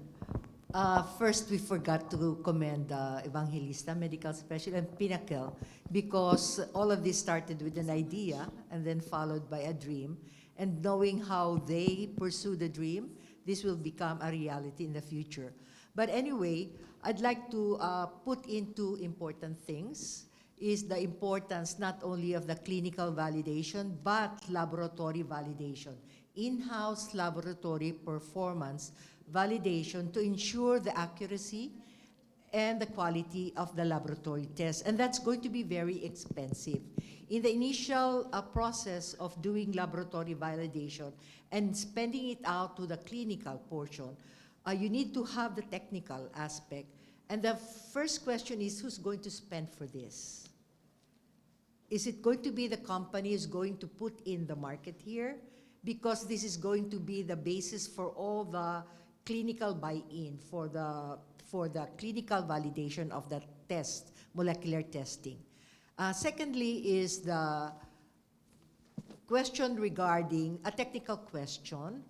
First, we forgot to commend Evangelista, Medical Specialist, and Pinnacle, because all of this started with an idea and then followed by a dream. And knowing how they pursue the dream, this will become a reality in the future. But anyway, I'd like to put into important things is the importance not only of the clinical validation, but laboratory validation in-house laboratory performance validation to ensure the accuracy and the quality of the laboratory test. And that's going to be very expensive. In the initial process of doing laboratory validation and spending it out to the clinical portion, you need to have the technical aspect. And the first question is, who's going to spend for this? Is it going to be the company who's going to put in the market here? Because this is going to be the basis for all the clinical buy-in, for the clinical validation of the test, molecular testing. Secondly is the question regarding, a technical question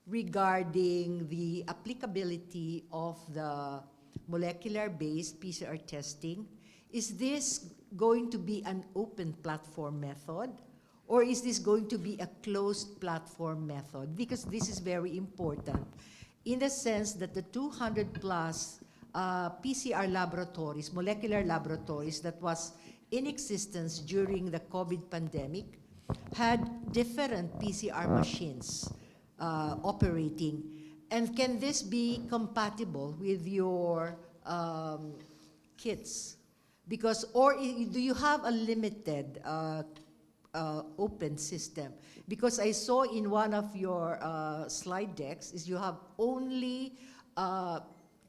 regarding the applicability of the molecular-based PCR testing. Is this going to be an open platform method, or is this going to be a closed platform method? Because this is very important in the sense that the 200 plus PCR laboratories, molecular laboratories that was in existence during the COVID pandemic had different PCR machines operating. And can this be compatible with your kits? Because, or do you have a limited open system? Because I saw in one of your slide decks is you have only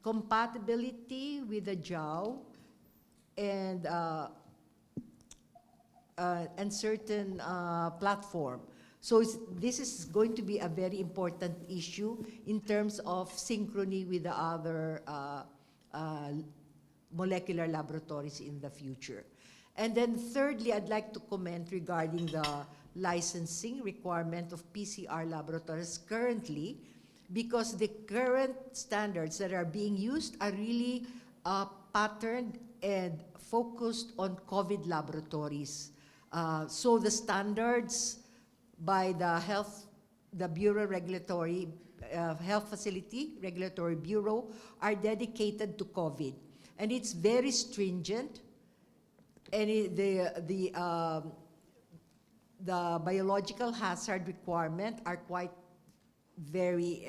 compatibility with the JAW and certain platform. So this is going to be a very important issue in terms of synchrony with the other molecular laboratories in the future. And then thirdly, I'd like to comment regarding the licensing requirement of PCR laboratories currently, because the current standards that are being used are really patterned and focused on COVID laboratories. So the standards by the Bureau Regulatory, Health Facility Regulatory Bureau are dedicated to COVID. And it's very stringent, and the biological hazard requirement are quite very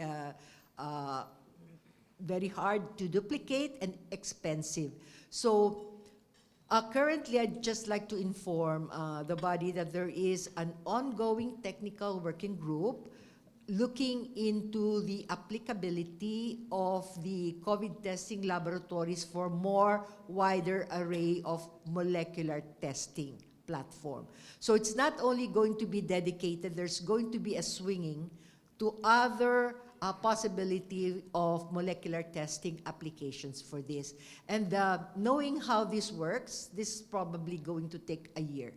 very hard to duplicate and expensive. So currently, I'd just like to inform the body that there is an ongoing technical working group looking into the applicability of the COVID testing laboratories for more wider array of molecular testing platform. So it's not only going to be dedicated, there's going to be a swinging to other possibility of molecular testing applications for this. And knowing how this works, this is probably going to take a year.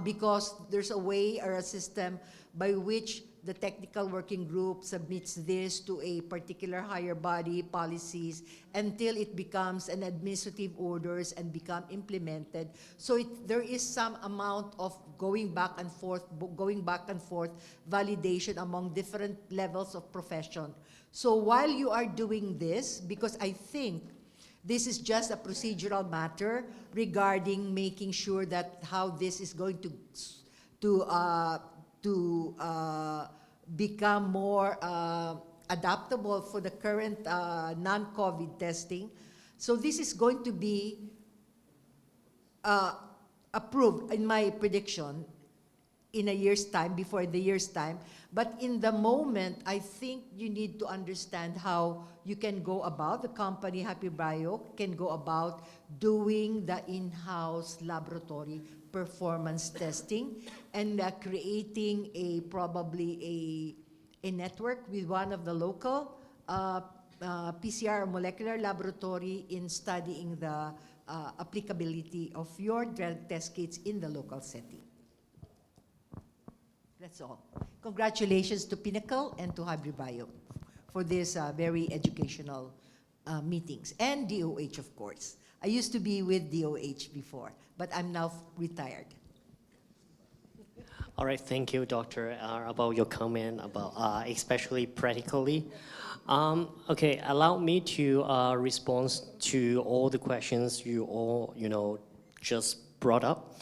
Because there's a way or a system by which the technical working group submits this to a particular higher body policies until it becomes an administrative orders and become implemented. So there is some amount of going back and forth validation among different levels of profession. So while you are doing this, because I think this is just a procedural matter regarding making sure that how this is going to become more adaptable for the current non-COVID testing. So this is going to be approved, in my prediction, in a year's time, before the year's time. But in the moment, I think you need to understand how you can go about, the company Happy Bio can go about doing the in-house laboratory performance testing and creating probably a network with one of the local PCR molecular laboratory in studying the applicability of your drug test kits in the local setting. That's all. Congratulations to Pinnacle and to Hybrid Bio for this very educational meetings, and DOH, of course. I used to be with DOH before, but I'm now retired. All right, thank you, Doctor, about your comment about especially practically. Okay, allow me to respond to all the questions you all just brought up.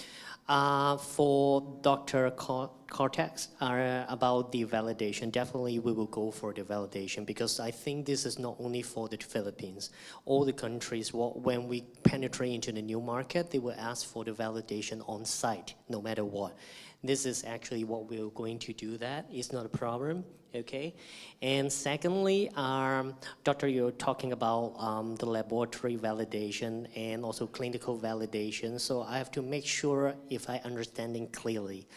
For Dr. Cortex, about the validation, definitely we will go for the validation because I think this is not only for the Philippines. All the countries, when we penetrate into the new market, they will ask for the validation on site, no matter what. This is actually what we're going to do that. It's not a problem, okay? And secondly, Doctor, you're talking about the laboratory validation and also clinical validation. So I have to make sure if I understanding clearly.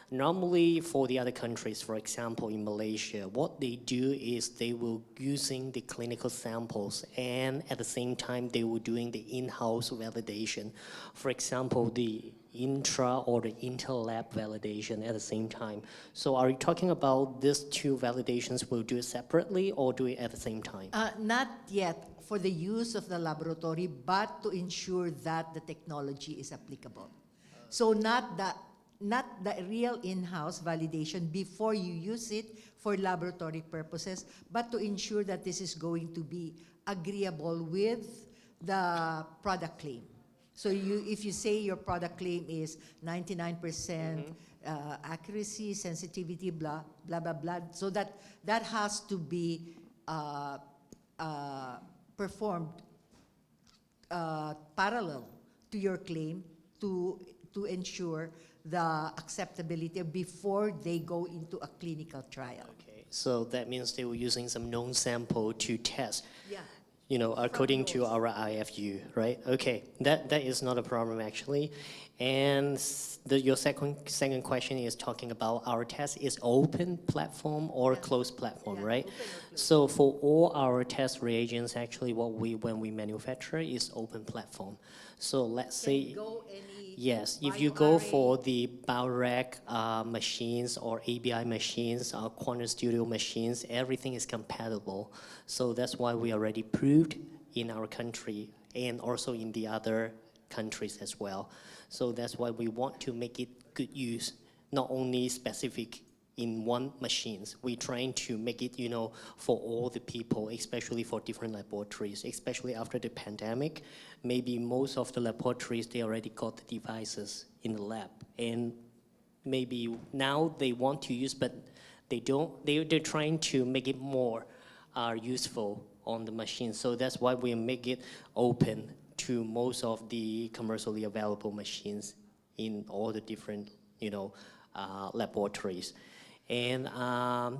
Normally for the other countries, for example, in Malaysia, what they do is they will using the clinical samples and at the same time they will doing the in-house validation. For example, the intra or the inter-lab validation at the same time. So are you talking about these two validations will do it separately or do it at the same time? Not yet for the use of the laboratory, but to ensure that the technology is applicable. So not the real in-house validation before you use it for laboratory purposes, but to ensure that this is going to be agreeable with the product claim. So if you say your product claim is 99% accuracy, sensitivity, blah, blah, blah, blah, so that has to be performed parallel to your claim to ensure the acceptability before they go into a clinical trial. Okay, so that means they were using some known sample to test. Yeah. You know, according to our IFU, right? Okay, that is not a problem actually. And your second question is talking about our test is open platform or closed platform, right? So for all our test reagents, actually, when we manufacture is open platform. So let's say, yes, if you go for the Biorec machines or ABI machines, Quantum Studio machines, everything is compatible. So that's why we already proved in our country and also in the other countries as well. So that's why we want to make it good use, not only specific in one machines. We're trying to make it, you know, for all the people, especially for different laboratories, especially after the pandemic. Maybe most of the laboratories, they already got the devices in the lab. And maybe now they want to use, but they don't, they're trying to make it more useful on the machine. So that's why we make it open to most of the commercially available machines in all the different, you know, laboratories. And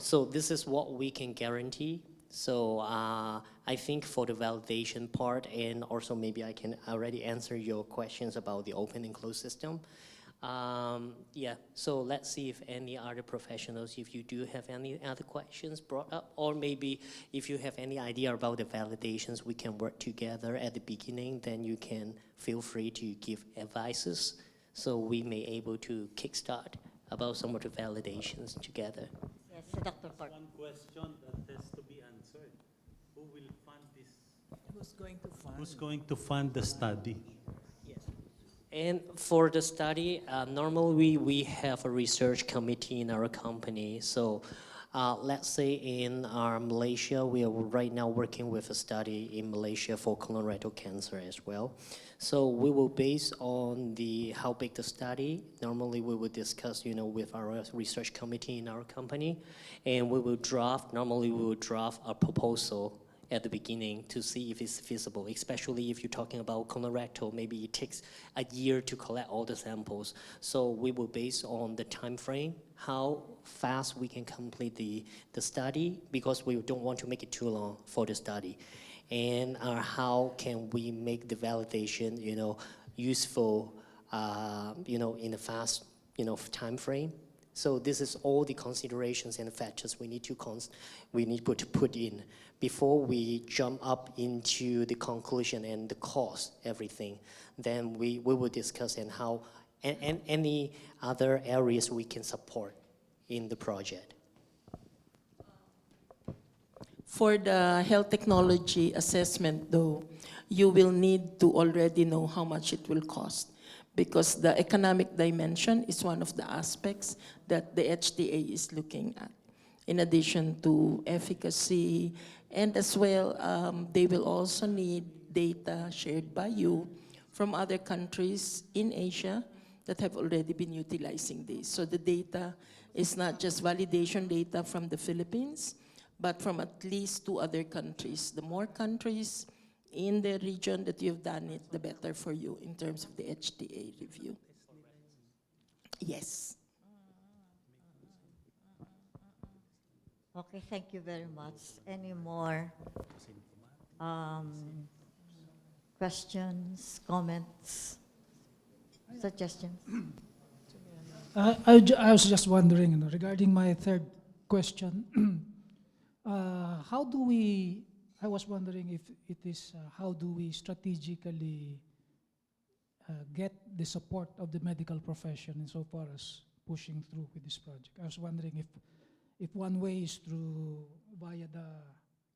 so this is what we can guarantee. So I think for the validation part, and also maybe I can already answer your questions about the open and closed system. Yeah, so let's see if any other professionals, if you do have any other questions brought up, or maybe if you have any idea about the validations, we can work together at the beginning, then you can feel free to give advices so we may able to kickstart about some of the validations together. Yes, Dr. Park. One question that has to be answered. Who will fund this? Who's going to fund? Who's going to fund the study? And for the study, normally we have a research committee in our company. So let's say in Malaysia, we are right now working with a study in Malaysia for colorectal cancer as well. So we will base on how big the study. Normally we will discuss, you know, with our research committee in our company, and we will draft. Normally we will draft a proposal at the beginning to see if it's feasible, especially if you're talking about colorectal, maybe it takes a year to collect all the samples. So we will base on the time frame, how fast we can complete the study, because we don't want to make it too long for the study. And how can we make the validation, you know, useful, you know, in a fast, you know, time frame. So this is all the considerations and factors we need to put in before we jump up into the conclusion and the cost, everything. Then we will discuss and how and any other areas we can support in the project. For the health technology assessment, though, you will need to already know how much it will cost, because the economic dimension is one of the aspects that the HTA is looking at, in addition to efficacy, and as well, they will also need data shared by you from other countries in Asia that have already been utilizing this. So the data is not just validation data from the Philippines, but from at least 2 other countries. The more countries in the region that you've done it, the better for you in terms of the HTA review. Yes. Okay, thank you very much. Any more questions, comments, suggestions? I was just wondering, regarding my third question, I was wondering if it is, how do we strategically get the support of the medical profession insofar as pushing through with this project? I was wondering if one way is via the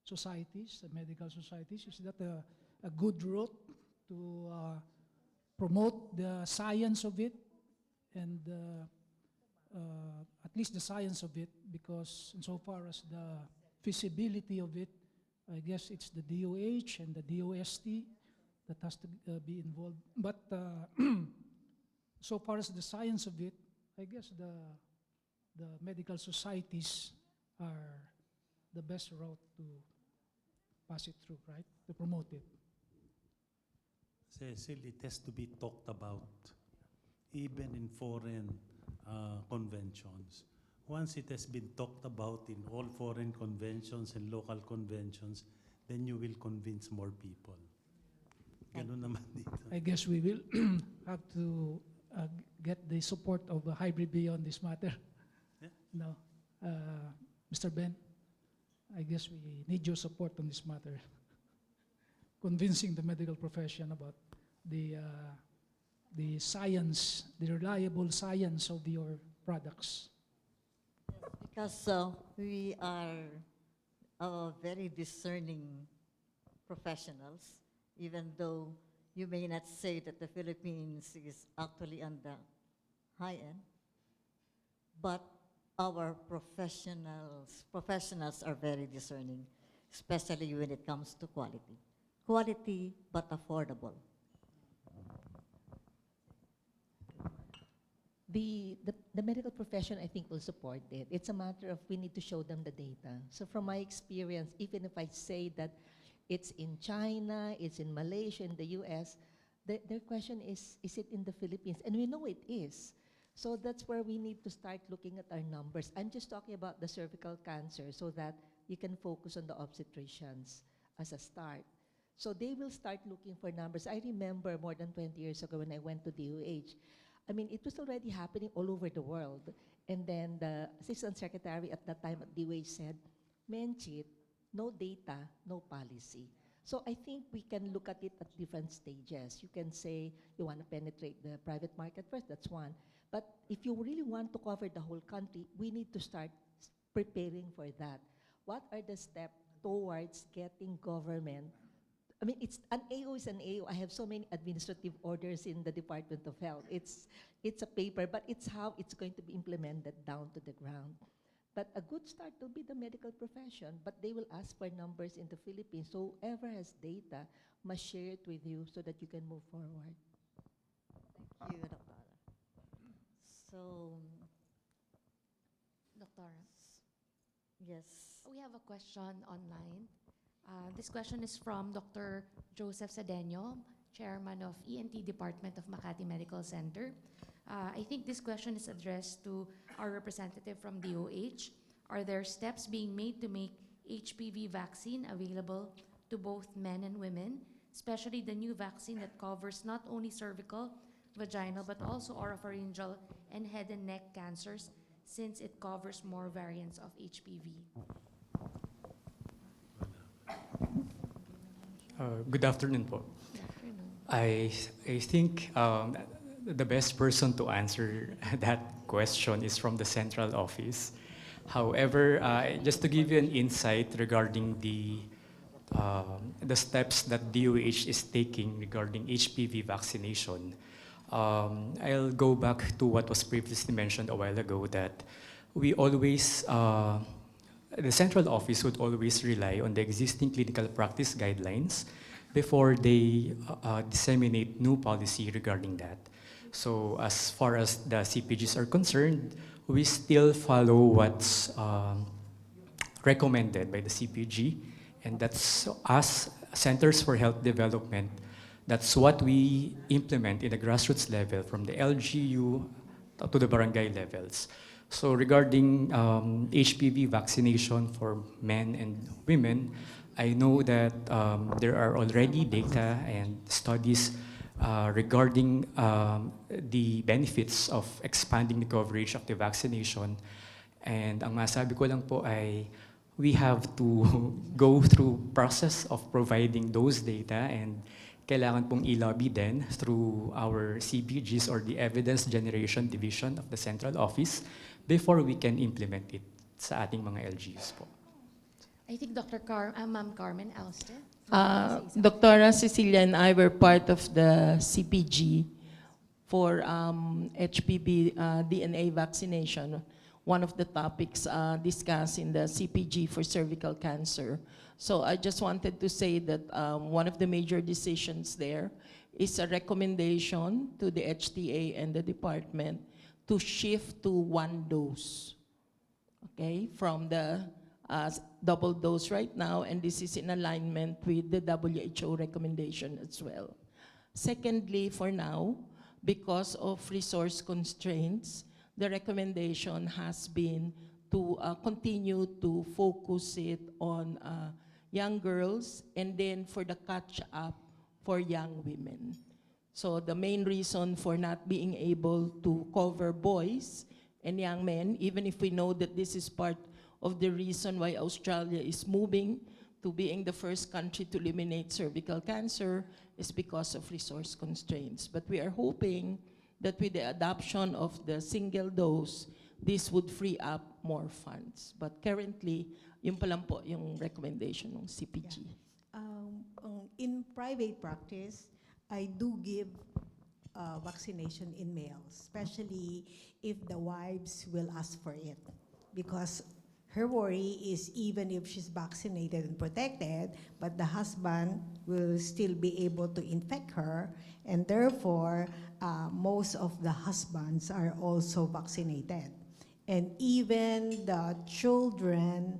societies, the medical societies. Is that a good route to promote the science of it and at least the science of it, because insofar as the feasibility of it, I guess it's the DOH and the DOST that has to be involved. But so far as the science of it, I guess the medical societies are the best route to pass it through, right? To promote it. Cecil, it has to be talked about, even in foreign conventions. Once it has been talked about in all foreign conventions and local conventions, then you will convince more people. Ganun naman dito. I guess we will have to get the support of Hybrid B on this matter. Yeah. No, Mr. Ben, I guess we need your support on this matter. Convincing the medical profession about the science, the reliable science of your products. Because we are very discerning professionals, even though you may not say that the Philippines is actually on the high end, but our professionals are very discerning, especially when it comes to quality. Quality, but affordable. The medical profession, I think, will support it. It's a matter of we need to show them the data. So from my experience, even if I say that it's in China, it's in Malaysia, in the US, their question is it in the Philippines? And we know it is. So that's where we need to start looking at our numbers. I'm just talking about the cervical cancer so that you can focus on the obstetricians as a start. So they will start looking for numbers. I remember more than 20 years ago when I went to DOH, I mean, it was already happening all over the world. And then the assistant secretary at that time at DOH said, Menchit, no data, no policy. So I think we can look at it at different stages. You can say you want to penetrate the private market first, that's one. But if you really want to cover the whole country, we need to start preparing for that. What are the steps towards getting government? I mean, an AO is an AO. I have so many administrative orders in the Department of Health. It's a paper, but it's how it's going to be implemented down to the ground. But a good start will be the medical profession, but they will ask for numbers in the Philippines. So whoever has data must share it with you so that you can move forward. Thank you, Dr. So, Doctora, yes. we have a question online. This question is from Dr. Joseph Cedeno, Chairman of ENT Department of Makati Medical Center. I think this question is addressed to our representative from DOH. Are there steps being made to make HPV vaccine available to both men and women, especially the new vaccine that covers not only cervical, vaginal, but also oropharyngeal and head and neck cancers, since it covers more variants of HPV? Good afternoon po. Good afternoon. I think the best person to answer that question is from the central office. However, just to give you an insight regarding the steps that DOH is taking regarding HPV vaccination, I'll go back to what was previously mentioned a while ago, that we always, the central office would always rely on the existing clinical practice guidelines before they disseminate new policy regarding that. So as far as the CPGs are concerned, we still follow what's recommended by the CPG, and that's us, Centers for Health Development. That's what we implement in the grassroots level from the LGU to the barangay levels. So regarding HPV vaccination for men and women, I know that there are already data and studies regarding the benefits of expanding the coverage of the vaccination. And ang masabi ko lang po ay we have to go through process of providing those data, and kailangan pong i-lobby din through our CPGs or the Evidence Generation Division of the Central Office before we can implement it sa ating mga LGUs po. I think Ma'am Carmen Alston. Dr. Cecilia and I were part of the CPG for HPV DNA vaccination. One of the topics discussed in the CPG for cervical cancer. So I just wanted to say that one of the major decisions there is a recommendation to the HTA and the department to shift to 1 dose, okay, from the double dose right now, and this is in alignment with the WHO recommendation as well. Secondly, for now, because of resource constraints, the recommendation has been to continue to focus it on young girls, and then for the catch-up for young women. So the main reason for not being able to cover boys and young men, even if we know that this is part of the reason why Australia is moving to being the first country to eliminate cervical cancer, is because of resource constraints. But we are hoping that with the adoption of the single dose, this would free up more funds. But currently, yun pa lang po yung recommendation ng CPG. In private practice, I do give vaccination in males, especially if the wives will ask for it. Because her worry is even if she's vaccinated and protected, but the husband will still be able to infect her, and therefore, most of the husbands are also vaccinated. And even the children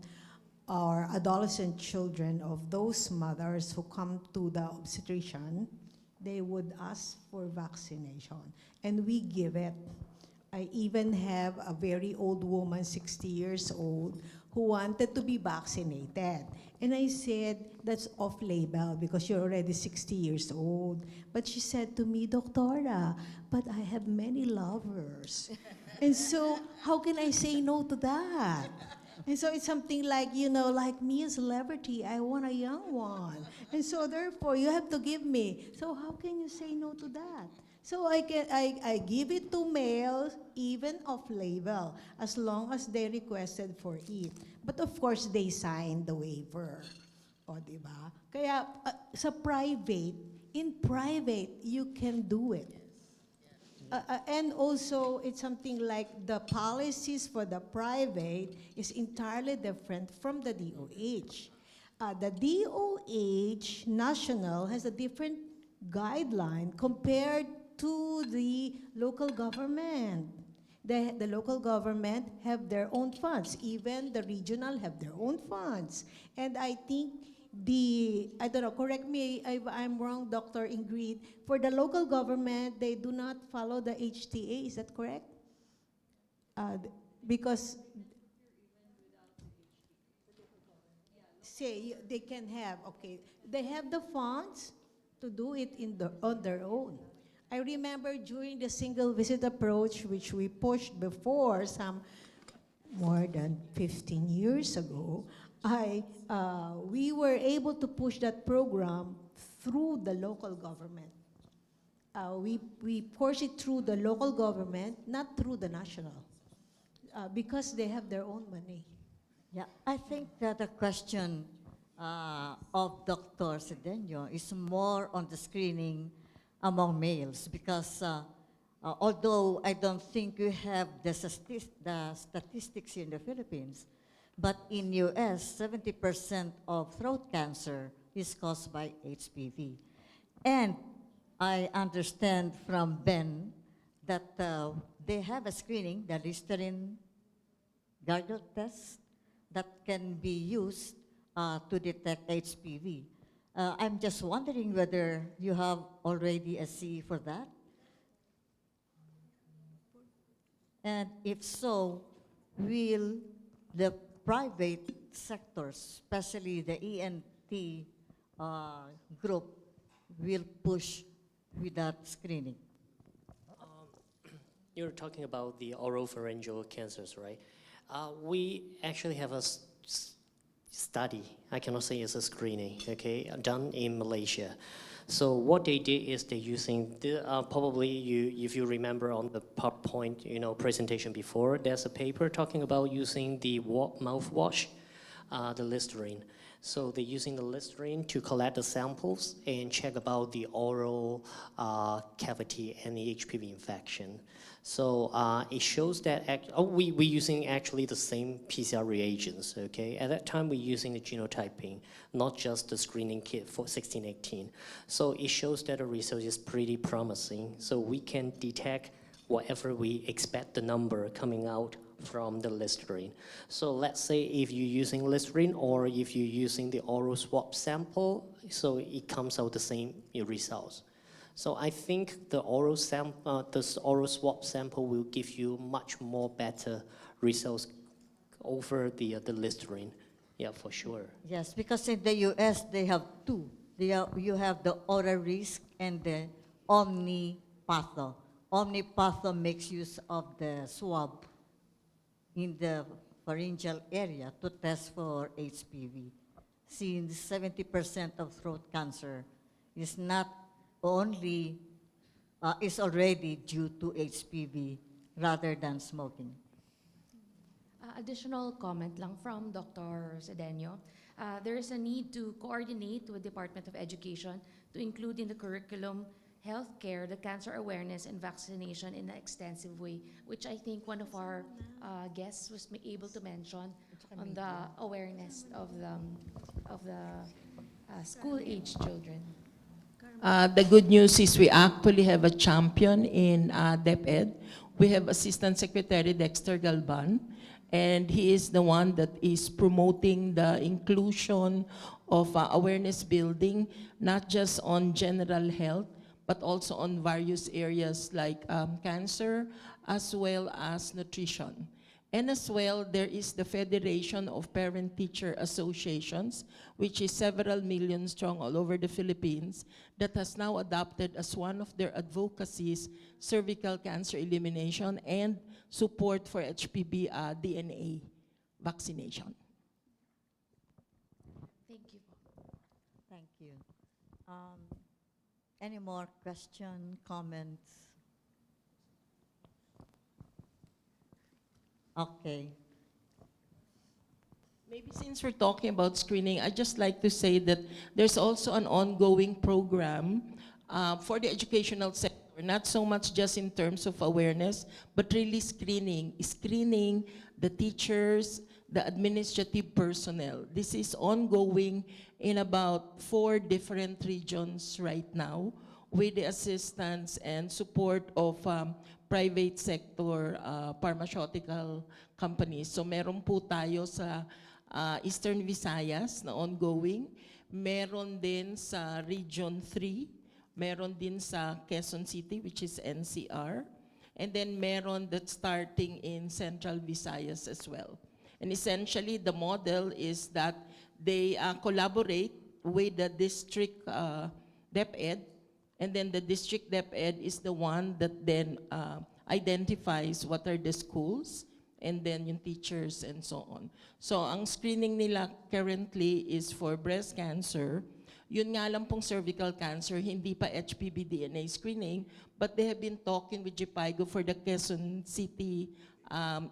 or adolescent children of those mothers who come to the obstetrician, they would ask for vaccination, and we give it. I even have a very old woman, 60 years old, who wanted to be vaccinated. And I said, that's off-label because you're already 60 years old. But she said to me, Doctora, but I have many lovers. And so how can I say no to that? And so it's something like, you know, like me, a celebrity, I want a young one. And so therefore, you have to give me. So how can you say no to that? So I give it to males, even off-label, as long as they requested for it. But of course, they signed the waiver. O, diba? Kaya sa private, in private, you can do it. And also, it's something like the policies for the private is entirely different from the DOH. The DOH national has a different guideline compared to the local government. The local government have their own funds. Even the regional have their own funds. And I think I don't know, correct me if I'm wrong, Dr. Ingrid, for the local government, they do not follow the HTA, is that correct? Because, say, they can have, okay, they have the funds to do it on their own. I remember during the single visit approach, which we pushed before some more than 15 years ago, we were able to push that program through the local government. We push it through the local government, not through the national, because they have their own money. Yeah, I think that the question of Dr. Cedeno is more on the screening among males, because although I don't think we have the statistics in the Philippines, but in US, 70% of throat cancer is caused by HPV. And I understand from Ben that they have a screening, the Listerine gargle test, that can be used to detect HPV. I'm just wondering whether you have already a CE for that. And if so, will the private sectors, especially the ENT group, will push with that screening? You're talking about the oropharyngeal cancers, right? We actually have a study, I cannot say it's a screening, okay, done in Malaysia. So what they did is they're using, probably if you remember on the PowerPoint, presentation before, there's a paper talking about using the mouthwash, the Listerine. So they're using the Listerine to collect the samples and check about the oral cavity and the HPV infection. So it shows that we're using actually the same PCR reagents, okay? At that time, we're using the genotyping, not just the screening kit for 1618. So it shows that the result is pretty promising. So we can detect whatever we expect the number coming out from the Listerine. So let's say if you're using Listerine or if you're using the oral swab sample, so it comes out the same results. So I think the oral swab sample will give you much more better results over the Listerine. Yeah, for sure. Yes, because in the US, they have two. You have the OraRisk and the OmniPatho. OmniPatho makes use of the swab in the pharyngeal area to test for HPV, since 70% of throat cancer is not only, is already due to HPV rather than smoking. Additional comment lang from Dr. Cedeno. There is a need to coordinate with Department of Education to include in the curriculum healthcare, the cancer awareness and vaccination in an extensive way, which I think one of our guests was able to mention on the awareness of the school-age children. The good news is we actually have a champion in DepEd. We have Assistant Secretary Dexter Galban, and he is the one that is promoting the inclusion of awareness building, not just on general health, but also on various areas like cancer, as well as nutrition. And as well, there is the Federation of Parent-Teacher Associations, which is several million strong all over the Philippines, that has now adopted as one of their advocacies cervical cancer elimination and support for HPV DNA vaccination. Thank you. Thank you. Any more question, comments? Okay. Maybe since we're talking about screening, I'd just like to say that there's also an ongoing program for the educational sector, not so much just in terms of awareness, but really screening the teachers, the administrative personnel. This is ongoing in about 4 different regions right now with the assistance and support of private sector pharmaceutical companies. So meron po tayo sa Eastern Visayas na ongoing, meron din sa Region 3, meron din sa Quezon City, which is NCR, and then meron that's starting in Central Visayas as well. And essentially, the model is that they collaborate with the district DepEd, and then the district DepEd is the one that then identifies what are the schools, and then yung teachers and so on. So ang screening nila currently is for breast cancer. Yun nga lang pong cervical cancer, hindi pa HPV DNA screening, but they have been talking with GPIGO for the Quezon City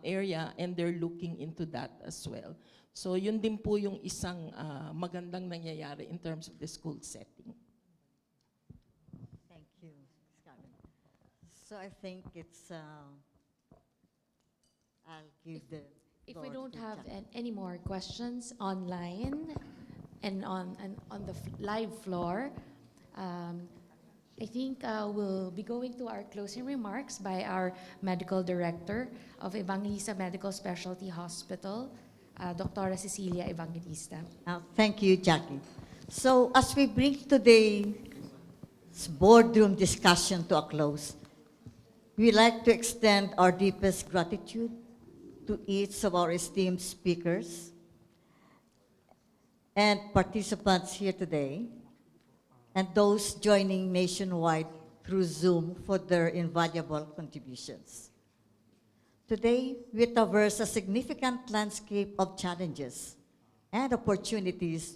area, and they're looking into that as well. So yun din po yung isang magandang nangyayari in terms of the school setting. Thank you, Scarlett. So I think it's, I'll give the If floor we don't to have Jack. any more questions online and on the live floor, I think we'll be going to our closing remarks by our medical director of Evangelista Medical Specialty Hospital, Dr. Cecilia Evangelista. Thank you, Jackie. So as we bring today's boardroom discussion to a close, we'd like to extend our deepest gratitude to each of our esteemed speakers and participants here today, and those joining nationwide through Zoom for their invaluable contributions. Today, we traverse a significant landscape of challenges and opportunities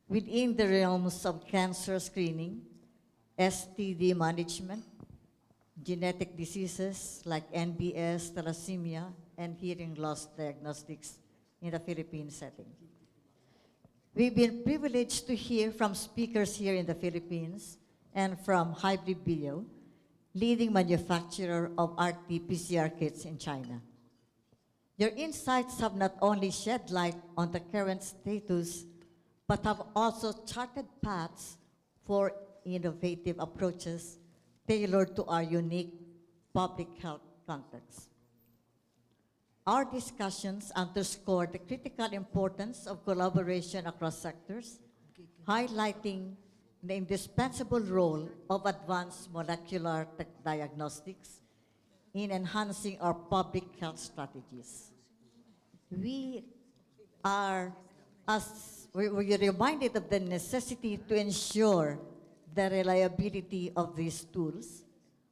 within the realms of cancer screening, STD management, genetic diseases like NBS, thalassemia, and hearing loss diagnostics in the Philippine setting. We've been privileged to hear from speakers here in the Philippines and from Hybrid Bio, leading manufacturer of RT-PCR kits in China. Your insights have not only shed light on the current status, but have also charted paths for innovative approaches tailored to our unique public health context. Our discussions underscore the critical importance of collaboration across sectors, highlighting the indispensable role of advanced molecular diagnostics in enhancing our public health strategies. We are reminded of the necessity to ensure the reliability of these tools,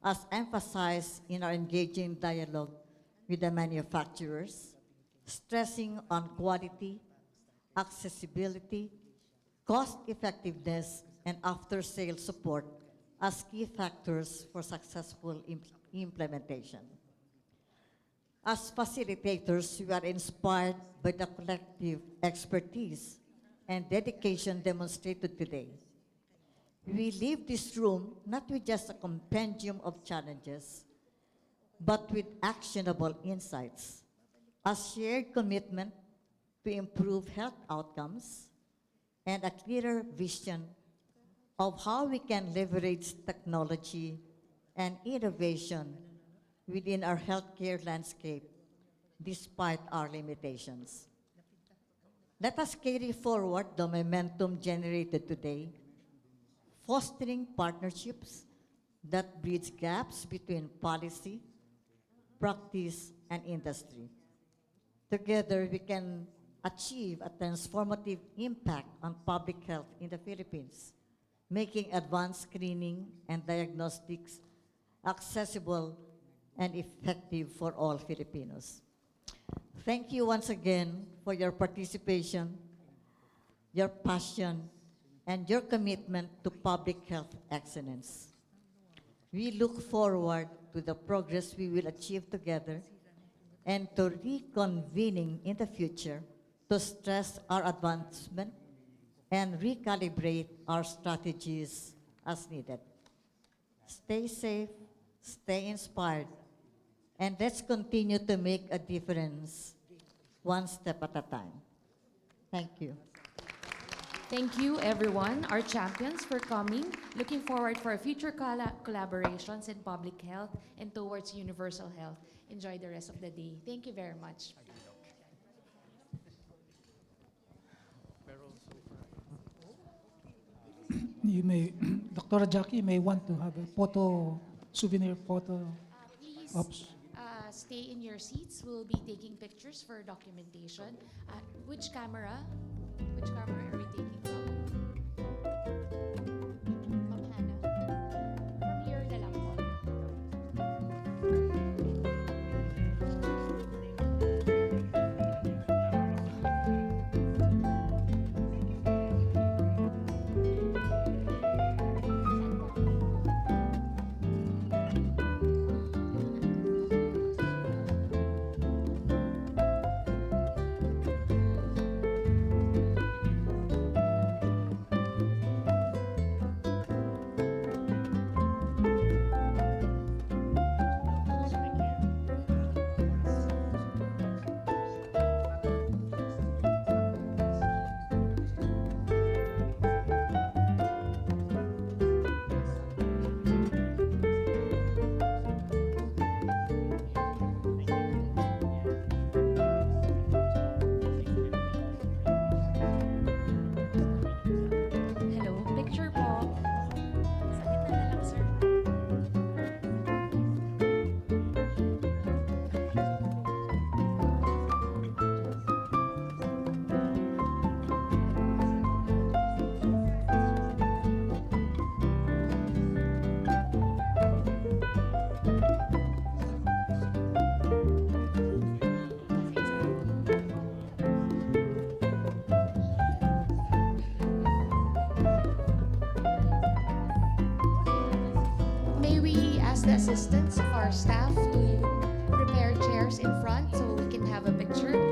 as emphasized in our engaging dialogue with the manufacturers, stressing on quality, accessibility, cost-effectiveness, and after-sale support as key factors for successful implementation. As facilitators, we are inspired by the collective expertise and dedication demonstrated today. We leave this room not with just a compendium of challenges, but with actionable insights, a shared commitment to improve health outcomes, and a clearer vision of how we can leverage technology and innovation within our healthcare landscape despite our limitations. Let us carry forward the momentum generated today, fostering partnerships that bridge gaps between policy, practice, and industry. Together, we can achieve a transformative impact on public health in the Philippines, making advanced screening and diagnostics accessible and effective for all Filipinos. Thank you once again for your participation, your passion, and your commitment to public health excellence. We look forward to the progress we will achieve together and to reconvening in the future to stress our advancement and recalibrate our strategies as needed. Stay safe, stay inspired, and let's continue to make a difference one step at a time. Thank you. Thank you, everyone, our champions, for coming. Looking forward for future collaborations in public health and towards universal health. Enjoy the rest of the day. Thank you very much. You may, Dr. Jackie may want to have a photo, souvenir photo. Please Oops. Stay in your seats. We'll be taking pictures for documentation. Which camera? Which camera are we taking from? From Hannah. From here na lang po. request the assistance of our staff to prepare chairs in front so we can have a picture.